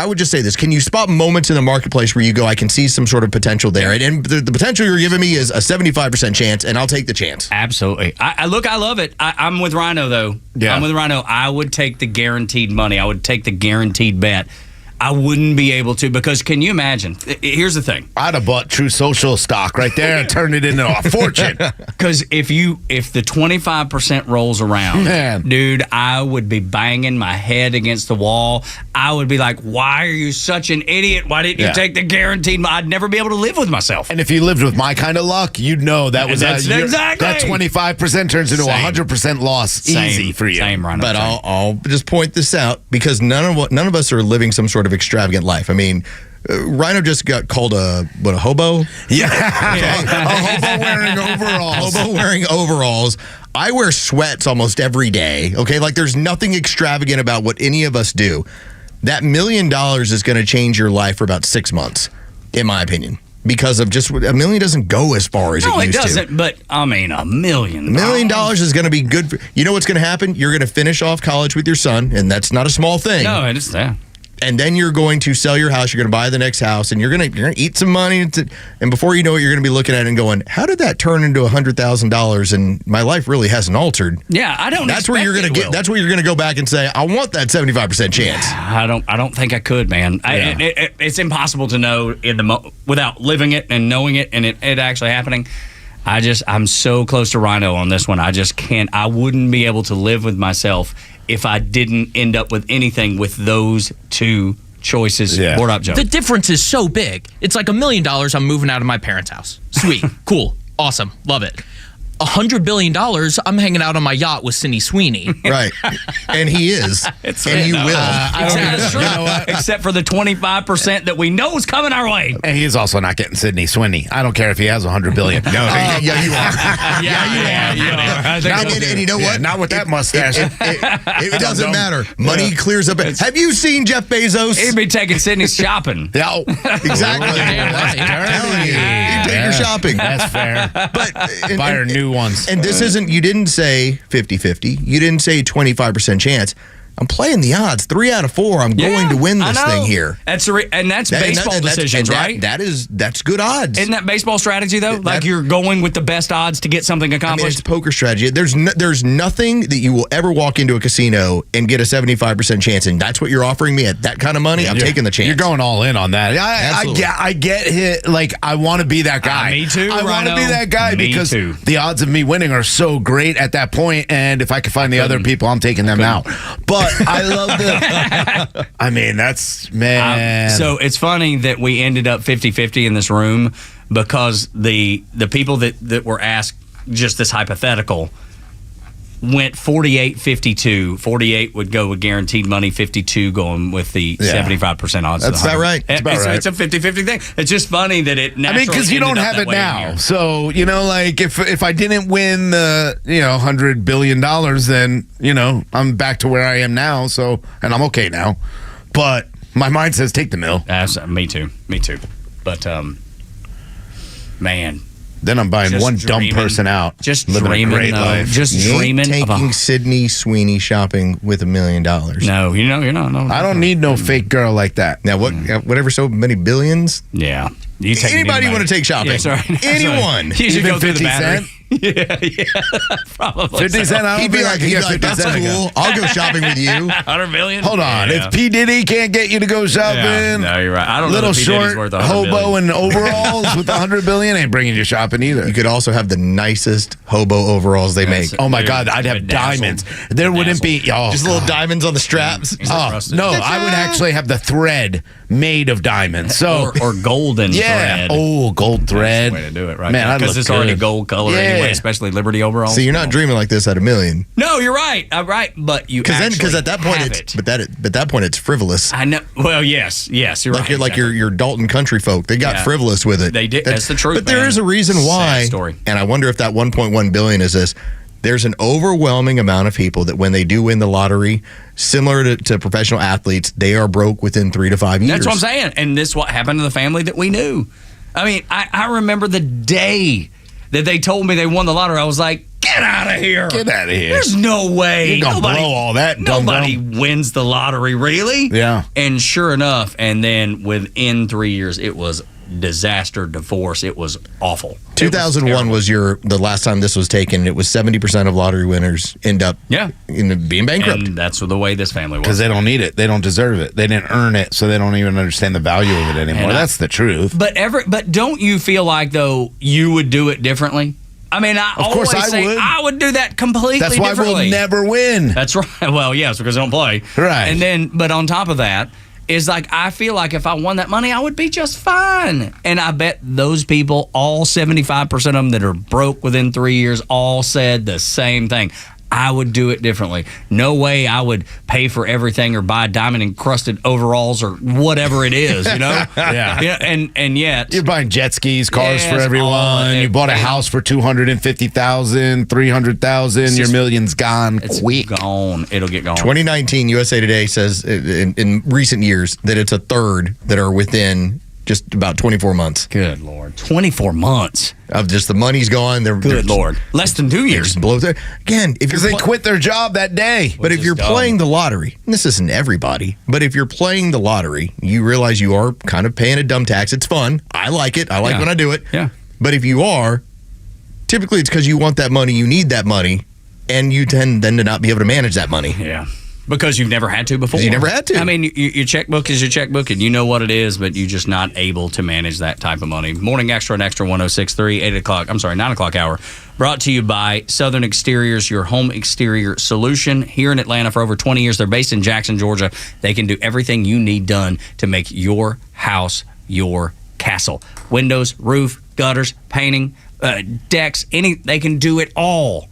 [SPEAKER 4] would just say this, can you spot moments in the marketplace where you go, I can see some sort of potential there? And the potential you're giving me is a 75% chance, and I'll take the chance.
[SPEAKER 3] Absolutely. I love it. I'm with Rhino, though. Yeah. I'm with Rhino. I would take the guaranteed money. I would take the guaranteed bet. I wouldn't be able to, because can you imagine? Here's the thing.
[SPEAKER 5] I'd have bought True Social stock right there and turned it into a fortune.
[SPEAKER 3] Because if the 25% rolls around, dude, I would be banging my head against the wall. I would be like, why are you such an idiot? Why didn't you take the guaranteed? I'd never be able to live with myself.
[SPEAKER 5] And if you lived with my kind of luck, you'd know that was
[SPEAKER 3] exactly
[SPEAKER 5] that 25% turns into 100% loss. Easy for you.
[SPEAKER 3] Same, Rhino.
[SPEAKER 4] But I'll just point this out, because none of us are living some sort of extravagant life. I mean, Rhino just got called a hobo?
[SPEAKER 5] Yeah.
[SPEAKER 4] Okay.
[SPEAKER 5] A hobo wearing overalls.
[SPEAKER 4] Hobo wearing overalls. I wear sweats almost every day. Okay, like there's nothing extravagant about what any of us do. That $1 million is going to change your life for about 6 months, in my opinion. Because of just $1 million doesn't go as far as it used to.
[SPEAKER 3] No, it doesn't. But I mean, $1 million.
[SPEAKER 4] $1 million is going to be good. You know what's going to happen? You're going to finish off college with your son, and that's not a small thing.
[SPEAKER 3] No, it is that.
[SPEAKER 4] And then you're going to sell your house. You're going to buy the next house, and you're going to eat some money. And before you know it, you're going to be looking at it and going, "How did that turn into $100,000?" And my life really hasn't altered.
[SPEAKER 3] Yeah, I don't.
[SPEAKER 4] That's where you're going to get. That's where you're going to go back and say, "I want that 75% chance."
[SPEAKER 3] I don't think I could, man.
[SPEAKER 4] Yeah.
[SPEAKER 3] It's impossible to know without living it and knowing it and it actually happening. I'm so close to Rhino on this one. I just can't. I wouldn't be able to live with myself if I didn't end up with anything with those two choices.
[SPEAKER 5] Yeah.
[SPEAKER 3] Board up, Joe.
[SPEAKER 11] The difference is so big. It's like $1 million. I'm moving out of my parents' house. Sweet, cool, awesome, love it. $100 billion. I'm hanging out on my yacht with Sydney Sweeney.
[SPEAKER 4] Right, and he is, and you will.
[SPEAKER 3] Exactly. You know what? Except for the 25% that we know is coming our way.
[SPEAKER 5] And he's also not getting Sydney Sweeney. I don't care if he has $100 billion. No,
[SPEAKER 4] yeah, you are.
[SPEAKER 3] You are.
[SPEAKER 4] And you know what?
[SPEAKER 5] Not with that mustache.
[SPEAKER 4] It doesn't matter. Money clears up. Have you seen Jeff Bezos?
[SPEAKER 3] He'd be taking Sydney shopping.
[SPEAKER 4] Yeah, exactly.
[SPEAKER 11] Damn right.
[SPEAKER 4] You take her shopping.
[SPEAKER 5] That's fair.
[SPEAKER 4] But
[SPEAKER 5] buy her new ones.
[SPEAKER 4] And this isn't. You didn't say 50-50. You didn't say 25% chance. I'm playing the odds. 3 out of 4. I'm going to win this thing here.
[SPEAKER 3] That's baseball decisions, right?
[SPEAKER 4] That's good odds.
[SPEAKER 3] Isn't that baseball strategy though? Like you're going with the best odds to get something accomplished.
[SPEAKER 4] I mean, it's poker strategy. There's nothing that you will ever walk into a casino and get a 75% chance, and that's what you're offering me at that kind of money. I'm taking the chance.
[SPEAKER 5] You're going all in on that. I get it. Like I want to be that guy.
[SPEAKER 3] Me too.
[SPEAKER 5] I want to be that guy because
[SPEAKER 3] too.
[SPEAKER 5] The odds of me winning are so great at that point, and if I can find the other people, I'm taking them out. But I love the. I mean, that's man.
[SPEAKER 3] So it's funny that we ended up 50-50 in this room because the people that were asked just this hypothetical went 48-52. 48 would go with guaranteed money, 52 going with the 75% odds.
[SPEAKER 4] That's about right.
[SPEAKER 3] It's a 50-50 thing. It's just funny that it naturally
[SPEAKER 5] because you don't have it now. So, like if I didn't win the, $100 billion, then, I'm back to where I am now. So, and I'm okay now. But my mind says take the mill.
[SPEAKER 3] Me too. But, man.
[SPEAKER 5] Then I'm buying one dumb person out.
[SPEAKER 3] Just
[SPEAKER 5] living
[SPEAKER 3] dreaming,
[SPEAKER 5] a great life.
[SPEAKER 3] Just dreaming
[SPEAKER 4] taking Sydney Sweeney shopping with $1 million.
[SPEAKER 3] No, you're not. No,
[SPEAKER 5] I don't need no fake girl like that.
[SPEAKER 4] Now, whatever, so many billions?
[SPEAKER 3] Yeah.
[SPEAKER 4] Anybody want to take shopping?
[SPEAKER 3] Yeah, sorry.
[SPEAKER 4] Anyone?
[SPEAKER 3] You should go through the battery.
[SPEAKER 5] Yeah,
[SPEAKER 3] probably.
[SPEAKER 5] 50 Cent, I don't
[SPEAKER 4] He'd be like, that's cool. I'll go shopping with you.
[SPEAKER 3] 100 million?
[SPEAKER 5] Hold on.
[SPEAKER 3] Yeah.
[SPEAKER 5] If P. Diddy can't get you to go shopping,
[SPEAKER 3] no, you're right. I don't know
[SPEAKER 5] little
[SPEAKER 3] if P. Diddy's
[SPEAKER 5] short
[SPEAKER 3] worth 100
[SPEAKER 5] hobo
[SPEAKER 3] million.
[SPEAKER 5] in overalls with 100 billion ain't bringing you shopping either.
[SPEAKER 4] You could also have the nicest hobo overalls they make.
[SPEAKER 5] Oh my God, I'd have diamonds. There wouldn't be
[SPEAKER 4] just little diamonds on the straps.
[SPEAKER 5] Oh no, I would actually have the thread made of diamonds. So
[SPEAKER 3] or golden thread.
[SPEAKER 5] Oh, gold thread.
[SPEAKER 3] That's the way to do it, right?
[SPEAKER 5] Man,
[SPEAKER 3] because it's already gold color anyway, especially Liberty overalls.
[SPEAKER 4] So you're not dreaming like this at $1 million.
[SPEAKER 3] No, you're right. I'm right, but you
[SPEAKER 4] because at that point but that point it's frivolous.
[SPEAKER 3] I know. Well, yes, you're right.
[SPEAKER 4] Like your Dalton country folk. They got frivolous with it.
[SPEAKER 3] They did. That's the truth.
[SPEAKER 4] But there is a reason why.
[SPEAKER 3] Sad story.
[SPEAKER 4] And I wonder if that 1.1 billion is this. There's an overwhelming amount of people that when they do win the lottery, similar to professional athletes, they are broke within 3 to 5 years.
[SPEAKER 3] That's what I'm saying. And this is what happened to the family that we knew. I mean, I remember the day that they told me they won the lottery. I was like, get out of here.
[SPEAKER 5] Get out of here.
[SPEAKER 3] There's no way.
[SPEAKER 5] You're gonna blow all that.
[SPEAKER 3] Nobody wins the lottery, really?
[SPEAKER 5] Yeah.
[SPEAKER 3] And sure enough, and then within 3 years, it was disaster, divorce. It was awful.
[SPEAKER 4] 2001 was the last time this was taken. It was 70% of lottery winners end up being bankrupt.
[SPEAKER 3] And that's the way this family was.
[SPEAKER 5] Because they don't need it. They don't deserve it. They didn't earn it, so they don't even understand the value of it anymore. That's the truth.
[SPEAKER 3] But don't you feel like, though, you would do it differently? I mean,
[SPEAKER 5] of course
[SPEAKER 3] I would do that completely
[SPEAKER 5] differently. That's why we'll never win.
[SPEAKER 3] That's right. Well, yes, because they don't play.
[SPEAKER 5] Right.
[SPEAKER 3] And then, but on top of that, is like, I feel like if I won that money, I would be just fine. And I bet those people, all 75% of them that are broke within 3 years, all said the same thing. I would do it differently. No way I would pay for everything or buy diamond-encrusted overalls or whatever it is, you know?
[SPEAKER 5] Yeah.
[SPEAKER 3] And yet...
[SPEAKER 5] You're buying jet skis, cars for
[SPEAKER 3] Yes,
[SPEAKER 5] everyone. You bought a house for $250,000, $300,000. Your million's gone quick.
[SPEAKER 3] Gone. It'll get gone.
[SPEAKER 4] 2019 USA Today says in recent years that it's a third that are within just about 24 months.
[SPEAKER 3] Good Lord. 24 months.
[SPEAKER 4] Of just the money's gone.
[SPEAKER 3] Good Lord. Less than 2 years.
[SPEAKER 4] Again,
[SPEAKER 5] because they quit their job that day.
[SPEAKER 4] But if you're playing the lottery, and this isn't everybody, but if you're playing the lottery, you realize you are kind of paying a dumb tax. It's fun. I like it. I like when I do it.
[SPEAKER 3] Yeah.
[SPEAKER 4] But if you are, typically it's because you want that money, you need that money, and you tend then to not be able to manage that money.
[SPEAKER 3] Yeah. Because you've never had to before.
[SPEAKER 4] You never had to.
[SPEAKER 3] I mean, your checkbook is your checkbook, and you know what it is, but you're just not able to manage that type of money. Morning Extra and Extra 106.3, 9 o'clock hour. Brought to you by Southern Exteriors, your home exterior solution. Here in Atlanta for over 20 years. They're based in Jackson, Georgia. They can do everything you need done to make your house your castle. Windows, roof, gutters, painting, decks, they can do it all.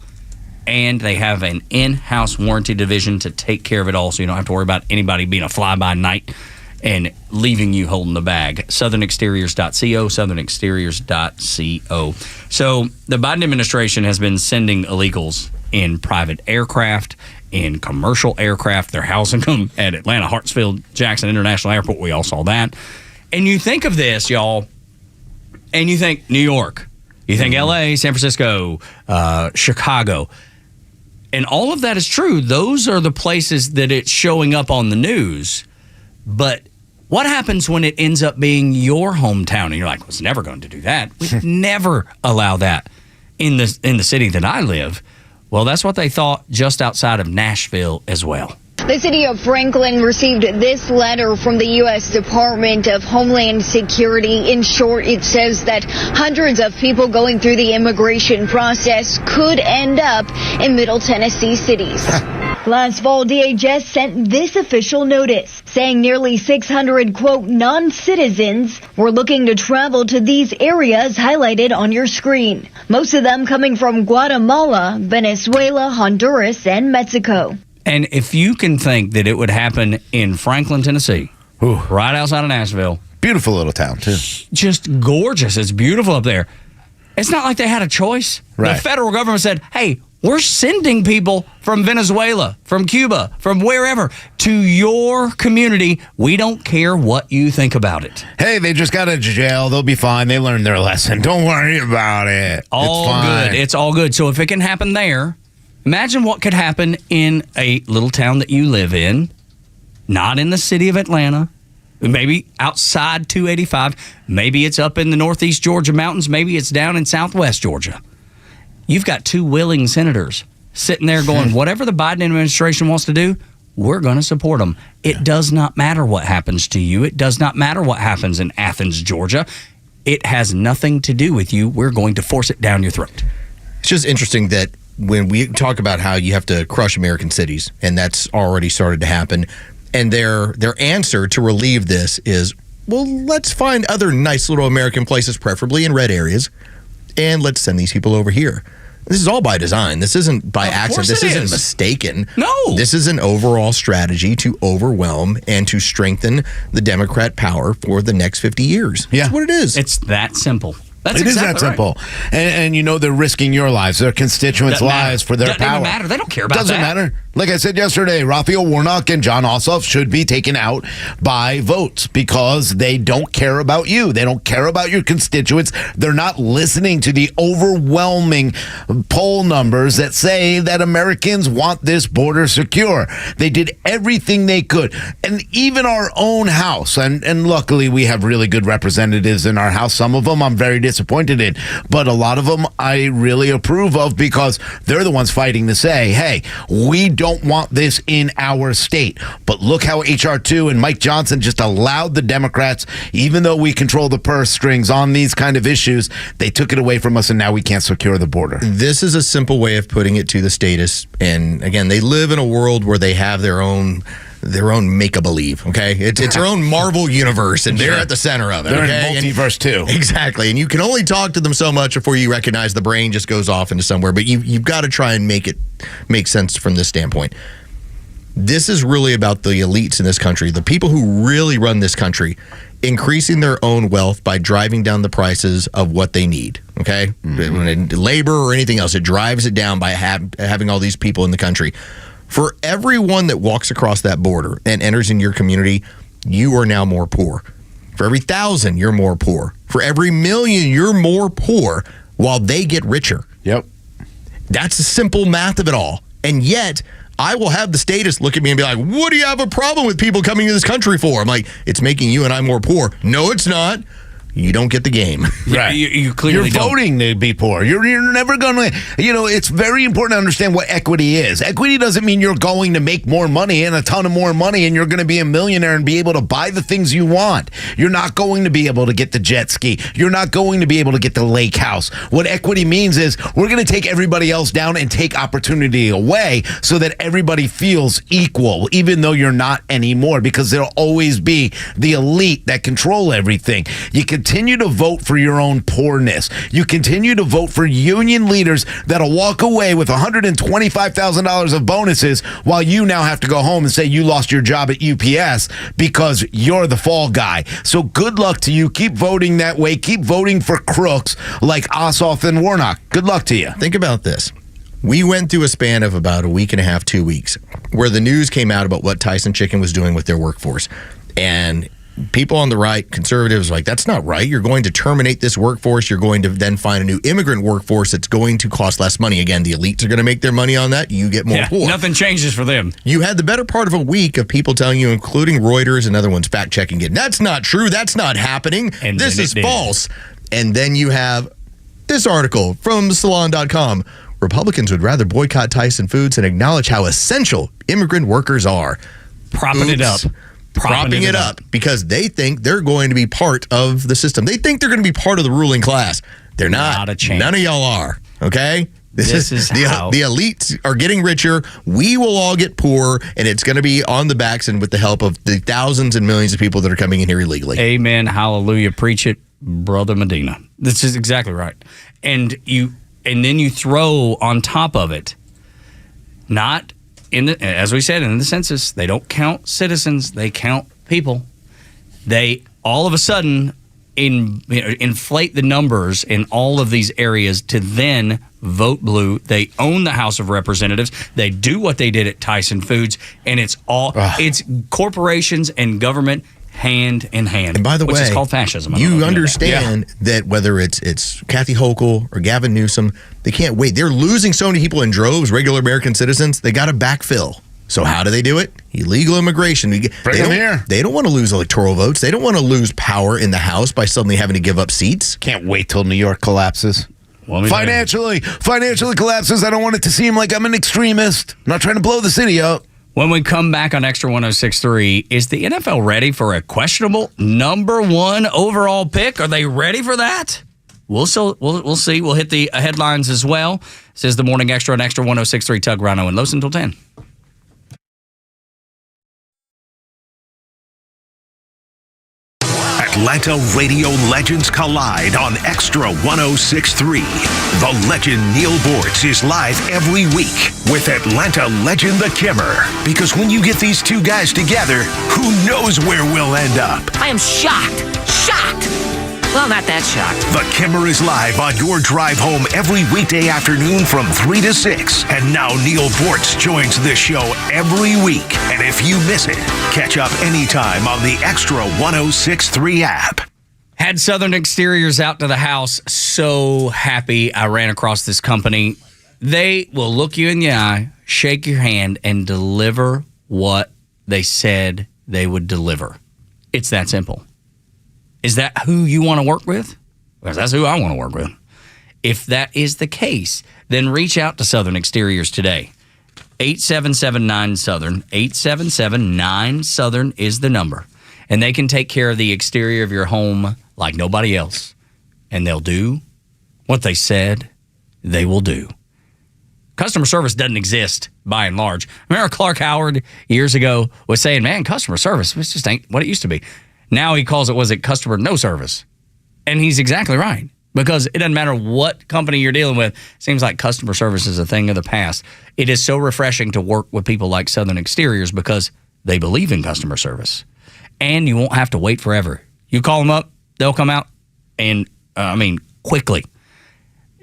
[SPEAKER 3] And they have an in-house warranty division to take care of it all, so you don't have to worry about anybody being a fly-by-night and leaving you holding the bag. SouthernExteriors.co, SouthernExteriors.co. So the Biden administration has been sending illegals in private aircraft, in commercial aircraft. They're housing them at Atlanta Hartsfield Jackson International Airport. We all saw that. And you think of this, y'all, and you think New York. You think L.A., San Francisco, Chicago. And all of that is true. Those are the places that it's showing up on the news. But what happens when it ends up being your hometown? And you're like, well, it's never going to do that. We'd never allow that in the city that I live. Well, that's what they thought just outside of Nashville as well.
[SPEAKER 12] The city of Franklin received this letter from the U.S. Department of Homeland Security. In short, it says that hundreds of people going through the immigration process could end up in Middle Tennessee cities. Last fall, DHS sent this official notice saying nearly 600, quote, non-citizens were looking to travel to these areas highlighted on your screen. Most of them coming from Guatemala, Venezuela, Honduras, and Mexico.
[SPEAKER 3] And if you can think that it would happen in Franklin, Tennessee, right outside of Nashville.
[SPEAKER 5] Beautiful little town, too.
[SPEAKER 3] Just gorgeous. It's beautiful up there. It's not like they had a choice.
[SPEAKER 5] Right.
[SPEAKER 3] The federal government said, hey, we're sending people from Venezuela, from Cuba, from wherever to your community. We don't care what you think about it.
[SPEAKER 5] Hey, they just got out of jail. They'll be fine. They learned their lesson. Don't worry about it.
[SPEAKER 3] All
[SPEAKER 5] it's fine.
[SPEAKER 3] good. It's all good. So if it can happen there, imagine what could happen in a little town that you live in, not in the city of Atlanta, maybe outside 285, maybe it's up in the northeast Georgia mountains, maybe it's down in southwest Georgia. You've got two willing senators sitting there going, whatever the Biden administration wants to do, we're going to support them. It does not matter what happens to you. It does not matter what happens in Athens, Georgia. It has nothing to do with you. We're going to force it down your throat.
[SPEAKER 4] It's just interesting that when we talk about how you have to crush American cities, and that's already started to happen, and their answer to relieve this is, well, let's find other nice little American places, preferably in red areas, and let's send these people over here. This is all by design. This isn't by accident. This isn't mistaken.
[SPEAKER 3] No.
[SPEAKER 4] This is an overall strategy to overwhelm and to strengthen the Democrat power for the next 50 years.
[SPEAKER 5] Yeah.
[SPEAKER 4] That's what it is.
[SPEAKER 3] It's that simple. That's
[SPEAKER 5] it
[SPEAKER 3] exactly
[SPEAKER 5] is that simple. And you know they're risking your lives, their constituents' lives for their
[SPEAKER 3] power.
[SPEAKER 5] Doesn't
[SPEAKER 3] matter. They don't care about
[SPEAKER 5] Doesn't
[SPEAKER 3] that.
[SPEAKER 5] matter. Like I said yesterday, Raphael Warnock and John Ossoff should be taken out by votes because they don't care about you. They don't care about your constituents. They're not listening to the overwhelming poll numbers that say that Americans want this border secure. They did everything they could. And even our own House, and luckily we have really good representatives in our House. Some of them I'm very disappointed in, but a lot of them I really approve of because they're the ones fighting to say, hey, we don't want this in our state. But look how H.R. 2 and Mike Johnson just allowed the Democrats, even though we control the purse strings on these kind of issues, they took it away from us and now we can't secure the border.
[SPEAKER 4] This is a simple way of putting it to the statists. And again, they live in a world where they have their own make-a-believe, okay? It's their own Marvel universe, and they're at the center of it,
[SPEAKER 5] They're
[SPEAKER 4] okay?
[SPEAKER 5] in multiverse, too.
[SPEAKER 4] Exactly, and you can only talk to them so much before you recognize the brain just goes off into somewhere, but you've got to try and make it makes sense from this standpoint. This is really about the elites in this country, the people who really run this country, increasing their own wealth by driving down the prices of what they need, okay? Labor or anything else, it drives it down by having all these people in the country. For everyone that walks across that border and enters in your community, you are now more poor. For every 1,000, you're more poor. For every 1,000,000, you're more poor while they get richer.
[SPEAKER 5] Yep.
[SPEAKER 4] That's the simple math of it all. And yet, I will have the statists look at me and be like, what do you have a problem with people coming to this country for? I'm like, it's making you and I more poor. No, it's not. You don't get the game.
[SPEAKER 5] Right.
[SPEAKER 3] You clearly
[SPEAKER 5] You're voting to be poor. You're never going to, it's very important to understand what equity is. Equity doesn't mean you're going to make more money and a ton of more money and you're going to be a millionaire and be able to buy the things you want. You're not going to be able to get the jet ski. You're not going to be able to get the lake house. What equity means is we're going to take everybody else down and take opportunity away so that everybody feels equal, even though you're not anymore, because there'll always be the elite that control everything. You continue to vote for your own poorness. You continue to vote for union leaders that'll walk away with $125,000 of bonuses while you now have to go home and say you lost your job at UPS because you're the fall guy. So good luck to you. Keep voting that way. Keep voting for crooks like Ossoff and Warnock. Good luck to you.
[SPEAKER 4] Think about this. We went through a span of about a week and a half, 2 weeks, where the news came out about what Tyson Chicken was doing with their workforce. And people on the right, conservatives, like, that's not right. You're going to terminate this workforce. You're going to then find a new immigrant workforce that's going to cost less money. Again, the elites are going to make their money on that. You get more poor.
[SPEAKER 3] Nothing changes for them.
[SPEAKER 4] You had the better part of a week of people telling you, including Reuters and other ones, fact-checking it. That's not true. That's not happening.
[SPEAKER 3] And
[SPEAKER 4] this is false. And then you have this article from Salon.com. Republicans would rather boycott Tyson Foods and acknowledge how essential immigrant workers are.
[SPEAKER 3] Propping it up.
[SPEAKER 4] Propping it up because they think they're going to be part of the system. They think they're going to be part of the ruling class. They're not.
[SPEAKER 3] Not a chance.
[SPEAKER 4] None of y'all are. Okay?
[SPEAKER 3] This is how.
[SPEAKER 4] The elites are getting richer. We will all get poorer, and it's going to be on the backs and with the help of the thousands and millions of people that are coming in here illegally.
[SPEAKER 3] Amen. Hallelujah. Preach it, Brother Medina. This is exactly right. And then you throw on top of it, as we said in the census, they don't count citizens, they count people. They all of a sudden inflate the numbers in all of these areas to then vote blue. They own the House of Representatives. They do what they did at Tyson Foods, and it's corporations and government hand in hand.
[SPEAKER 4] And by the
[SPEAKER 3] which
[SPEAKER 4] way,
[SPEAKER 3] is called fascism.
[SPEAKER 4] You understand that whether it's Kathy Hochul or Gavin Newsom, they can't wait. They're losing so many people in droves, regular American citizens. They got to backfill. So how do they do it? Illegal immigration. They don't want to lose electoral votes. They don't want to lose power in the House by suddenly having to give up seats.
[SPEAKER 5] Can't wait till New York collapses. Financially collapses. I don't want it to seem like I'm an extremist. I'm not trying to blow the city up.
[SPEAKER 3] When we come back on Xtra 106.3, is the NFL ready for a questionable number one overall pick? Are they ready for that? We'll see. We'll hit the headlines as well. This is the Morning Xtra on Xtra 106.3. Tug, Rhino, and Los until 10.
[SPEAKER 2] Atlanta radio legends collide on Xtra 106.3. The legend Neil Bortz is live every week with Atlanta legend The Kimmer. Because when you get these two guys together, who knows where we'll end up?
[SPEAKER 6] I am shocked. Well, not that shocked.
[SPEAKER 2] The Kimmer is live on your drive home every weekday afternoon from 3 to 6. And now Neil Bortz joins this show every week. And if you miss it, catch up anytime on the Xtra 106.3 app.
[SPEAKER 3] Had Southern Exteriors out to the house. So happy I ran across this company. They will look you in the eye, shake your hand, and deliver what they said they would deliver. It's that simple. Is that who you want to work with? Because that's who I want to work with. If that is the case, then reach out to Southern Exteriors today. 877-9-SOUTHERN. 877-9-SOUTHERN is the number. And they can take care of the exterior of your home like nobody else. And they'll do what they said they will do. Customer service doesn't exist by and large. Remember Clark Howard years ago was saying, man, customer service just ain't what it used to be. Now he calls it, customer no service? And he's exactly right. Because it doesn't matter what company you're dealing with. It seems like customer service is a thing of the past. It is so refreshing to work with people like Southern Exteriors because they believe in customer service. And you won't have to wait forever. You call them up, they'll come out, and quickly.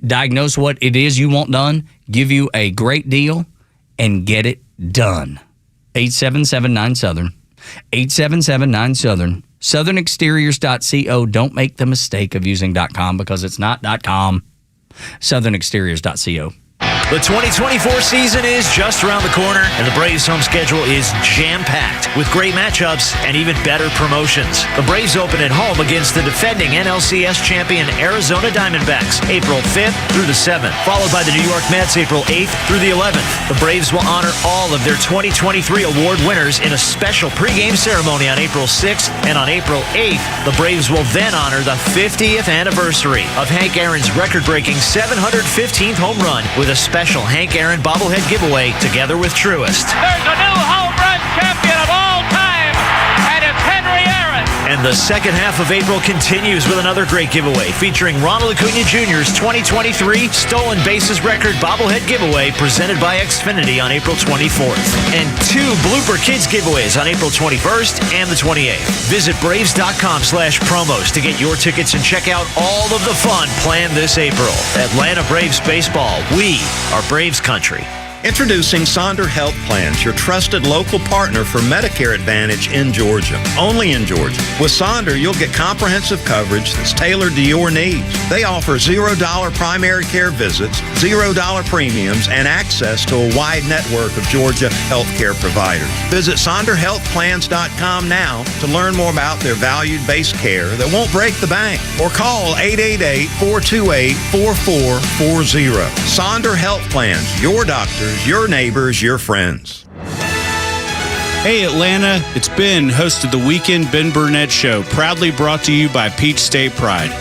[SPEAKER 3] Diagnose what it is you want done, give you a great deal, and get it done. 877-9-SOUTHERN. 877-9-SOUTHERN. SouthernExteriors.co. Don't make the mistake of using .com because it's not .com. SouthernExteriors.co.
[SPEAKER 7] The 2024 season is just around the corner, and the Braves' home schedule is jam-packed with great matchups and even better promotions. The Braves open at home against the defending NLCS champion Arizona Diamondbacks April 5th through the 7th, followed by the New York Mets April 8th through the 11th. The Braves will honor all of their 2023 award winners in a special pregame ceremony on April 6th, and on April 8th, the Braves will then honor the 50th anniversary of Hank Aaron's record-breaking 715th home run with a special Hank Aaron bobblehead giveaway together with Truist.
[SPEAKER 14] There's a new home run champion of all time, and it's Henry Aaron.
[SPEAKER 7] And the second half of April continues with another great giveaway featuring Ronald Acuna Jr.'s 2023 Stolen Bases record bobblehead giveaway presented by Xfinity on April 24th. And 2 Blooper Kids giveaways on April 21st and the 28th. Visit Braves.com/promos to get your tickets and check out all of the fun planned this April. Atlanta Braves baseball. We are Braves country.
[SPEAKER 16] Introducing Sonder Health Plans, your trusted local partner for Medicare Advantage in Georgia. Only in Georgia. With Sonder, you'll get comprehensive coverage that's tailored to your needs. They offer $0 primary care visits, $0 premiums, and access to a wide network of Georgia healthcare providers. Visit SonderHealthPlans.com now to learn more about their valued-based care that won't break the bank. Or call 888-428-4440. Sonder Health Plans, your doctor, your neighbors, your friends.
[SPEAKER 17] Hey Atlanta, it's Ben, host of the Weekend Ben Burnett Show, proudly brought to you by Peach State Pride.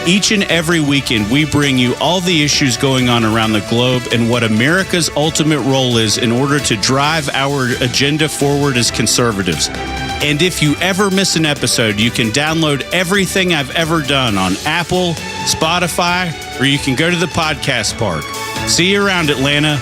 [SPEAKER 17] Each and every weekend, we bring you all the issues going on around the globe and what America's ultimate role is in order to drive our agenda forward as conservatives. And if you ever miss an episode, you can download everything I've ever done on Apple, Spotify, or you can go to the podcast park. See you around, Atlanta.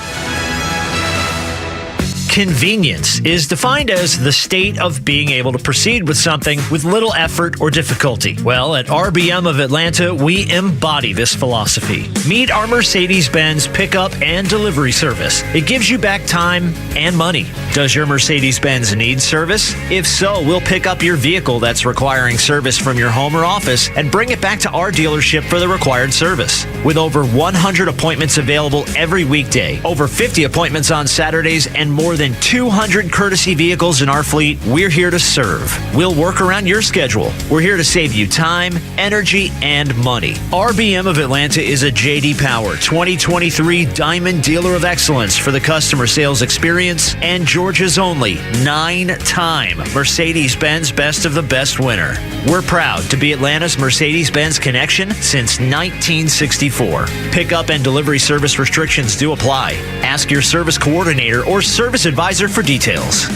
[SPEAKER 7] Convenience is defined as the state of being able to proceed with something with little effort or difficulty. Well, at RBM of Atlanta, we embody this philosophy. Meet our Mercedes-Benz pickup and delivery service. It gives you back time and money. Does your Mercedes-Benz need service? If so, we'll pick up your vehicle that's requiring service from your home or office and bring it back to our dealership for the required service. With over 100 appointments available every weekday, over 50 appointments on Saturdays, and more than 200 courtesy vehicles in our fleet, we're here to serve. We'll work around your schedule. We're here to save you time, energy, and money. RBM of Atlanta is a J.D. Power 2023 Diamond Dealer of Excellence for the customer sales experience and Georgia's only 9-time Mercedes-Benz Best of the Best winner. We're proud to be Atlanta's Mercedes-Benz connection since 1964. Pickup and delivery service restrictions do apply. Ask your service coordinator or service advisor for details.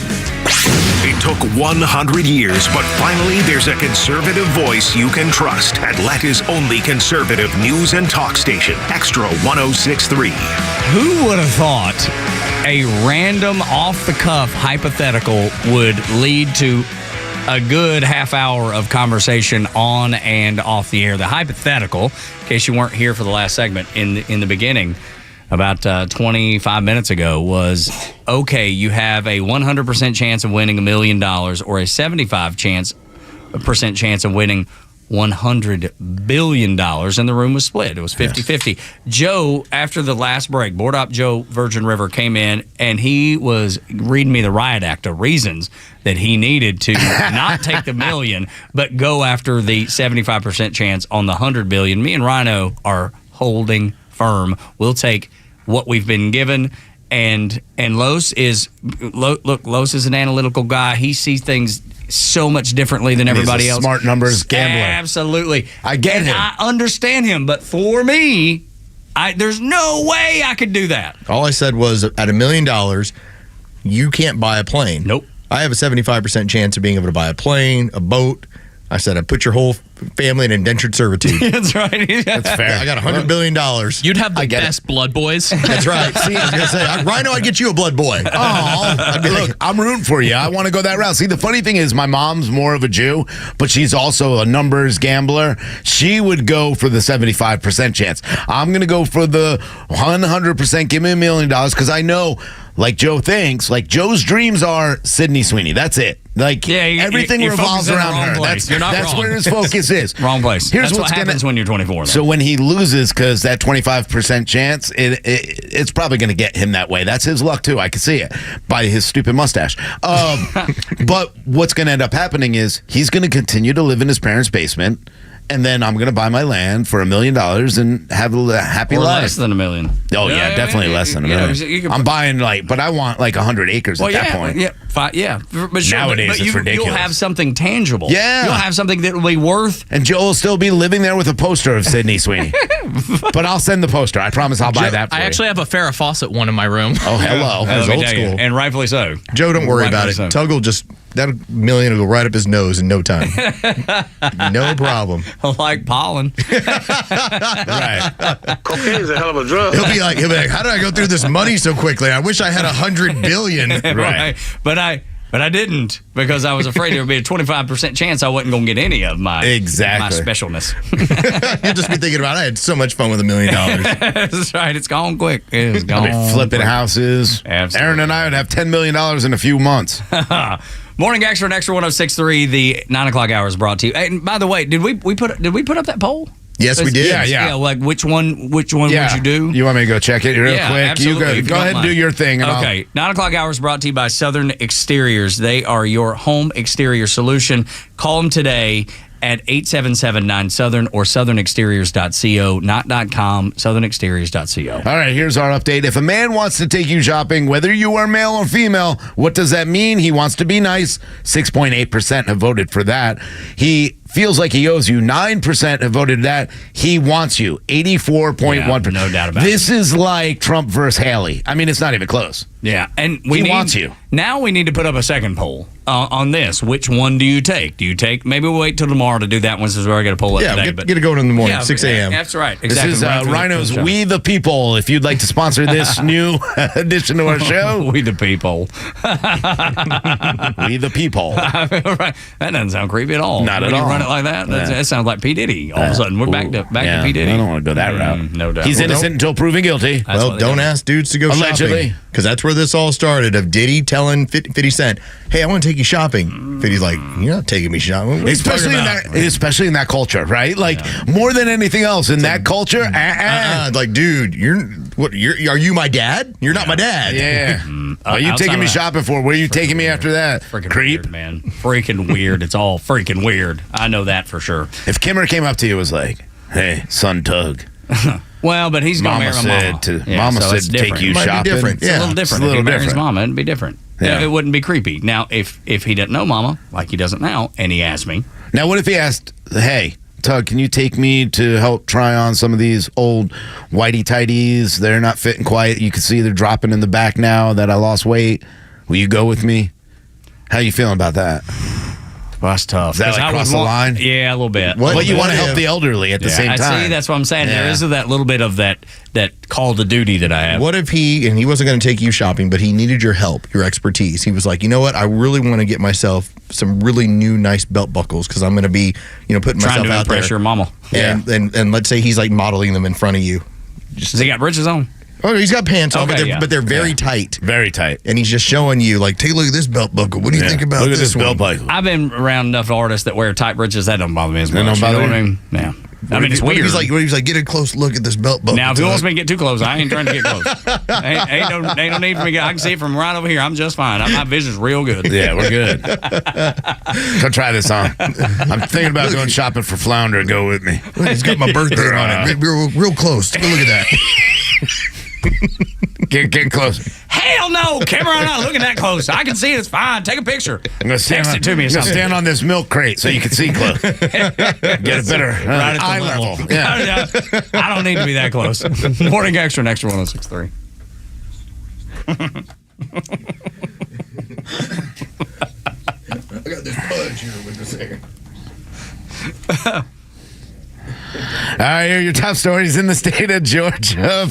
[SPEAKER 2] It took 100 years, but finally there's a conservative voice you can trust. Atlanta's only conservative news and talk station, Xtra 106.3.
[SPEAKER 3] Who would have thought a random off-the-cuff hypothetical would lead to a good half hour of conversation on and off the air? The hypothetical, in case you weren't here for the last segment in the beginning, about 25 minutes ago, was, okay, you have a 100% chance of winning $1 million or a 75% chance of winning $100 billion, and the room was split. It was 50-50. Joe, after the last break, Board Op Joe Virgin River came in, and he was reading me the riot act of reasons that he needed to not take the million, but go after the 75% chance on the $100 billion. Me and Rhino are holding firm. We'll take what we've been given, and Los is an analytical guy. He sees things so much differently than everybody else.
[SPEAKER 4] Smart numbers gambler.
[SPEAKER 3] Absolutely.
[SPEAKER 4] I get him.
[SPEAKER 3] I understand him, but for me, there's no way I could do that.
[SPEAKER 4] All I said was, at $1 million, you can't buy a plane.
[SPEAKER 3] Nope.
[SPEAKER 4] I have a 75% chance of being able to buy a plane, a boat. I said, I put your whole family in indentured servitude.
[SPEAKER 3] That's right.
[SPEAKER 5] That's fair.
[SPEAKER 4] I got $100 billion.
[SPEAKER 11] You'd have the best blood boys.
[SPEAKER 4] That's right. See, I was going to say, Rhino, I'd get you a blood boy.
[SPEAKER 5] Oh, look, I'm rooting for you. I want to go that route. See, the funny thing is my mom's more of a Jew, but she's also a numbers gambler. She would go for the 75% chance. I'm going to go for the 100%. Give me $1 million because I know, like Joe thinks, like Joe's dreams are Sydney Sweeney. That's it. Like everything
[SPEAKER 3] you're
[SPEAKER 5] revolves around her.
[SPEAKER 3] Place.
[SPEAKER 5] That's where his focus is.
[SPEAKER 3] Wrong place.
[SPEAKER 5] Here's
[SPEAKER 3] that's what happens when you're 24. Though.
[SPEAKER 5] So when he loses, because that 25% chance, it's probably going to get him that way. That's his luck too. I can see it by his stupid mustache. But what's going to end up happening is he's going to continue to live in his parents' basement. And then I'm going to buy my land for $1 million and have a happy life.
[SPEAKER 3] Less than $1 million.
[SPEAKER 5] Oh, yeah, definitely less than $1 million. I'm buying but I want 100 acres at that point.
[SPEAKER 3] Yeah. But sure,
[SPEAKER 5] nowadays, it's ridiculous.
[SPEAKER 3] You'll have something tangible.
[SPEAKER 5] Yeah.
[SPEAKER 3] You'll have something that will be worth.
[SPEAKER 5] And Joe will still be living there with a poster of Sydney Sweeney. But I'll send the poster. I promise I'll buy that for
[SPEAKER 11] I actually have a Farrah Fawcett one in my room.
[SPEAKER 5] Oh, hello.
[SPEAKER 4] That's old school.
[SPEAKER 3] And rightfully so.
[SPEAKER 4] Joe, don't worry about it.
[SPEAKER 3] So.
[SPEAKER 4] Tug will that $1 million will go right up his nose in no time. No problem.
[SPEAKER 3] Like pollen.
[SPEAKER 5] Right.
[SPEAKER 8] Cocaine is a hell of a drug.
[SPEAKER 4] He'll be like, how did I go through this money so quickly? I wish I had $100 billion.
[SPEAKER 3] Right. But I didn't because I was afraid there would be a 25% chance I wasn't going to get any of my my specialness.
[SPEAKER 4] You'll just be thinking about I had so much fun with $1 million.
[SPEAKER 3] That's right. It's gone quick. It's gone.
[SPEAKER 5] I'll be flipping houses.
[SPEAKER 3] Absolutely.
[SPEAKER 5] Aaron and I would have $10 million in a few months.
[SPEAKER 3] Morning Xtra and Xtra 106.3. The 9 o'clock hour is brought to you. And by the way, did we put up that poll?
[SPEAKER 4] Yes, we did.
[SPEAKER 5] Yeah.
[SPEAKER 3] Like which one would you do?
[SPEAKER 5] You want me to go check it real quick?
[SPEAKER 3] Absolutely.
[SPEAKER 5] You go ahead and do your thing. And
[SPEAKER 3] okay. 9 o'clock hour is brought to you by Southern Exteriors. They are your home exterior solution. Call them today at 877-9-SOUTHERN or southernexteriors.co, not .com, southernexteriors.co.
[SPEAKER 5] All right, here's our update. If a man wants to take you shopping, whether you are male or female, what does that mean? He wants to be nice. 6.8% have voted for that. He feels like he owes you. 9% have voted that. He wants you. 84.1%.
[SPEAKER 3] No doubt about it.
[SPEAKER 5] This is like Trump versus Haley. I mean, it's not even close.
[SPEAKER 3] Yeah, and
[SPEAKER 5] he wants you.
[SPEAKER 3] Now we need to put up a second poll on this. Which one do you take? Maybe we'll wait till tomorrow to do that one since we're going to pull it today.
[SPEAKER 4] Get it going in the morning, 6 a.m.
[SPEAKER 3] That's right. Exactly.
[SPEAKER 5] This is Rhino's We the People. If you'd like to sponsor this new edition of our show.
[SPEAKER 3] We the People.
[SPEAKER 5] We the People.
[SPEAKER 3] Right. That doesn't sound creepy at all.
[SPEAKER 5] Not at
[SPEAKER 3] when
[SPEAKER 5] all.
[SPEAKER 3] You run it like that, that sounds like P. Diddy. All of a sudden, we're back to P. Diddy.
[SPEAKER 5] I don't want to go that route.
[SPEAKER 3] No doubt.
[SPEAKER 5] He's innocent until proven guilty.
[SPEAKER 4] Well, don't ask dudes to go shopping. Because that's where this all started, of Diddy telling 50 Cent, hey, I want to take you shopping. 50's like, you're not taking me shopping.
[SPEAKER 5] Especially in that culture, right? Like, more than anything else, in that culture,
[SPEAKER 4] like, dude, are you my dad? You're not my dad.
[SPEAKER 5] Yeah. What are you taking me shopping for? Where are you taking me after that?
[SPEAKER 3] Freaking
[SPEAKER 5] creep.
[SPEAKER 3] Weird, man. Freaking weird. It's all freaking weird. I know that for sure.
[SPEAKER 5] If Kimmer came up to you and was like, hey, son Tug.
[SPEAKER 3] Well, but he's going to marry my mama.
[SPEAKER 5] Mama said to take you shopping.
[SPEAKER 3] It's a little different. If he marries his mama, it'd be different. Yeah. It wouldn't be creepy. Now, if he doesn't know mama, like he doesn't now, and he asked me.
[SPEAKER 5] Now, what if he asked, hey, Tug, can you take me to help try on some of these old whitey tighties? They're not fitting quite. You can see they're dropping in the back now that I lost weight. Will you go with me? How you feeling about that?
[SPEAKER 3] Well, that's tough.
[SPEAKER 5] Is that like cross the line?
[SPEAKER 3] Yeah, a little bit.
[SPEAKER 5] But you want to help the elderly at the same time.
[SPEAKER 3] See, that's what I'm saying. Yeah. There is that little bit of that call to duty that I have.
[SPEAKER 4] What if he wasn't going to take you shopping, but he needed your help, your expertise? He was like, you know what? I really want to get myself some really new, nice belt buckles because I'm going to be, putting myself out there.
[SPEAKER 3] Pressure, mama.
[SPEAKER 4] And let's say he's like modeling them in front of you.
[SPEAKER 3] Does he got britches on?
[SPEAKER 4] Oh, he's got pants on, but they're very tight.
[SPEAKER 5] Very tight.
[SPEAKER 4] And he's just showing you, like, take a look at this belt buckle. What do you think about this belt buckle?
[SPEAKER 3] I've been around enough artists that wear tight britches. That don't bother me as much.
[SPEAKER 5] That don't bother
[SPEAKER 3] you know what I mean? Yeah. I mean, it's weird.
[SPEAKER 4] He's like, get a close look at this belt buckle.
[SPEAKER 3] Now, if he wants me to get too close, I ain't trying to get close. ain't no need for me. I can see it from right over here. I'm just fine. My vision's real good.
[SPEAKER 5] Yeah, we're good. Come try this on. I'm thinking about going shopping for flounder. Go with me.
[SPEAKER 4] Look, it's got my birthday on it. Real close. Take a look at that.
[SPEAKER 5] Get close.
[SPEAKER 3] Hell no, camera not looking that close. I can see it. It's fine. Take a picture.
[SPEAKER 5] I'm gonna text
[SPEAKER 3] it to me.
[SPEAKER 5] I'm gonna stand on this milk crate so you can see close. Get a better eye level.
[SPEAKER 3] Yeah. I don't need to be that close. Morning Xtra and Xtra 106.3.
[SPEAKER 4] I got this pudge here with this hair.
[SPEAKER 5] All right, here are your top stories in the state of Georgia.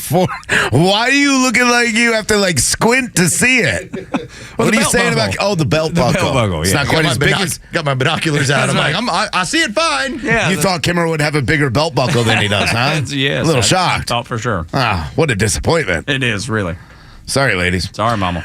[SPEAKER 5] Why are you looking like you have to squint to see it? What are you saying about the belt buckle?
[SPEAKER 3] Belt buckle,
[SPEAKER 5] It's
[SPEAKER 3] yeah.
[SPEAKER 5] not quite as big as.
[SPEAKER 4] Got my binoculars out. I'm like, I see it fine.
[SPEAKER 3] Yeah,
[SPEAKER 5] You thought Kimmer would have a bigger belt buckle than he does, huh?
[SPEAKER 3] Yes,
[SPEAKER 5] a little
[SPEAKER 3] I
[SPEAKER 5] shocked.
[SPEAKER 3] thought for sure.
[SPEAKER 5] Ah, what a disappointment.
[SPEAKER 3] It is, really.
[SPEAKER 5] Sorry, ladies.
[SPEAKER 3] Sorry, Mama.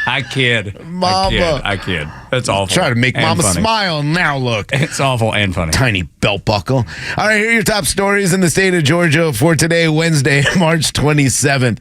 [SPEAKER 3] I kid.
[SPEAKER 5] Mama.
[SPEAKER 3] I kid. It's awful.
[SPEAKER 5] Try to make
[SPEAKER 3] and
[SPEAKER 5] Mama
[SPEAKER 3] funny.
[SPEAKER 5] smile now. Look.
[SPEAKER 3] It's awful and funny.
[SPEAKER 5] Tiny belt buckle. All right, here are your top stories in the state of Georgia for today, Wednesday, March 27th.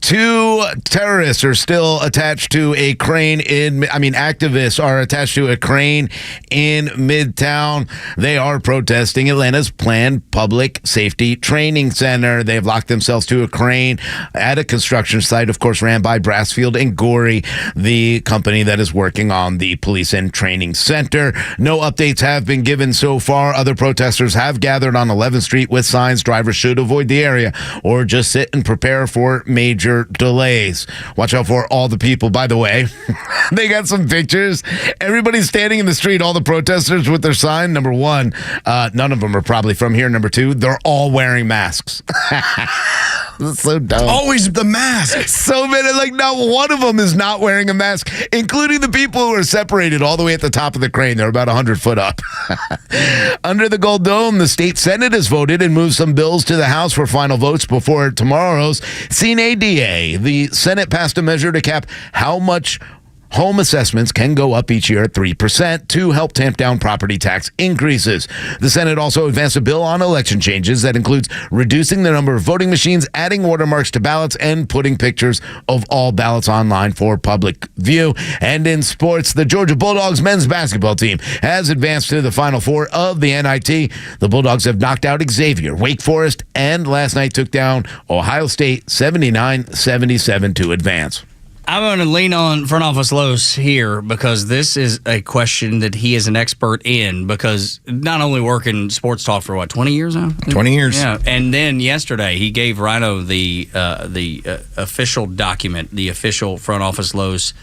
[SPEAKER 5] 2 terrorists are still attached to a crane activists are attached to a crane in Midtown. They are protesting Atlanta's planned public safety training center. They've locked themselves to a crane at a construction site, of course, ran by Brassfield and Gorey, the company that is working on the police and training center. No updates have been given so far. Other protesters have gathered on 11th Street with signs drivers should avoid the area or just sit and prepare for major delays. Watch out for all the people. By the way, they got some pictures. Everybody's standing in the street, all the protesters with their sign. Number 1, none of them are probably from here. Number 2, they're all wearing masks. That's so dumb.
[SPEAKER 4] Always the mask.
[SPEAKER 5] So many, not one of them is not wearing a mask, including the people who are separated all the way at the top of the crane. They're about 100 foot up. Under the Gold Dome, the state Senate has voted and moved some bills to the House for final votes before tomorrow's CNADA. The Senate passed a measure to cap how much home assessments can go up each year at 3% to help tamp down property tax increases. The Senate also advanced a bill on election changes that includes reducing the number of voting machines, adding watermarks to ballots, and putting pictures of all ballots online for public view. And in sports, the Georgia Bulldogs men's basketball team has advanced to the Final Four of the NIT. The Bulldogs have knocked out Xavier, Wake Forest, and last night took down Ohio State 79-77 to advance.
[SPEAKER 3] I'm going to lean on front office Los here because this is a question that he is an expert in, because not only working sports talk for 20 years now?
[SPEAKER 4] 20 years.
[SPEAKER 3] Yeah. And then yesterday he gave Rhino the official document, the official front office Los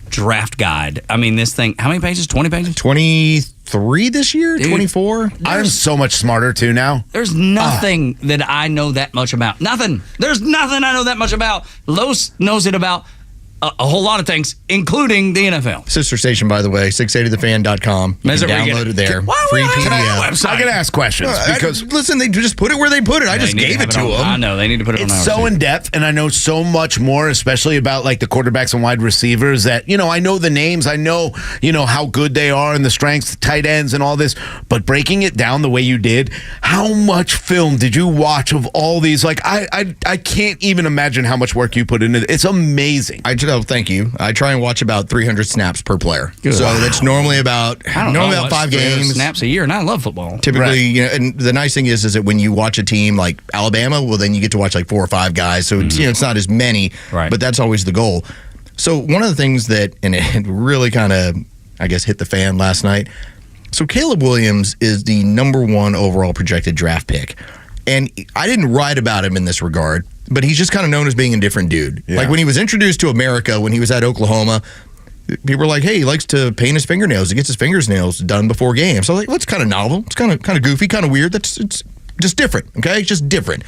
[SPEAKER 3] draft guide. I mean, this thing, how many pages? 20 pages?
[SPEAKER 4] 23 this year?
[SPEAKER 3] Dude,
[SPEAKER 4] 24?
[SPEAKER 5] I'm so much smarter too now.
[SPEAKER 3] There's nothing that I know that much about. Nothing. There's nothing I know that much about. Los knows it about a whole lot of things, including the NFL.
[SPEAKER 4] Sister station, by the way, 680thefan.com. You can download it there. Free PDF.
[SPEAKER 5] I can ask questions because
[SPEAKER 4] listen, they just put it where they put it. I just gave it to them.
[SPEAKER 3] I know they need to put it on.
[SPEAKER 5] It's so in depth, and I know so much more, especially about the quarterbacks and wide receivers. That I know the names, I know how good they are and the strengths, tight ends, and all this. But breaking it down the way you did, how much film did you watch of all these? I can't even imagine how much work you put into it. It's amazing.
[SPEAKER 4] Thank you. I try and watch about 300 snaps per player.
[SPEAKER 3] Good.
[SPEAKER 4] So
[SPEAKER 3] Wow.
[SPEAKER 4] that's normally about 5 games.
[SPEAKER 3] Snaps a year, and I love football.
[SPEAKER 4] Typically, and the nice thing is that when you watch a team like Alabama, well, then you get to watch 4 or 5 guys. So it's, it's not as many, but that's always the goal. So one of the things that, and it really kind of, I guess, hit the fan last night. So Caleb Williams is the number 1 overall projected draft pick. And I didn't write about him in this regard, but he's just kind of known as being a different dude.
[SPEAKER 5] Yeah.
[SPEAKER 4] When he was introduced to America, when he was at Oklahoma, people were like, hey, he likes to paint his fingernails. He gets his fingernails done before games. So I was like, well, it's kind of novel. It's kind of goofy, kind of weird. It's just different, okay? It's just different.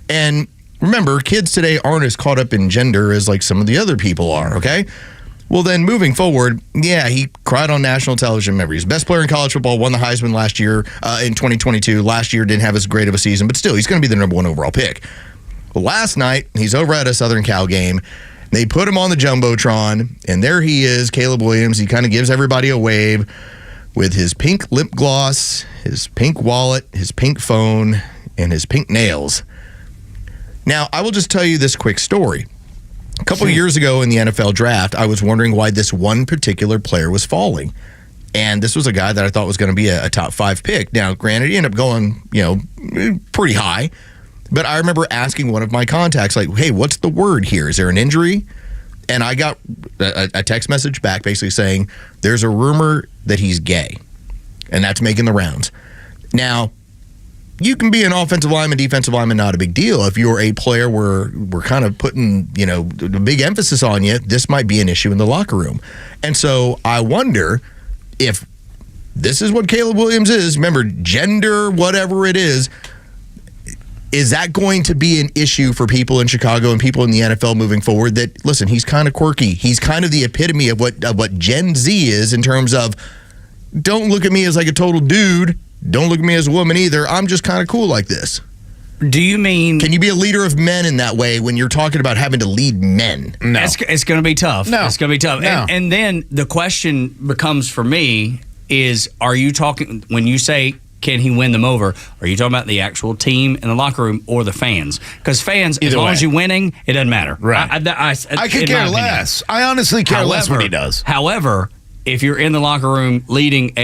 [SPEAKER 4] And remember, kids today aren't as caught up in gender as some of the other people are, okay? Well, then moving forward, yeah, he cried on national television. Remember, he's best player in college football, won the Heisman last year in 2022. Last year didn't have as great of a season, but still, he's going to be the number 1 overall pick. Well, last night, he's over at a Southern Cal game. They put him on the Jumbotron, and there he is, Caleb Williams. He kind of gives everybody a wave with his pink lip gloss, his pink wallet, his pink phone, and his pink nails. Now, I will just tell you this quick story. A couple of years ago in the NFL draft, I was wondering why this one particular player was falling. And this was a guy that I thought was going to be a top 5 pick. Now, granted, he ended up going, pretty high. But I remember asking one of my contacts, hey, what's the word here? Is there an injury? And I got a text message back basically saying, there's a rumor that he's gay. And that's making the rounds. Now, you can be an offensive lineman, defensive lineman, not a big deal. If you're a player where we're kind of putting, a big emphasis on you, this might be an issue in the locker room. And so I wonder if this is what Caleb Williams is. Remember, gender, whatever it is that going to be an issue for people in Chicago and people in the NFL moving forward? That, listen, he's kind of quirky. He's kind of the epitome of what Gen Z is in terms of, don't look at me as like a total dude. Don't look at me as a woman either. I'm just kind of cool like this.
[SPEAKER 3] Do you mean...
[SPEAKER 4] Can you be a leader of men in that way when you're talking about having to lead men?
[SPEAKER 5] No.
[SPEAKER 3] It's going to be tough.
[SPEAKER 5] No.
[SPEAKER 3] It's going to be tough.
[SPEAKER 5] No.
[SPEAKER 3] And then the question becomes for me is, are you talking, when you say, can he win them over, are you talking about the actual team in the locker room or the fans? Because fans, as long as you're winning, it doesn't matter.
[SPEAKER 5] Right.
[SPEAKER 3] I
[SPEAKER 5] could care less. I honestly care less what he does.
[SPEAKER 3] However, if you're in the locker room leading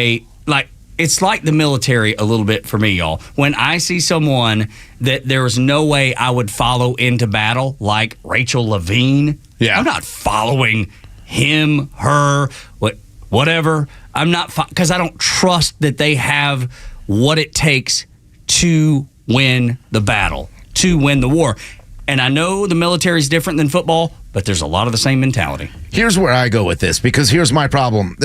[SPEAKER 3] it's like the military a little bit for me, y'all. When I see someone that there is no way I would follow into battle, like Rachel Levine, I'm not following him, her, whatever. I'm not, because I don't trust that they have what it takes to win the battle, to win the war. And I know the military is different than football, but there's a lot of the same mentality.
[SPEAKER 5] Here's where I go with this, because here's my problem.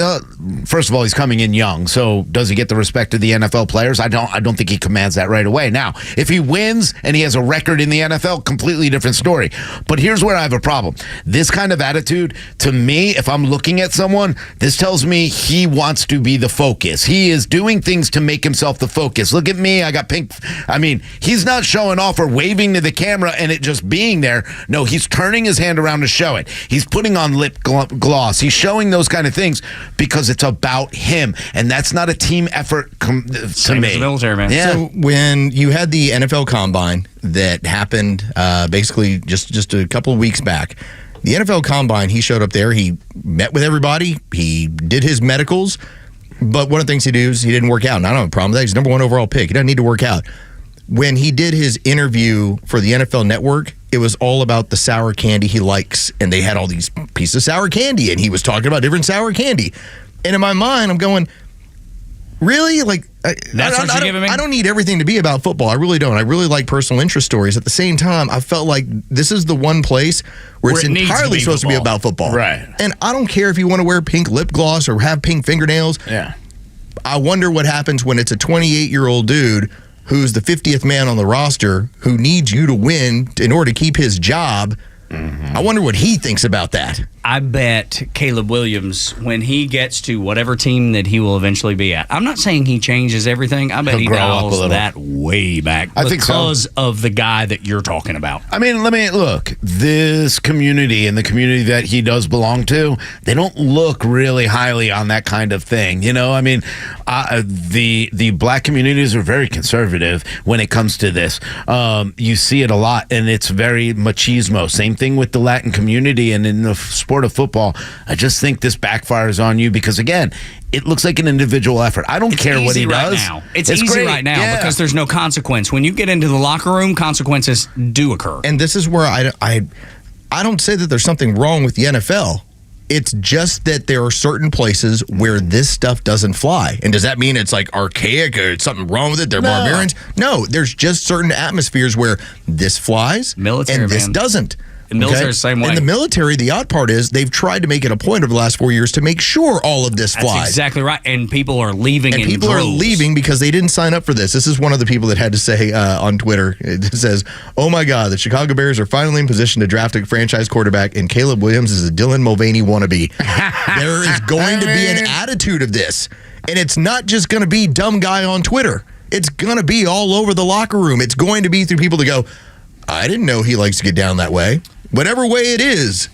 [SPEAKER 5] First of all, he's coming in young, so does he get the respect of the NFL players? I don't think he commands that right away. Now, if he wins and he has a record in the NFL, completely different story. But here's where I have a problem. This kind of attitude, to me, if I'm looking at someone, this tells me he wants to be the focus. He is doing things to make himself the focus. Look at me, I got pink. I mean, he's not showing off or waving to the camera and it just being there. No, he's turning his hand around to show it. He's putting on lip gloss. He's showing those kind of things because it's about him, and that's not a team effort to
[SPEAKER 3] Same
[SPEAKER 5] me.
[SPEAKER 3] as the military, man.
[SPEAKER 5] Yeah.
[SPEAKER 4] So when you had the NFL Combine that happened basically just a couple of weeks back, the NFL Combine, he showed up there. He met with everybody. He did his medicals. But one of the things he did is he didn't work out. And I don't have a problem with that. He's number one overall pick. He doesn't need to work out. When he did his interview for the NFL Network, it was all about the sour candy he likes. And they had all these pieces of sour candy. And he was talking about different sour candy. And in my mind, I'm going, really? Like, I don't need everything to be about football. I really don't. I really like personal interest stories. At the same time, I felt like this is the one place where it's entirely supposed to be about football.
[SPEAKER 5] Right.
[SPEAKER 4] And I don't care if you want to wear pink lip gloss or have pink fingernails.
[SPEAKER 5] Yeah.
[SPEAKER 4] I wonder what happens when it's a 28-year-old dude who's the 50th man on the roster who needs you to win in order to keep his job. I wonder what he thinks about that.
[SPEAKER 3] I bet Caleb Williams, when he gets to whatever team that he will eventually be at, I'm not saying he changes everything. I bet he dials that way back because of the guy that you're talking about.
[SPEAKER 5] I mean, look, this community and the community that he does belong to, they don't look really highly on that kind of thing. You know, I mean, the black communities are very conservative when it comes to this. You see it a lot, and it's very machismo. Same thing with the Latin community and in the sport of football. I just think this backfires on you because, again, it looks like an individual effort. I don't care what he does.
[SPEAKER 3] Now. It's easy great. Right now because there's no consequence. When you get into the locker room, consequences do occur.
[SPEAKER 4] And this is where I don't say that there's something wrong with the NFL. It's just that there are certain places where this stuff doesn't fly. And does that mean it's like archaic or it's something wrong with it? They're barbarians? No, there's just certain atmospheres where this flies and this doesn't.
[SPEAKER 3] The military is the same way.
[SPEAKER 4] In the military, the odd part is they've tried to make it a point over the last 4 years to make sure all of this flies.
[SPEAKER 3] That's exactly right. And people are leaving
[SPEAKER 4] and people are leaving because they didn't sign up for this. This is one of the people that had to say on Twitter, it says, "Oh my God, the Chicago Bears are finally in position to draft a franchise quarterback, and Caleb Williams is a Dylan Mulvaney wannabe." There is going to be an attitude of this. And it's not just going to be dumb guy on Twitter. It's going to be all over the locker room. It's going to be through people that go, "I didn't know he likes to get down that way." Whatever way it is,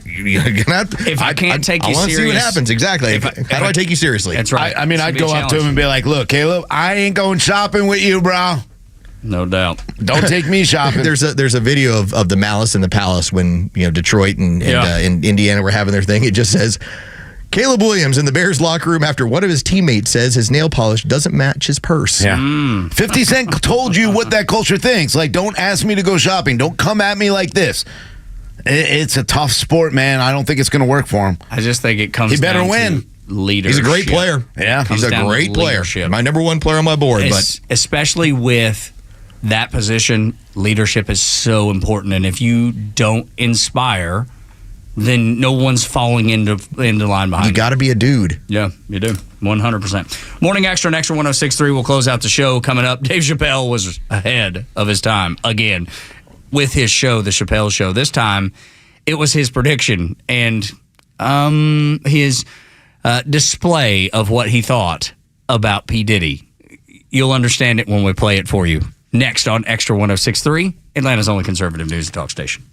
[SPEAKER 3] if I can't take you serious,
[SPEAKER 4] I want to see what happens. Exactly. How do I take you seriously?
[SPEAKER 3] That's right.
[SPEAKER 5] I mean, I'd go up to him and be like, "Look, Caleb, I ain't going shopping with you, bro.
[SPEAKER 3] No doubt.
[SPEAKER 5] Don't take me shopping."
[SPEAKER 4] There's a video of the Malice in the Palace when Detroit and Indiana were having their thing. It just says, "Caleb Williams in the Bears locker room after one of his teammates says his nail polish doesn't match his purse."
[SPEAKER 5] Yeah. 50 Cent told you what that culture thinks. Like, don't ask me to go shopping. Don't come at me like this. It's a tough sport, man. I don't think it's going to work for him.
[SPEAKER 3] I just think it comes
[SPEAKER 5] He better
[SPEAKER 3] down
[SPEAKER 5] win.
[SPEAKER 3] to leadership.
[SPEAKER 4] He's a great player.
[SPEAKER 5] Yeah.
[SPEAKER 4] He's a great player. My number one player on my board. But
[SPEAKER 3] especially with that position, leadership is so important. And if you don't inspire, then no one's falling into line behind
[SPEAKER 4] you. Got to be a dude.
[SPEAKER 3] Yeah, you do. 100%. Morning Extra and Extra 106.3 will close out the show. Coming up, Dave Chappelle was ahead of his time again with his show, The Chappelle Show. This time, it was his prediction and his display of what he thought about P. Diddy. You'll understand it when we play it for you. Next on Extra 106.3, Atlanta's only conservative news and talk station.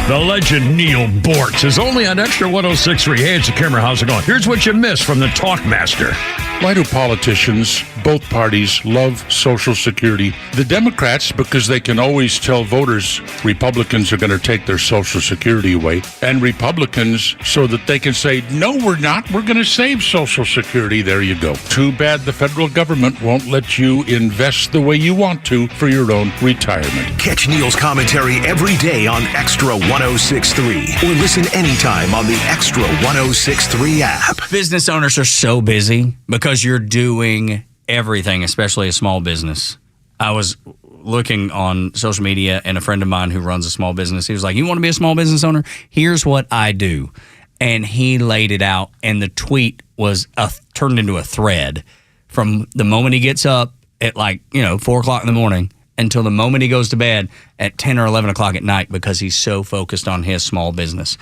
[SPEAKER 9] The legend Neil Bortz is only on Extra 106.3. Hey, it's the camera. How's it going? Here's what you missed from the Talkmaster.
[SPEAKER 10] Why do politicians, both parties, love Social Security? The Democrats, because they can always tell voters Republicans are going to take their Social Security away, and Republicans so that they can say, no, we're not. We're going to save Social Security. There you go. Too bad the federal government won't let you invest the way you want to for your own retirement.
[SPEAKER 2] Catch Neil's commentary every day on Extra 106.3 or listen anytime on the Extra 106.3 app.
[SPEAKER 3] Business owners are so busy because you're doing everything, especially a small business. I was looking on social media, and a friend of mine who runs a small business, he was like, you want to be a small business owner? Here's what I do. And he laid it out, and the tweet was turned into a thread from the moment he gets up at 4 o'clock in the morning until the moment he goes to bed at 10 or 11 o'clock at night because he's so focused on his small business.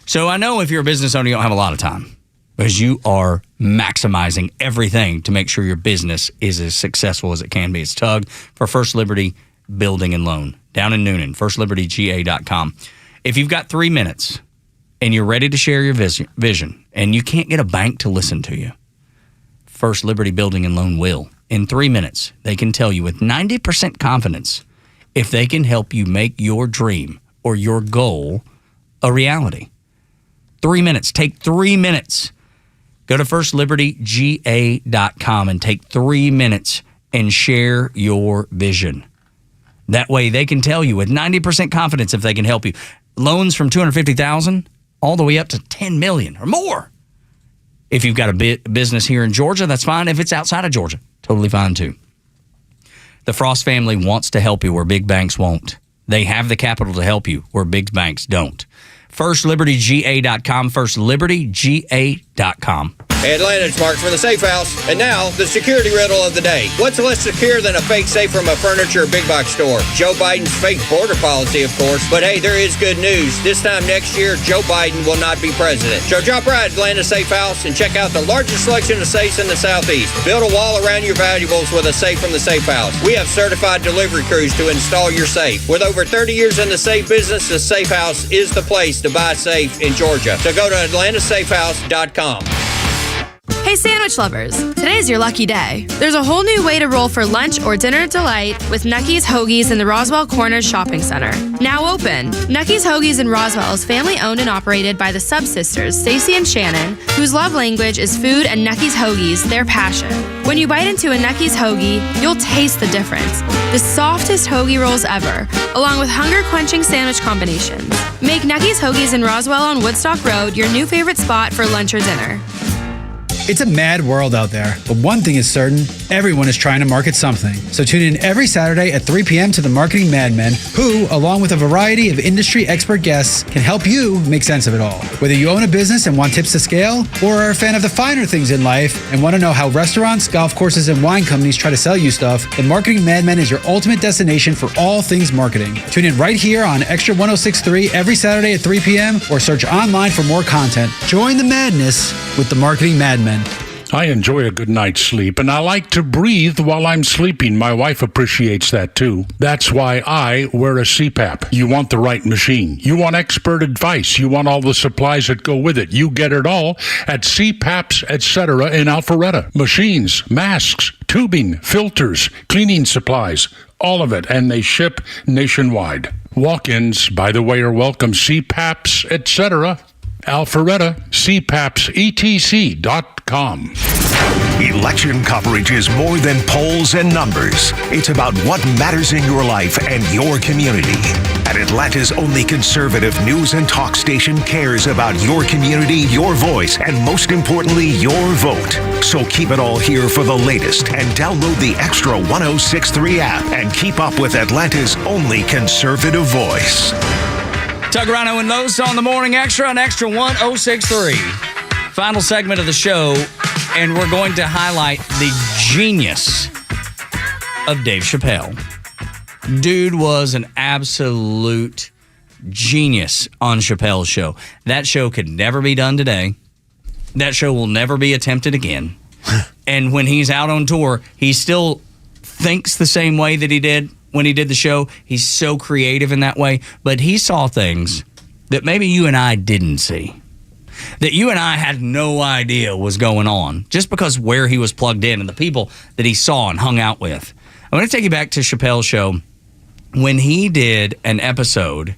[SPEAKER 3] So I know if you're a business owner, you don't have a lot of time because you are maximizing everything to make sure your business is as successful as it can be. It's Tug for First Liberty Building and Loan down in Noonan, firstlibertyga.com. If you've got 3 minutes and you're ready to share your vision and you can't get a bank to listen to you, First Liberty Building and Loan will. In 3 minutes, they can tell you with 90% confidence if they can help you make your dream or your goal a reality. 3 minutes. Take 3 minutes. Go to firstlibertyga.com and take 3 minutes and share your vision. That way they can tell you with 90% confidence if they can help you. Loans from $250,000 all the way up to $10 million or more. If you've got a business here in Georgia, that's fine. If it's outside of Georgia, totally fine too. The Frost family wants to help you where big banks won't. They have the capital to help you where big banks don't. FirstLibertyGA.com, FirstLibertyGA.com.
[SPEAKER 13] Hey Atlanta, it's Mark from the Safe House. And now, the security riddle of the day. What's less secure than a fake safe from a furniture or big box store? Joe Biden's fake border policy, of course. But hey, there is good news. This time next year, Joe Biden will not be president. So drop right at Atlanta Safe House and check out the largest selection of safes in the Southeast. Build a wall around your valuables with a safe from the Safe House. We have certified delivery crews to install your safe. With over 30 years in the safe business, the Safe House is the place to buy safe in Georgia. So go to atlantasafehouse.com.
[SPEAKER 15] Hey sandwich lovers, today's your lucky day. There's a whole new way to roll for lunch or dinner delight with Nucky's Hoagies in the Roswell Corners Shopping Center. Now open. Nucky's Hoagies in Roswell is family owned and operated by the Sub-Sisters, Stacy and Shannon, whose love language is food and Nucky's Hoagies, their passion. When you bite into a Nucky's Hoagie, you'll taste the difference. The softest hoagie rolls ever, along with hunger-quenching sandwich combinations. Make Nucky's Hoagies in Roswell on Woodstock Road your new favorite spot for lunch or dinner.
[SPEAKER 18] It's a mad world out there, but one thing is certain, everyone is trying to market something. So tune in every Saturday at 3 p.m. to the Marketing Madmen, who, along with a variety of industry expert guests, can help you make sense of it all. Whether you own a business and want tips to scale, or are a fan of the finer things in life and want to know how restaurants, golf courses, and wine companies try to sell you stuff, the Marketing Madmen is your ultimate destination for all things marketing. Tune in right here on Extra 106.3 every Saturday at 3 p.m. or search online for more content. Join the madness with the Marketing Madmen.
[SPEAKER 10] I enjoy a good night's sleep, and I like to breathe while I'm sleeping. My wife appreciates that, too. That's why I wear a CPAP. You want the right machine. You want expert advice. You want all the supplies that go with it. You get it all at CPAPs, etc. in Alpharetta. Machines, masks, tubing, filters, cleaning supplies, all of it, and they ship nationwide. Walk-ins, by the way, are welcome. CPAPs, etc. Alpharetta, cpapsetc.com.
[SPEAKER 2] Election coverage is more than polls and numbers. It's about what matters in your life and your community. And Atlanta's only conservative news and talk station cares about your community, your voice, and most importantly, your vote. So keep it all here for the latest and download the Extra 1063 app and keep up with Atlanta's only conservative voice.
[SPEAKER 3] Tug, Rhino, and Los on the Morning Extra on Extra 1063. Final segment of the show, and we're going to highlight the genius of Dave Chappelle. Dude was an absolute genius on Chappelle's show. That show could never be done today. That show will never be attempted again. And when he's out on tour, he still thinks the same way that he did when he did the show. He's so creative in that way. But he saw things that maybe you and I didn't see, that you and I had no idea was going on, just because where he was plugged in and the people that he saw and hung out with. I'm going to take you back to Chappelle's show when he did an episode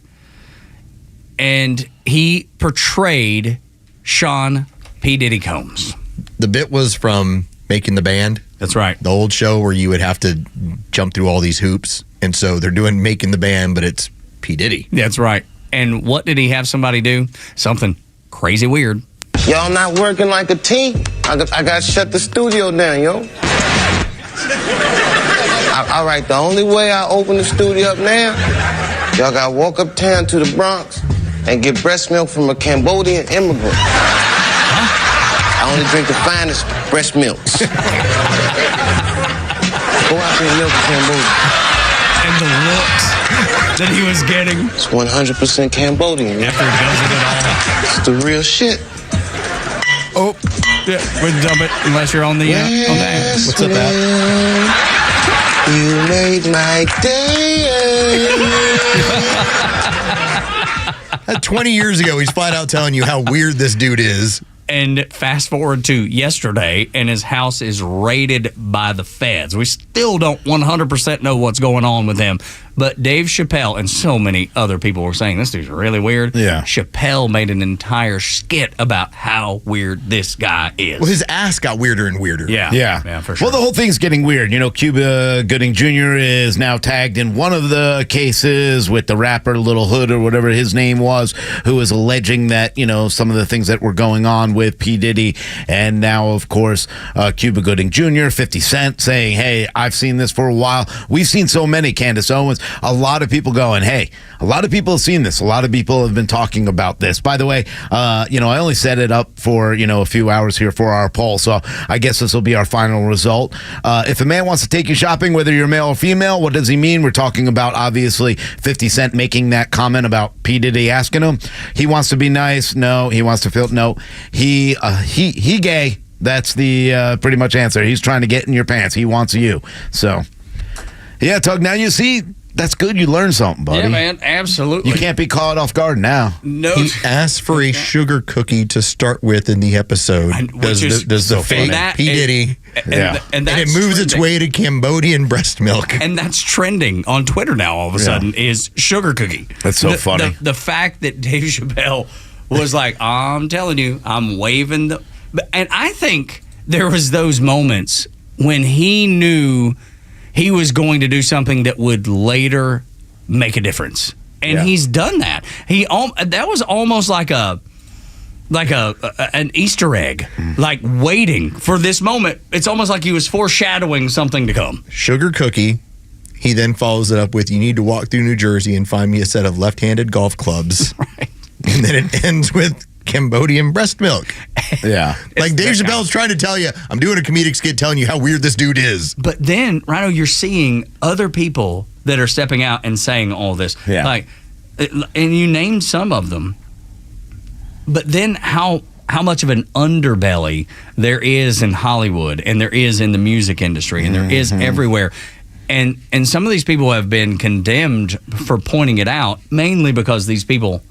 [SPEAKER 3] and he portrayed Sean P. Diddy Combs.
[SPEAKER 4] The bit was from Making the Band.
[SPEAKER 3] That's right.
[SPEAKER 4] The old show where you would have to jump through all these hoops. And so they're doing Making the Band, but it's P. Diddy.
[SPEAKER 3] That's right. And what did he have somebody do? Something crazy weird.
[SPEAKER 8] Y'all not working like a team? I got to shut the studio down, yo. All right, the only way I open the studio up now, y'all got to walk uptown to the Bronx and get breast milk from a Cambodian immigrant. I only drink the finest breast milks. Go out there and milk Cambodia.
[SPEAKER 3] And the looks that he was getting.
[SPEAKER 8] It's 100% Cambodian.
[SPEAKER 3] After he does it all.
[SPEAKER 8] It's the real shit.
[SPEAKER 3] Oh, yeah, we'll dump it unless you're on the app. What's up, app?
[SPEAKER 8] You made my day.
[SPEAKER 4] 20 years ago, he's flat out telling you how weird this dude is.
[SPEAKER 3] And fast forward to yesterday, and his house is raided by the feds. We still don't 100% know what's going on with him. But Dave Chappelle and so many other people were saying, this dude's really weird.
[SPEAKER 5] Yeah.
[SPEAKER 3] Chappelle made an entire skit about how weird this guy is.
[SPEAKER 4] Well, his ass got weirder and weirder.
[SPEAKER 3] Yeah, for sure.
[SPEAKER 5] Well, the whole thing's getting weird. You know, Cuba Gooding Jr. is now tagged in one of the cases with the rapper Little Hood or whatever his name was, who was alleging that, you know, some of the things that were going on with P. Diddy. And now, of course, Cuba Gooding Jr., 50 Cent saying, hey, I've seen this for a while. We've seen so many, Candace Owens. A lot of people going, hey, a lot of people have seen this. A lot of people have been talking about this. By the way, I only set it up for, a few hours here for our poll. So I guess this will be our final result. If a man wants to take you shopping, whether you're male or female, what does he mean? We're talking about, obviously, 50 Cent making that comment about P. Diddy asking him. He wants to be nice. No. He wants to feel, no. He gay. That's the pretty much answer. He's trying to get in your pants. He wants you. So, yeah, Tug, now you see, that's good. You learn something, buddy.
[SPEAKER 3] Yeah, man, absolutely.
[SPEAKER 5] You can't be caught off guard now.
[SPEAKER 3] No.
[SPEAKER 4] He asked for a sugar cookie to start with in the episode. Does the fake P. Diddy. And it moves its way to Cambodian breast milk.
[SPEAKER 3] And that's trending on Twitter now all of a sudden is sugar cookie.
[SPEAKER 5] That's so funny.
[SPEAKER 3] The fact that Dave Chappelle was like, I'm telling you, I'm waving the... And I think there was those moments when he knew he was going to do something that would later make a difference. And he's done that. That was almost like an Easter egg, like waiting for this moment. It's almost like he was foreshadowing something to come.
[SPEAKER 4] Sugar cookie. He then follows it up with, you need to walk through New Jersey and find me a set of left-handed golf clubs.
[SPEAKER 3] Right.
[SPEAKER 4] And then it ends with Cambodian breast milk.
[SPEAKER 5] Yeah.
[SPEAKER 4] Like Dave Chappelle's trying to tell you, I'm doing a comedic skit telling you how weird this dude is.
[SPEAKER 3] But then, Rhino, you're seeing other people that are stepping out and saying all this.
[SPEAKER 5] Yeah.
[SPEAKER 3] Like, and you named some of them. But then how much of an underbelly there is in Hollywood and there is in the music industry and there is everywhere. And some of these people have been condemned for pointing it out, mainly because these people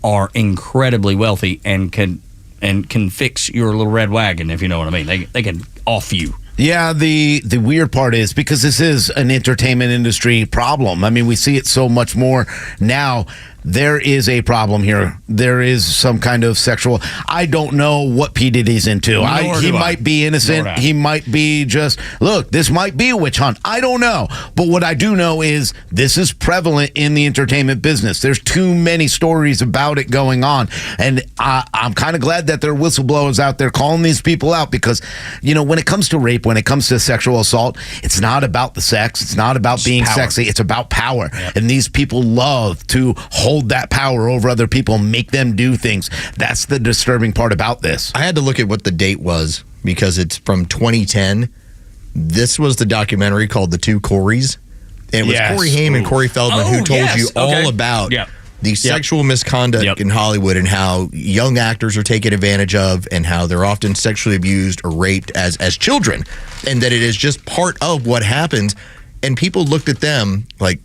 [SPEAKER 3] are incredibly wealthy and can fix your little red wagon, if you know what I mean. They can off you.
[SPEAKER 5] Yeah, the weird part is, because this is an entertainment industry problem. I mean, we see it so much more now. there is a problem here. There is some kind of sexual. I don't know what P. Diddy's into. He might be innocent. He might be just, look, this might be a witch hunt. I don't know. But what I do know is this is prevalent in the entertainment business. There's too many stories about it going on. And I'm kind of glad that there are whistleblowers out there calling these people out because, when it comes to rape, when it comes to sexual assault, it's not about the sex. It's not about being sexy. It's about power. Yep. And these people love to hold that power over other people and make them do things. That's the disturbing part about this.
[SPEAKER 4] I had to look at what the date was because it's from 2010. This was the documentary called The Two Coreys. And it was Corey Haim and Corey Feldman who told you all about the sexual misconduct in Hollywood and how young actors are taken advantage of and how they're often sexually abused or raped as children, and that it is just part of what happens. And people looked at them like,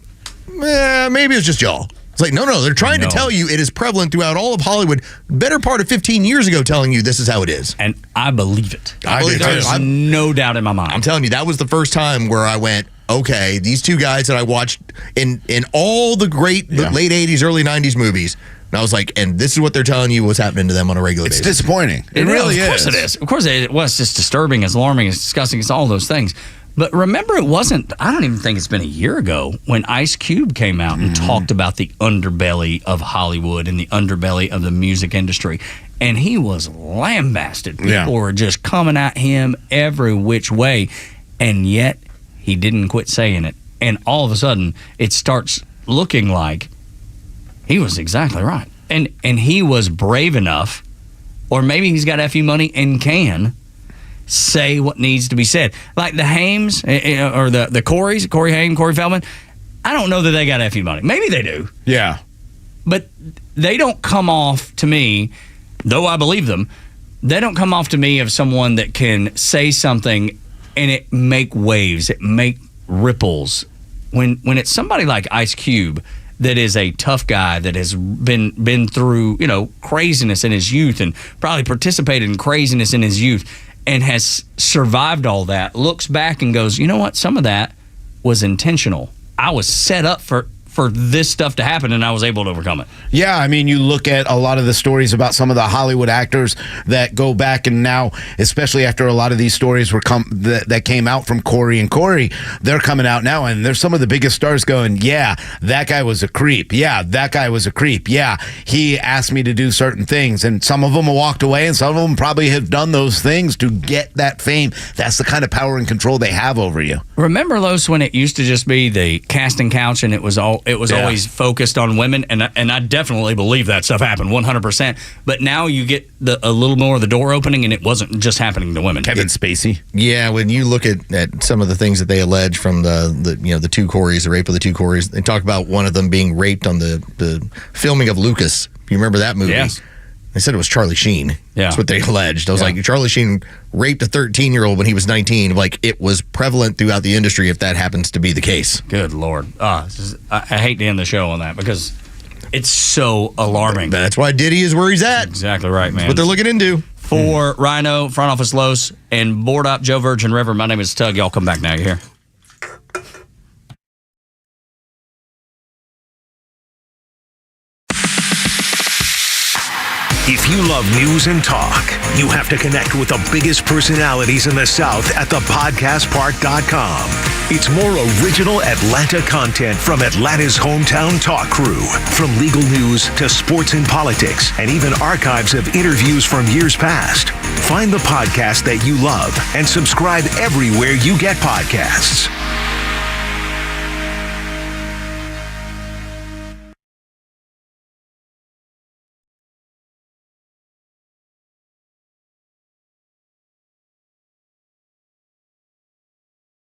[SPEAKER 4] maybe it's just y'all. It's like, no, they're trying to tell you it is prevalent throughout all of Hollywood. Better part of 15 years ago telling you this is how it is.
[SPEAKER 3] And I believe it.
[SPEAKER 4] I believe
[SPEAKER 3] There's no doubt in my mind.
[SPEAKER 4] I'm telling you, that was the first time where I went, okay, these two guys that I watched in all the great late 80s, early 90s movies, and I was like, and this is what they're telling you what's happening to them on a regular basis.
[SPEAKER 5] It's disappointing.
[SPEAKER 3] It really is. Of course it is. Of course it was. It's just disturbing, it's alarming, it's disgusting, it's all those things. But remember, it wasn't, I don't even think it's been a year ago when Ice Cube came out and talked about the underbelly of Hollywood and the underbelly of the music industry. And he was lambasted. People were just coming at him every which way. And yet, he didn't quit saying it. And all of a sudden, it starts looking like he was exactly right. And he was brave enough, or maybe he's got FU money and can say what needs to be said. Like the Haims, or the Coreys, Corey Haim, Corey Feldman, I don't know that they got FU money. Maybe they do.
[SPEAKER 5] Yeah.
[SPEAKER 3] But they don't come off to me, though I believe them, they don't come off to me of someone that can say something and it make waves, it make ripples. When it's somebody like Ice Cube that is a tough guy that has been through, craziness in his youth and probably participated in craziness in his youth and has survived all that, looks back and goes, you know what, some of that was intentional. I was set up for this stuff to happen, and I was able to overcome it.
[SPEAKER 5] Yeah, I mean, you look at a lot of the stories about some of the Hollywood actors that go back, and now, especially after a lot of these stories that came out from Corey and Corey, they're coming out now, and there's some of the biggest stars going, yeah, that guy was a creep. Yeah, that guy was a creep. Yeah, he asked me to do certain things, and some of them walked away, and some of them probably have done those things to get that fame. That's the kind of power and control they have over you.
[SPEAKER 3] Remember, Los, when it used to just be the casting couch, and it was always focused on women, and I definitely believe that stuff happened 100%. But now you get a little more of the door opening, and it wasn't just happening to women.
[SPEAKER 5] Kevin Spacey.
[SPEAKER 4] Yeah, when you look at some of the things that they allege from the two Coreys, the rape of the two Coreys, they talk about one of them being raped on the filming of Lucas. You remember that movie?
[SPEAKER 3] Yes.
[SPEAKER 4] They said it was Charlie Sheen. Yeah. That's what they alleged. I was like, Charlie Sheen raped a 13-year-old when he was 19. Like, it was prevalent throughout the industry if that happens to be the case.
[SPEAKER 3] Good Lord. I hate to end the show on that because it's so alarming.
[SPEAKER 4] That's why Diddy is where he's at.
[SPEAKER 3] Exactly right, man.
[SPEAKER 4] That's what they're looking into.
[SPEAKER 3] For Rhino, Front Office Los, and Board Op Joe Virgin River, my name is Tug. Y'all come back now. You hear?
[SPEAKER 2] If you love news and talk, you have to connect with the biggest personalities in the South at thepodcastpark.com. It's more original Atlanta content from Atlanta's hometown talk crew. From legal news to sports and politics, and even archives of interviews from years past. Find the podcast that you love and subscribe everywhere you get podcasts.